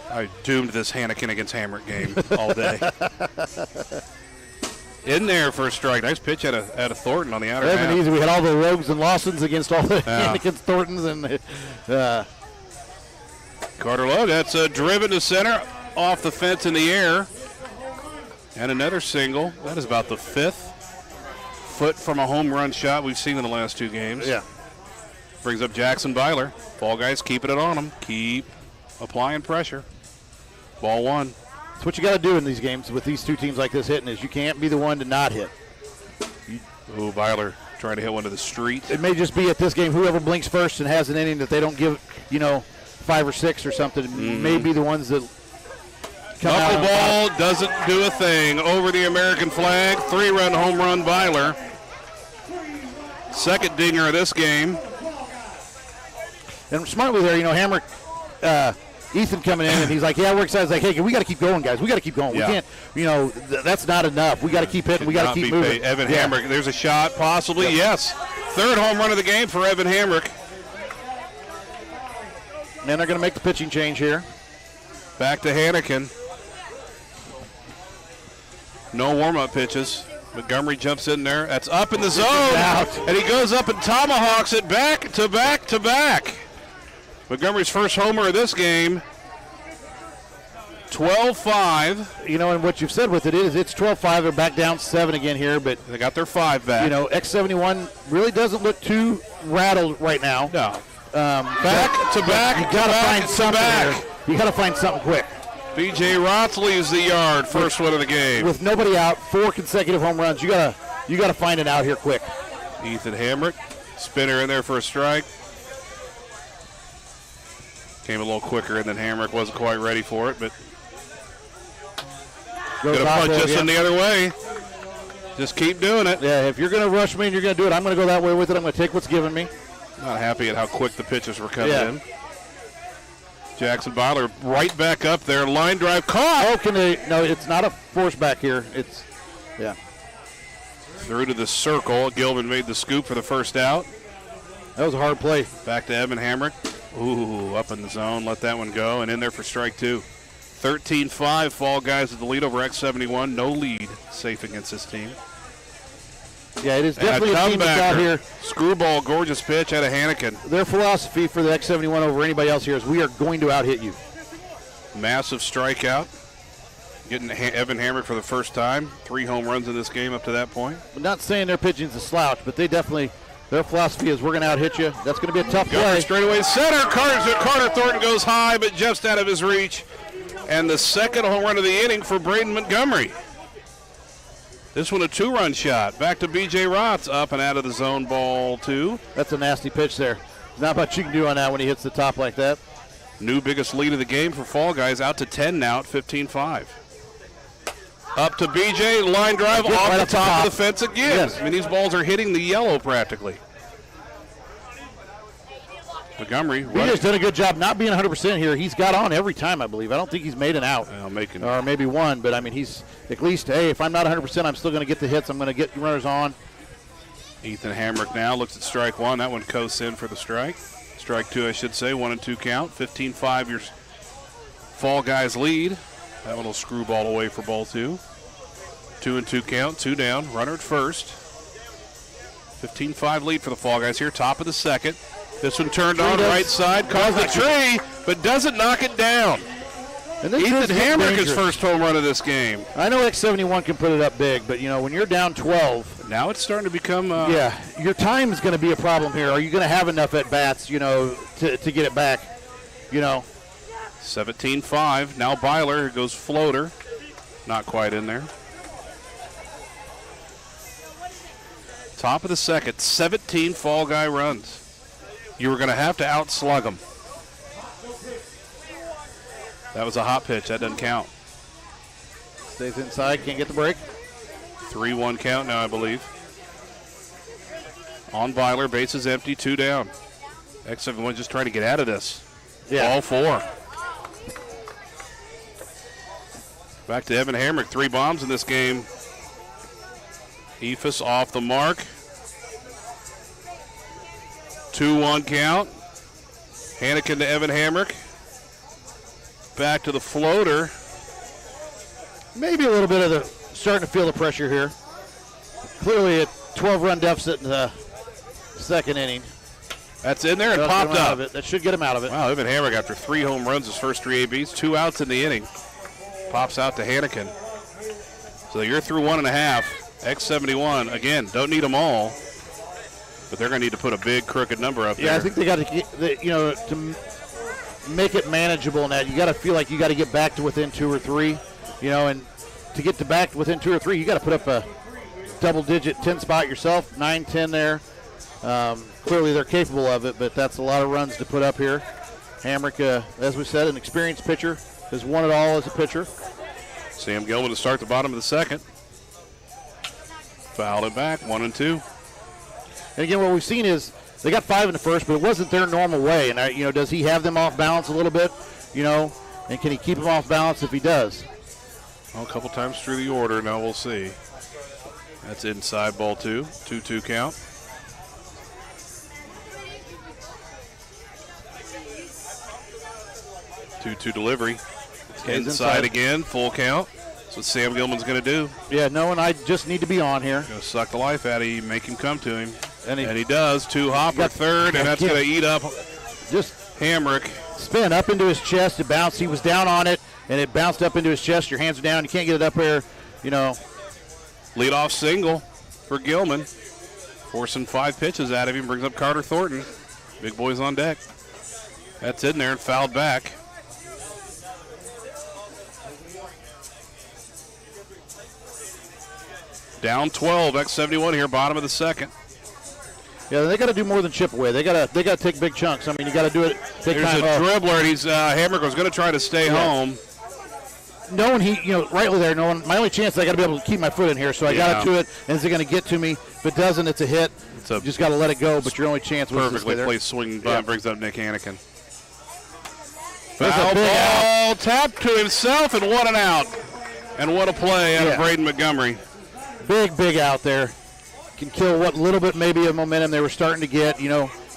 I doomed this Hannikin against Hamrick game all day. In there for a strike. Nice pitch out of Thornton on the outer It half. wasn't easy. We had all the Rogues and Lawsons against all the Hannikins, Thorntons, and Carter Lowe, that's driven to center, off the fence in the air. And another single. That is about the 5th foot from a home run shot we've seen in the last 2 games. yeah. Brings up Jackson Byler. Fall Guys keeping it on him. Keep applying pressure. Ball 1. That's what you got to do in these games with these 2 teams like this hitting is you can't be the one to not hit. Ooh, Byler trying to hit one to the street. It may just be at this game whoever blinks first and has an inning that they don't give, 5 or 6 or something may be the ones that come out. Knuckleball doesn't do a thing. Over the American flag. 3-run home run Byler. Second dinger of this game. And smartly there, Hamrick, Ethan coming in, and he's like, yeah, we're excited. He's like, hey, we got to keep going, guys. We got to keep going. Yeah. We can't, that's not enough. We got to keep hitting. We got to keep moving. Evan Hamrick, there's a shot, possibly, yes. 3rd home run of the game for Evan Hamrick. And they're going to make the pitching change here. Back to Hannikin. No warm-up pitches. Montgomery jumps in there. That's up in the zone. And he goes up and tomahawks it back to back to back. Montgomery's first homer of this game. 12-5. And what you've said with it is it's 12-5. They're back down 7 again here. But, They got their 5 back. X71 really doesn't look too rattled right now. No. Back to back. You got to find something here. You got to find something quick. B.J. Rotz leaves the yard. First one of the game. With nobody out, 4 consecutive home runs. You gotta find it out here quick. Ethan Hamrick. Spinner in there for a strike. Came a little quicker, and then Hamrick wasn't quite ready for it, but Goes gonna off punch there us in again. the other way. Just keep doing it. Yeah, if you're going to rush me and you're going to do it, I'm going to go that way with it. I'm going to take what's given me. Not happy at how quick the pitches were coming Yeah. in. Jackson Byler right back up there. Line drive caught. Oh, no, it's not a force back here. It's, yeah. Through to the circle. Gilman made the scoop for the first out. That was a hard play. Back to Evan Hamrick. Ooh, up in the zone. Let that one go. And in there for strike 2. 13-5. Fall Guys with the lead over X71. No lead. Safe against this team. Yeah, it is And definitely a team that's out here. Screwball, gorgeous pitch out of Hannikin. Their philosophy for the X71 over anybody else here is we are going to out-hit you. Massive strikeout. Getting Evan Hamrick for the first time. 3 home runs in this game up to that point. I'm not saying their pitching's a slouch, but they definitely, their philosophy is we're going to out-hit you. That's going to be a tough play. Straight away center. Carter Thornton goes high, but just out of his reach. And the second home run of the inning for Braden Montgomery. This one a 2-run shot. Back to B.J. Rotz, up and out of the zone, ball 2. That's a nasty pitch there. Not much you can do on that when he hits the top like that. New biggest lead of the game for Fall Guys, out to 10 now at 15-5. Up to B.J., line drive Again, off right the up the top top. of the fence again. Yes. I mean, these balls are hitting the yellow practically. Montgomery He running. has done a good job not being 100% here. He's got on every time, I believe. I don't think he's made an out. Making Or maybe one, but I mean, he's at least, hey, if I'm not 100%, I'm still going to get the hits. I'm going to get runners on. Ethan Hamrick now looks at strike 1. That one coasts in for the strike. Strike 2, I should say. 1-2 count. 15-5, your Fall Guys lead. That one will screwball away for ball 2. 2-2 count. 2 down. Runner at first. 15-5 lead for the Fall Guys here. Top of the second. This one turned on right side. Caused the tree, but doesn't knock it down. And this Ethan is Hamrick his dangerous. first home run of this game. I know X71 can put it up big, but, when you're down 12, Now it's starting to become. yeah, your time is going to be a problem here. Are you going to have enough at bats, to get it back? 17-5. Now Byler goes floater. Not quite in there. Top of the second, 17 Fall Guy runs. You were going to have to outslug them. That was a hot pitch. That doesn't count. Stays inside, can't get the break. 3-1 count now, I believe. On Byler, bases empty, 2 down. X71 just trying to get out of this. Yeah. All 4. Back to Evan Hamrick, 3 bombs in this game. Ephus off the mark. 2-1 count. Hannikin to Evan Hamrick. Back to the floater. Maybe a little bit of the starting to feel the pressure here. Clearly a 12-run deficit in the second inning. That's in there and That'll popped get him out up. of it. That should get him out of it. Wow, Evan Hamrick after 3 home runs, his first 3 ABs, 2 outs in the inning. Pops out to Hannikin. So you're through 1.5. X71, again, don't need them all, but they're going to need to put a big crooked number up there. Yeah, I think they got to get, to make it manageable now. You got to feel like you got to get back to within 2 or 3, and to get to back within 2 or 3, you got to put up a double-digit 10 spot yourself, 9-10 there. Clearly they're capable of it, but that's a lot of runs to put up here. Hamrick, as we said, an experienced pitcher, has won it all as a pitcher. Sam Gilman to start the bottom of the second. Fouled it back, 1-2. And again, what we've seen is they got 5 in the first, but it wasn't their normal way. And does he have them off balance a little bit? And can he keep them off balance if he does? Well, a couple times through the order. Now we'll see. That's inside, ball 2. 2-2 count. Two delivery. Inside again, full count. That's what Sam Gilman's going to do. Yeah, knowing I just need to be on here. Going to suck the life out of you, make him come to him. And he does. 2 hopper, third, and that's going to eat up just Hamrick. Spin up into his chest. It bounced. He was down on it, and it bounced up into his chest. Your hands are down. You can't get it up there, Leadoff single for Gilman. Forcing 5 pitches out of him. Brings up Carter Thornton. Big boys on deck. That's in there and fouled back. Down 12, X71 here, bottom of the second. Yeah, they got to do more than chip away. They got to take big chunks. I mean, you got to do it. Take There's time a off. dribbler, and he's Hamrick was going to try to stay home. Knowing rightly there, knowing my only chance, I got to be able to keep my foot in here. So I got to it, and is it going to get to me? If it doesn't, it's a hit. You just got to let it go. But your only chance was to stay Perfectly there. placed swinging bunt brings up Nick Hannikin. There's a Foul big ball, tapped to himself, and what an out. And what a play out of Braden Montgomery. Big out there. Can kill what little bit maybe of momentum they were starting to get.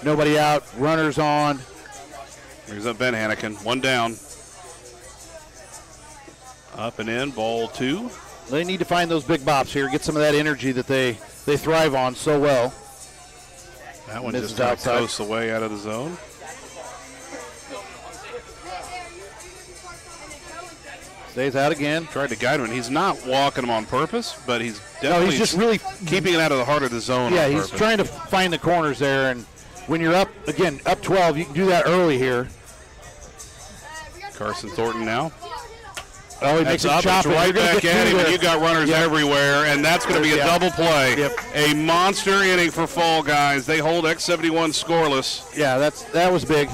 Nobody out, runners on. Brings up Ben Hannikin, 1 down. Up and in, ball 2. They need to find those big bops here, get some of that energy that they thrive on so well. That one Misses just kind of outside. coasts away out of the zone. Stays out again. Tried to guide him, and he's not walking him on purpose, but he's definitely he's just really keeping it out of the heart of the zone. Yeah, on he's purpose. trying to find the corners there, and when you're up 12, you can do that early here. Carson Thornton now. Oh, he That's makes it up, it's chopping. right You're gonna back get at through him, there. and you got runners everywhere, and that's going to be a double play. Yep. A monster inning for Fall Guys. They hold X71 scoreless. Yeah, that was big.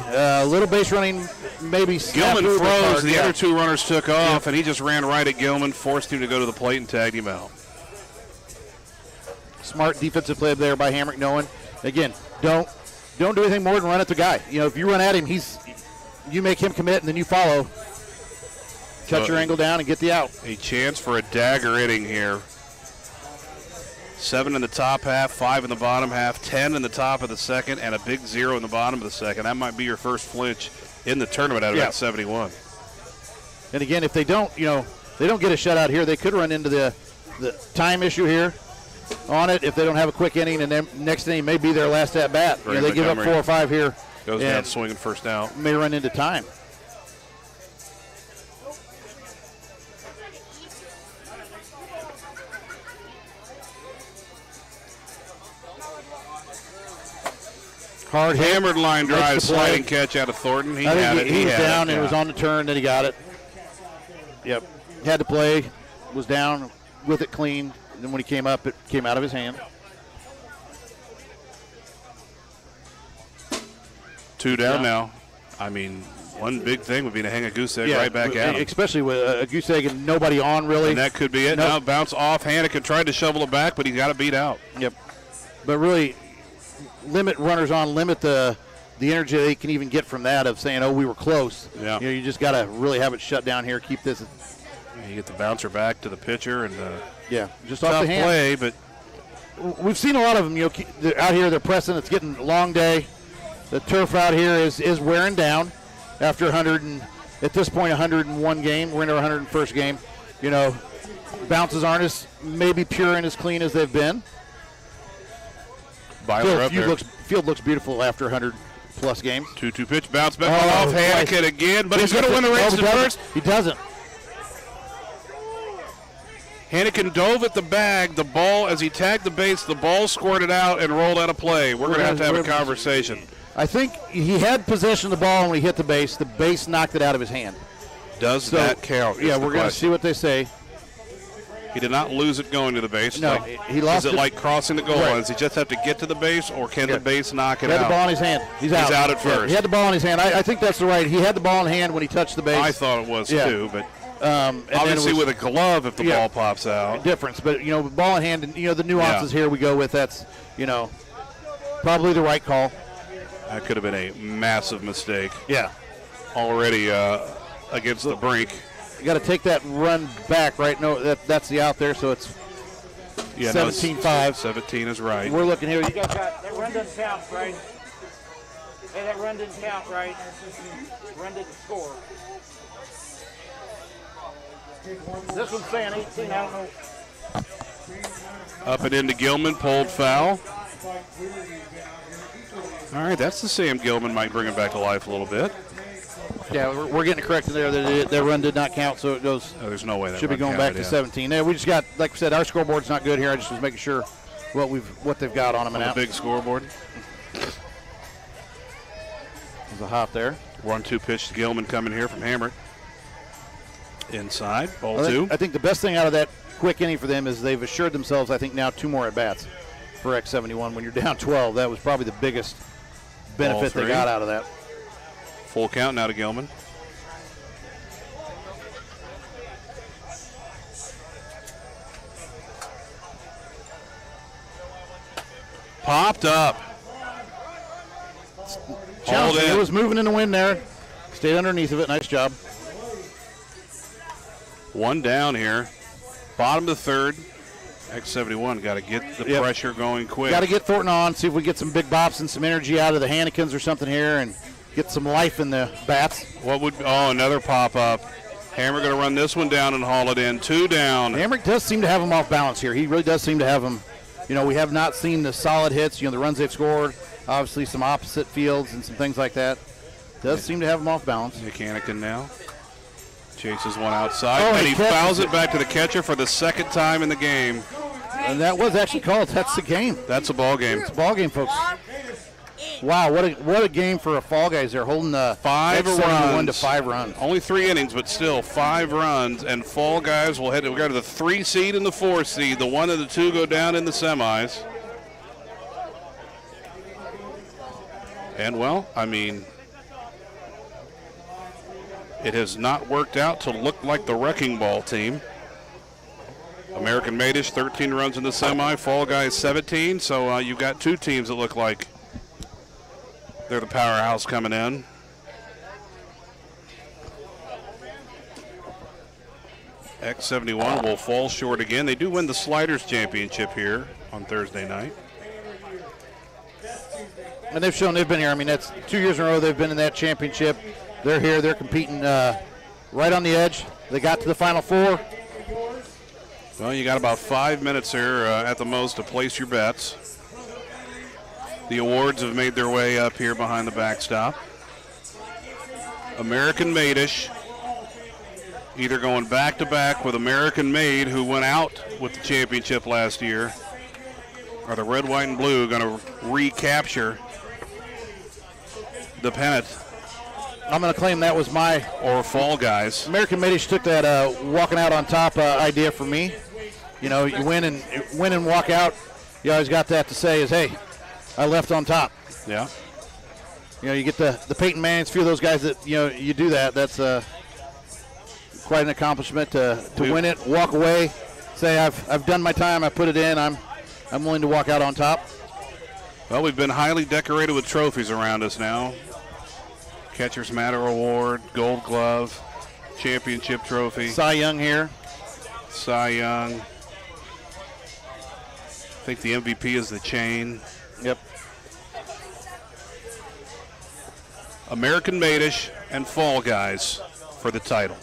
Little base running, maybe. Gilman snafu, but froze. hard, The yeah. other 2 runners took off, and he just ran right at Gilman, forced him to go to the plate and tagged him out. Smart defensive play there by Hamrick, knowing again, don't do anything more than run at the guy. If you run at him, you make him commit, and then you follow. Cut your angle down and get the out. A chance for a dagger inning here. 7 in the top half, 5 in the bottom half, 10 in the top of the second, and a big 0 in the bottom of the second. That might be your first flinch in the tournament out of that 71. And again, if they don't get a shutout here, they could run into the time issue here on it if they don't have a quick inning, and then next inning may be their last at bat. They give up 4 or 5 here. Goes down swinging first out. May run into time. Hard hit. Hammered line drive, Makes the play. sliding catch out of Thornton. He I had think it. he was had down it. and it was on the turn, then he got it. Yep. Had to play, was down with it clean. And then when he came up, it came out of his hand. 2 down now. I mean, one big thing would be to hang a goose egg right back at him. Especially with a goose egg and nobody on, really. And that could be it. Nope. Now bounce off. Hannigan tried to shovel it back, but he got it beat out. Yep. But really, limit runners on, limit the energy they can even get from that of saying, oh, we were close. Yeah. You know, you just got to really have it shut down here, keep this. You get the bouncer back to the pitcher, and Yeah, just off tough the hand. play, but We've seen a lot of them, you know, they're out here, they're pressing. It's getting a long day. The turf out here is wearing down after 100 and at this point 101 game. We're into our 101st game. You know, bounces aren't as maybe pure and as clean as they've been. Byler up there. Field looks beautiful after 100 plus games. 2-2 pitch, bounce back Oh, off Hannigan again, but he's going to win the race to first. He doesn't. Hannigan dove at the bag. The ball, as he tagged the base, the ball squirted out and rolled out of play. We're going to have a conversation. I think he had possession of the ball when he hit the base. The base knocked it out of his hand. Does that count? Yeah, we're going to see what they say. He did not lose it going to the base. No, he lost Is it like crossing the goal line? Does he just have to get to the base, or can the base knock it He had out? the ball in his hand. He's out. He's out at Yeah, first. he had the ball in his hand. I think that's the right. He had the ball in hand when he touched the base. I thought it was too, but and then obviously it was with a glove if the ball pops out. difference. But, you know, with ball in hand and, you know, the nuances here we go with, that's, you know, probably the right call. That could have been a massive mistake. Yeah. Already against the brink. You got to take that run back, right? No, that's the out there, so it's 17-5. 17 is right. We're looking here. You guys got, that run doesn't count, right? Hey, that run didn't count, right? Run didn't score. This one's saying 18. I don't know. Up and into Gilman, pulled foul. All right, that's the Sam Gilman. Might bring him back to life a little bit. Yeah, we're getting it corrected there. That run did not count, so it goes. Oh, there's no way that should be going back to 17. Yeah, we just got, like I said, our scoreboard's not good here. I just was making sure what they've got on them. On the big scoreboard. There's a hop there. 1-2 pitch to Gilman coming here from Hammer. Inside, ball two. I think the best thing out of that quick inning for them is they've assured themselves, I think, now 2 more at-bats for X71. When you're down 12, that was probably the biggest benefit they got out of that. Full count now to Gilman. Popped up. Challenging. It was moving in the wind there. Stayed underneath of it. Nice job. 1 down here. Bottom of the third. X71 got to get the pressure going quick. Got to get Thornton on, see if we get some big bops and some energy out of the Hannekins or something here and get some life in the bats. Another pop-up. Hammer going to run this one down and haul it in. 2 down. Hammer does seem to have him off balance here. He really does seem to have him. You know, we have not seen the solid hits, you know, the runs they've scored, obviously some opposite fields and some things like that. Does seem to have him off balance. Mechanican now. Chases one outside, and he catches fouls it back to the catcher for the second time in the game. And that was actually called. That's the game. That's a ball game. It's a ball game, folks. Wow, what a game for a Fall Guys. They're holding the 5 runs to 5 runs. Only 3 innings, but still 5 runs. And Fall Guys will head to the 3 seed and the 4 seed. The 1 and the 2 go down in the semis. And well, I mean, it has not worked out to look like the wrecking ball team. American Madish 13 runs in the semi. Fall Guys 17. So you've got 2 teams that look like they're the powerhouse coming in. X71 will fall short again. They do win the Sliderz championship here on Thursday night. And they've shown they've been here. I mean, that's 2 years in a row they've been in that championship. They're here. They're competing right on the edge. They got to the Final Four. Well, you got about 5 minutes here at the most to place your bets. The awards have made their way up here behind the backstop. American Madish either going back-to-back with American Made, who went out with the championship last year, or the red, white, and blue going to recapture the pennant. I'm going to claim that was my. Or Fall Guys. American Madish took that walking out on top idea from me. You know, you win and walk out. You always got that to say is, hey, I left on top. Yeah. You know, you get the Peyton Mannings, few of those guys that, you know, you do that. That's quite an accomplishment to win it, walk away, say I've done my time, I put it in, I'm willing to walk out on top. Well, we've been highly decorated with trophies around us now. Catcher's Matter Award, Gold Glove, Championship Trophy. Cy Young here. Cy Young. I think the MVP is the chain. Yep. American Madish and Fall Guys for the title.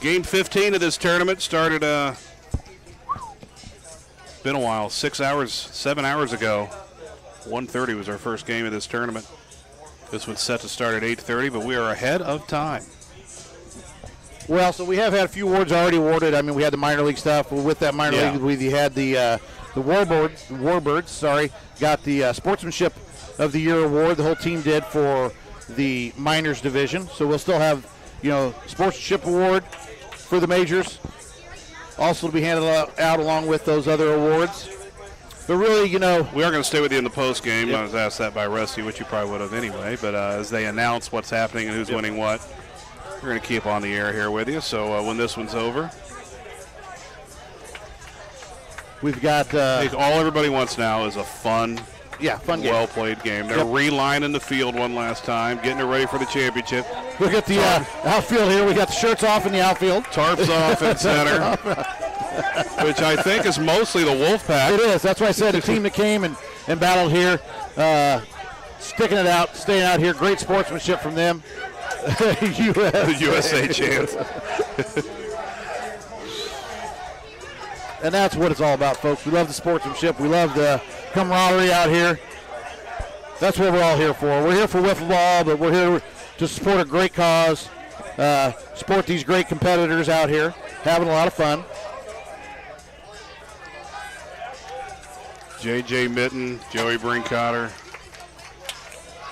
Game 15 of this tournament started, been a while, 7 hours ago. 1:30 was our first game of this tournament. This one's set to start at 8:30, but we are ahead of time. Well, so we have had a few awards already awarded. I mean, we had the minor league stuff. With that minor league, we had the Warbirds, got the Sportsmanship of the Year award. The whole team did for the minors division. So we'll still have, you know, Sportsmanship award for the majors, also to be handed out along with those other awards. But really, you know, we are going to stay with you in the post game. Yep. I was asked that by Rusty, which you probably would have anyway. But as they announce what's happening and who's winning what, we're going to keep on the air here with you. So when this one's over, we've got all everybody wants now is a fun game. Well-played game. They're relining the field one last time, getting it ready for the championship. Look at the outfield here. We got the shirts off in the outfield. Tarps off in center, which I think is mostly the Wolfpack. It is. That's why I said the team that came and battled here, sticking it out, staying out here. Great sportsmanship from them. The USA chance. And that's what it's all about, folks. We love the sportsmanship. We love the camaraderie out here. That's what we're all here for. We're here for wiffle ball, but we're here to support a great cause, support these great competitors out here, having a lot of fun. J.J. Mitten, Joey Brinkotter.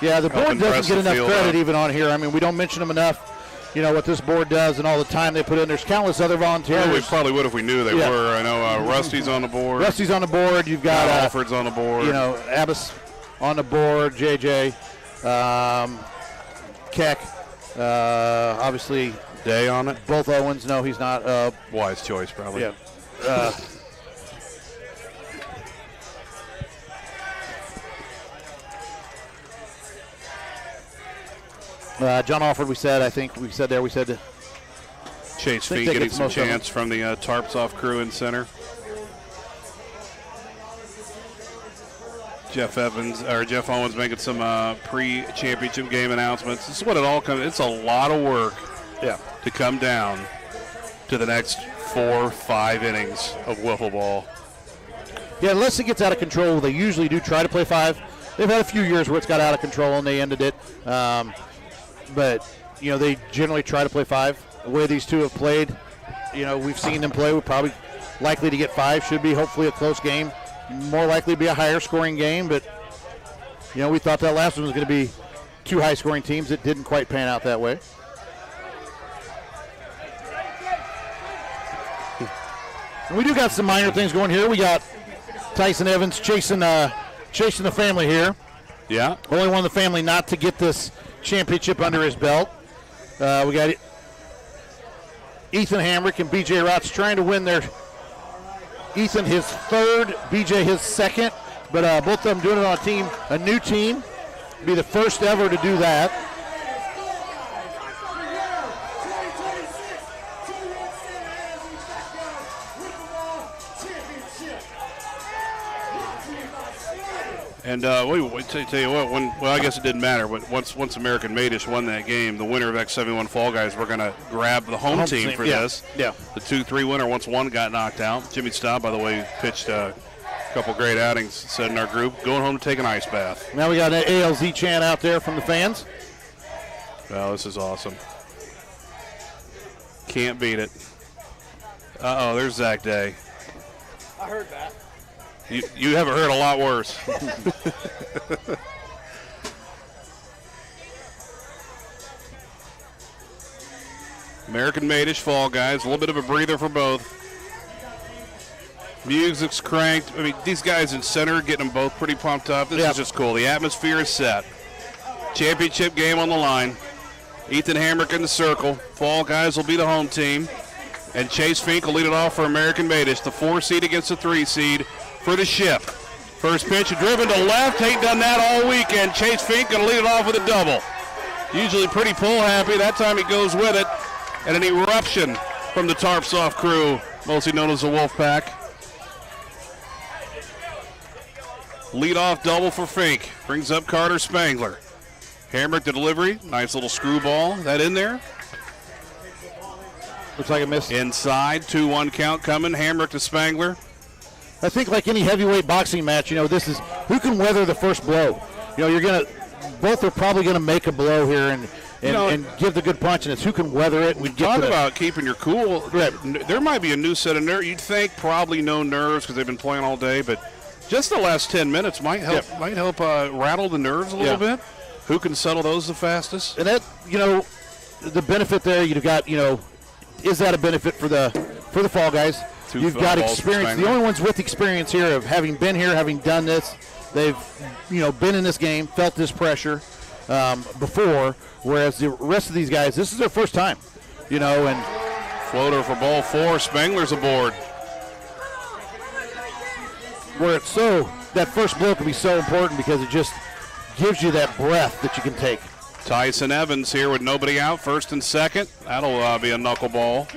Yeah, the board doesn't get enough credit up. even on here. I mean, we don't mention them enough. You know, what this board does and all the time they put in. There's countless other volunteers. Well, we probably would if we knew they were. I know Rusty's on the board. Rusty's on the board. You've got Alfred's on the board. You know, Abbas on the board. JJ, Keck, obviously Day on it. both Owens. No, he's not. Wise choice, probably. Yeah. John Alford, we said Chase Fee getting some chance from the Tarps off crew in center. Jeff Owens making some pre-championship game announcements. This is what it all comes. It's a lot of work to come down to the next 4 or 5 innings of wiffle ball. Yeah, unless it gets out of control, they usually do try to play 5. They've had a few years where it's got out of control and they ended it. But, you know, they generally try to play 5. The way these two have played, you know, we've seen them play. We're probably likely to get 5. Should be hopefully a close game. More likely to be a higher scoring game. But, you know, we thought that last one was going to be 2 high scoring teams. It didn't quite pan out that way. And we do got some minor things going here. We got Tyson Evans chasing the family here. Yeah. Only one of the family not to get this championship under his belt. We got Ethan Hamrick and BJ Rotz trying to win their Ethan his 3rd, BJ his 2nd, but both of them doing it on a new team. Be the first ever to do that. And tell you what, I guess it didn't matter, but once American Madish won that game, the winner of X71 Fall Guys, we're going to grab the home team for this. Yeah. The 2-3 winner once one got knocked out. Jimmy Staub, by the way, pitched a couple great outings, said in our group, going home to take an ice bath. Now we got an ALZ chant out there from the fans. Well, this is awesome. Can't beat it. Uh-oh, there's Zach Day. I heard that. You haven't heard a lot worse. American Madish, Fall Guys, a little bit of a breather for both. Music's cranked. I mean, these guys in center getting them both pretty pumped up. This is just cool. The atmosphere is set. Championship game on the line. Ethan Hamrick in the circle. Fall Guys will be the home team. And Chase Fink will lead it off for American Madish. The 4 seed against the 3 seed for the Ship. First pitch driven to left. Ain't done that all weekend. Chase Fink going to lead it off with a double. Usually pretty pull happy. That time he goes with it. And an eruption from the Tarps Off crew, mostly known as the Wolfpack. Lead-off double for Fink. Brings up Carter Spangler. Hamrick the delivery. Nice little screwball. That in there? Looks like a miss. Inside, 2-1 count coming. Hamrick to Spangler. I think like any heavyweight boxing match, this is who can weather the first blow. Both are probably going to make a blow here and give the good punch, and it's who can weather it. We talked about keeping your cool. Right. There might be a new set of nerves. You'd think probably no nerves because they've been playing all day, but just the last 10 minutes might help. Yep. Might help rattle the nerves a little bit. Who can settle those the fastest? And that the benefit there you've got is that a benefit for the Fall Guys? You've got experience. The only ones with experience here of having been here, having done this. They've been in this game, felt this pressure before. Whereas the rest of these guys, this is their first time, and floater for ball 4. Spangler's aboard. Where it's that first blow can be so important because it just gives you that breath that you can take. Tyson Evans here with nobody out, first and second. That'll be a knuckleball.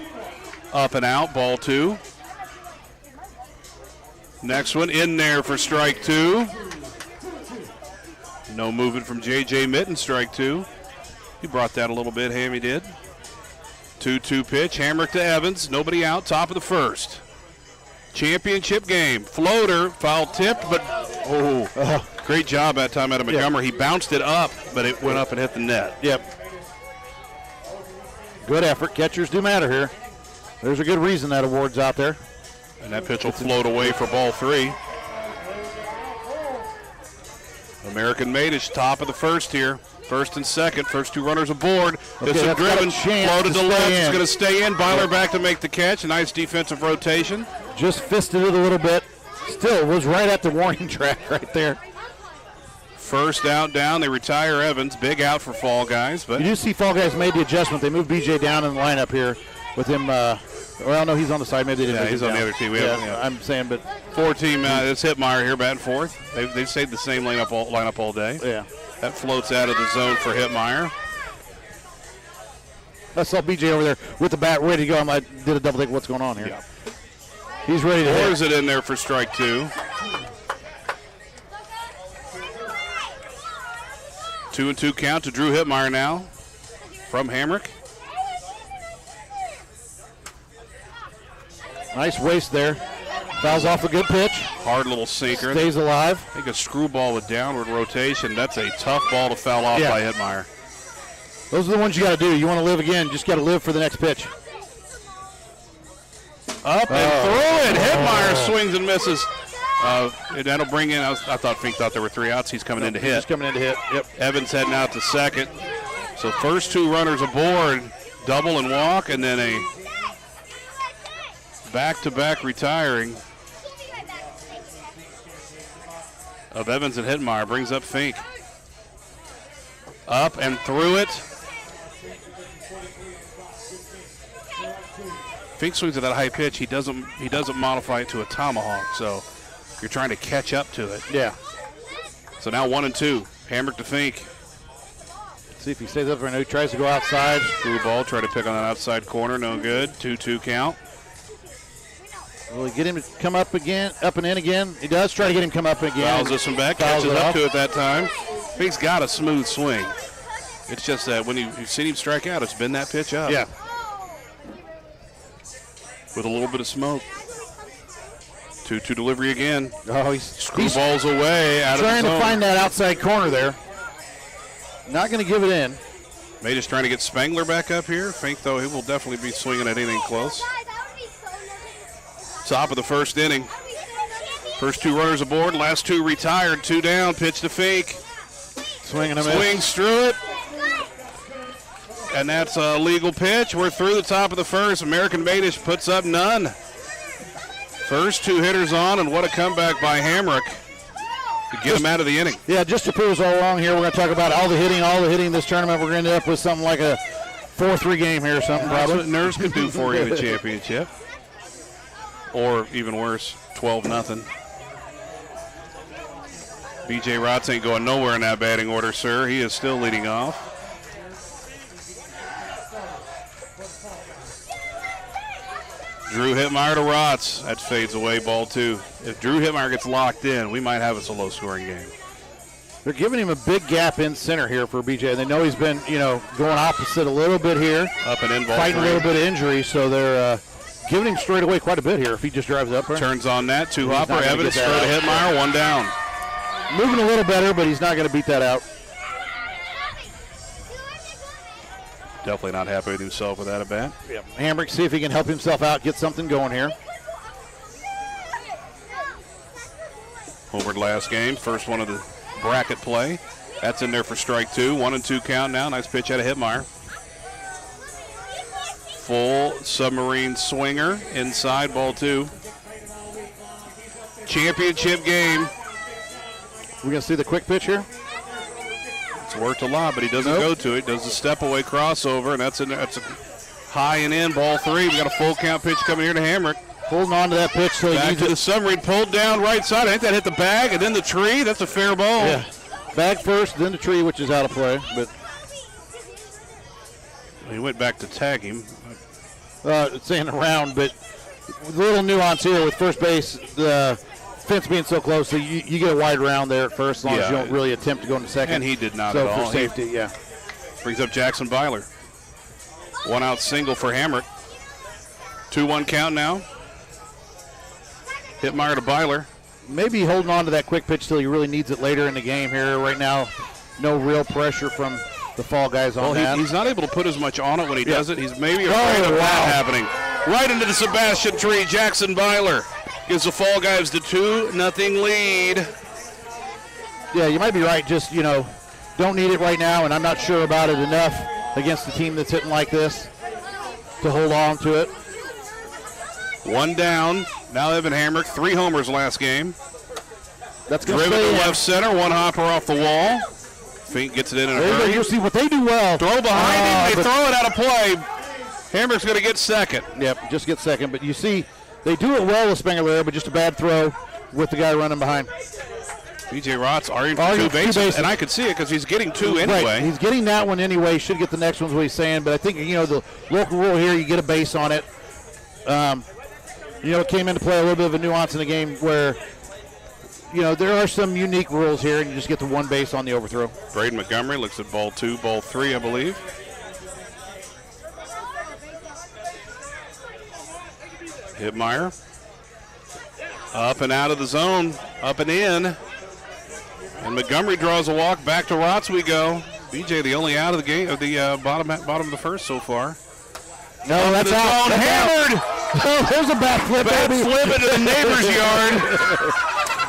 Up and out, ball 2. Next one in there for strike 2. No movement from J.J. Mitten, strike 2. He brought that a little bit, Hammy did. 2-2 pitch, Hamrick to Evans. Nobody out, top of the first. Championship game. Floater, foul tipped, but great job that time out of Montgomery. He bounced it up, but it went up and hit the net. Yep. Good effort. Catchers do matter here. There's a good reason that award's out there. And that pitch will float away for ball 3. American Madish, top of the first here. First and second, first 2 runners aboard. This is driven, floated to left. It's going to stay in. Byler back to make the catch. A nice defensive rotation. Just fisted it a little bit. Still was right at the warning track right there. First out down. They retire Evans. Big out for Fall Guys. But you do see Fall Guys made the adjustment. They moved BJ down in the lineup here with him. Well, no, he's on the side. Maybe they didn't. Yeah, he's on the other team. I'm saying, but 4-team. It's Hitmeyer here batting fourth. They've stayed the same lineup all day. Yeah. That floats out of the zone for Hitmeyer. I saw BJ over there with the bat ready to go. I did a double take. What's going on here? Yeah. He's ready to hit. Pours it in there for strike 2. 2-2 count to Drew Hitmeyer now from Hamrick. Nice waist there. Fouls off a good pitch. Hard little sinker. Stays alive. I think a screwball with downward rotation. That's a tough ball to foul off by Hitmeyer. Those are the ones you got to do. You want to live again, just got to live for the next pitch. Up and through it. Hitmeyer swings and misses. That'll bring in, I thought Fink thought there were 3 outs. He's coming in to hit. He's coming in to hit, yep. Evans heading out to second. So first 2 runners aboard, double and walk, and then a back-to-back retiring of Evans and Hitmeyer brings up Fink. Up and through it. Fink swings at that high pitch. He doesn't modify it to a tomahawk, so you're trying to catch up to it. Yeah. So now 1-2. Hamrick to Fink. See if he stays up right now. He tries to go outside. Screw ball, try to pick on that outside corner. No good. 2-2 count. Will he get him to come up again, up and in again? He does try to get him to come up again. Fouls this one back, catches up to it that time. Fink's got a smooth swing. It's just that when you've seen him strike out, it's been that pitch up. Yeah. With a little bit of smoke. 2-2 delivery again. Oh, he's screwballs away out of the zone. Trying to find that outside corner there. Not going to give it in. Madish trying to get Spangler back up here. Fink, though, he will definitely be swinging at anything close. Top of the first inning. First 2 runners aboard, last 2 retired, 2 down, pitch to Fink. Swinging a miss. Swings through it. and that's a legal pitch. We're through the top of the first. American Madish puts up none. First 2 hitters on, and what a comeback by Hamrick to get him out of the inning. Yeah, just to prove us all wrong here, we're going to talk about all the hitting this tournament. We're going to end up with something like a 4-3 game here or something, That's probably. what nerves could do for you in a championship. Or even worse, 12-0. B.J. Rotz ain't going nowhere in that batting order, sir. He is still leading off. Drew Hittmeyer to Rotz. That fades away, ball 2. If Drew Hittmeyer gets locked in, we might have us a low-scoring game. They're giving him a big gap in center here for BJ. They know he's been, going opposite a little bit here. Up and in, ball fighting 3. a little bit of injury, so they're giving him straight away quite a bit here if he just drives up there. Turns on that. 2 hopper. not gonna Evans get throw that to out. Hittmeyer. 1 down. Moving a little better, but he's not going to beat that out. Definitely not happy with himself with that at bat. Hamrick, see if he can help himself out, get something going here. Homered last game. First one of the bracket play. That's in there for strike 2. 1-2 count now. Nice pitch out of Hittmeyer. Full submarine swinger inside, ball 2. Championship game. We're going to see the quick pitch here. It's worked a lot, but he doesn't go to it. Does the step away crossover, and that's a high and in, ball 3. We got a full count pitch coming here to Hamrick. Holding on to that pitch. So Back to the submarine, pulled down right side. I think that hit the bag and then the tree. That's a fair ball. Yeah. Bag first, then the tree, which is out of play. But he went back to tag him. it's saying around, but with a little nuance here with first base, the fence being so close, so you get a wide round there at first, as long as you don't really attempt to go into second. And he did not so at all. for safety, yeah. Brings up Jackson Byler. 1 out single for Hamrick. 2-1 count now. Hittmeyer to Byler. Maybe holding on to that quick pitch till he really needs it later in the game here. Right now, no real pressure from the fall guys on that. He's not able to put as much on it when he does it. He's maybe afraid of that happening. Right into the Sebastian tree. Jackson Byler gives the fall guys the 2-0 lead. Yeah, you might be right. Just, don't need it right now, and I'm not sure about it enough against a team that's hitting like this to hold on to it. 1 down. Now Evan Hamrick, 3 homers last game. That's going to Driven to stay left center, 1 hopper off the wall. Fink gets it in a hurry. You'll see what they do well. Throw behind him. They throw it out of play. Hamrick's going to get second. Yep, just get second. But you see, they do it well with Spengler, but just a bad throw with the guy running behind. B.J. Rotz arguing for 2 bases, and I could see it because he's getting 2 anyway. Right. He's getting that one anyway. Should get the next one is what he's saying. But I think, the local rule here, you get a base on it. It came into play a little bit of a nuance in the game where, there are some unique rules here, and you just get the 1 base on the overthrow. Braden Montgomery looks at ball 2, ball 3, I believe. Hittmeyer. Up and out of the zone, up and in. And Montgomery draws a walk. Back to Rotz we go. BJ, the only out of the game, of the bottom of the first so far. No, that's out. That's hammered. Oh, there's a bat flip. Bat flip into the neighbor's yard.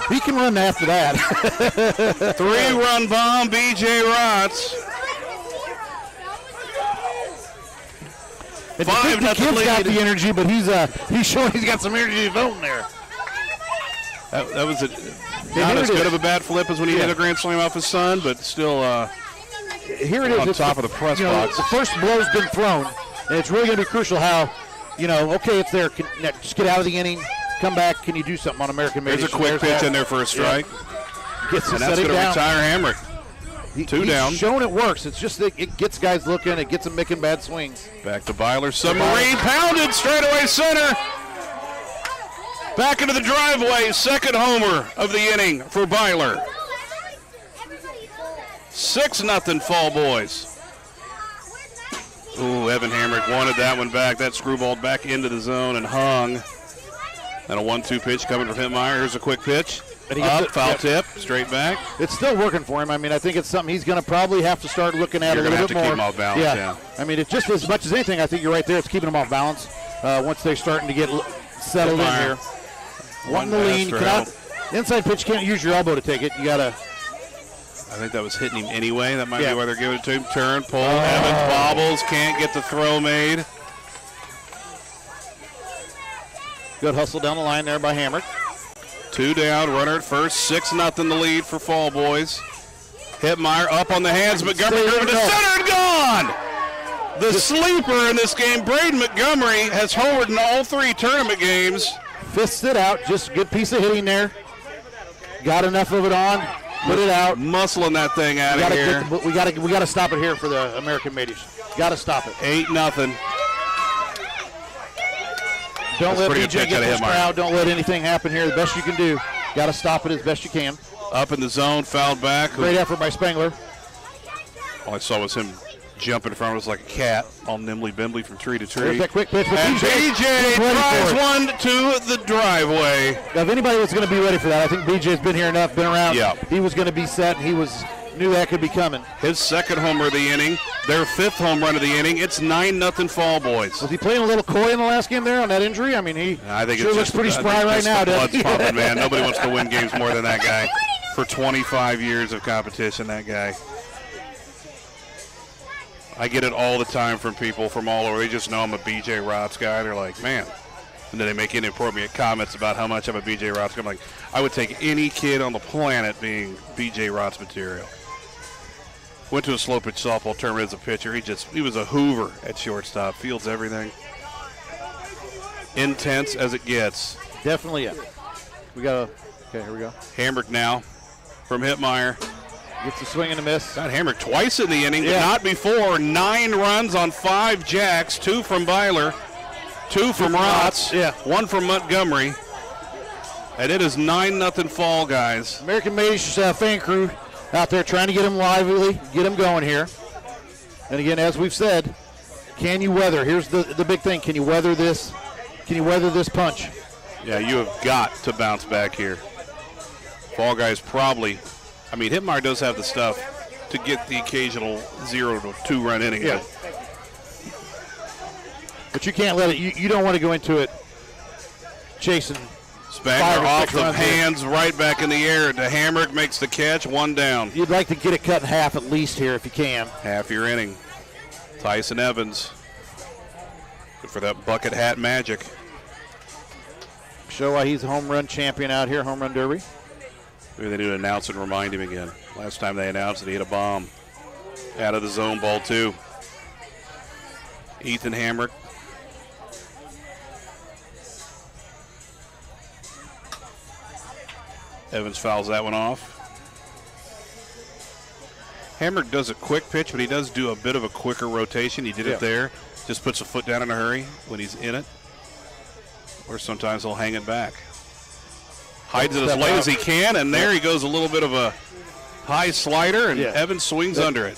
He can run after that. 3-run bomb, B.J. Rotz. It's 5-0 kid's lead. got the energy, but he's showing he's got some energy of own there. That was not as good of a bat flip as when he hit a grand slam off his son, but still here it is. On It's top of the press box. The first blow's been thrown, and it's really going to be crucial how, okay, it's there. Just get out of the inning, come back. Can you do something on American Madish? There's a quick pitch in there for a strike. Gets And that's going to retire Hamrick. Two down. He's shown it works. It's just that it gets guys looking. It gets them making bad swings. Back to Byler. Submarine pounded straightaway center. Back into the driveway. Second homer of the inning for Byler. 6-0 Fall Boys. Ooh, Evan Hamrick wanted that one back. That screwballed back into the zone and hung. And a 1-2 pitch coming from Hittmeyer. Here's a quick pitch. And he Up, foul tip, straight back. It's still working for him. I mean, I think it's something he's going to probably have to start looking at a little bit more. You're going to have to keep him off balance, yeah. I mean, it's just as much as anything, I think you're right there. It's keeping him off balance once they're starting to get settled in here. Wanting to lean. Inside pitch, can't use your elbow to take it. You got to. I think that was hitting him anyway. That might be why they're giving it to him. Turn, pull. Evans bobbles. Can't get the throw made. Good hustle down the line there by Hamrick. 2 down. Runner at first. 6-0 the lead for Fall Boys. Hittmeyer up on the hands. Montgomery driven to center and gone. The sleeper in this game, Braden Montgomery, has homered in all 3 tournament games. Fists it out. Just a good piece of hitting there. Got enough of it on. Put it out. Muscling that thing out of here. We got to stop it here for the American Maidish. Got to stop it. 8-0. Don't let BJ get this crowd. Don't let anything happen here. The best you can do. Got to stop it as best you can. Up in the zone, fouled back. Great effort by Spangler. All I saw was him jump in front of us like a cat, all nimbly-bimbly from tree to tree. There's that quick pitch. And BJ drives one to the driveway. Now, if anybody was going to be ready for that, I think BJ's been here enough, been around. Yeah. He was going to be set. He knew that could be coming. His 2nd homer of the inning, their 5th home run of the inning. It's 9-0 Fall Boys. Was he playing a little coy in the last game there on that injury? I mean, I think sure it's looks pretty spry right now, doesn't he? Blood's pumping, man. Nobody wants to win games more than that guy. For 25 years of competition, that guy. I get it all the time from people from all over. They just know I'm a BJ Rotz guy. They're like, man. And then they make inappropriate comments about how much I'm a BJ Rotz guy. I'm like, I would take any kid on the planet being BJ Rotz material. Went to a slow pitch softball tournament as a pitcher. He was a hoover at shortstop. Fields everything. Intense as it gets. Definitely, yeah. Okay, here we go. Hamrick now from Hittmeyer. Gets a swing and a miss. Got Hamrick twice in the inning, but not before. 9 runs on 5 jacks. 2 from Byler, 2 from Rotz, 1 from Montgomery. And it is 9-0 Fall, guys. American Maidish fan crew out there trying to get him lively, get him going here. And again, as we've said, can you weather? Here's the big thing. Can you weather this? Can you weather this punch? Yeah, you have got to bounce back here. Fall guys probably, I mean, Hittmeyer does have the stuff to get the occasional 0 to 2 run inning. Yeah. But you can't let it, you don't want to go into it chasing. Spangler off the hands, right back in the air. The Hamrick makes the catch, 1 down. You'd like to get it cut in half at least here if you can. Half your inning. Tyson Evans. Good for that bucket hat magic. Show why he's a home run champion out here, home run derby. Maybe they need to announce and remind him again. Last time they announced that he hit a bomb. Out of the zone, ball 2. Ethan Hamrick. Evans fouls that one off. Hamrick does a quick pitch, but he does do a bit of a quicker rotation. He did it there. Just puts a foot down in a hurry when he's in it. Or sometimes he'll hang it back. Hides it as late as he can, and there he goes, a little bit of a high slider, and Evans swings under it.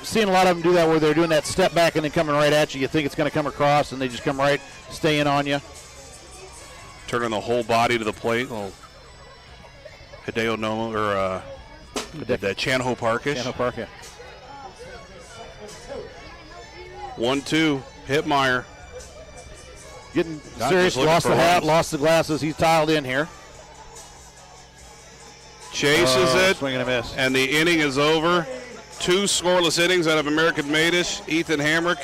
Seeing a lot of them do that where they're doing that step back and then coming right at you. You think it's going to come across, and they just come right, stay in on you. Turning the whole body to the plate. Little Hideo Nomo, or the Chanho Parkish. Chanho Park, yeah. 1-2, Hittmeyer. Getting serious, lost the hat, lost the glasses. He's tiled in here. Chases it, swing and a miss. And the inning is over. 2 scoreless innings out of American Maidish. Ethan Hamrick.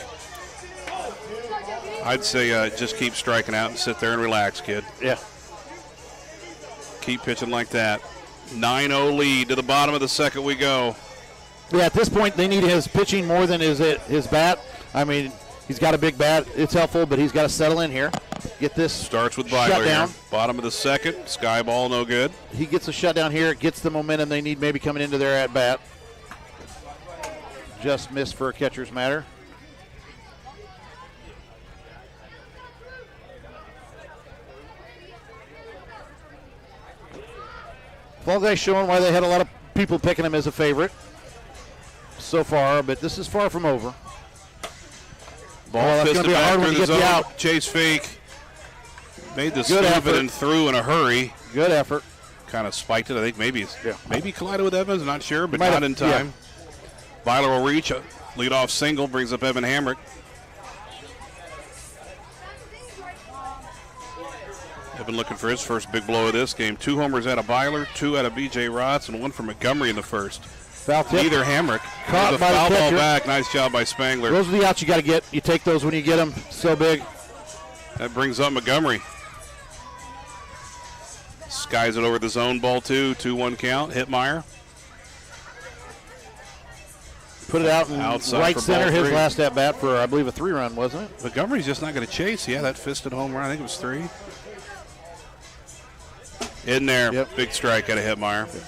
I'd say just keep striking out and sit there and relax, kid. Yeah. Keep pitching like that. 9-0 lead. To the bottom of the 2nd we go. Yeah, at this point, they need his pitching more than his bat. I mean, he's got a big bat. It's helpful, but he's got to settle in here. Get this starts with Byler here. Bottom of the 2nd. Sky ball, no good. He gets a shutdown here. Gets the momentum they need maybe coming into their at-bat. Just missed for a catcher's matter. Fall guys showing why they had a lot of people picking him as a favorite so far, but this is far from over. Ball that's going to be a hard one to get you out. Chase fake. Made the stupid and threw in a hurry. Good effort. Kind of spiked it. I think maybe collided with Evans. Not sure, but not in time. Yeah. Byler will reach a leadoff single, brings up Evan Hamrick. Evan looking for his first big blow of this game. 2 homers out of Byler, 2 out of B.J. Rotz, and 1 from Montgomery in the first. Foul tip. Neither Hamrick. Caught There's a by the foul ball catcher. back. Nice job by Spangler. Those are the outs you got to get. You take those when you get them. So big. That brings up Montgomery. Skies it over the zone ball, 2-1 count. Hitmeyer. Put it out in Outside right for center. ball His 3. last at bat for, I believe, a 3-run, wasn't it? Montgomery's just not going to chase. Yeah, that fisted home run. I think it was 3. In there. Yep. Big strike out of Hitmeyer. He's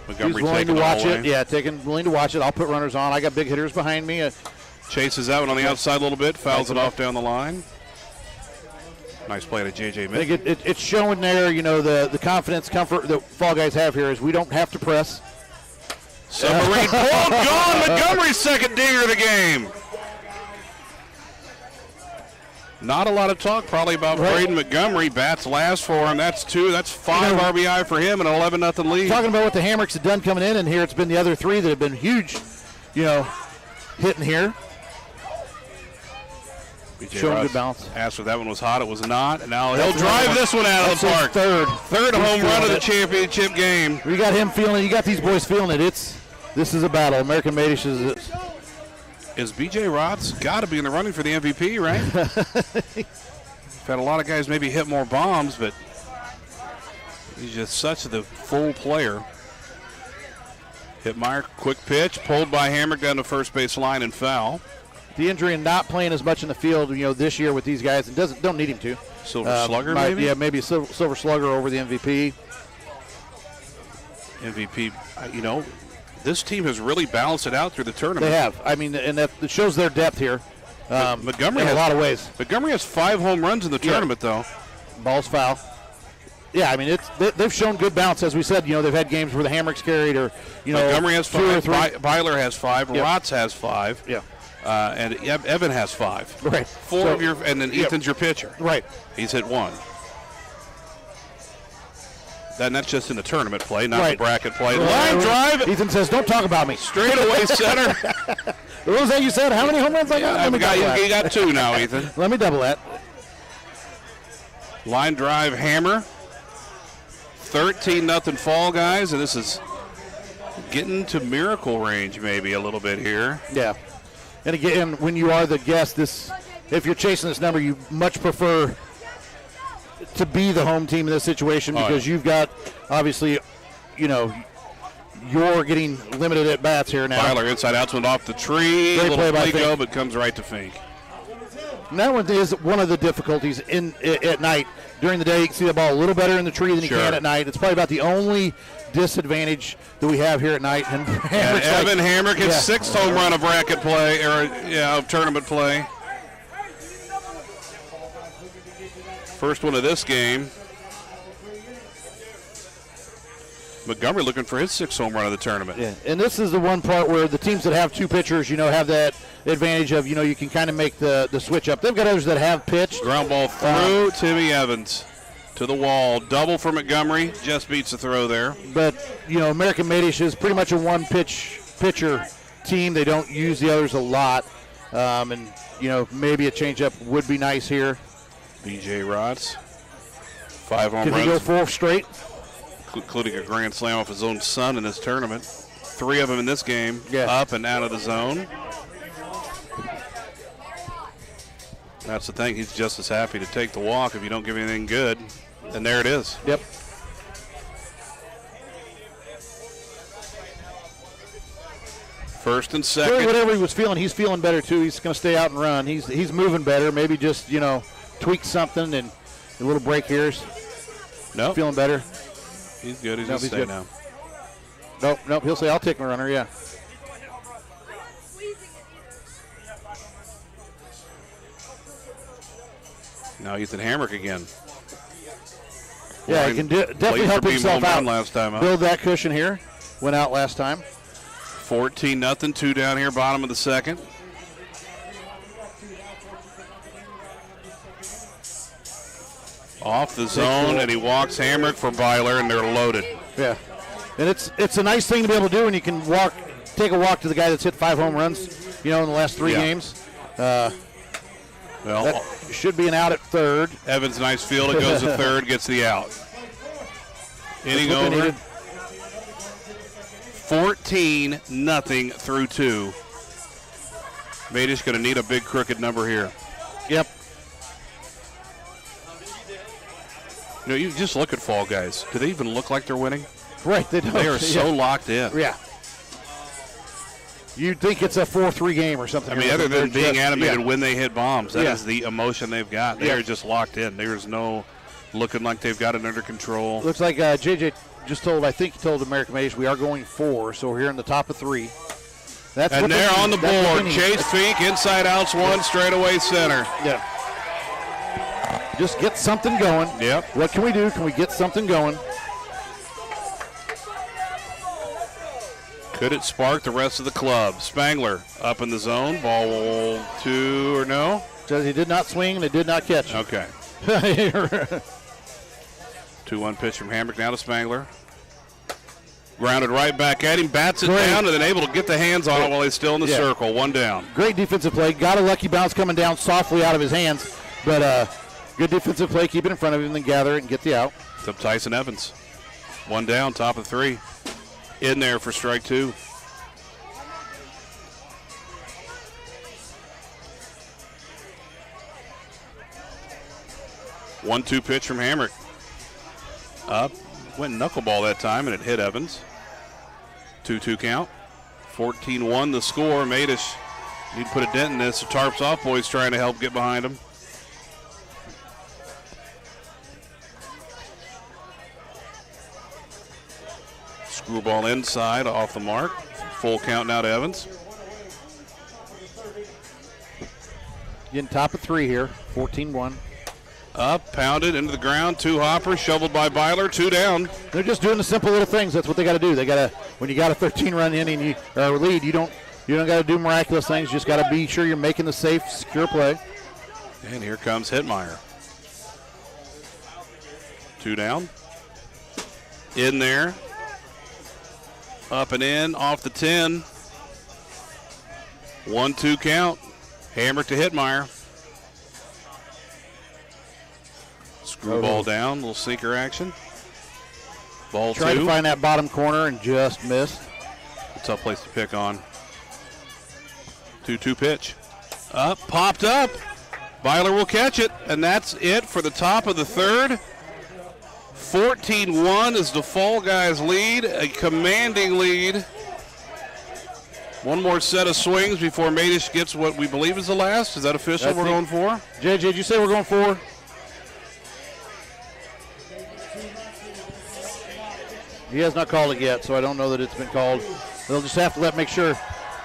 Montgomery willing to taking watch all it. away. Yeah, willing to watch it. I'll put runners on. I got big hitters behind me. Chases that one on the outside a little bit. Fouls it Nice. off down the line. Nice play to J.J. I think Mick. it's showing there, the confidence, comfort that Fall Guys have here is we don't have to press. Submarine pulled, gone. Montgomery's second dinger of the game. Not a lot of talk probably about Braden Montgomery. Bats last for him. That's 2. That's 5 RBI for him and an 11-0 lead. Talking about what the Hammocks have done coming in, and here it's been the other 3 that have been huge, hitting here. B.J. Showing Ross good balance. asked if that one was hot. It was not. And now he'll That's drive another this one out of the That's his park. Third He's home run of feeling the it. championship game. We got him feeling it. You got these boys feeling it. This is a battle. American Madish Is B.J. Rotz got to be in the running for the MVP, right? We've had a lot of guys maybe hit more bombs, but he's just such the full player. Hitmeyer, quick pitch, pulled by Hamrick down the first base line and foul. the injury and not playing as much in the field, this year with these guys, and don't need him to. Silver Slugger, maybe? Yeah, maybe a silver Slugger over the MVP. MVP, this team has really balanced it out through the tournament. They have. I mean, and that it shows their depth here. Montgomery in has a lot of ways. Montgomery has 5 home runs in the tournament, though. Ball's foul. Yeah, I mean, they've shown good balance. As we said, they've had games where the Hamricks carried, or, Montgomery has 2 or 5, 3. Byler has 5, Yep. Rotz has 5. Yeah. And Evan has 5. Right. 4 So- of your, and then Yep. Ethan's your pitcher. Right. He's hit 1. Then that's just in the tournament play, not the Right. bracket play. Right. Line drive, Ethan says, "Don't talk about me." straight away center. What was that you said? How many home runs I got? Let me double You that. got 2 now, Ethan. Let me double that. Line drive hammer. 13-0 Fall Guys, and this is getting to miracle range maybe a little bit here. Yeah. And again, when you are the guest, if you're chasing this number, you much prefer to be the home team in this situation because you've got, obviously, you're getting limited at bats here now. Byler inside outs went off the tree. Great play by Fink Fink. but comes right to Fink. And that one is one of the difficulties at night. During the day, you can see the ball a little better in the tree than you can at night. It's probably about the only disadvantage that we have here at night. And Evan Hamrick his 6th home run of bracket play, of tournament play. First one of this game. Montgomery looking for his 6th home run of the tournament. Yeah, and this is the one part where the teams that have 2 pitchers, have that advantage of, you can kind of make the switch up. They've got others that have pitched. Ground ball through Timmy Evans to the wall. Double for Montgomery. Just beats the throw there. But, American Madish is pretty much a one-pitcher team. They don't use the others a lot. And, maybe a changeup would be nice here. B.J. Rotz. 5 home Can runs. he go 4 straight? Including a grand slam off his own son in this tournament. 3 of them in this game, up and out of the zone. That's the thing. He's just as happy to take the walk if you don't give anything good. And there it is. Yep. First and Really, second. whatever he was feeling, he's feeling better too. He's going to stay out and run. He's moving better. Maybe just tweak something and a little break here. Nope. Feeling better. He's good. He's Nope, going to he's stay good. now. Nope. He'll say, "I'll take my runner." Yeah. Now Ethan Hamrick again. Yeah, he can definitely Late help for being himself home run out. last time up. Build that cushion here. Went out last time. 14-0. 2 down here, bottom of the second. Off the zone, and he walks Hamrick for Byler, and they're loaded. Yeah, and it's a nice thing to be able to do when you can take a walk to the guy that's hit 5 home runs, in the last 3 games. Well, that should be an out at third. Evans, nice field. It goes to third, gets the out. Inning over. 14-0 through 2. Madish going to need a big crooked number here. Yep. You know, you just look at Fall Guys. Do they even look like they're winning? Right, they don't. They are so locked in. Yeah. You'd think it's a 4-3 game or something. I mean, other than being animated when they hit bombs, that Yeah. is the emotion they've got. They are just locked in. There's no looking like they've got it under control. Looks like JJ just told, I think he told American Madish, we are going 4, so we're here in the top of 3. That's And what they're they on the need. That's what board. they need. Chase Fink, inside outs one, straightaway center. Yeah. Just get something going. Yep. What can we do? Can we get something going? Could it spark the rest of the club? Spangler up in the zone. Ball 2 or no? Says he did not swing and it did not catch. Okay. 2-1 pitch from Hamrick now to Spangler. Grounded right back at him, bats it down, and then able to get the hands on it while he's still in the circle. 1 down. Great defensive play. Got a lucky bounce coming down softly out of his hands, but good defensive play. Keep it in front of him, then gather it and get the out. It's up Tyson Evans. 1 down, top of 3. In there for strike 2. One-two pitch from Hamrick. Up, went knuckleball that time, and it hit Evans. 2-2 count. 14-1 the score. Madish need to put a dent in this. The Tarp Soft Boys trying to help get behind him. Screwball inside, off the mark. Full count now to Evans. Getting top of 3 here, 14-1. Up, pounded into the ground. 2 hoppers, shoveled by Byler. 2 down. They're just doing the simple little things. That's what they got to do. They got to, when you got a 13-run inning lead, you don't got to do miraculous things. You just got to be sure you're making the safe, secure play. And here comes Hitmeyer. 2 down. In there. Up and in, off the 10. 1-2 count. Hammer to Hitmeyer. Screwball down, little sinker action. Ball 2. Tried to find that bottom corner and just missed. A tough place to pick on. 2-2 pitch. Up, popped up. Byler will catch it, and that's it for the top of the 3rd. 14-1 is the Fall Guys lead, a commanding lead. One more set of swings before Madish gets what we believe is the last. Is that official we're going for? JJ, did you say we're going 4? He has not called it yet, so I don't know that it's been called. They'll just have to make sure.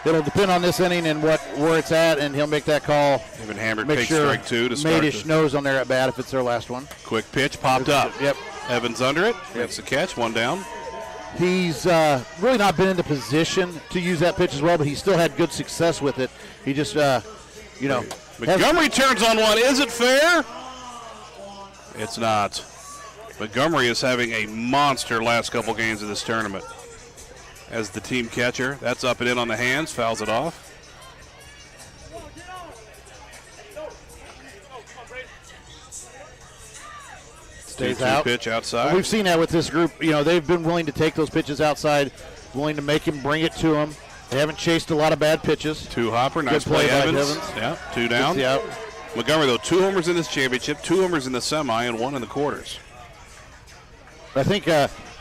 It'll depend on this inning and where it's at, and he'll make that call. Even Hammer Make takes sure strike 2 to start. Madish knows on there at bat if it's their last one. Quick pitch, popped up. Yep. Evans under it. Makes the catch, 1 down. He's really not been in the position to use that pitch as well, but he still had good success with it. He just, Montgomery turns on one. Is it fair? It's not. Montgomery is having a monster last couple games of this tournament. As the team catcher, that's up and in on the hands, fouls it off. Stays out. Pitch outside. Well, we've seen that with this group. They've been willing to take those pitches outside, willing to make him bring it to them. They haven't chased a lot of bad pitches. 2 hopper, nice Good play by Evans. Evans. Yeah, 2 down. Out. Montgomery, though, 2 homers in this championship, 2 homers in the semi, and 1 in the quarters. I think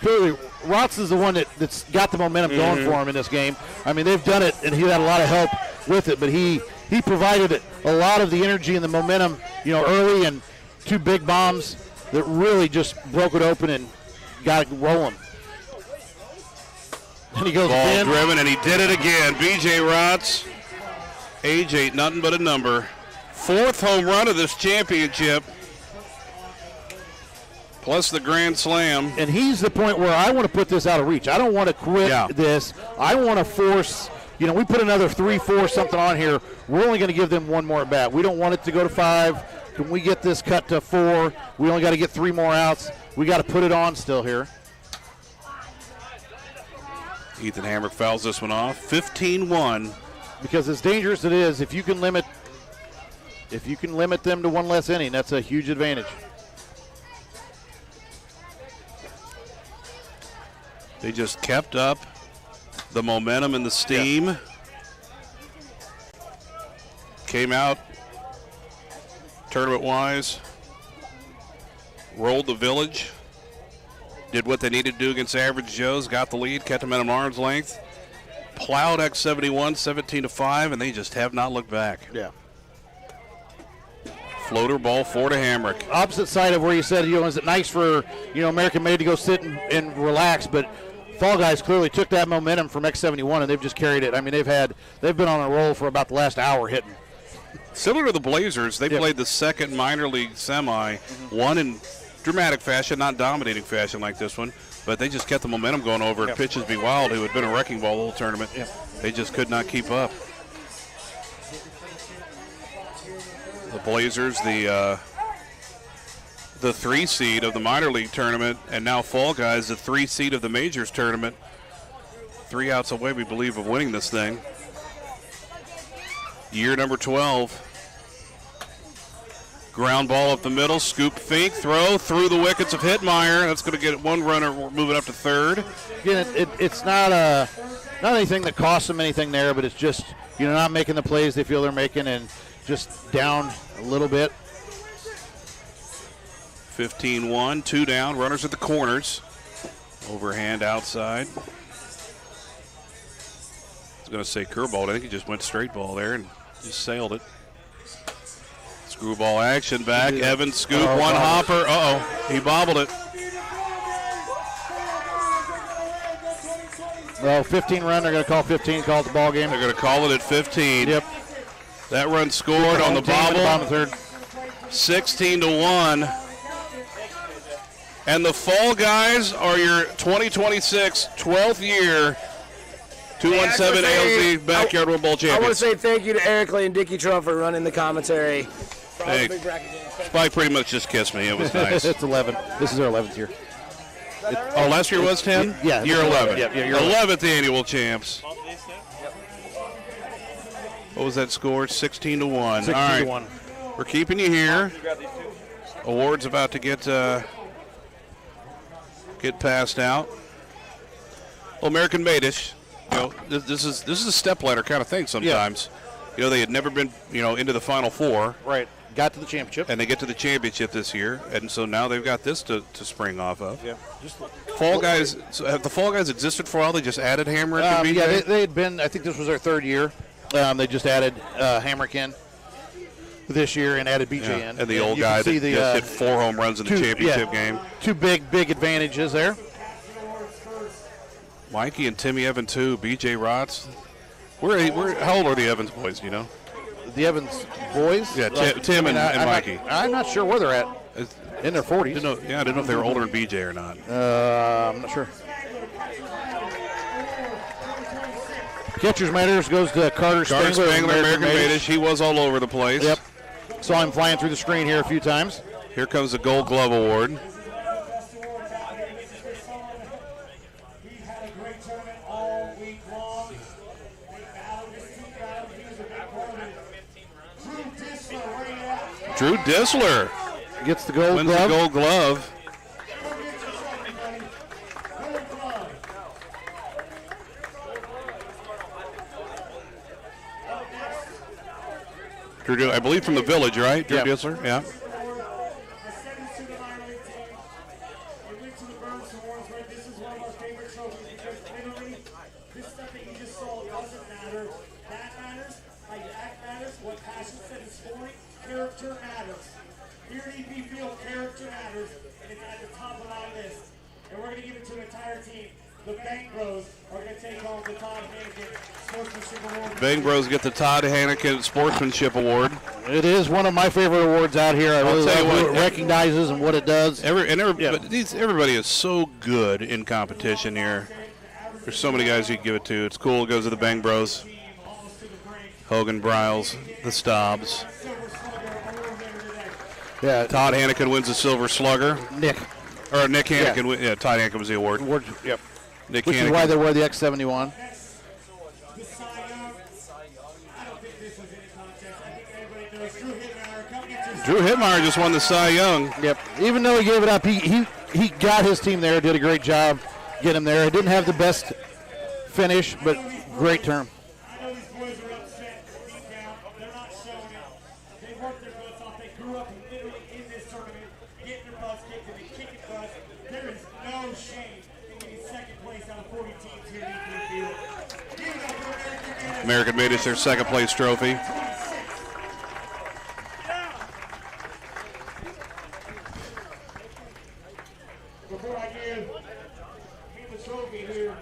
clearly Rotz is the one that's got the momentum going for him in this game. I mean, they've done it, and he had a lot of help with it, but he provided a lot of the energy and the momentum, early, and 2 big bombs that really just broke it open and got it rolling. And he goes ball driven, and he did it again. B.J. Rotz, age 8, nothing but a number. 4th home run of this championship, plus the grand slam. And he's the point where I want to put this out of reach. I don't want to quit this. I want to force, we put another 3, 4, something on here. We're only going to give them 1 more at bat. We don't want it to go to 5. Can we get this cut to 4? We only got to get 3 more outs. We got to put it on still here. Ethan Hamrick fouls this one off. 15-1. Because as dangerous it is, if you can limit if you can limit them to one less inning, that's a huge advantage. They just kept up the momentum and the steam. Yeah. Came out tournament-wise, rolled the Village, did what they needed to do against Average Joe's, got the lead, kept them at an arm's length, plowed X71 17-5, and they just have not looked back. Yeah. Floater ball 4 to Hamrick. Opposite side of where you said, is it nice for, American Made to go sit and relax, but Fall Guys clearly took that momentum from X71 and they've just carried it. I mean, they've been on a roll for about the last hour hitting. Similar to the Blazers, they played the second minor league semi, won in dramatic fashion, not dominating fashion like this one, but they just kept the momentum going over at Pitches Be Wild, who had been a wrecking ball the whole tournament. They just could not keep up. The Blazers, the 3 seed of the minor league tournament, and now Fall Guys, the 3 seed of the majors tournament. 3 outs away, we believe, of winning this thing. Year number 12. Ground ball up the middle, scoop Fink, throw through the wickets of Hittmeyer. That's going to get one runner moving up to third. Again, it's not anything that costs them anything there, but it's just, not making the plays they feel they're making and just down a little bit. 15-1, 2 down, runners at the corners. Overhand outside. I was going to say curveball. I think he just went straight ball there and just sailed it. Screwball action back. Evans scoop, one hopper. He bobbled it. Well, 15 run. They're going to call 15. Call it the ball game. They're going to call it at 15. Yep. That run scored on the bobble. On the third. 16-1. And the Fall Guys are your 2026 12th year 217 ALZ Backyard World Bowl champions. I want to say thank you to Eric Lee and Dickie Trump for running the commentary. Hey, Spike pretty much just kissed me. It was nice. It's 11. This is our 11th year. Last year was 10? Yeah. Year 11. Yeah, you're 11th annual champs. What was that score? 16-1. 16-1. All right. We're keeping you here. Awards about to get passed out. Well, American Made-ish. This is a stepladder kind of thing sometimes. Yeah. They had never been, into the Final Four. Right. Got to the championship. And they get to the championship this year, and so now they've got this to spring off of. Yeah. Fall Guys, so have the Fall Guys existed for a while? They just added Hamrick and BJ? Yeah, they had been, I think this was their 3rd year. They just added Hamrick in this year and added BJ in. And the old guy that just hit 4 home runs in the championship game. 2 big advantages there. Mikey and Timmy Evans too. BJ Rotz. How old are the Evans boys? Do you know? The Evans boys? Yeah, Tim and Mikey. I'm not sure where they're at. In their 40s. I didn't know if they were older than BJ or not. I'm not sure. Catcher's Matters goes to Carter Spangler, American Made-ish. He was all over the place. Yep. Saw him flying through the screen here a few times. Here comes the Gold Glove Award. Drew Disler gets the Gold Glove. Wins the Gold Glove. Drew, I believe from the Village, right? Drew Disler, yeah. Character matters. Here at EP Field, character matters, and it's at the top of my list. And we're going to give it to an entire team. The Bank Bros are going to take home the Todd Hannigan Sportsmanship Award. Bank Bros get the Todd Hannigan Sportsmanship Award. It is one of my favorite awards out here. I really love what it recognizes and what it does. Everybody is so good in competition here. There's so many guys you can give it to. It's cool. It goes to the Bang Bros. Hogan, Bryles, the Stobbs. Yeah, Todd Hannigan wins the Silver Slugger. Nick Hannigan. Yeah, Todd Hannigan was the award. Yep. Nick Which Hannigan. is why they wear the X71. I don't think this was any contest. I think everybody knows Drew Hittmeyer Drew Hittmeyer just won the Cy Young. Yep. Even though he gave it up, he got his team there, did a great job getting him there. He didn't have the best finish, but great term. I know these boys are upset deep down. They're not showing it. They worked their butts off. They grew up literally in this tournament, getting their butts kicked and they kicking butts. There is no shame in getting second place out of 40 teams here in the field. Give it up for American made it their second place trophy. Before I give the trophy here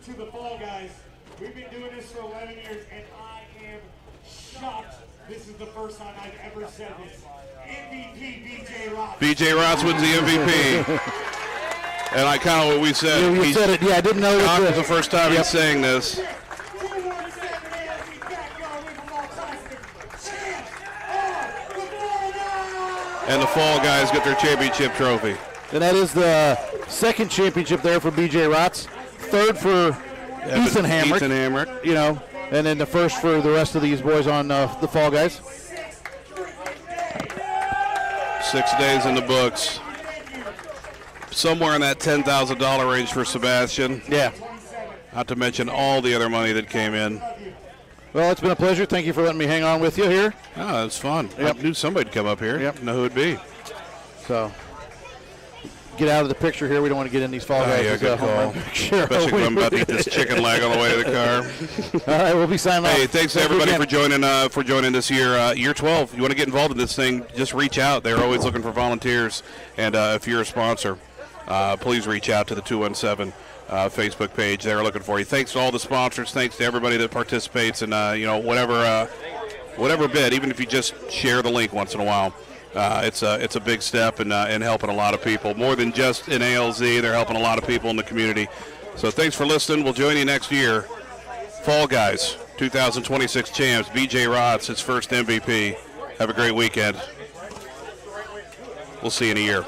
to the Fall Guys, we've been doing this for 11 years, and I am shocked this is the first time I've ever said this. MVP BJ Ross. BJ Ross wins the MVP. And I kind of what we said. You said it. Yeah, I didn't know It was that. the first time he's saying this. And the Fall Guys get their championship trophy. And that is the second championship there for BJ Rotz. Third for Ethan Hamrick. Ethan Hamrick. You know, and then the first for the rest of these boys on the Fall Guys. 6 days in the books. Somewhere in that $10,000 range for Sebastian. Yeah. Not to mention all the other money that came in. Well, it's been a pleasure. Thank you for letting me hang on with you here. Oh, it's fun. Yep. I knew somebody'd come up here. Yep. Know who it'd be. So, get out of the picture here. We don't want to get in these Fall Guys. Yeah, good call. Especially when I'm about to eat this chicken leg on the way to the car. All right, we'll be signing off. Hey, thanks to everybody for joining this year. Year 12, you want to get involved in this thing, just reach out. They're always looking for volunteers. And if you're a sponsor, please reach out to the 217 Facebook page. They're looking for you. Thanks to all the sponsors. Thanks to everybody that participates and whatever bit, even if you just share the link once in a while. It's a big step in helping a lot of people. More than just in ALZ, they're helping a lot of people in the community. So thanks for listening. We'll join you next year. Fall Guys, 2026 champs. BJ Rotz, his first MVP. Have a great weekend. We'll see you in a year.